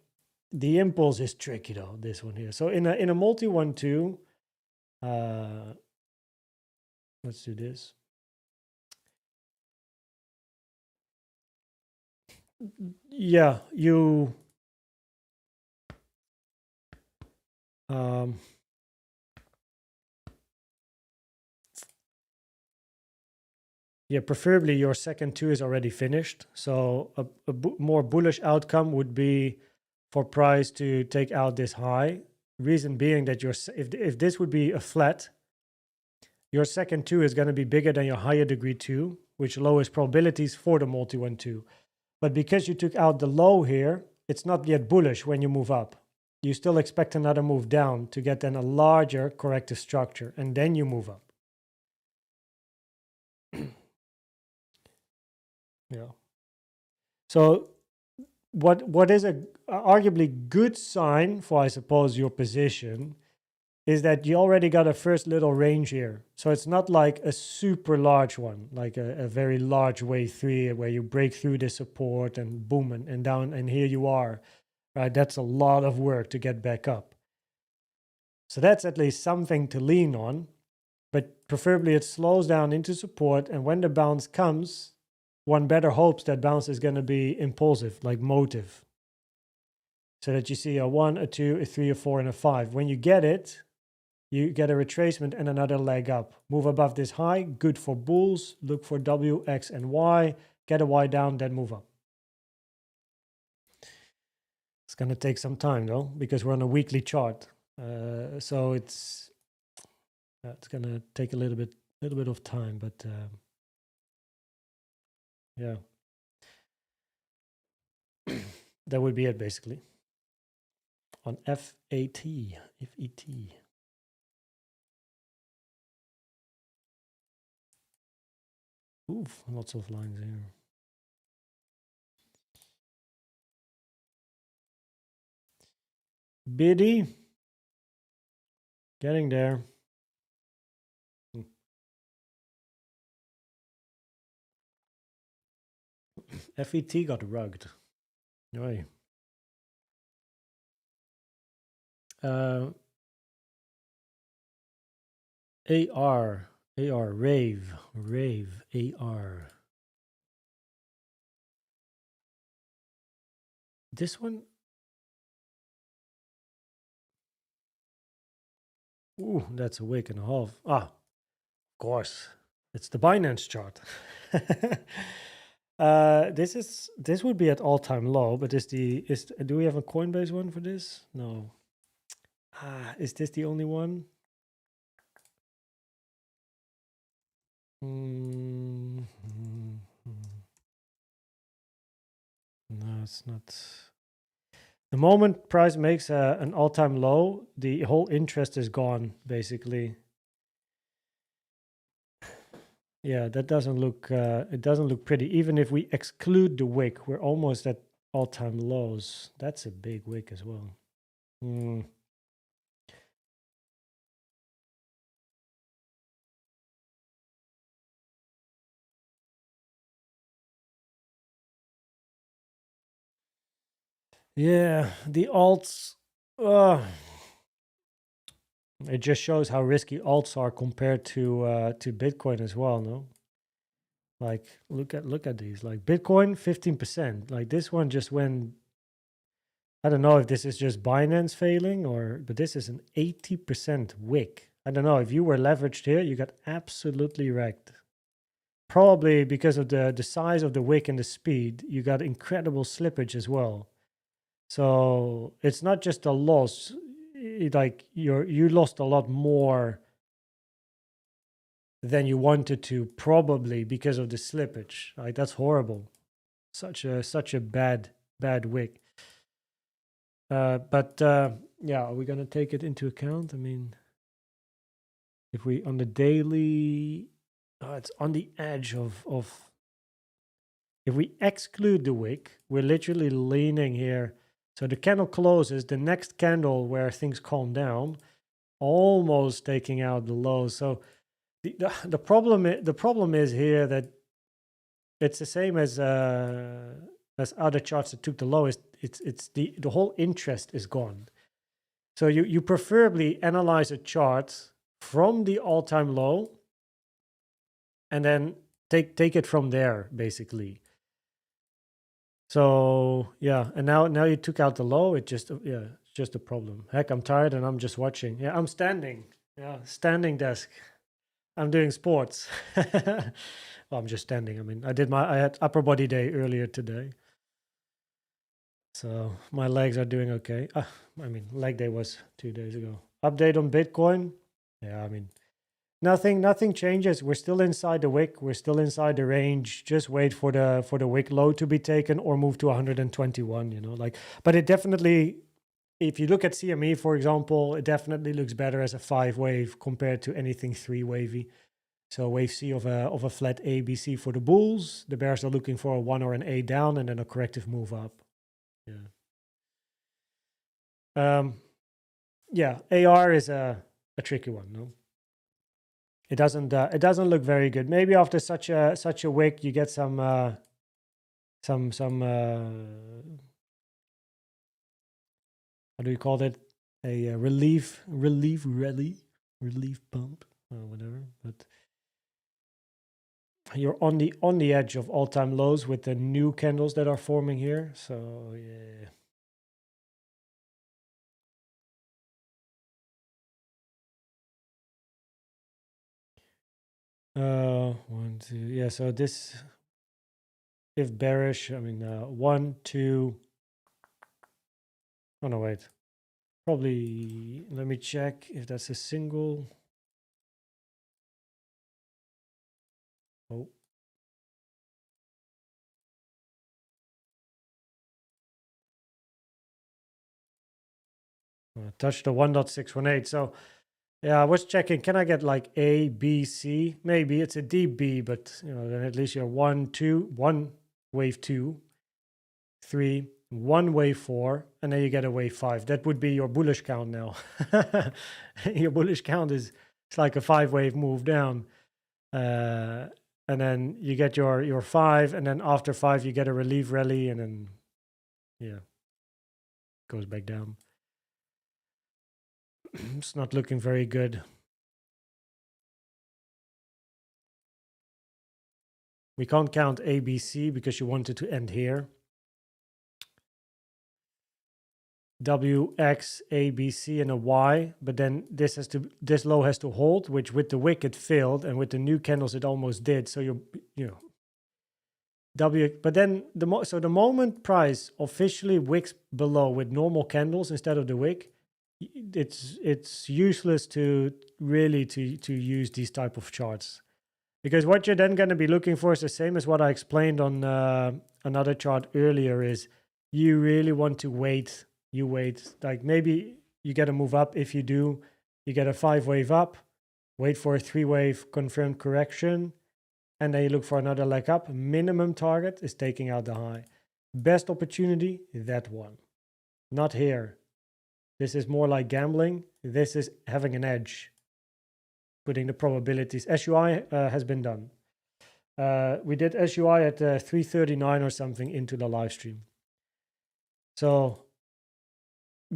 The impulse is tricky though. This one here. So in a multi 1-2, let's do this. Yeah, you. yeah, preferably your second two is already finished. So a more bullish outcome would be for price to take out this high. Reason being that if this would be a flat, your second two is going to be bigger than your higher degree two, which lowers probabilities for the multi-one two. But because you took out the low here, it's not yet bullish when you move up. You still expect another move down to get then a larger corrective structure, and then you move up. Yeah. So what is a arguably good sign for, I suppose, your position is that you already got a first little range here. So it's not like a super large one, like a very large wave 3 where you break through the support and boom and down, and here you are. Right? That's a lot of work to get back up. So that's at least something to lean on, but preferably it slows down into support, and when the bounce comes, one better hopes that bounce is going to be impulsive, like motive. So that you see a 1, a 2, a 3, a 4, and a 5. When you get it, you get a retracement and another leg up. Move above this high, good for bulls. Look for W, X, and Y. Get a Y down, then move up. It's going to take some time though, because we're on a weekly chart. So it's going to take a little bit of time, but yeah. That would be it basically. On FAT. Oof, lots of lines here. Biddy. Getting there. FET got rugged. Oi. AR, rave, AR. This one? Ooh, that's a wick and a half. Ah, of course. It's the Binance chart. This would be at all-time low, but do we have a Coinbase one for this? No. Is this the only one? No, it's not. The moment price makes an all-time low, the whole interest is gone, basically. Yeah, that doesn't look. It doesn't look pretty. Even if we exclude the wick, we're almost at all-time lows. That's a big wick as well. Yeah, the alts. It just shows how risky alts are compared to Bitcoin as well, no? Like look at these. Like Bitcoin 15%. Like this one just went. I don't know if this is just Binance failing but this is an 80% wick. I don't know if you were leveraged here, you got absolutely wrecked. Probably because of the size of the wick and the speed, you got incredible slippage as well. So it's not just a loss. Like you lost a lot more than you wanted to, probably because of the slippage. Like that's horrible. Such a bad wick. But yeah, are we gonna take it into account? I mean, if we on the daily, it's on the edge of. If we exclude the wick, we're literally leaning here. So the candle closes, the next candle where things calm down, almost taking out the lows. So the problem is here that it's the same as other charts that took the lowest. It's the whole interest is gone. So you preferably analyze a chart from the all-time low and then take it from there, basically. So yeah, and now you took out the low. It's just a problem. Heck, I'm tired and I'm just watching. Yeah, I'm standing. Yeah, standing desk. I'm doing sports. Well, I'm just standing. I mean, I had upper body day earlier today. So my legs are doing okay. I mean, leg day was 2 days ago. Update on Bitcoin. Yeah, I mean, nothing changes. We're still inside the wick. We're still inside the range. Just wait for the wick low to be taken or move to 121, you know, like, but it definitely, if you look at CME, for example, it definitely looks better as a 5 wave compared to anything 3 wavy. So wave C of a flat A, B, C for the bulls. The bears are looking for a 1 or an A down and then a corrective move up. Yeah. Yeah, AR is a tricky one, no? It doesn't look very good. Maybe after such a wick you get some how do you call it? A relief pump or whatever. But you're on the edge of all-time lows with the new candles that are forming here. So yeah. One, two, yeah. So this, if bearish, I mean, 1, 2. Oh no, wait. Probably. Let me check if that's a single. Oh. Touch the 1.618. So yeah, I was checking. Can I get like A, B, C? Maybe it's a D, B, but you know, then at least you're 1, 2, 1 wave 2, 3, 1 wave 4, and then you get a wave 5. That would be your bullish count now. Your bullish count is it's like a 5 wave move down. And then you get your 5, and then after 5 you get a relief rally, and then yeah, goes back down. It's not looking very good. We can't count A, B, C because you wanted to end here. W, X, A, B, C, and a Y, but then this low has to hold, which with the wick it failed, and with the new candles it almost did. So you know, W, but then the moment price officially wicks below with normal candles instead of the wick, it's useless to really to use these type of charts, because what you're then going to be looking for is the same as what I explained on another chart earlier. Is you really want to wait. You wait, like maybe you get a move up. If you do, you get a 5 wave up, wait for a 3 wave confirmed correction, and then you look for another leg up. Minimum target is taking out the high. Best opportunity, that one. Not here. This is more like gambling. This is having an edge. Putting the probabilities. SUI has been done. We did SUI at 339 or something into the live stream. So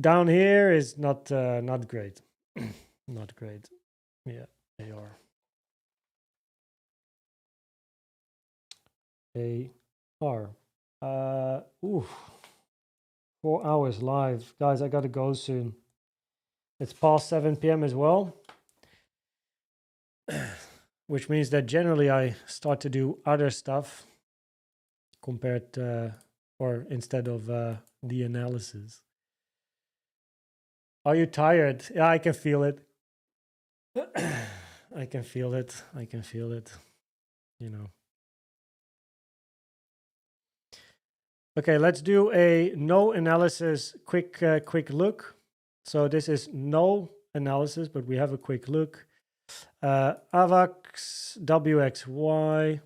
down here is not great. Not great. Yeah, they are. They are. 4 hours live. Guys, I gotta go soon. It's past 7 p.m. as well. Which means that generally I start to do other stuff compared or instead of the analysis. Are you tired? Yeah, I can feel it. I can feel it. I can feel it. You know. Okay, let's do a no analysis quick look. So this is no analysis, but we have a quick look. AVAX, WXY.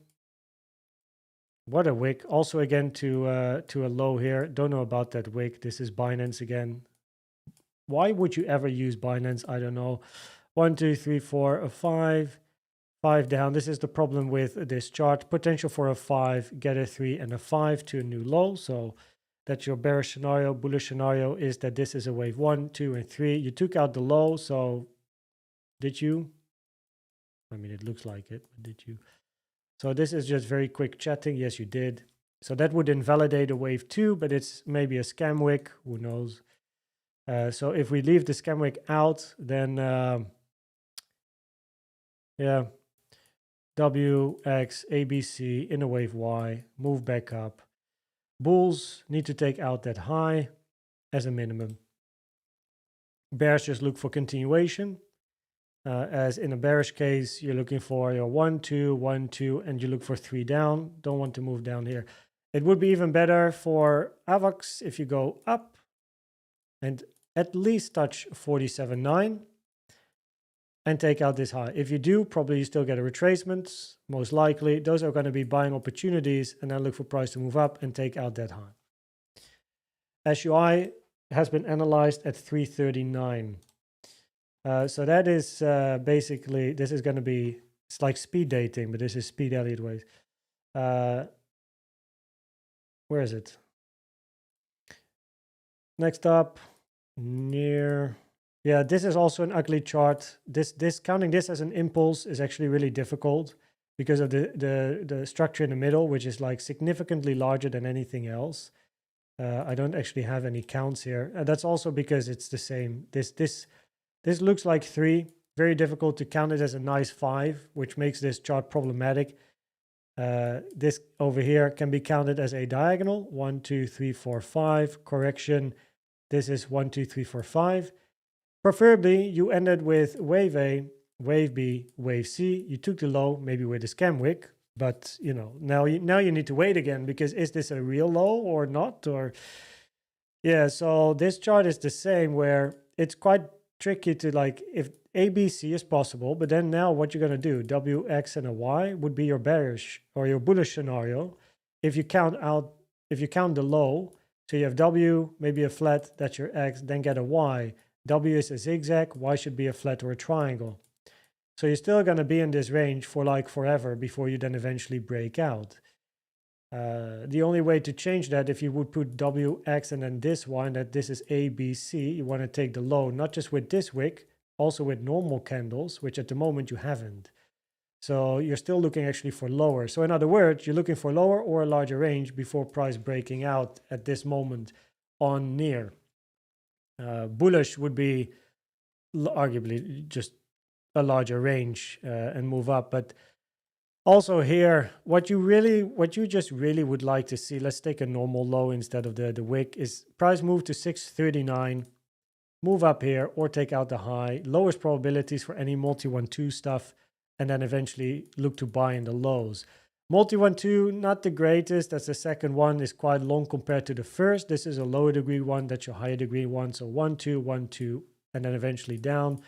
What a wick. Also again to a low here. Don't know about that wick. This is Binance again. Why would you ever use Binance? I don't know. 1, 2, 3, 4, 5. 5 down. This is the problem with this chart. Potential for a 5, get a 3 and a 5 to a new low. So that's your bearish scenario. Bullish scenario is that this is a wave 1, 2, and 3. You took out the low. So did you? I mean, it looks like it, but did you? So this is just very quick chatting. Yes, you did. So that would invalidate a wave 2, but it's maybe a scam wick. Who knows? So if we leave the scam wick out, then yeah, WX, ABC in a wave Y, move back up. Bulls need to take out that high as a minimum. Bears just look for continuation. As in a bearish case, you're looking for your 1, 2, 1, 2, and you look for 3 down. Don't want to move down here. It would be even better for AVAX if you go up and at least touch 47.9 and take out this high. If you do, probably you still get a retracement, most likely. Those are going to be buying opportunities, and then look for price to move up and take out that high. SUI has been analyzed at 339. So that is basically, this is going to be, it's like speed dating, but this is speed Elliott Waves. Where is it? Next up, near. Yeah, this is also an ugly chart. This counting this as an impulse is actually really difficult because of the structure in the middle, which is like significantly larger than anything else. I don't actually have any counts here. That's also because it's the same. This looks like 3. Very difficult to count it as a nice 5, which makes this chart problematic. This over here can be counted as a diagonal. 1, 2, 3, 4, 5. Correction. This is 1, 2, 3, 4, 5. Preferably, you ended with wave A, wave B, wave C. You took the low, maybe with a scam wick, but you know now you need to wait again because is this a real low or not? Or yeah, so this chart is the same where it's quite tricky to like if ABC is possible, but then now what you're gonna do? WX and a Y would be your bearish or your bullish scenario. If you count the low, so you have W, maybe a flat, that's your X, then get a Y. W is a zigzag, Y should be a flat or a triangle. So you're still going to be in this range for like forever before you then eventually break out. The only way to change that, if you would put WX and then this one, that this is ABC, you want to take the low, not just with this wick, also with normal candles, which at the moment you haven't. So you're still looking actually for lower. So in other words, you're looking for lower or a larger range before price breaking out at this moment on near. Bullish would be arguably just a larger range and move up, but also here what you just really would like to see, let's take a normal low instead of the wick, is price move to 639, move up here or take out the high, lowest probabilities for any multi 1-2 stuff, and then eventually look to buy in the lows. Multi 1-2, not the greatest. That's the second one, is quite long compared to the first. This is a lower degree one, that's your higher degree one. So 1-2, 1-2, and then eventually down.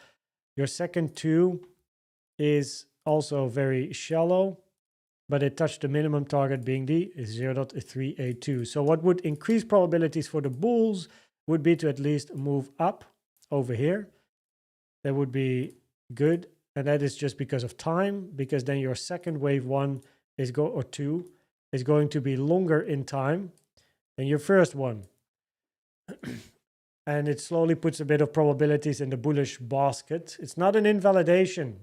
Your second 2 is also very shallow, but it touched the minimum target being the 0.382. So what would increase probabilities for the bulls would be to at least move up over here. That would be good. And that is just because of time, because then your second wave 1 is or 2 is going to be longer in time than your first one. And it slowly puts a bit of probabilities in the bullish basket. It's not an invalidation.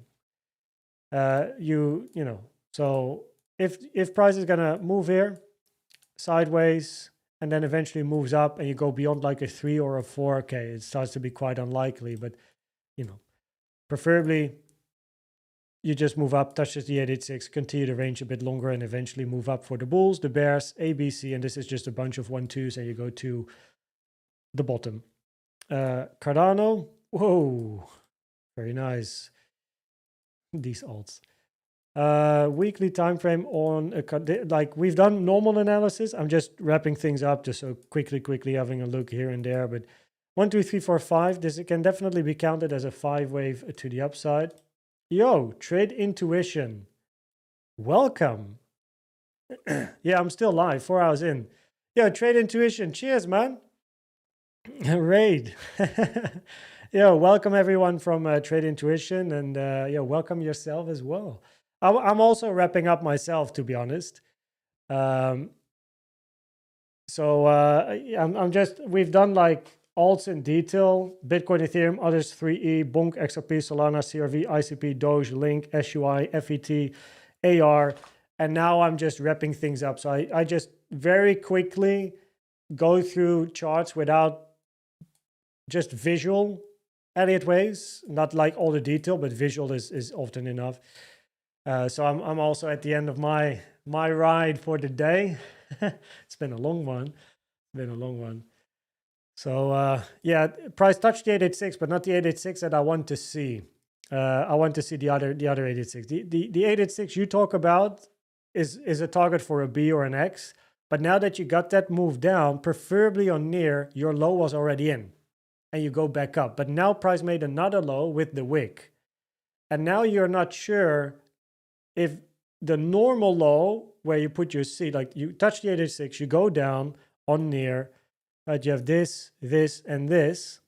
You know, so if price is gonna move here sideways and then eventually moves up and you go beyond like a 3 or a 4, okay, it starts to be quite unlikely, but you know, preferably you just move up, touches the 886, continue the range a bit longer, and eventually move up for the bulls, the bears, ABC, and this is just a bunch of 1-2s, and you go to the bottom. Cardano, whoa, very nice. These alts. Weekly time frame on like we've done normal analysis. I'm just wrapping things up, just so quickly having a look here and there. But 1, 2, 3, 4, 5. This can definitely be counted as a 5 wave to the upside. Yo, Trade Intuition, welcome. Yeah, I'm still live, 4 hours in. Yo, Trade Intuition, cheers, man. Raid. Yo, welcome everyone from Trade Intuition, and yo, welcome yourself as well. I'm also wrapping up myself, to be honest. I'm just, we've done like alts in detail: Bitcoin, Ethereum, others, 3E, BONK, XRP, Solana, CRV, ICP, DOGE, Link, SUI, FET, AR, and now I'm just wrapping things up. So I just very quickly go through charts without just visual Elliott Waves, not like all the detail, but visual is often enough. So I'm also at the end of my ride for the day. It's been a long one. So yeah, price touched the 886, but not the 886 that I want to see. I want to see the other 886. The 886 you talk about is a target for a B or an X. But now that you got that move down, preferably on near, your low was already in, and you go back up. But now price made another low with the wick, and now you're not sure if the normal low where you put your C, like you touch the 886, you go down on near, right? You have this, and this.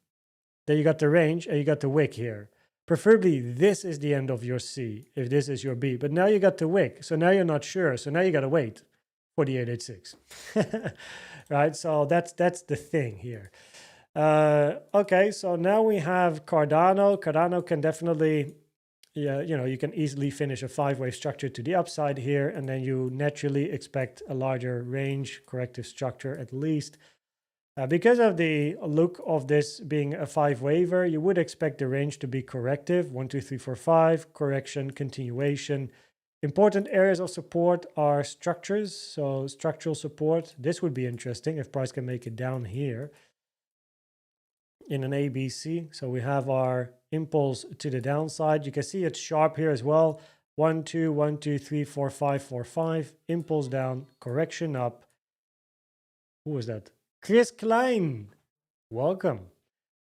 Then you got the range, and you got the wick here. Preferably, this is the end of your C, if this is your B. But now you got the wick, so now you're not sure. So now you got to wait for the 886, right? So that's the thing here. Okay, so now we have Cardano. Cardano can definitely, yeah, you know, you can easily finish a 5-wave structure to the upside here, and then you naturally expect a larger range corrective structure at least. Because of the look of this being a 5-waver, you would expect the range to be corrective. 1, 2, 3, 4, 5, correction, continuation. Important areas of support are structures, so structural support. This would be interesting if price can make it down here in an ABC. So we have our impulse to the downside. You can see it's sharp here as well. 1, 2, 1, 2, 3, 4, 5, 4, 5. Impulse down, correction up. Who was that? Chris Klein, welcome.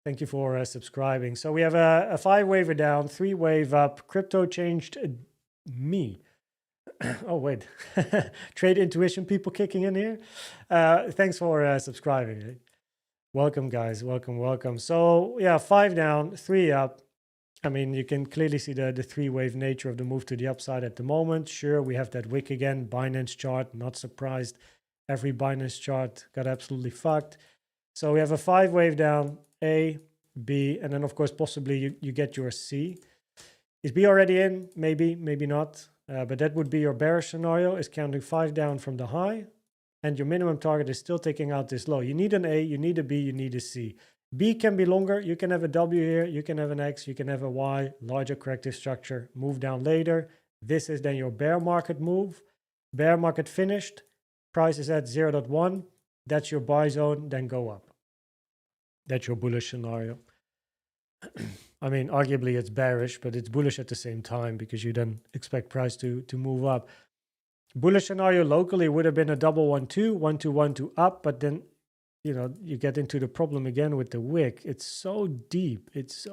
Thank you for subscribing. So we have a 5-waver down, 3-wave up. Crypto changed me. Oh, wait. Trade intuition people kicking in here. Thanks for subscribing. Welcome, guys. Welcome. So yeah, 5 down, 3 up. I mean, you can clearly see the 3-wave nature of the move to the upside at the moment. Sure, we have that wick again. Binance chart, not surprised. Every Binance chart got absolutely fucked. So we have a 5-wave down, A, B, and then of course possibly you get your C. Is B already in? Maybe not. But that would be your bearish scenario, is counting 5 down from the high, and your minimum target is still taking out this low. You need an A, you need a B, you need a C. B can be longer. You can have a W here, you can have an X, you can have a Y, larger corrective structure, move down later. This is then your bear market move. Bear market finished. Price is at 0.1. That's your buy zone, then go up. That's your bullish scenario. I mean, arguably it's bearish, but it's bullish at the same time because you then expect price to move up. Bullish scenario locally would have been a double 1-2, 1-2, 1-2 up, but then, you know, you get into the problem again with the wick. It's so deep. It's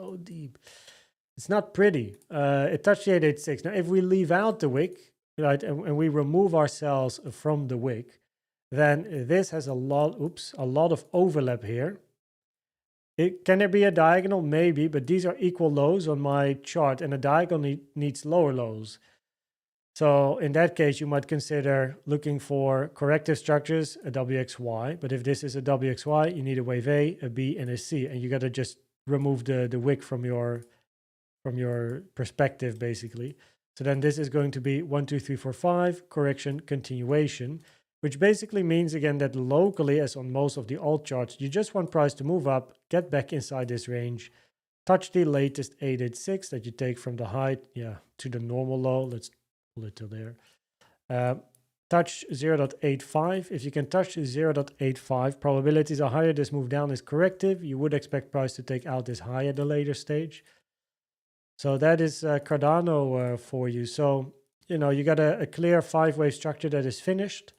not pretty. It touched the 886. Now, if we leave out the wick, right, and we remove ourselves from the wick, then this has a lot of overlap here. Can there be a diagonal? Maybe, but these are equal lows on my chart, and a diagonal needs lower lows. So in that case, you might consider looking for corrective structures, a WXY. But if this is a WXY, you need a wave A, a B, and a C, and you got to just remove the wick from your perspective, basically. So then this is going to be 1, 2, 3, 4, 5, correction, continuation, which basically means, again, that locally, as on most of the alt charts, you just want price to move up, get back inside this range, touch the latest 886 that you take from the high, to the normal low. Let's pull it to there. Touch 0.85. If you can touch 0.85, probabilities are higher. This move down is corrective. You would expect price to take out this high at a later stage. So that is Cardano for you. So, you know, you got a clear 5-wave structure that is finished.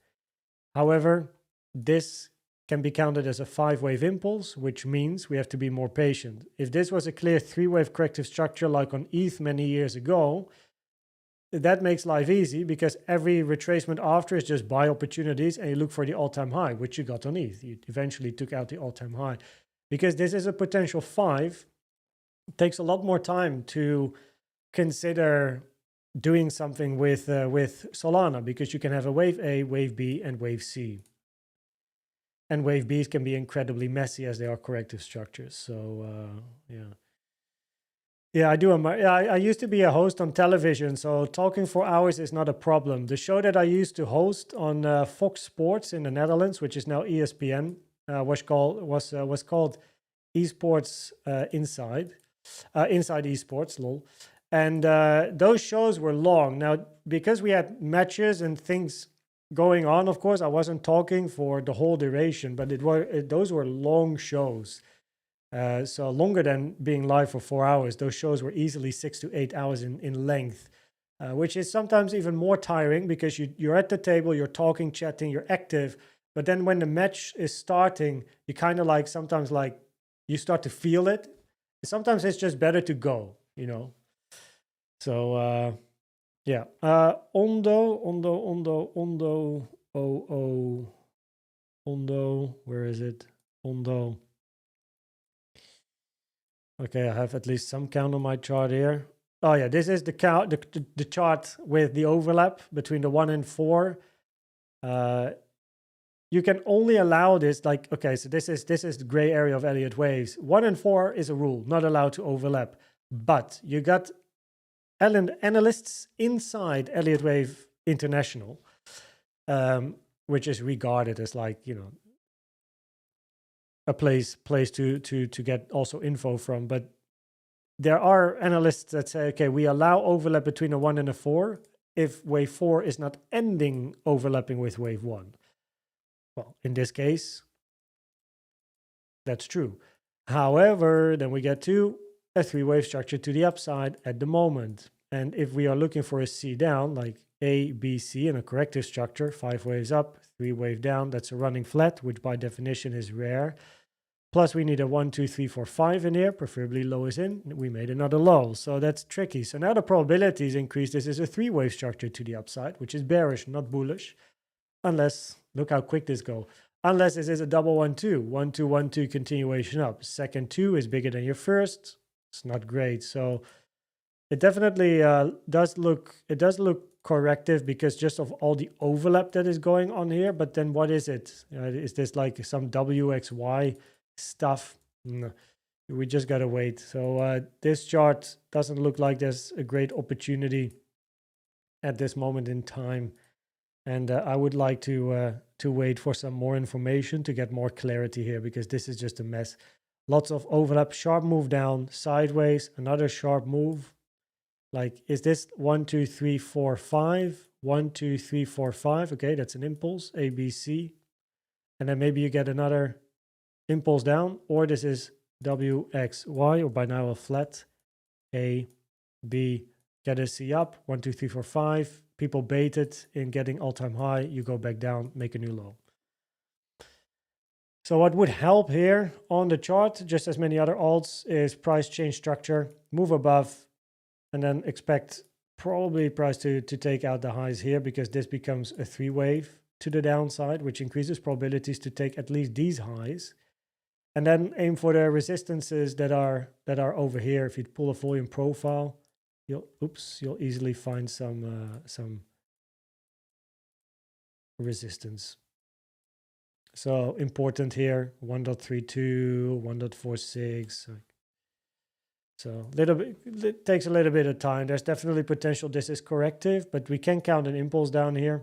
However, this can be counted as a 5-wave impulse, which means we have to be more patient. If this was a clear 3-wave corrective structure like on ETH many years ago, that makes life easy because every retracement after is just buy opportunities and you look for the all-time high, which you got on ETH. You eventually took out the all-time high. Because this is a potential 5, it takes a lot more time to consider doing something with Solana, because you can have a wave A, wave B, and wave C. And wave Bs can be incredibly messy as they are corrective structures. So yeah, I do. I used to be a host on television, so talking for hours is not a problem. The show that I used to host on Fox Sports in the Netherlands, which is now ESPN, was called Esports Inside Esports, lol. And those shows were long. Now, because we had matches and things going on, of course, I wasn't talking for the whole duration, but those were long shows. So longer than being live for 4 hours. Those shows were easily 6 to 8 hours in length, which is sometimes even more tiring because you're at the table, you're talking, chatting, you're active. But then when the match is starting, you kind of like sometimes like you start to feel it. Sometimes it's just better to go, you know. So yeah, ONDO, where is it? ONDO. Okay, I have at least some count on my chart here. Oh yeah, this is the count, the chart with the overlap between the 1 and 4. You can only allow this, like, okay, so this is the gray area of Elliott Waves. 1 and 4 is a rule, not allowed to overlap. But you got analysts inside Elliott Wave International, which is regarded as like, you know, a place to get also info from. But there are analysts that say, okay, we allow overlap between a 1 and a 4 if wave 4 is not ending overlapping with wave 1. Well, in this case, that's true. However, then we get to a 3-wave structure to the upside at the moment. And if we are looking for a C down, like A, B, C in a corrective structure, 5 waves up, 3 wave down, that's a running flat, which by definition is rare. Plus we need a 1, 2, 3, 4, 5 in here, preferably low is in. We made another low, so that's tricky. So now the probability is increased. This is a 3-wave structure to the upside, which is bearish, not bullish. Unless, look how quick this go. Unless this is a double 1, 2, 1, 2, 1, 2 continuation up. Second 2 is bigger than your first. It's not great. So it definitely does look corrective because just of all the overlap that is going on here. But then what is it? Is this like some WXY stuff? No, we just gotta wait. So this chart doesn't look like there's a great opportunity at this moment in time. And I would like to wait for some more information to get more clarity here because this is just a mess. Lots of overlap, sharp move down, sideways, another sharp move. Like, is this 1, 2, 3, 4, 5? 1, 2, 3, 4, 5. Okay, that's an impulse, A, B, C. And then maybe you get another impulse down, or this is W, X, Y, or by now a flat, A, B, get a C up, 1, 2, 3, 4, 5. People baited in getting all-time high. You go back down, make a new low. So what would help here on the chart, just as many other alts, is price change structure, move above, and then expect probably price to take out the highs here because this becomes a 3-wave to the downside, which increases probabilities to take at least these highs. And then aim for the resistances that are over here. If you pull a volume profile, you'll easily find some resistance. So important here, 1.32, 1.46. So it takes a little bit of time. There's definitely potential this is corrective, but we can count an impulse down here.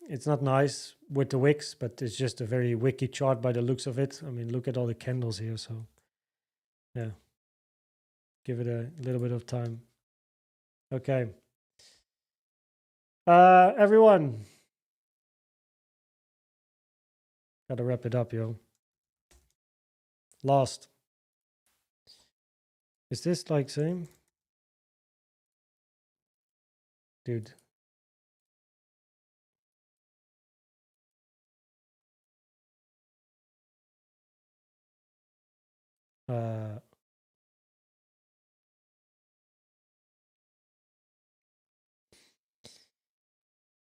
It's not nice with the wicks, but it's just a very wicky chart by the looks of it. I mean, look at all the candles here. So yeah, give it a little bit of time. Okay. Everyone. Gotta wrap it up, yo. Last. Is this like same? Dude.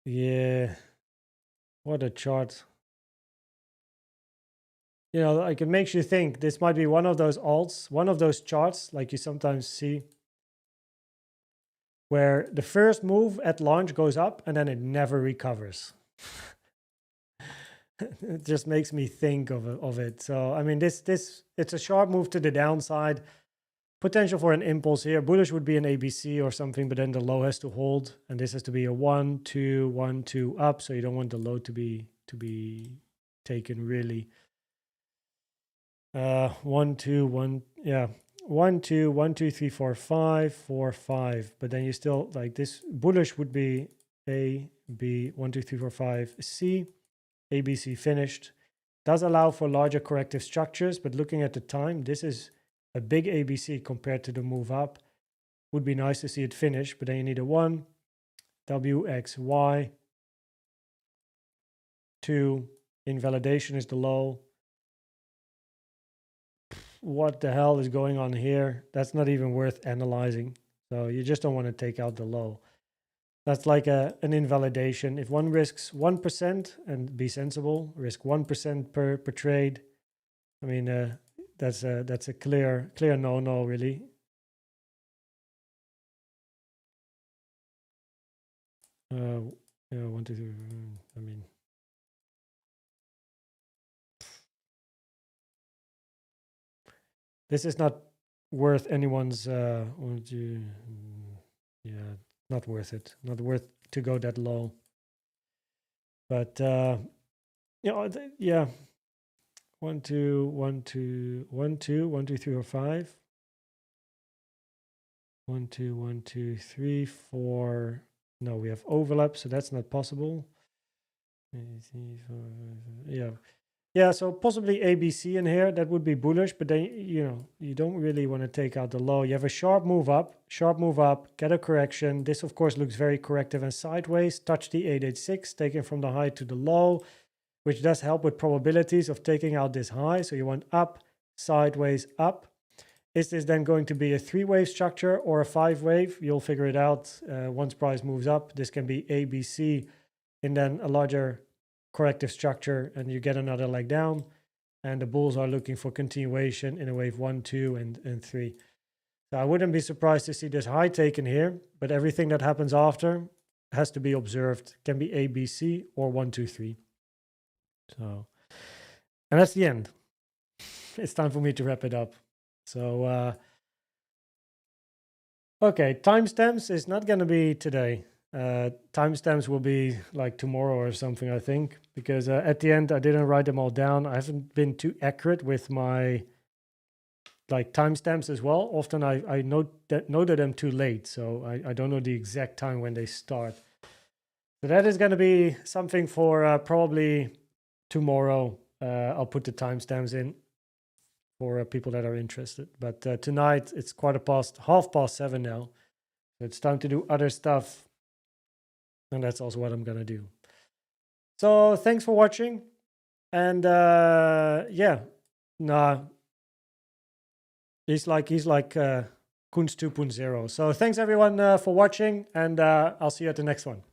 Yeah. What a chart. You know, like it makes you think this might be one of those alts, one of those charts like you sometimes see where the first move at launch goes up and then it never recovers. It just makes me think of it. So, I mean, it's a sharp move to the downside. Potential for an impulse here. Bullish would be an ABC or something, but then the low has to hold. And this has to be a 1, 2, 1, 2 up. So you don't want the low to be taken really. 1, 2, 1. Yeah. 1 2 1 2 3 4 5 4 5, but then you still like this bullish would be A B 1 2 3 4 5 C, ABC finished. Does allow for larger corrective structures, but looking at the time, this is a big ABC compared to the move up. Would be nice to see it finish, but then you need a 1 WXY 2 invalidation is the low. What the hell is going on here? That's not even worth analyzing. So you just don't want to take out the low. That's like an invalidation. If one risks 1% and be sensible, risk 1% per trade. I mean, that's a clear no really. Yeah, 1 2 3. I mean. This is not worth anyone's, yeah, not worth it. Not worth to go that low. But, you know, yeah. 1 2 1 2 1 2 1 2 3 or 5. 1 2 1 2 3 4. No, we have overlap, so that's not possible. Yeah. Yeah, so possibly ABC in here, that would be bullish, but then, you know, you don't really want to take out the low. You have a sharp move up, get a correction. This, of course, looks very corrective and sideways. Touch the 886, taken from the high to the low, which does help with probabilities of taking out this high. So you want up, sideways, up. Is this then going to be a 3-wave structure or a 5-wave? You'll figure it out once price moves up. This can be ABC and then a larger corrective structure, and you get another leg down, and the bulls are looking for continuation in a wave 1 2 and 3. So I wouldn't be surprised to see this high taken here, but everything that happens after has to be observed. Can be ABC or 1 2 3. So, and that's the end. It's time for me to wrap it up. So okay, timestamps is not going to be today. Timestamps will be like tomorrow or something, I think, because at the end I didn't write them all down. I haven't been too accurate with my like timestamps as well. Often I noted them too late, so I don't know the exact time when they start. So that is going to be something for probably tomorrow. I'll put the timestamps in for people that are interested. But tonight it's 7:15 now. So it's time to do other stuff. And that's also what I'm going to do. So thanks for watching. And yeah, nah, he's like Kunst 2.0. So thanks everyone for watching, and I'll see you at the next one.